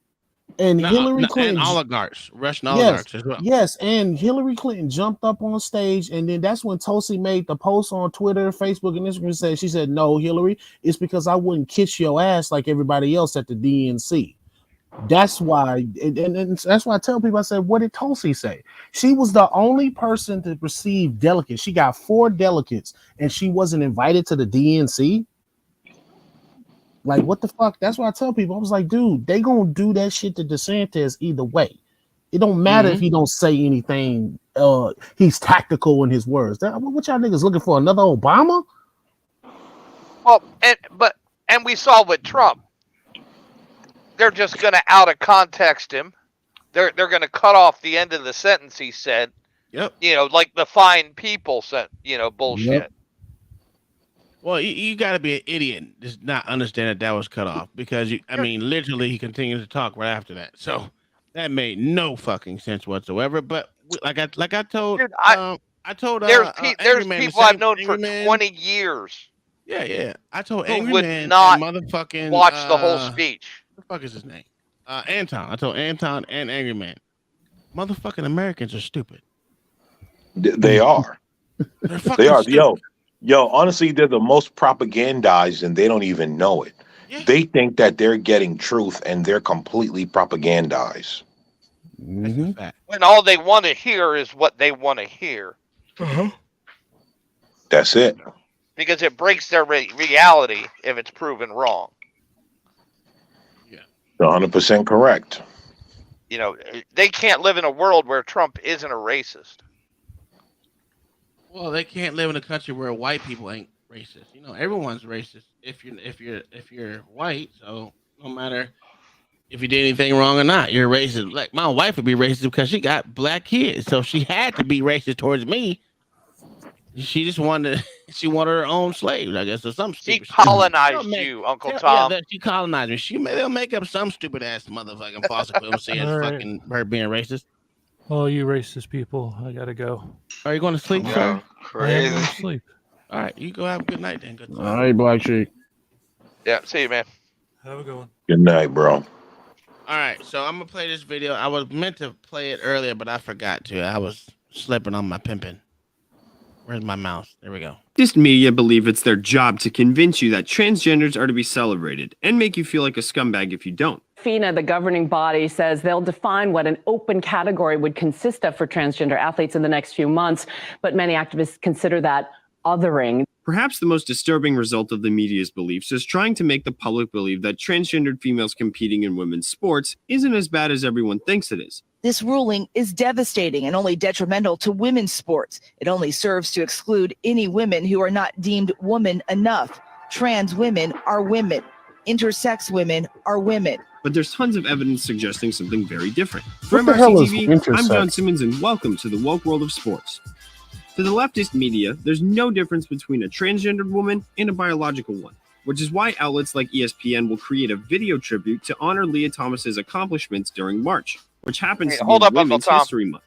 And Hillary Clinton and oligarchs, Russian oligarchs as well. Yes, and Hillary Clinton jumped up on stage, and then that's when Tulsi made the post on Twitter, Facebook, and Instagram. She said, "No, Hillary, it's because I wouldn't kiss your ass like everybody else at the DNC." That's why, and that's why I tell people. I said, "What did Tulsi say?" She was the only person to receive delegates. She got 4 delegates, and she wasn't invited to the DNC. Like, what the fuck? That's why I tell people. I was like, dude, they gonna do that shit to DeSantis either way. It don't matter if he don't say anything. He's tactical in his words. What y'all niggas looking for? Another Obama? Well, and we saw with Trump, they're just going to out of context him. They're going to cut off the end of the sentence he said. Yep. You know, like the fine people said. Bullshit. Yep. Well, you got to be an idiot to not understand that was cut off because literally he continued to talk right after that. So that made no fucking sense whatsoever. But like I told, Dude, I told there's Angry Man, people I've known for 20 years. Yeah. I told who Angry would Man not and motherfucking watch the whole speech. What the fuck is his name? Anton. I told Anton and Angry Man, motherfucking Americans are stupid. They are. They are. Stupid. Yo, honestly, they're the most propagandized and they don't even know it. Yeah. They think that they're getting truth and they're completely propagandized. Mm-hmm. When all they want to hear is what they want to hear. That's it. Because it breaks their reality if it's proven wrong. 100% correct. They can't live in a world where Trump isn't a racist. Well, they can't live in a country where white people ain't racist. Everyone's racist if you're white. So no matter if you did anything wrong or not, you're racist. Like my wife would be racist because she got black kids, so she had to be racist towards me. She just wanted her own slaves, I guess, or some stupid. She colonized you, Uncle Tom. Yeah, she colonized me. They'll make up some stupid ass motherfucking false equivalency as fucking her being racist. Oh, you racist people! I gotta go. Are you going to sleep, sir? I am going to sleep. All right, you go have a good night then. Good night. All right, Black Sheep. Yeah, see you, man. Have a good one. Good night, bro. All right, so I'm gonna play this video. I was meant to play it earlier, but I forgot to. I was slipping on my pimping. Where's my mouse? There we go. Leftist media believe it's their job to convince you that transgenders are to be celebrated and make you feel like a scumbag if you don't. FINA, the governing body, says they'll define what an open category would consist of for transgender athletes in the next few months, but many activists consider that othering. Perhaps the most disturbing result of the media's beliefs is trying to make the public believe that transgendered females competing in women's sports isn't as bad as everyone thinks it is. This ruling is devastating and only detrimental to women's sports. It only serves to exclude any women who are not deemed woman enough. Trans women are women. Intersex women are women. But there's tons of evidence suggesting something very different. What For the hell is MRC TV, I'm intersex? John Simmons and welcome to the woke world of sports. To the leftist media, there's no difference between a transgendered woman and a biological one, which is why outlets like ESPN will create a video tribute to honor Leah Thomas's accomplishments during March, which happens to be hold up, Uncle Women's Tom. History Month.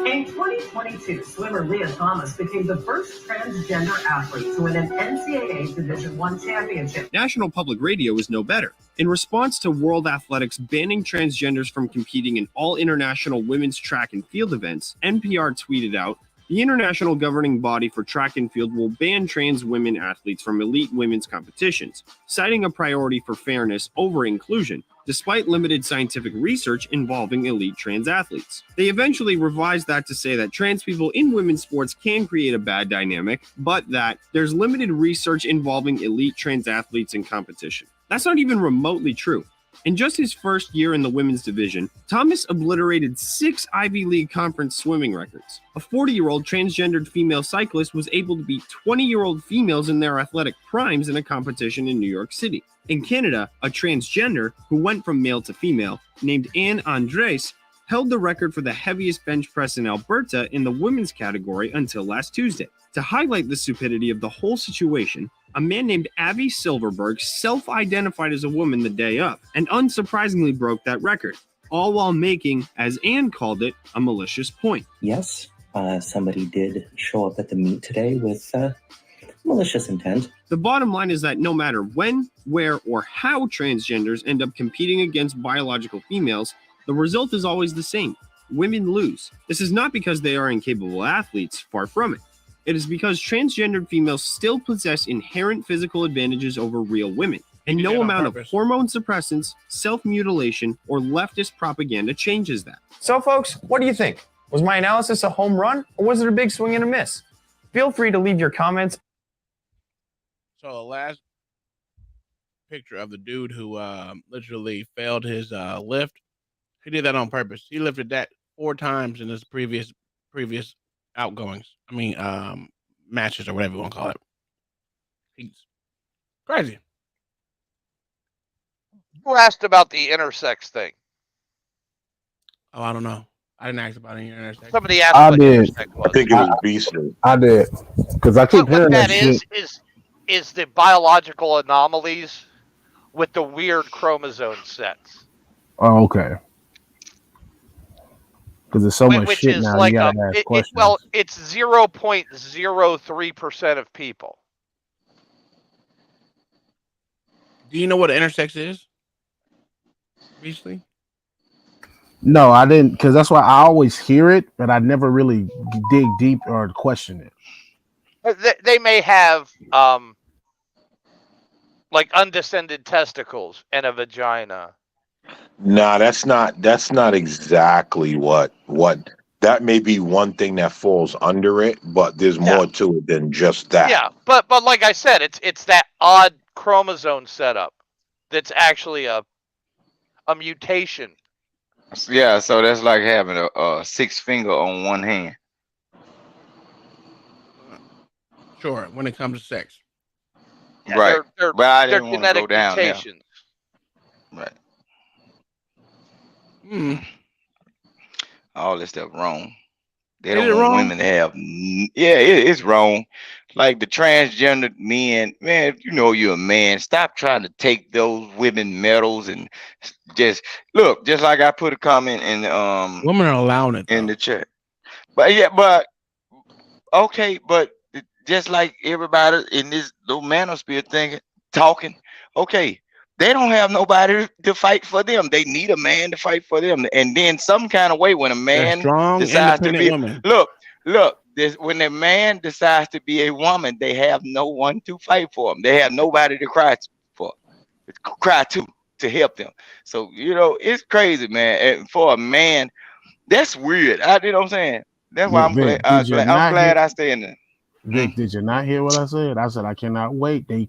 In 2022, swimmer Leah Thomas became the first transgender athlete to win an NCAA Division I championship. National Public Radio is no better. In response to World Athletics banning transgenders from competing in all international women's track and field events, NPR tweeted out, "The international governing body for track and field will ban trans women athletes from elite women's competitions, citing a priority for fairness over inclusion, despite limited scientific research involving elite trans athletes." They eventually revised that to say that trans people in women's sports can create a bad dynamic, but that there's limited research involving elite trans athletes in competition. That's not even remotely true. In just his first year in the women's division, Thomas obliterated 6 Ivy League conference swimming records. A 40-year-old transgendered female cyclist was able to beat 20-year-old females in their athletic primes in a competition in New York City. In Canada, a transgender who went from male to female, named Anne Andres, held the record for the heaviest bench press in Alberta in the women's category until last Tuesday. To highlight the stupidity of the whole situation, a man named Avi Silverberg self-identified as a woman the day of, and unsurprisingly broke that record, all while making, as Anne called it, a malicious point. Yes, somebody did show up at the meet today with malicious intent. The bottom line is that no matter when, where, or how transgenders end up competing against biological females, the result is always the same. Women lose. This is not because they are incapable athletes, far from it. It is because transgendered females still possess inherent physical advantages over real women, and no amount of hormone suppressants, self-mutilation, or leftist propaganda changes that. So folks, what do you think? Was my analysis a home run, or was it a big swing and a miss? Feel free to leave your comments. So the last picture of the dude who literally failed his lift, he did that on purpose. He lifted that 4 times in his previous outgoings. I mean, matches or whatever you want to call it. He's crazy. Who asked about the intersex thing? Oh, I don't know. I didn't ask about any intersex. Somebody asked I what did. intersex was. I think it was Beasley. I did. Because I keep hearing What that shit. is the biological anomalies with the weird chromosome sets. Oh, okay. Because there's so much Which shit is now. like You gotta ask questions. it's 0.03% of people. Do you know what intersex is? Beasley? No, I didn't. Because that's why I always hear it, but I never really dig deep or question it. They may have like undescended testicles and a vagina. Nah, that's not exactly what that may be one thing that falls under it, but there's more to it than just that. Yeah, but like I said, it's that odd chromosome setup that's actually a mutation. Yeah, so that's like having a 6 finger on one hand. Sure, when it comes to sex. Yeah, Right. They're But I didn't want to genetic go down there. mutations. Right. Mm. All this stuff wrong. They Is don't it want wrong? women to have. It's wrong. Like the transgender men, man. If you know you're a man, stop trying to take those women medals and just look. Just like I put a comment in Women are allowing it in the chat. But okay, but just like everybody in this little manosphere thing talking, okay, they don't have nobody to fight for them. They need a man to fight for them. And then some kind of way when a man strong, decides to be independent look, when a man decides to be a woman, they have no one to fight for them. They have nobody to cry to help them. So, it's crazy, man. And for a man, that's weird. You know what I'm saying? That's why Vic, I'm glad I stay in there. Vic, did you not hear what I said? I said I cannot wait. They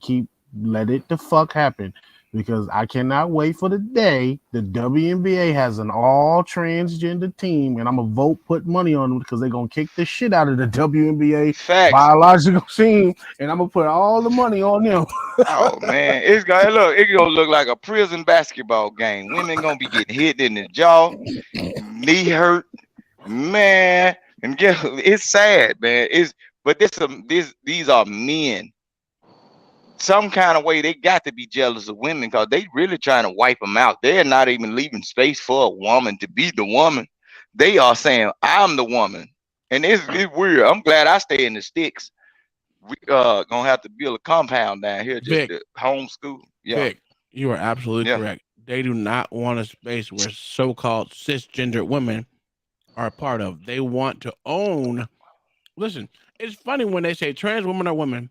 let it the fuck happen. Because I cannot wait for the day the WNBA has an all transgender team, and I'm gonna put money on them because they're gonna kick the shit out of the WNBA biological team, and I'm gonna put all the money on them. Oh man, it's gonna look like a prison basketball game. Women gonna be getting hit in the jaw, knee hurt, man, and it's sad, man. These are men. Some kind of way they got to be jealous of women because they really trying to wipe them out. They're not even leaving space for a woman to be the woman. They are saying, I'm the woman. And it's weird. I'm glad I stay in the sticks. We gonna have to build a compound down here just Vic, to homeschool. Yeah. Vic, you are absolutely correct. They do not want a space where so-called cisgender women are a part of. They want to own. Listen, it's funny when they say trans women are women,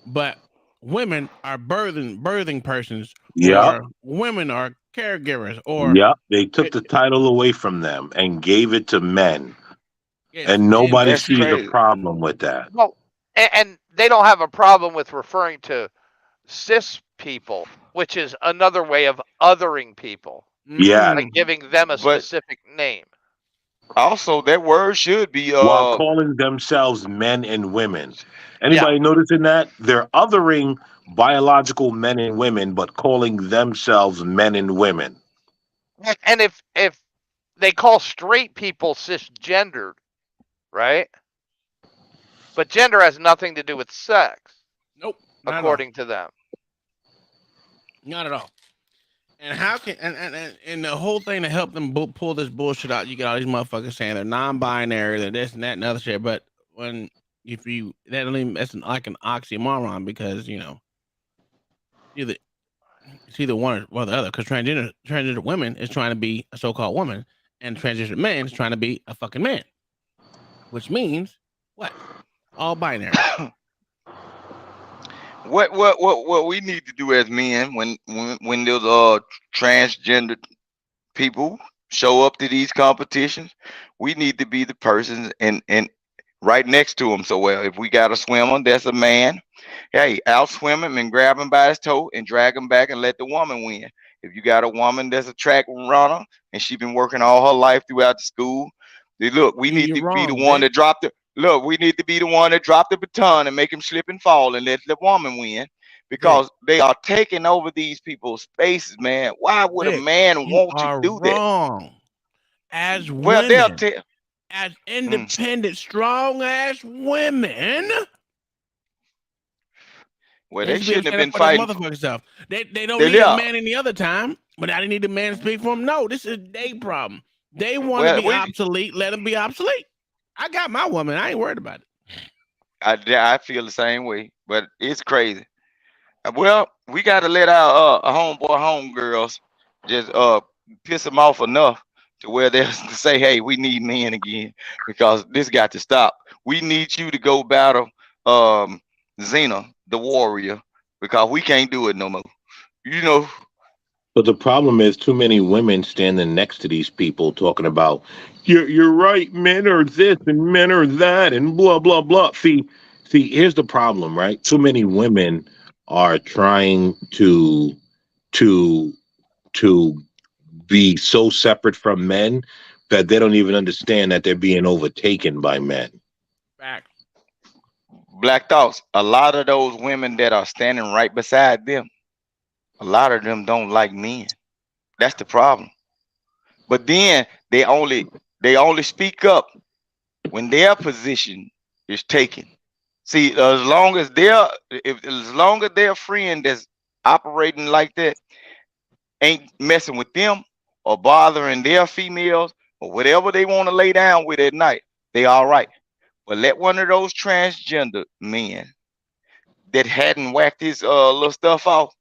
but women are birthing persons, or women are caregivers, or they took the title away from them and gave it to men, and nobody sees a problem with that. Well, and they don't have a problem with referring to cis people. which is another way of othering people. Yeah. Like giving them a But specific name. also, that word should be While calling themselves men and women. Anybody Yeah. noticing that? They're othering biological men and women, but calling themselves men and women. And if they call straight people cisgendered, right? But gender has nothing to do with sex. Nope. Not according to them. Not at all. And how can and the whole thing to help them pull this bullshit out, you get all these motherfuckers saying they're non-binary, they're this and that and other shit. But when if you that don't even that's like an oxymoron because you know either it's either one or the other. Because transgender women is trying to be a so-called woman, and transgender man is trying to be a fucking man, which means what? All binary. What we need to do as men when those transgender people show up to these competitions, we need to be the persons and right next to them. So well, if we got a swimmer that's a man, hey, out swim him and grab him by his toe and drag him back and let the woman win. If you got a woman that's a track runner and she been working all her life throughout the school, look, we need to be the one that dropped the look. We need to be the one that dropped the baton and make him slip and fall and let the woman win. Because they are taking over these people's spaces, man. Why would a man want to do that? Wrong. As Well, women, as independent, strong ass women. Well, they shouldn't have been fighting. Motherfucking stuff. They don't need a man any other time, but I didn't need a man to speak for them. No, this is their problem. They want to be obsolete. Let them be obsolete. I got my woman. I ain't worried about it. I feel the same way, but it's crazy. Well, we got to let our homeboy, homegirls just piss them off enough to where they'll say, hey, we need men again because this got to stop. We need you to go battle Xena, the warrior, because we can't do it no more. You know. But the problem is too many women standing next to these people talking about, you're right, men are this and men are that and blah, blah, blah. See, here's the problem, right? Too many women are trying to be so separate from men that they don't even understand that they're being overtaken by men. Back. Black Thoughts, a lot of those women that are standing right beside them, a lot of them don't like men. That's the problem. But then they only speak up when their position is taken. See, as long as their friend that's operating like that ain't messing with them or bothering their females or whatever they want to lay down with at night, they all right. But let one of those transgender men that hadn't whacked his little stuff off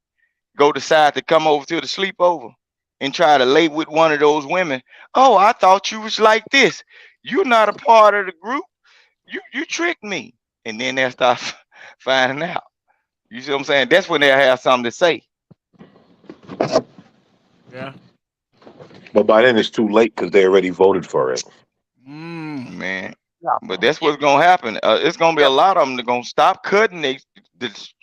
go decide to come over to the sleepover and try to lay with one of those women. Oh, I thought you was like this. You're not a part of the group. You tricked me. And then they'll start finding out. You see what I'm saying? That's when they'll have something to say. Yeah. But by then it's too late because they already voted for it. Man. But that's what's gonna happen. It's gonna be a lot of them that gonna stop cutting,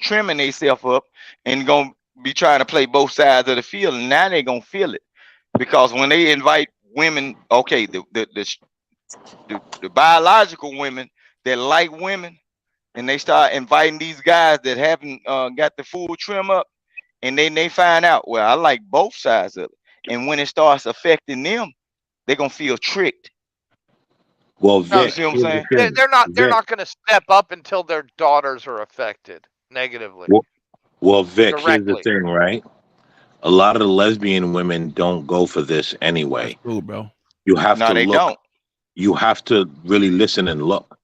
trimming themselves up, and gonna be trying to play both sides of the field. And now they're gonna feel it because when they invite women, okay, the biological women that like women, and they start inviting these guys that haven't got the full trim up, and then they find out, well, I like both sides of it. And when it starts affecting them, they're gonna feel tricked. Well, Vic, you see what I'm saying? They're not going to step up until their daughters are affected negatively. Well, Vic, directly. Here's the thing, right? A lot of the lesbian women don't go for this anyway. That's cool, bro. You have to they look. Don't. You have to really listen and look.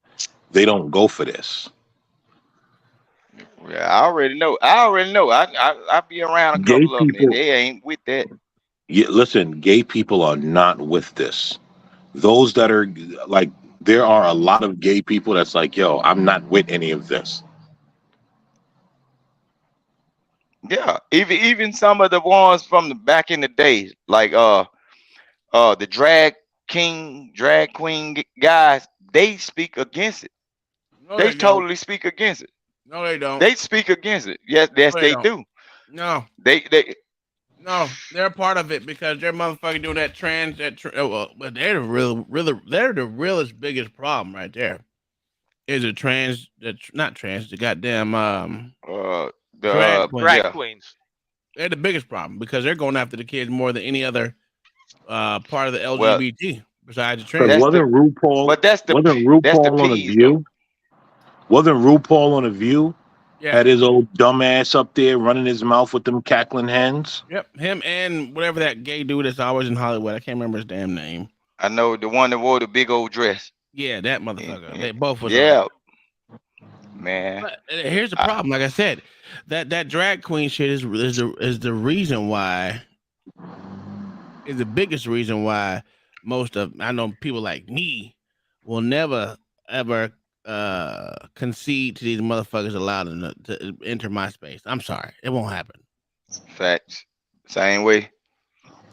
They don't go for this. Yeah, I already know. I be around a Gay couple of them. people- They ain't with that. Yeah, listen, gay people are not with this. Those that are like, there are a lot of gay people that's like, yo, I'm not with any of this. Yeah, even some of the ones from the back in the days, like the drag queen guys, they speak against it. No, they they totally speak against it. No, they don't. They speak against it. Yes, No, they don't. do. No, They no, they're a part of it because they're motherfucking doing that but they're the they're the realest biggest problem right there. Is a not trans, the goddamn drag queen. drag yeah. queens. They're the biggest problem because they're going after the kids more than any other part of the Well, LGBT besides the Because trans. wasn't RuPaul that's the on a P's though. View? Wasn't RuPaul on a View? Yeah. Had his old dumbass up there running his mouth with them cackling hens. Yep, him and whatever that gay dude that's always in Hollywood. I can't remember his damn name. I know the one that wore the big old dress. Yeah, that motherfucker. They both was Yeah, on. man. But here's the problem. Like I said, that drag queen shit is the reason why. Is the biggest reason why I know people like me will never ever concede to these motherfuckers allowed to enter my space. I'm sorry, it won't happen. Facts. Same way.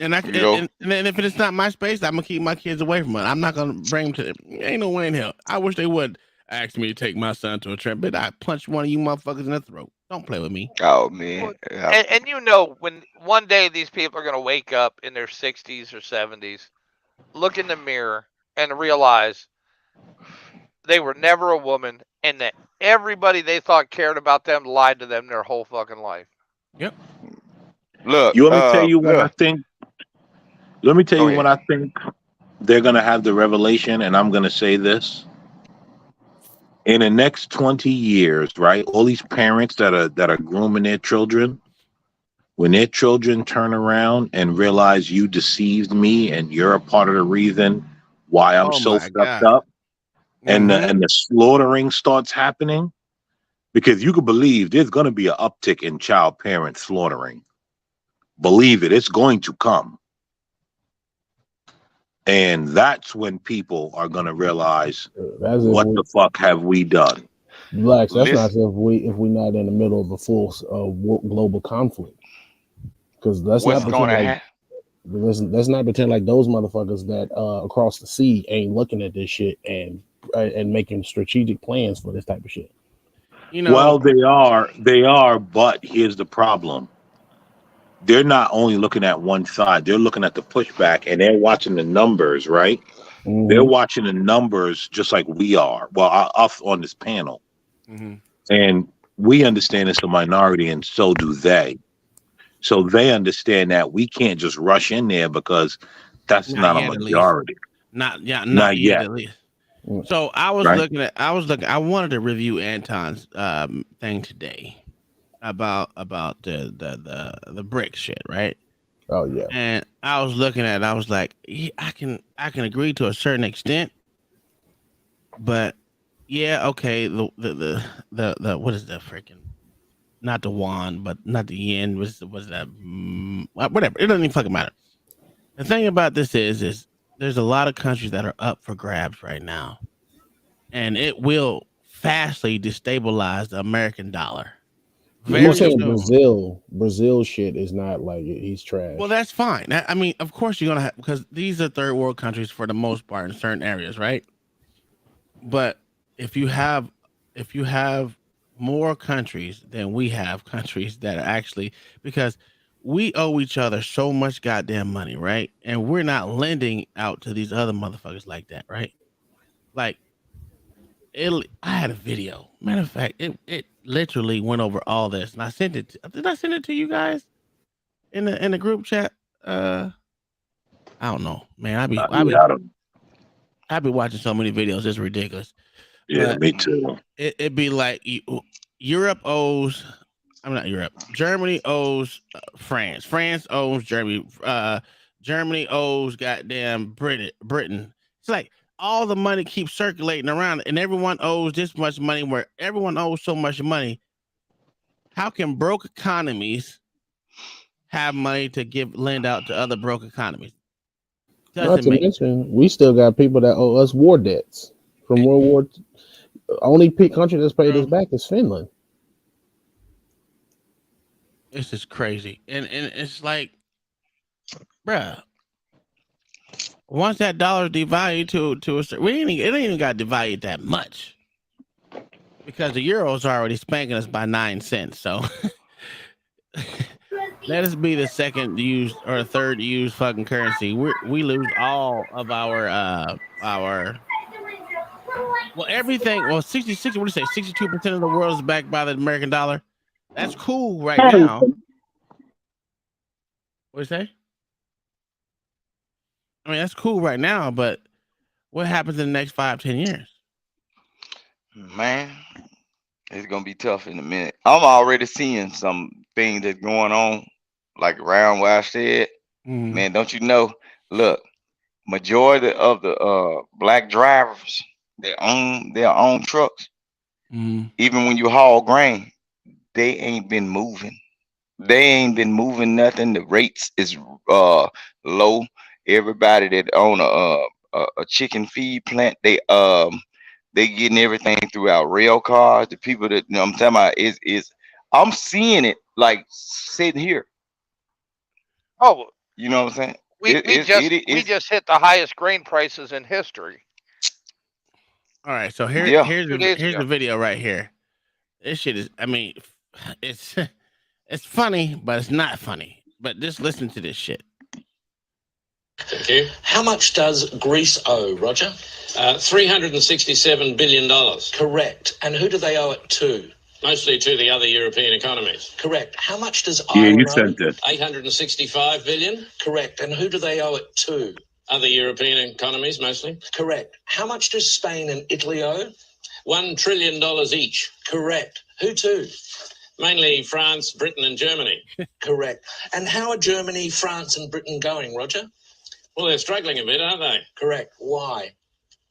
And if it's not my space, I'm gonna keep my kids away from it. I'm not gonna bring them to it. Ain't no way in hell. I wish they would ask me to take my son to a trip, but I punch one of you motherfuckers in the throat. Don't play with me. Oh man. And you know, when one day these people are going to wake up in their 60s or 70s, look in the mirror and realize they were never a woman and that everybody they thought cared about them lied to them their whole fucking life. Yep. Look, You want me to tell you what I think? Let me tell you what I think they're going to have the revelation, and I'm going to say this. In the next 20 years, right? All these parents that are grooming their children, when their children turn around and realize you deceived me and you're a part of the reason why I'm so fucked up, and the slaughtering starts happening, because you could believe there's going to be an uptick in child parent slaughtering. Believe it, it's going to come. And that's when people are going to realize what the fuck have we done. Blacks, that's not if we're not in the middle of a full global conflict. Because let's not pretend like those motherfuckers that across the sea ain't looking at this shit and making strategic plans for this type of shit. You know, well, they are, but here's the problem. They're not only looking at one side, they're looking at the pushback, and they're watching the numbers, right? Mm-hmm. They're watching the numbers just like we are. Well, us on this panel. Mm-hmm. And we understand it's a minority, and so do they. So they understand that we can't just rush in there because that's not a majority. Not yet. At least. So I wanted to review Anton's thing today about the brick shit, right? Oh yeah. And I was looking at it, I was like, yeah, I can agree to a certain extent, but yeah, okay, the what is the freaking, not the wand, but not the yen, was that whatever, it doesn't even fucking matter. The thing about this is there's a lot of countries that are up for grabs right now, and it will fastly destabilize the American dollar. You're saying Brazil shit is not like he's trash. Well, that's fine. I mean, of course you're gonna have, because these are third world countries for the most part in certain areas, right? But if you have more countries than we have countries that are actually, because we owe each other so much goddamn money, right? And we're not lending out to these other motherfuckers like that, right? Like, I had a video. Matter of fact, it literally went over all this, and I sent it. Did I send it to you guys in the group chat? I don't know, man. I be watching so many videos. It's ridiculous. Yeah, me too. It'd be like Europe owes. I'm not Europe. Germany owes France. France owes Germany. Germany owes goddamn Britain. It's like all the money keeps circulating around, and everyone owes this much money, where everyone owes so much money. How can broke economies have money to lend out to other broke economies? Not to mention, we still got people that owe us war debts from World War II. Only country that's paid us back is Finland. This is crazy. And it's like, bruh, once that dollar devalued to a certain, it ain't even got devalued that much, because the euro's already spanking us by 9 cents. So let us be the second used or third used fucking currency. We lose all of our well, everything. Well, 66. What do you say? 62% of the world is backed by the American dollar. That's cool right now. What do you say? I mean, that's cool right now, but what happens in the next 5-10 years? Man, it's gonna be tough in a minute. I'm already seeing some things that's going on, like around where I said. Man, don't you know? Look, majority of the black drivers, they own their own trucks. Even when you haul grain, they ain't been moving. They ain't been moving nothing. The rates is low. Everybody that own a chicken feed plant, they getting everything through our rail cars. The people that I'm talking about is I'm seeing it like sitting here. Oh, you know what I'm saying? We just hit the highest grain prices in history. All right, so here's the video right here. This shit is, I mean, it's funny, but it's not funny. But just listen to this shit. Thank you. How much does Greece owe, Roger? $367 billion. Correct. And who do they owe it to? Mostly to the other European economies. Correct. How much does Ireland you said that. 865 billion. Correct. And who do they owe it to? Other European economies, mostly. Correct. How much does Spain and Italy owe? $1 trillion each. Correct. Who to? Mainly France, Britain, and Germany. Correct. And how are Germany, France, and Britain going, Roger? Well, they're struggling a bit, aren't they? Correct. Why?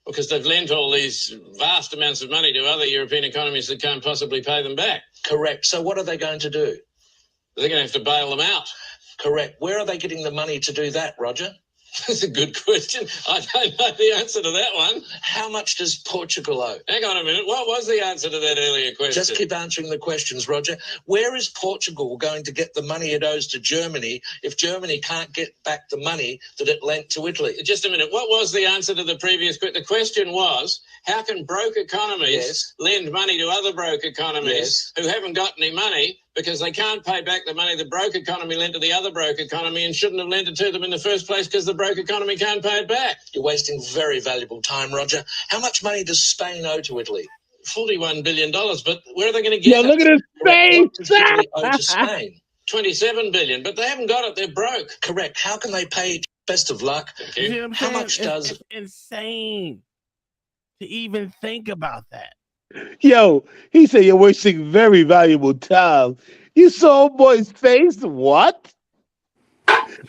Because they've lent all these vast amounts of money to other European economies that can't possibly pay them back. Correct. So what are they going to do? They're going to have to bail them out. Correct. Where are they getting the money to do that, Roger? That's a good question. I don't know the answer to that one. How much does Portugal owe? Hang on a minute. What was the answer to that earlier question? Just keep answering the questions, Roger. Where is Portugal going to get the money it owes to Germany if Germany can't get back the money that it lent to Italy? Just a minute. What was the answer to the previous question? The question was, how can broke economies lend money to other broke economies who haven't got any money because they can't pay back the money the broke economy lent to the other broke economy and shouldn't have lent it to them in the first place because the broke economy can't pay it back? You're wasting very valuable time, Roger. How much money does Spain owe to Italy? $41 billion, but where are they going to get it? Look at his face. What does Italy owe to Spain? $27 billion, but they haven't got it. They're broke. Correct. How can they pay? Best of luck. Thank you. You see what I'm How saying? much does... It's insane to even think about that. Yo, he said you're wasting very valuable time. You saw boy's face? What?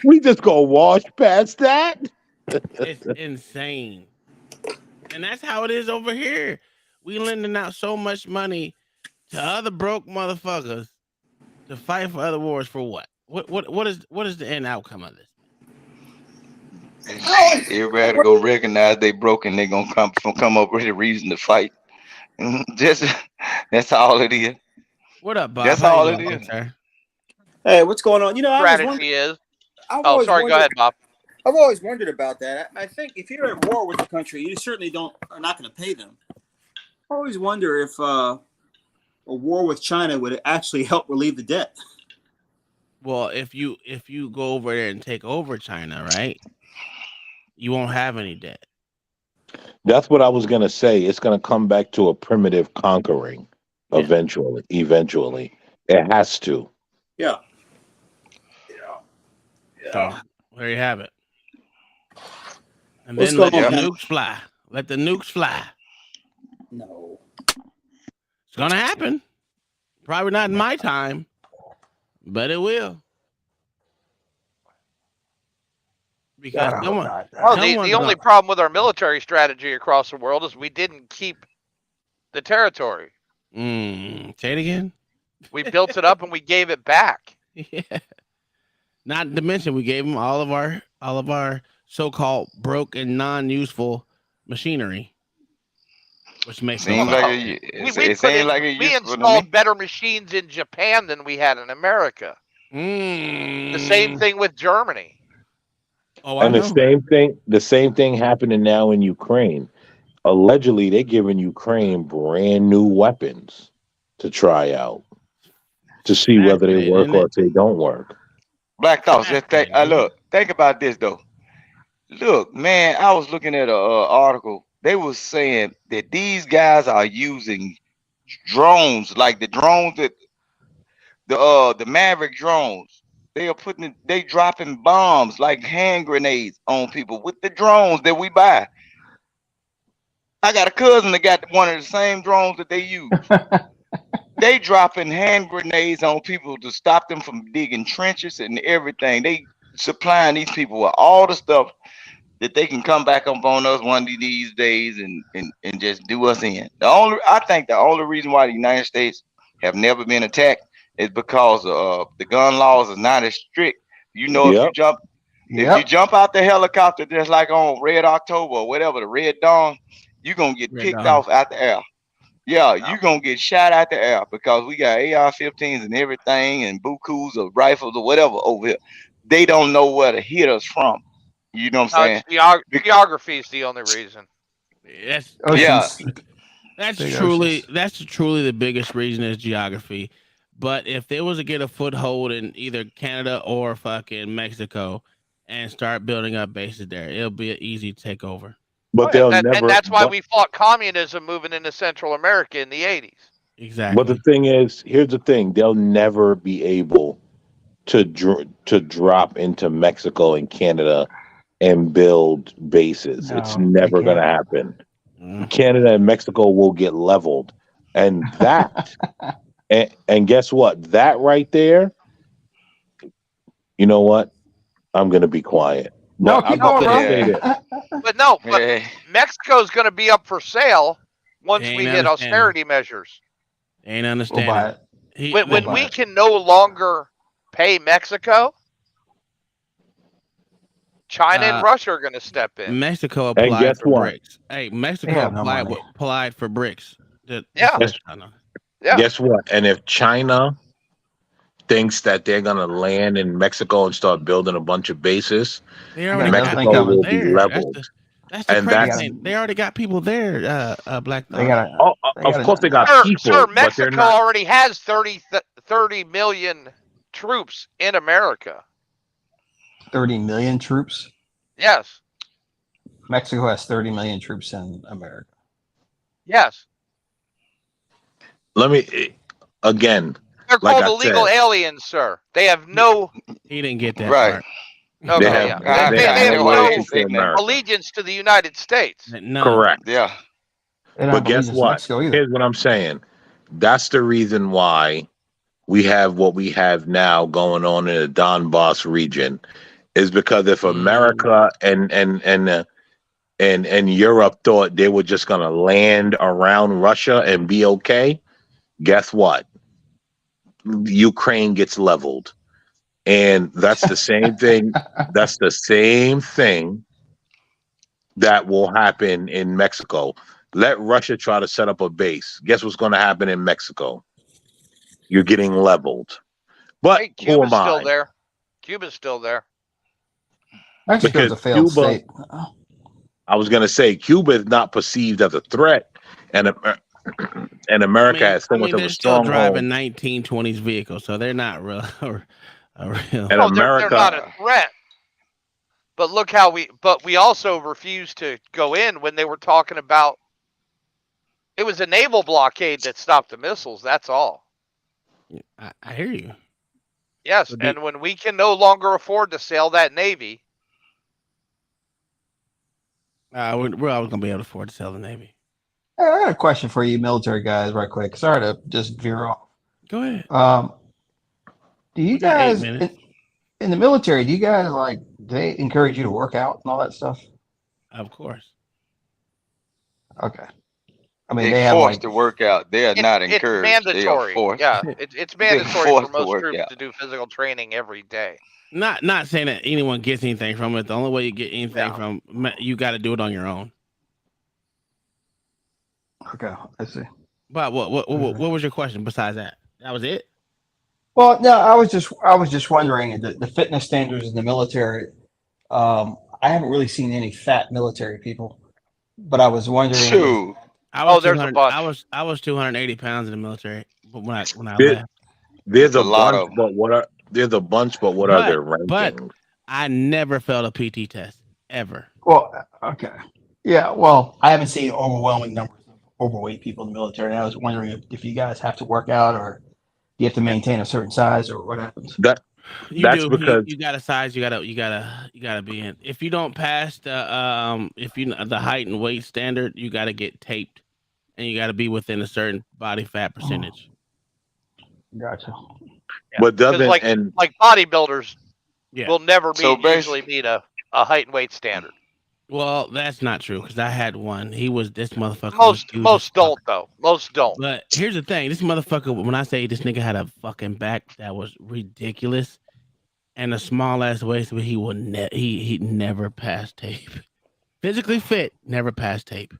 We just gonna wash past that? It's insane. And that's how it is over here. We lending out so much money to other broke motherfuckers to fight for other wars for what? What is the end outcome of this? Everybody gonna recognize they broke and they gonna come up with a reason to fight. That's all it is. What up, Bob? That's How all you it doing, is. sir? Hey, what's going on? You know, Strategy is. I've Sorry. Go ahead, Bob. I've always wondered about that. I think if you're at war with the country, you certainly are not going to pay them. I always wonder if a war with China would actually help relieve the debt. Well, if you go over there and take over China, right? You won't have any debt. That's what I was gonna say. It's gonna come back to a primitive conquering eventually. It has to. Yeah. So there you have it. And What's then let the going on? nukes fly. Let the nukes fly. No. It's gonna happen. Probably not in my time, but it will. Because the only problem with our military strategy across the world is we didn't keep the territory. Say it again. We built it up and we gave it back. Yeah. Not to mention we gave them all of our so-called broke and non-useful machinery, which makes no sense. We installed better machines in Japan than we had in America. The same thing with Germany. Oh, and the same thing happening now in Ukraine. Allegedly, they're giving Ukraine brand new weapons to try out. to see whether they Fascinating, work isn't or it? if they don't work. Black thoughts. Just think. Fascinating, isn't it? Look. Think about this though. Look, man. I was looking at a article. They was saying that these guys are using drones, like the drones that the Maverick drones. They are they dropping bombs like hand grenades on people with the drones that we buy. I got a cousin that got one of the same drones that they use. They dropping hand grenades on people to stop them from digging trenches and everything. They supplying these people with all the stuff that they can come back up on us one of these days and just do us in. I think the only reason why the United States have never been attacked is because the gun laws is not as strict. You know, Yep. if you jump out the helicopter just like on Red October or whatever, the Red Dawn, you're gonna get Red picked Dawn. off out the air. Yeah, you're gonna get shot out the air because we got AR-15s and everything and bukus of rifles or whatever over here. They don't know where to hit us from. You know what I'm saying? Geography is the only reason. That's Yeah. That's Big truly the biggest reason is geography. But if they was to get a foothold in either Canada or fucking Mexico and start building up bases there, it'll be an easy takeover. But they'll and never. that's why but- we fought communism moving into Central America in the 80s. Exactly. But the thing is, here's the thing: they'll never be able to drop into Mexico and Canada and build bases. It's No, never they going to can't. happen. Canada and Mexico will get leveled, and that, and guess what? That right there. You know what? I'm going to be quiet. No, But keep I'm going, gonna bro. say this. But Mexico's going to be up for sale once Ain't we hit understanding. austerity measures. Ain't understanding. When we can no longer pay Mexico, China and Russia are going to step in. Mexico And applied guess for what? BRICS. Hey, Mexico They have no applied money. applied for BRICS. Yeah. Guess what? And if China thinks that they're going to land in Mexico and start building a bunch of bases, They already Mexico got people will be there. leveled. That's the And crazy that's thing. They already got people there. Black They Thought. got of course they got people, Sir, but they're Mexico not. already has 30 million troops in America. 30 million troops. Yes. Mexico has 30 million troops in America. Yes. Let me again. They're like called I illegal said, aliens, sir. They have no. He didn't get that Right. part. Okay, They have- yeah. they They have have no no loyalty to America. allegiance to the United States. No. Correct. Yeah. They don't But have guess allegiance to what? Mexico either. Here's what I'm saying. That's the reason why we have what we have now going on in the Donbass region, is because if America and Europe thought they were just going to land around Russia and be okay, guess what? Ukraine gets leveled. And that's the same thing. That's the same thing that will happen in Mexico. Let Russia try to set up a base. Guess what's going to happen in Mexico? You're getting leveled. But Hey, who am Cuba's still I? there. Cuba's still there. Mexico's a failed state. I was going to say Cuba is not perceived as a threat, and America has so much of they're a still stronghold. driving 1920s vehicles, so they're not real. real. And No, America, they're not a threat. But look how we also refused to go in when they were talking about it was a naval blockade that stopped the missiles. That's all. I hear you. Yes, and when we can no longer afford to sail that Navy. We're always gonna be able to afford to sell the Navy. Hey, I got a question for you, military guys, right quick. Sorry to just veer off. Go ahead. Do you got 8 guys minutes. in the military? Do you guys they encourage you to work out and all that stuff? Of course. Okay. I mean, They they have forced to work out. They are not It's encouraged. mandatory. They are forced. Yeah, it's They're mandatory for forced to most work troops out. to do physical training every day. Not saying that anyone gets anything from it. The only way you get anything from you got to do it on your own. Okay, I see. But what was your question besides that? That was it. Well, no, I was just wondering the fitness standards in the military. I haven't really seen any fat military people, but I was wondering. Shoot. I was there's a 200 bunch. I was 280 pounds in the military when I Here- left. There's It's a a lot bunch, of them. but what are their But rankings? I never failed a PT test ever. Well, okay. Yeah, well, I haven't seen overwhelming numbers of overweight people in the military. And I was wondering if you guys have to work out or you have to maintain a certain size or what happens. You That's do. because You got a size. You gotta be in. If you don't pass the the height and weight standard, you gotta get taped, and you gotta be within a certain body fat percentage. Gotcha. Yeah. but Because doesn't like and bodybuilders Yeah. will never So easily meet a height and weight standard. Well, that's not true because I had one. This motherfucker was huge. Most don't though. Most don't. But here's the thing: this motherfucker. When I say this nigga had a fucking back that was ridiculous, and a small ass waist, but he would he never passed tape. Physically fit, never passed tape.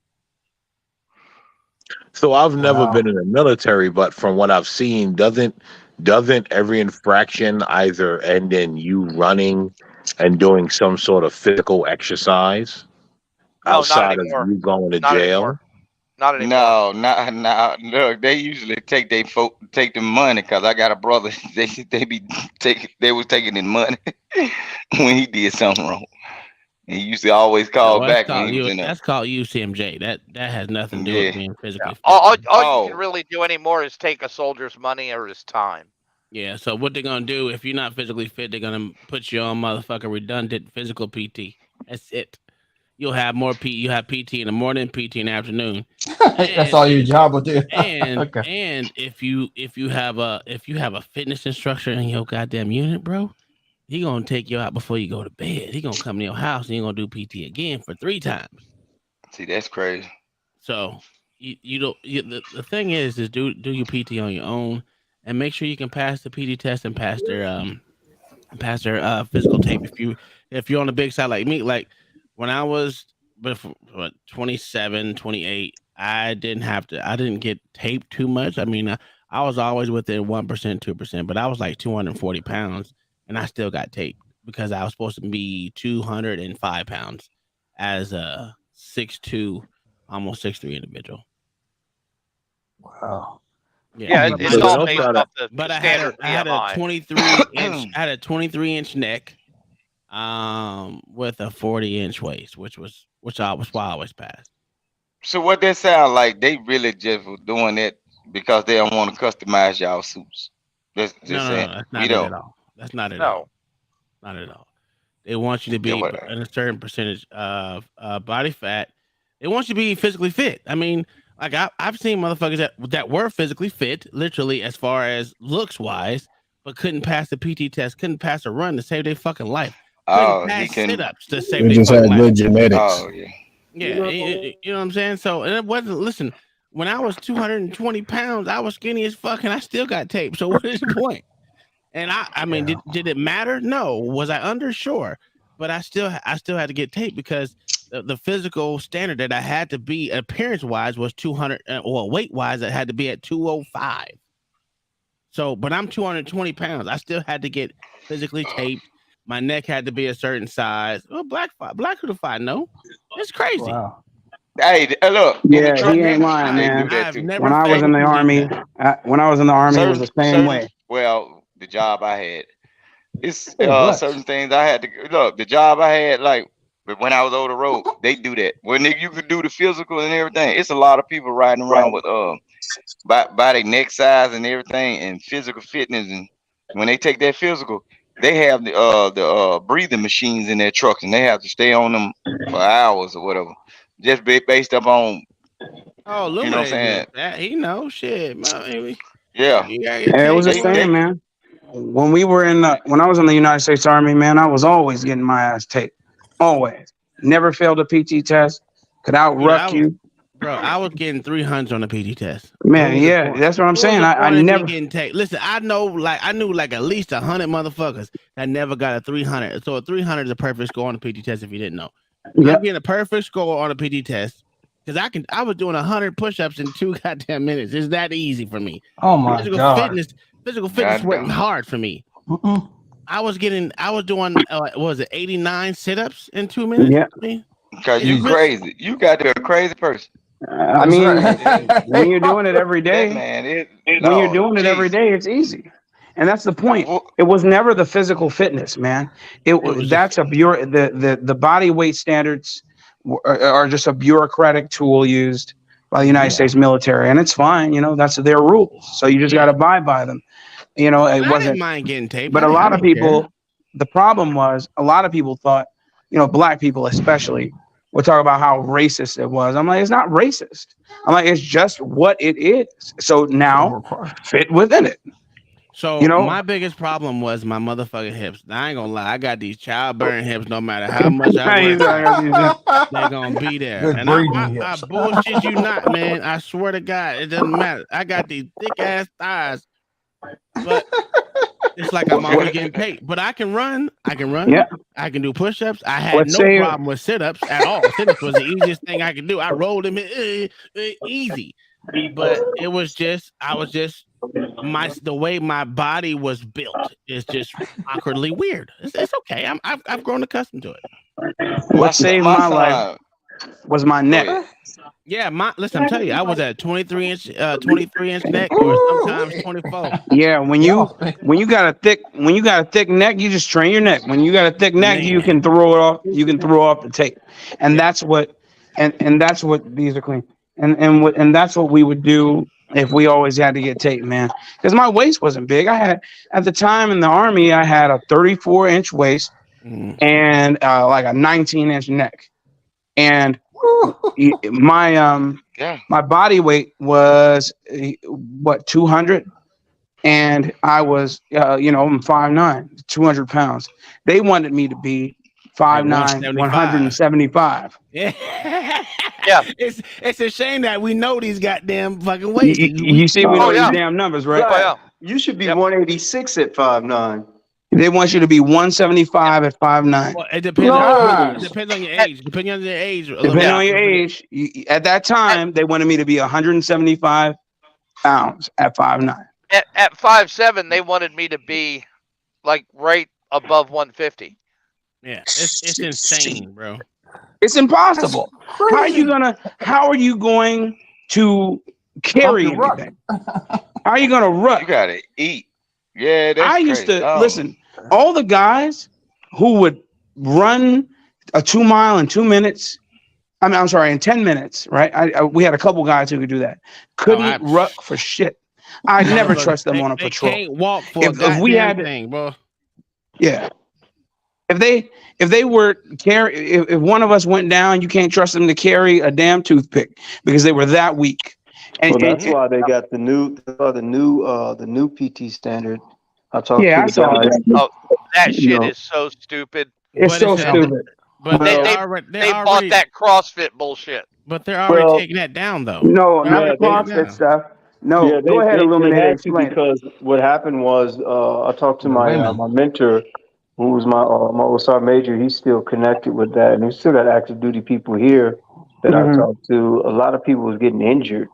so I've never Wow. been in the military, but from what I've seen, doesn't every infraction either end in you running and doing some sort of physical exercise No, not outside of anymore. you going to Not jail? anymore. Not anymore. No. Look, they usually take the money because I got a brother. They was taking his money when he did something wrong. He used to always call No, back when he was in that's called UCMJ. That has nothing to do Yeah. with being physically fit. All you can really do anymore is take a soldier's money or his time. Yeah, so what they're gonna do if you're not physically fit, they're gonna put you on motherfucker redundant physical PT. That's it. You'll have more P. You have PT in the morning, PT in the afternoon. That's all your job will do. And Okay. and if you have a fitness instructor in your goddamn unit, bro, he gonna take you out before you go to bed. He gonna come to your house and he gonna do PT again for 3 times. See, that's crazy. So you don't. The thing is do your PT on your own and make sure you can pass the PT test and pass their physical tape. If you're on the big side like me, like when I was 27, 28, I didn't get taped too much. I mean, I was always within 1%, 2%, but I was like 240 pounds and I still got taped because I was supposed to be 205 pounds as a 6'2", almost 6'3" individual. Wow. Yeah, but it's all based off the but I standard had a BMI. 23-inch neck, with a 40-inch waist, which I always passed. So what that sound like? They really just was doing it because they don't want to customize y'all suits. That's just No, saying. that's not it at all. That's not it. No. Not at all. They want you to be in a certain percentage of body fat. They want you to be physically fit. I mean, like I've seen motherfuckers that were physically fit, literally as far as looks wise, but couldn't pass the PT test, couldn't pass a run to save their fucking life. Oh, couldn't he pass can. sit-ups to save They their just fucking had life. good genetics. Oh yeah. Yeah, you know what I'm saying? So, and it wasn't, listen, when I was 220 pounds, I was skinny as fuck and I still got taped. So what is the point? And I mean, did it matter? No. Was I under? Sure. But I still had to get taped because the physical standard that I had to be appearance wise was 200, or weight wise, I had to be at 205. So, but I'm 220 pounds. I still had to get physically taped. My neck had to be a certain size. Well, black could have fight. No, it's crazy. Wow. Hey, look. Yeah, he ain't lying, man. When I was in the army, it was the same way. Well, the job I had, it's Hey, what? certain things I had to look. The job I had, like, but when I was over the road, they do that. When you could do the physical and everything, it's a lot of people riding around with by their neck size and everything and physical fitness. And when they take that physical, they have the breathing machines in their trucks, and they have to stay on them for hours or whatever, just based up on. Oh, you know what I'm saying? That he knows shit, man. Yeah. It was the same, man. When I was in the United States Army, man, I was always getting my ass taped. Always. Never failed a PT test. Could outruck you. Bro, I was getting 300 on the PT test. Man, yeah, that's what I'm saying. I never getting taped. Listen, I knew like at least 100 motherfuckers that never got a 300. So a 300 is a perfect score on the PT test if you didn't know. Yep. I'm getting a perfect score on a PT test because I was doing 100 push-ups in 2 goddamn minutes. It's that easy for me. Oh my God. Physical fitness wasn't hard for me. I was doing 89 sit-ups in 2 minutes. Yeah. Because you crazy. You got to be a crazy person. I mean, when you're doing it every day, Man, when you're doing it every day, it's easy. And that's the point. It was never the physical fitness, man. That's a the body weight standards are just a bureaucratic tool used by the United States military, and it's fine. That's their rules. So you just got to abide by them. It I wasn't. didn't mind getting taped. But a lot of I didn't care. people, the problem was a lot of people thought, black people especially, would talk about how racist it was. I'm like, it's not racist. I'm like, it's just what it is. So now fit within it. So my biggest problem was my motherfucking hips. I ain't gonna lie, I got these childbearing hips. No matter how much I work, they're gonna be there. Good And breeding I hips. bullshit you not, man. I swear to God, it doesn't matter. I got these thick ass thighs, but it's like I'm always getting paid. But I can run. Yeah. I can do push-ups. I had no problem with sit-ups at all. Sit-ups was the easiest thing I could do. I rolled them in, easy. But it was just, the way my body was built is just awkwardly weird. It's okay. I've grown accustomed to it. What saved my life was my neck. Yeah, listen, I'm telling you, I was at 23 inch neck, or sometimes 24. Yeah, when you got a thick neck, you just train your neck. When you got a thick neck, you can throw it off. You can throw off the tape, and that's what, and that's what these are clean, and that's what we would do if we always had to get taped, man. Because my waist wasn't big. I had at the time in the Army, I had a 34-inch waist and like a 19-inch neck, and my body weight was 200, and I was I'm 5'9", 200 pounds. They wanted me to be 5'9", 175. Yeah. Yeah. It's a shame that we know these goddamn fucking weights. You see, we know these damn numbers, right? Oh, yeah. You should be 186 at 5'9". They want you to be 175 at 5'9". Well, it depends. It depends on your age. Depending on your age. Depending on your age, at that time they wanted me to be 175 pounds at 5'9". At 5'7", they wanted me to be like right above 150. Yeah, it's insane, bro. It's impossible. How are you going to carry anything? How are you gonna run? You gotta eat. Yeah, that's I used crazy. to listen. All the guys who would run a 2 mile in 2 minutes. I'm sorry, in 10 minutes, right? We had a couple guys who could do that. Couldn't ruck for shit. I never trust them on a patrol. They can't walk for if we had thing, bro. Yeah. If they were if one of us went down, you can't trust them to carry a damn toothpick because they were that weak. And that's why they got the new PT standard. I talked to I the saw guys. Oh, that shit is so stupid. It's so stupid. But They bought that CrossFit bullshit. But they're already taking that down, though. No, not the CrossFit stuff. No, Yeah, go ahead, Illuminate. Explain. Because what happened was I talked to my mentor, who was my OSR major. He's still connected with that, and there's still got active duty people here that I talked to. A lot of people was getting injured.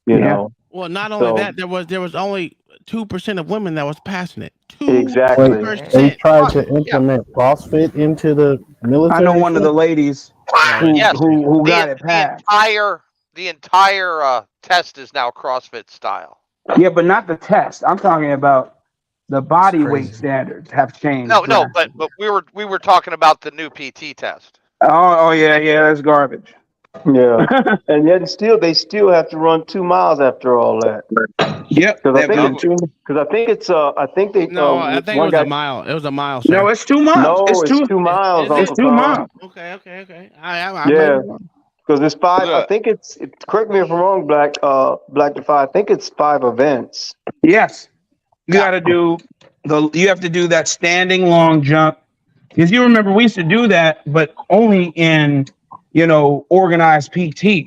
You know. Well, not only that, there was only 2% of women that was passing it. 2%. Exactly. They tried to implement CrossFit into the military. I know one of the ladies who got it passed. The entire test is now CrossFit style. Yeah, but not the test. I'm talking about the body weight standards have changed. No, but we were talking about the new PT test. Oh yeah, that's garbage. Yeah, and yet they still have to run 2 miles after all that. Yep. Because I think it was a mile. It was a mile. Sir. No, it's 2 miles. No, it's 2 miles. It's 2 miles. Okay. Yeah, because it's 5. I think it's. Correct me if I'm wrong, Black to 5. I think it's 5 events. Yes, you got to do You have to do that standing long jump. Because you remember we used to do that, but only in organized PT.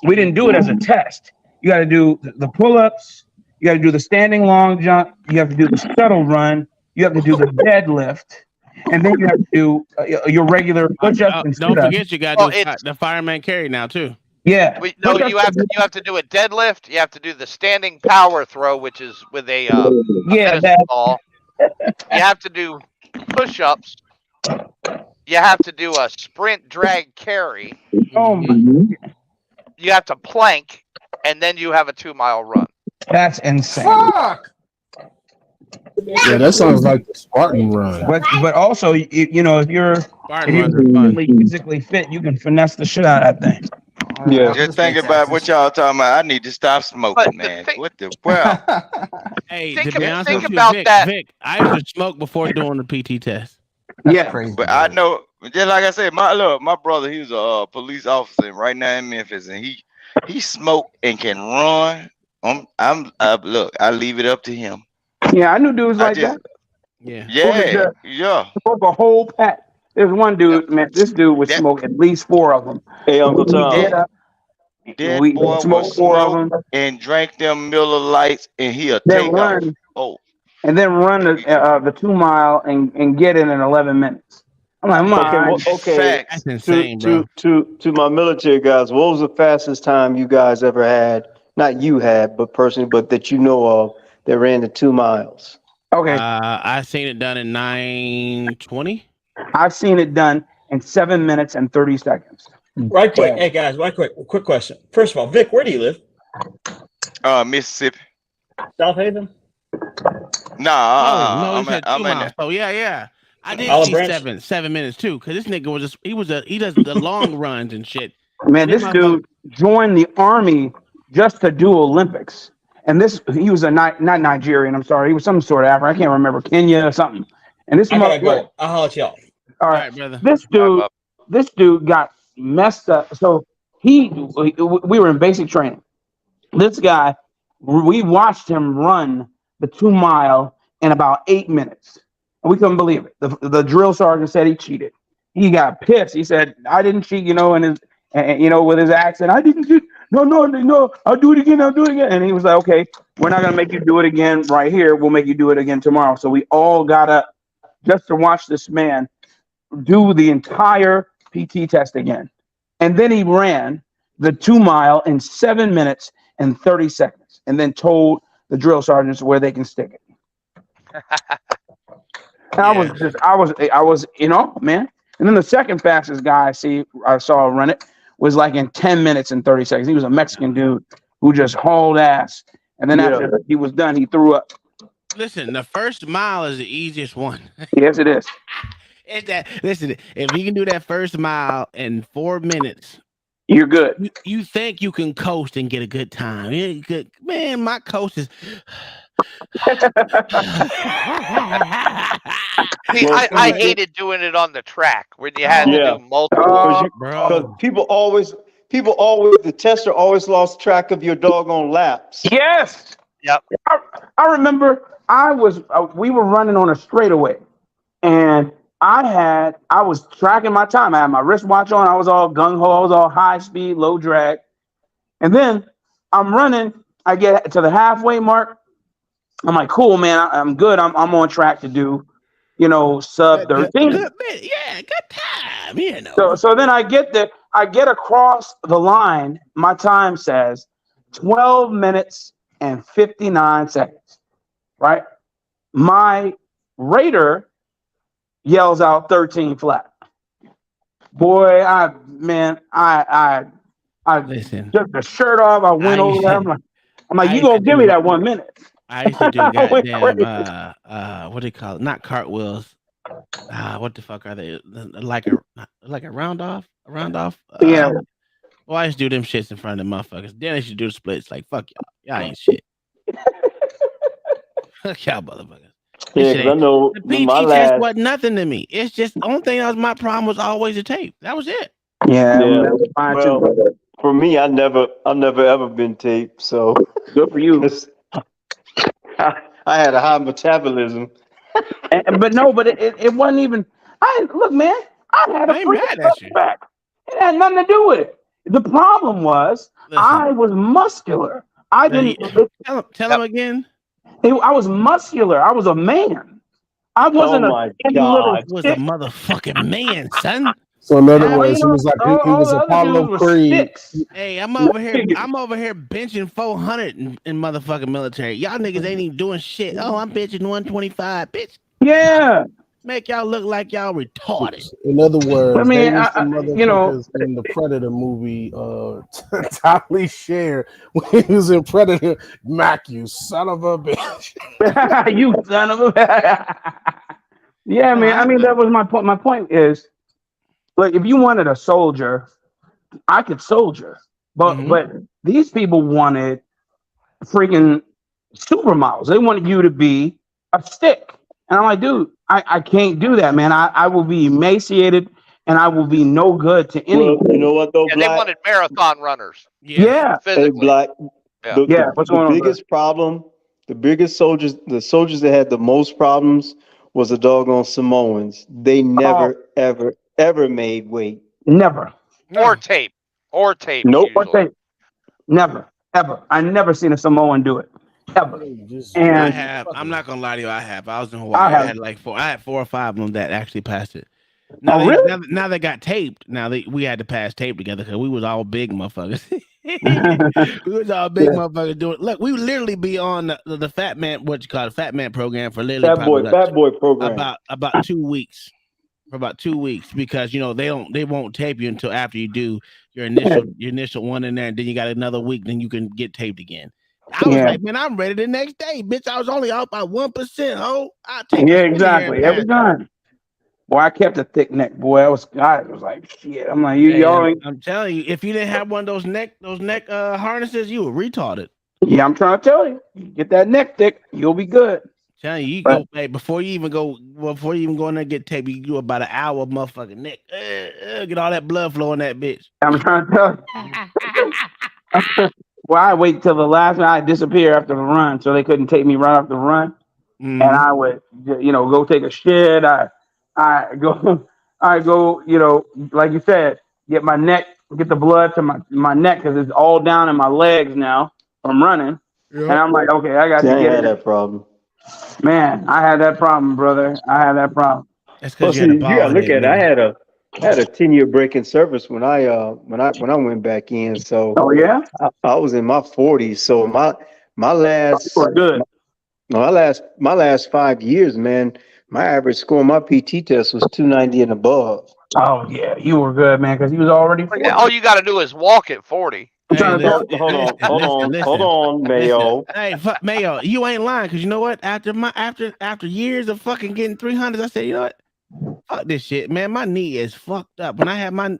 We didn't do it as a test. You got to do the pull-ups. You got to do the standing long jump. You have to do the shuttle run. You have to do the deadlift. And then you have to do your regular push-ups and don't forget, you got to do the fireman carry now, too. Yeah. You have to do a deadlift. You have to do the standing power throw, which is with a ball. You have to do push-ups. You have to do a sprint drag carry. Oh my! You have to plank, and then you have a 2 mile run. That's insane. Fuck! Yeah, that sounds like the Spartan run. But also, you know, if you're Spartan runs are fun. physically fit, you can finesse the shit out of that thing. Yeah. Just think about what y'all talking about. I need to stop smoking, man. What the well? Hey, Think to be ab- honest think with you, about Vic, that. Vic, I used to smoke before doing the PT test. Yeah, But I know, just like I said, my brother, he was a police officer right now in Memphis, and he smoked and can run. Look, I leave it up to him. Yeah, I knew dudes I like just that. Yeah. Who could yeah, just yeah. smoke a whole pack. There's one dude, man. This dude would That smoke at least 4 of them. Hey, Uncle We Tom. get up, that we boy will smoke 4 of smoke them, and drink them Miller Lights, and he'll then take off. run, Oh, and then run the 2 mile and get it in 11 minutes. I'm like, Okay, my well, okay. That's facts. insane, bro. To my military guys, what was the fastest time you guys ever had? Not you had, but personally, but that you know of that ran the 2 miles. Okay, I seen it done in 9:20. I've seen it done in 7 minutes and 30 seconds. Right quick. Hey, guys, quick question. First of all, Vic, where do you live? Mississippi. South Haven? Nah, No, he I'm said 2 in miles. Oh yeah. I did Olive see Branch? 7 minutes too, because this nigga was he does the long runs and shit. Man, This this dude joined the army just to do Olympics. And he was not Nigerian, I'm sorry. He was some sort of African. I can't remember, Kenya or something. And this I gotta motherfucker, go. I'll holler at y'all. all All right, right, brother. this dude got messed up. So we were in basic training. This guy, we watched him run the 2 mile in about 8 minutes. And we couldn't believe it. The drill sergeant said he cheated. He got pissed. He said, I didn't cheat, with his accent. I didn't cheat. No, I'll do it again. And he was like, okay, we're not going to make you do it again right here. We'll make you do it again tomorrow. So we all got up just to watch this man do the entire PT test again. And then he ran the 2 mile in 7 minutes and 30 seconds and then told the drill sergeants where they can stick it. And I was, man. And then the second fastest guy I saw run it was like in 10 minutes and 30 seconds. He was a Mexican dude who just hauled ass. And then after he was done, he threw up. Listen, the first mile is the easiest one. Yes, it is. Listen, if you can do that first mile in 4 minutes, you're good. You think you can coast and get a good time. Yeah, good. Man, my coast is See, I hated doing it on the track when you had to do multiple. Because people always, the tester always lost track of your doggone laps. Yes. Yep. I remember we were running on a straightaway, and I was tracking my time. I had my wristwatch on. I was all gung ho. I was all high speed, low drag. And then I'm running. I get to the halfway mark. I'm like, cool, man. I'm good. I'm on track to do, sub 13. Good time. So then I get there. I get across the line. My time says 12 minutes and 59 seconds. Right. My rater yells out 13 flat. Boy, I listen. took the shirt off. I went over there. I'm like, you gonna give me that 1 minute? I used to do goddamn what do you call it? Not cartwheels. What the fuck are they? Like a round off? A round off? Yeah. Well, I used to do them shits in front of the motherfuckers. Then I used to do the splits. Like, fuck y'all. Y'all ain't shit. Fuck y'all motherfuckers. Yeah, because I know the PT test wasn't nothing to me. It's just the only thing that was my problem was always the tape. That was it. Yeah. Well, for me, I've never ever been taped. So good for you. I had a high metabolism. But it wasn't even. Look, man. I had a freaking back. It had nothing to do with it. The problem was I was muscular. I didn't tell him again. I was muscular. I was a man. I wasn't I was a motherfucking man, son. So in other words, he was like he was Apollo Creed. Hey, I'm over here benching 400 in motherfucking military. Y'all niggas ain't even doing shit. Oh, I'm benching 125, bitch. Yeah. make y'all look like y'all retarded. In other words, I mean, they was the you know, motherfuckers in the Predator movie. Tommy Sher when he was in Predator. Mac, you son of a bitch. you son of a. Yeah, man. I mean, that was my point. My point is, like, if you wanted a soldier, I could soldier, but these people wanted freaking supermodels. They wanted you to be a stick, and I'm like, dude, I can't do that, man. I will be emaciated, and I will be no good to anyone. Well, you know what though, Yeah, they Black? wanted marathon runners. Yeah. Hey, Physically. Black. Yeah. The biggest problem, the biggest soldiers, the soldiers that had the most problems was the doggone Samoans. They never, ever made weight. Never. Or tape. Or tape. Nope. Usually. Never, ever. I never seen a Samoan do it, ever. I And have. I'm not gonna lie to you. I have. I was in Hawaii. I had like four. I had 4 or 5 of them that actually passed it. Now, now they got taped. Now we had to pass tape together because we was all big motherfuckers. We was all big motherfuckers doing. Look, we would literally be on the Fat Man, what you call it, Fat Man program for literally Fat Boy program. about 2 weeks. For about 2 weeks, because they won't tape you until after you do your initial one in there, and then you got another week, then you can get taped again. I was like, man, I'm ready the next day, bitch. I was only out by 1%. I'll take exactly every time. Boy, I kept a thick neck, boy. I was like, shit. I'm like, I'm telling you, if you didn't have one of those neck harnesses, you were retarded. Yeah, I'm trying to tell you. Get that neck thick, you'll be good. Telling you, go before you even go in there and get taped, you do about an hour of motherfucking neck. Get all that blood flow in that bitch. I'm trying to tell you. Well, I wait till the last night I disappear after the run, so they couldn't take me right off the run. And I would, go take a shit. I go, like you said, get my neck, get the blood to my neck because it's all down in my legs now from running. Yep. And I'm like, okay, I got to get it. That problem. Man, I had that problem, brother. I had that problem. That's because you gotta look at it. I had a 10-year break in service when I went back in. So I was in my 40s. So my last 5 years, man, my average score on my PT test was 290 and above. Oh yeah, you were good, man, because he was already 40. All you got to do is walk at 40. Hold on, Mayo. Hey, fuck Mayo, you ain't lying, because you know what? After years of fucking getting 300s, I said, you know what? Fuck this shit, man. My knee is fucked up. When I had my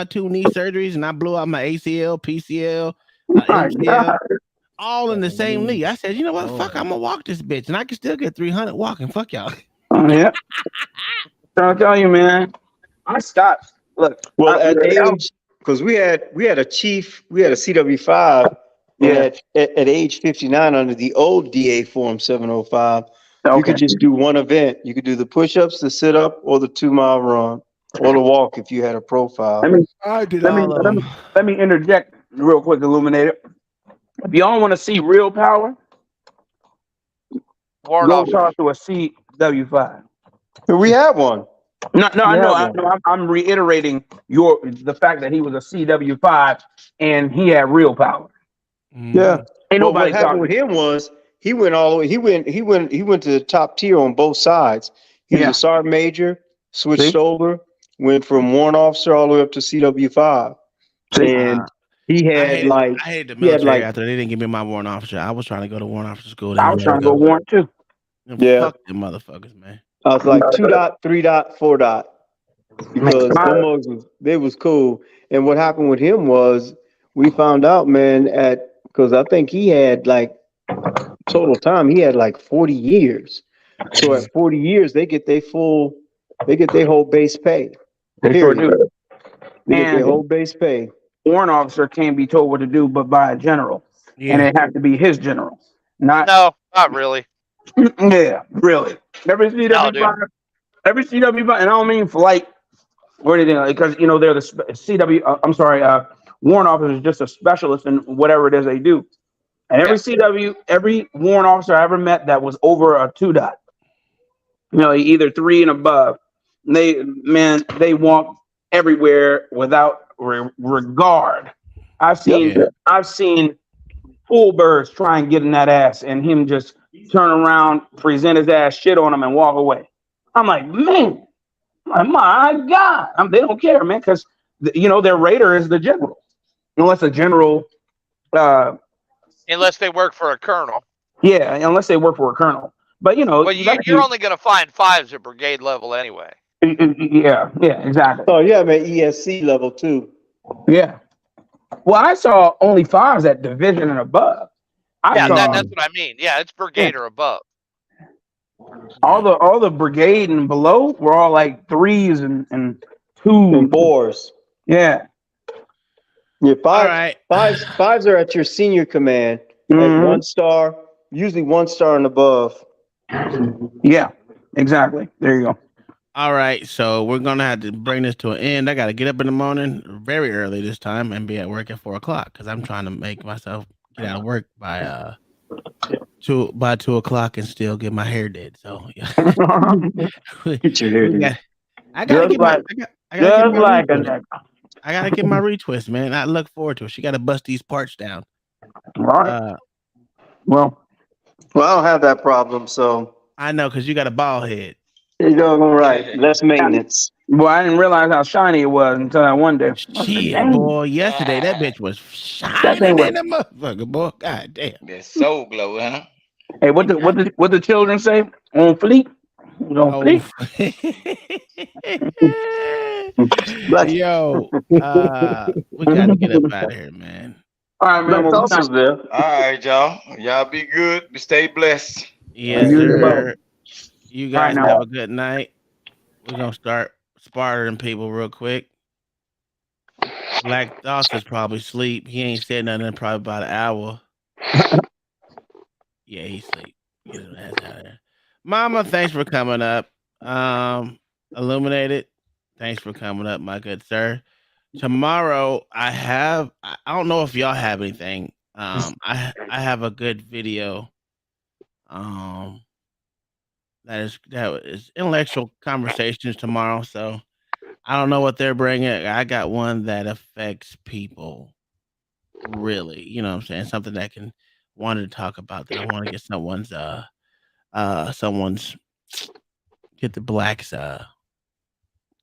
2 knee surgeries and I blew out my ACL, PCL, MCL, all in the same knee. I said, you know what? Fuck, I'm gonna walk this bitch, and I can still get 300 walking. Fuck y'all. Yeah. Trying to tell you, man. I stopped. Look, well, at age, because we had a CW5 at age 59 under the old DA form 705. You could just do one event. You could do the push-ups, the sit-up, or the 2-mile run, or the walk if you had a profile. Let me interject real quick, Illuminator. If y'all want to see real power, go talk to a CW5. We have one. No, I know. I'm reiterating the fact that he was a CW5 and he had real power. Yeah. Ain't nobody what happened with him was he went all the way. He went to the top tier on both sides. He was a sergeant major, switched over, went from warrant officer all the way up to CW5. And he had I hated the military after they didn't give me my warrant officer. I was trying to go to warrant officer school. I was trying to go warrant too. Fuck them motherfuckers, man. I was like 2 dot, 3 dot, 4 dot. Because they was cool. And what happened with him was we found out, man, because I think he had like total time, he had like 40 years. So at 40 years, they get their whole base pay. They sure do. They get their whole base pay. Warrant officer can't be told what to do but by a general. Yeah. And it has to be his general. Not really. Yeah, really. Every CW5, and I don't mean for like or anything, because they're the warrant officer is just a specialist in whatever it is they do. And every warrant officer I ever met that was over a 2 dot, either 3 and above, they walk everywhere without regard. I've seen full birds try and get in that ass, and him just turn around, present his ass, shit on him, and walk away. I'm like, man, my God. They don't care, man, because their raider is the general, unless a general. Unless they work for a colonel. Yeah, unless they work for a colonel. But Well, you're only going to find 5s at brigade level anyway. Yeah, exactly. Oh, yeah, man, ESC level 2. Yeah. Well, I saw only 5s at division and above. That's what I mean. Yeah, it's brigade or above. All the brigade and below were all like 3s and 2s and 4s. Yeah. Yeah, fives are at your senior command at 1 star, usually 1 star and above. Yeah, exactly. There you go. All right, so we're gonna have to bring this to an end. I got to get up in the morning very early this time and be at work at 4 o'clock because I'm trying to make myself get out of work by 2 o'clock and still get my hair did. So yeah, get your hair did. I gotta get my retwist, man. I look forward to it. She got to bust these parts down. All right. Well, I don't have that problem, so I know because you got a bald head. You're doing right. Less maintenance. Boy, I didn't realize how shiny it was until that one day. Shit, boy, yesterday that bitch was shining in the motherfucker, boy. God damn. That soul glow, huh? Hey, what the children say? On fleek? On fleek? Yo, we gotta get up out of here, man. All right, man. All right, y'all. Y'all be good. Stay blessed. Yes, sir. You guys have a good night. We're gonna start sparring people real quick. Black Thoughts is probably asleep. He ain't said nothing in probably about an hour. Yeah, he's asleep. Get his ass out of there. Mama, thanks for coming up. Illuminated, thanks for coming up, my good sir. Tomorrow I don't know if y'all have anything. I have a good video. That is intellectual conversations tomorrow. So I don't know what they're bringing. I got one that affects people, really. You know what I'm saying? Something that can wanted to talk about. That I want to get someone's get the blacks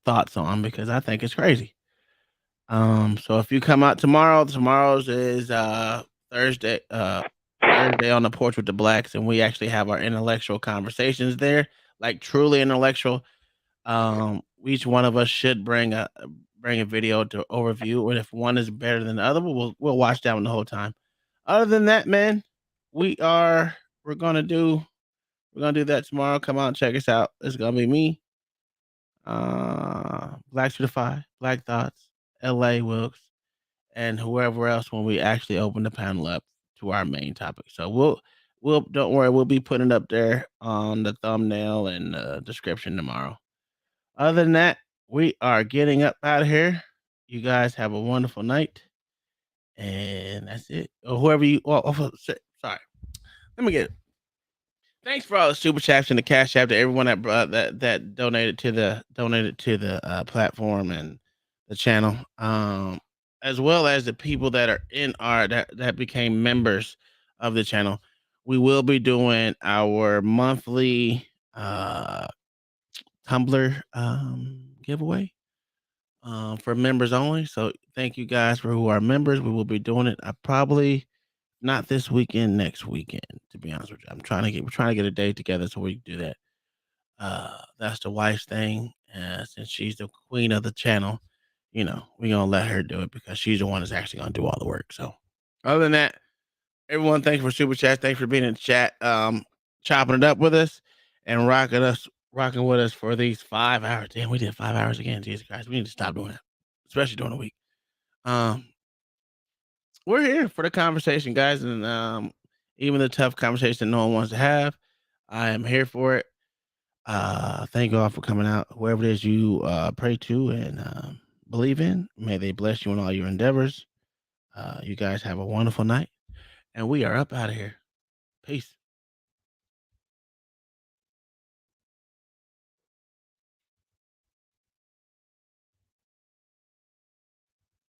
thoughts on because I think it's crazy. So if you come out tomorrow's is Thursday. Thursday on the porch with the blacks, and we actually have our intellectual conversations there, like truly intellectual. Each one of us should bring a video to overview, and if one is better than the other, we'll watch that one the whole time. Other than that, man, we're gonna do that tomorrow. Come out and check us out. It's gonna be me, Black Certified, Black Thoughts, L.A. Wilkes, and whoever else when we actually open the panel up to our main topic. So we'll don't worry, we'll be putting it up there on the thumbnail and description tomorrow. Other than that, we are getting up out of here. You guys have a wonderful night, and that's it. Or whoever you. Sorry, let me get it. Thanks for all the super chats and the cash app to everyone that donated to the platform and the channel. As well as the people that are in that became members of the channel. We will be doing our monthly Tumblr giveaway for members only. So thank you guys for who are members. We will be doing it. I probably not this weekend, next weekend, to be honest with you. We're trying to get a day together so we can do that. That's the wife's thing. Since she's the queen of the channel, we're gonna let her do it because she's the one that's actually gonna do all the work. So other than that, everyone, thanks for super chat. Thanks for being in the chat, chopping it up with us and rocking with us for these 5 hours. Damn, we did 5 hours again. Jesus Christ, we need to stop doing that, especially during the week. We're here for the conversation, guys, and even the tough conversation no one wants to have. I am here for it. Thank you all for coming out. Whoever it is you pray to and believe in, may they bless you in all your endeavors. You guys have a wonderful night, and we are up out of here. Peace.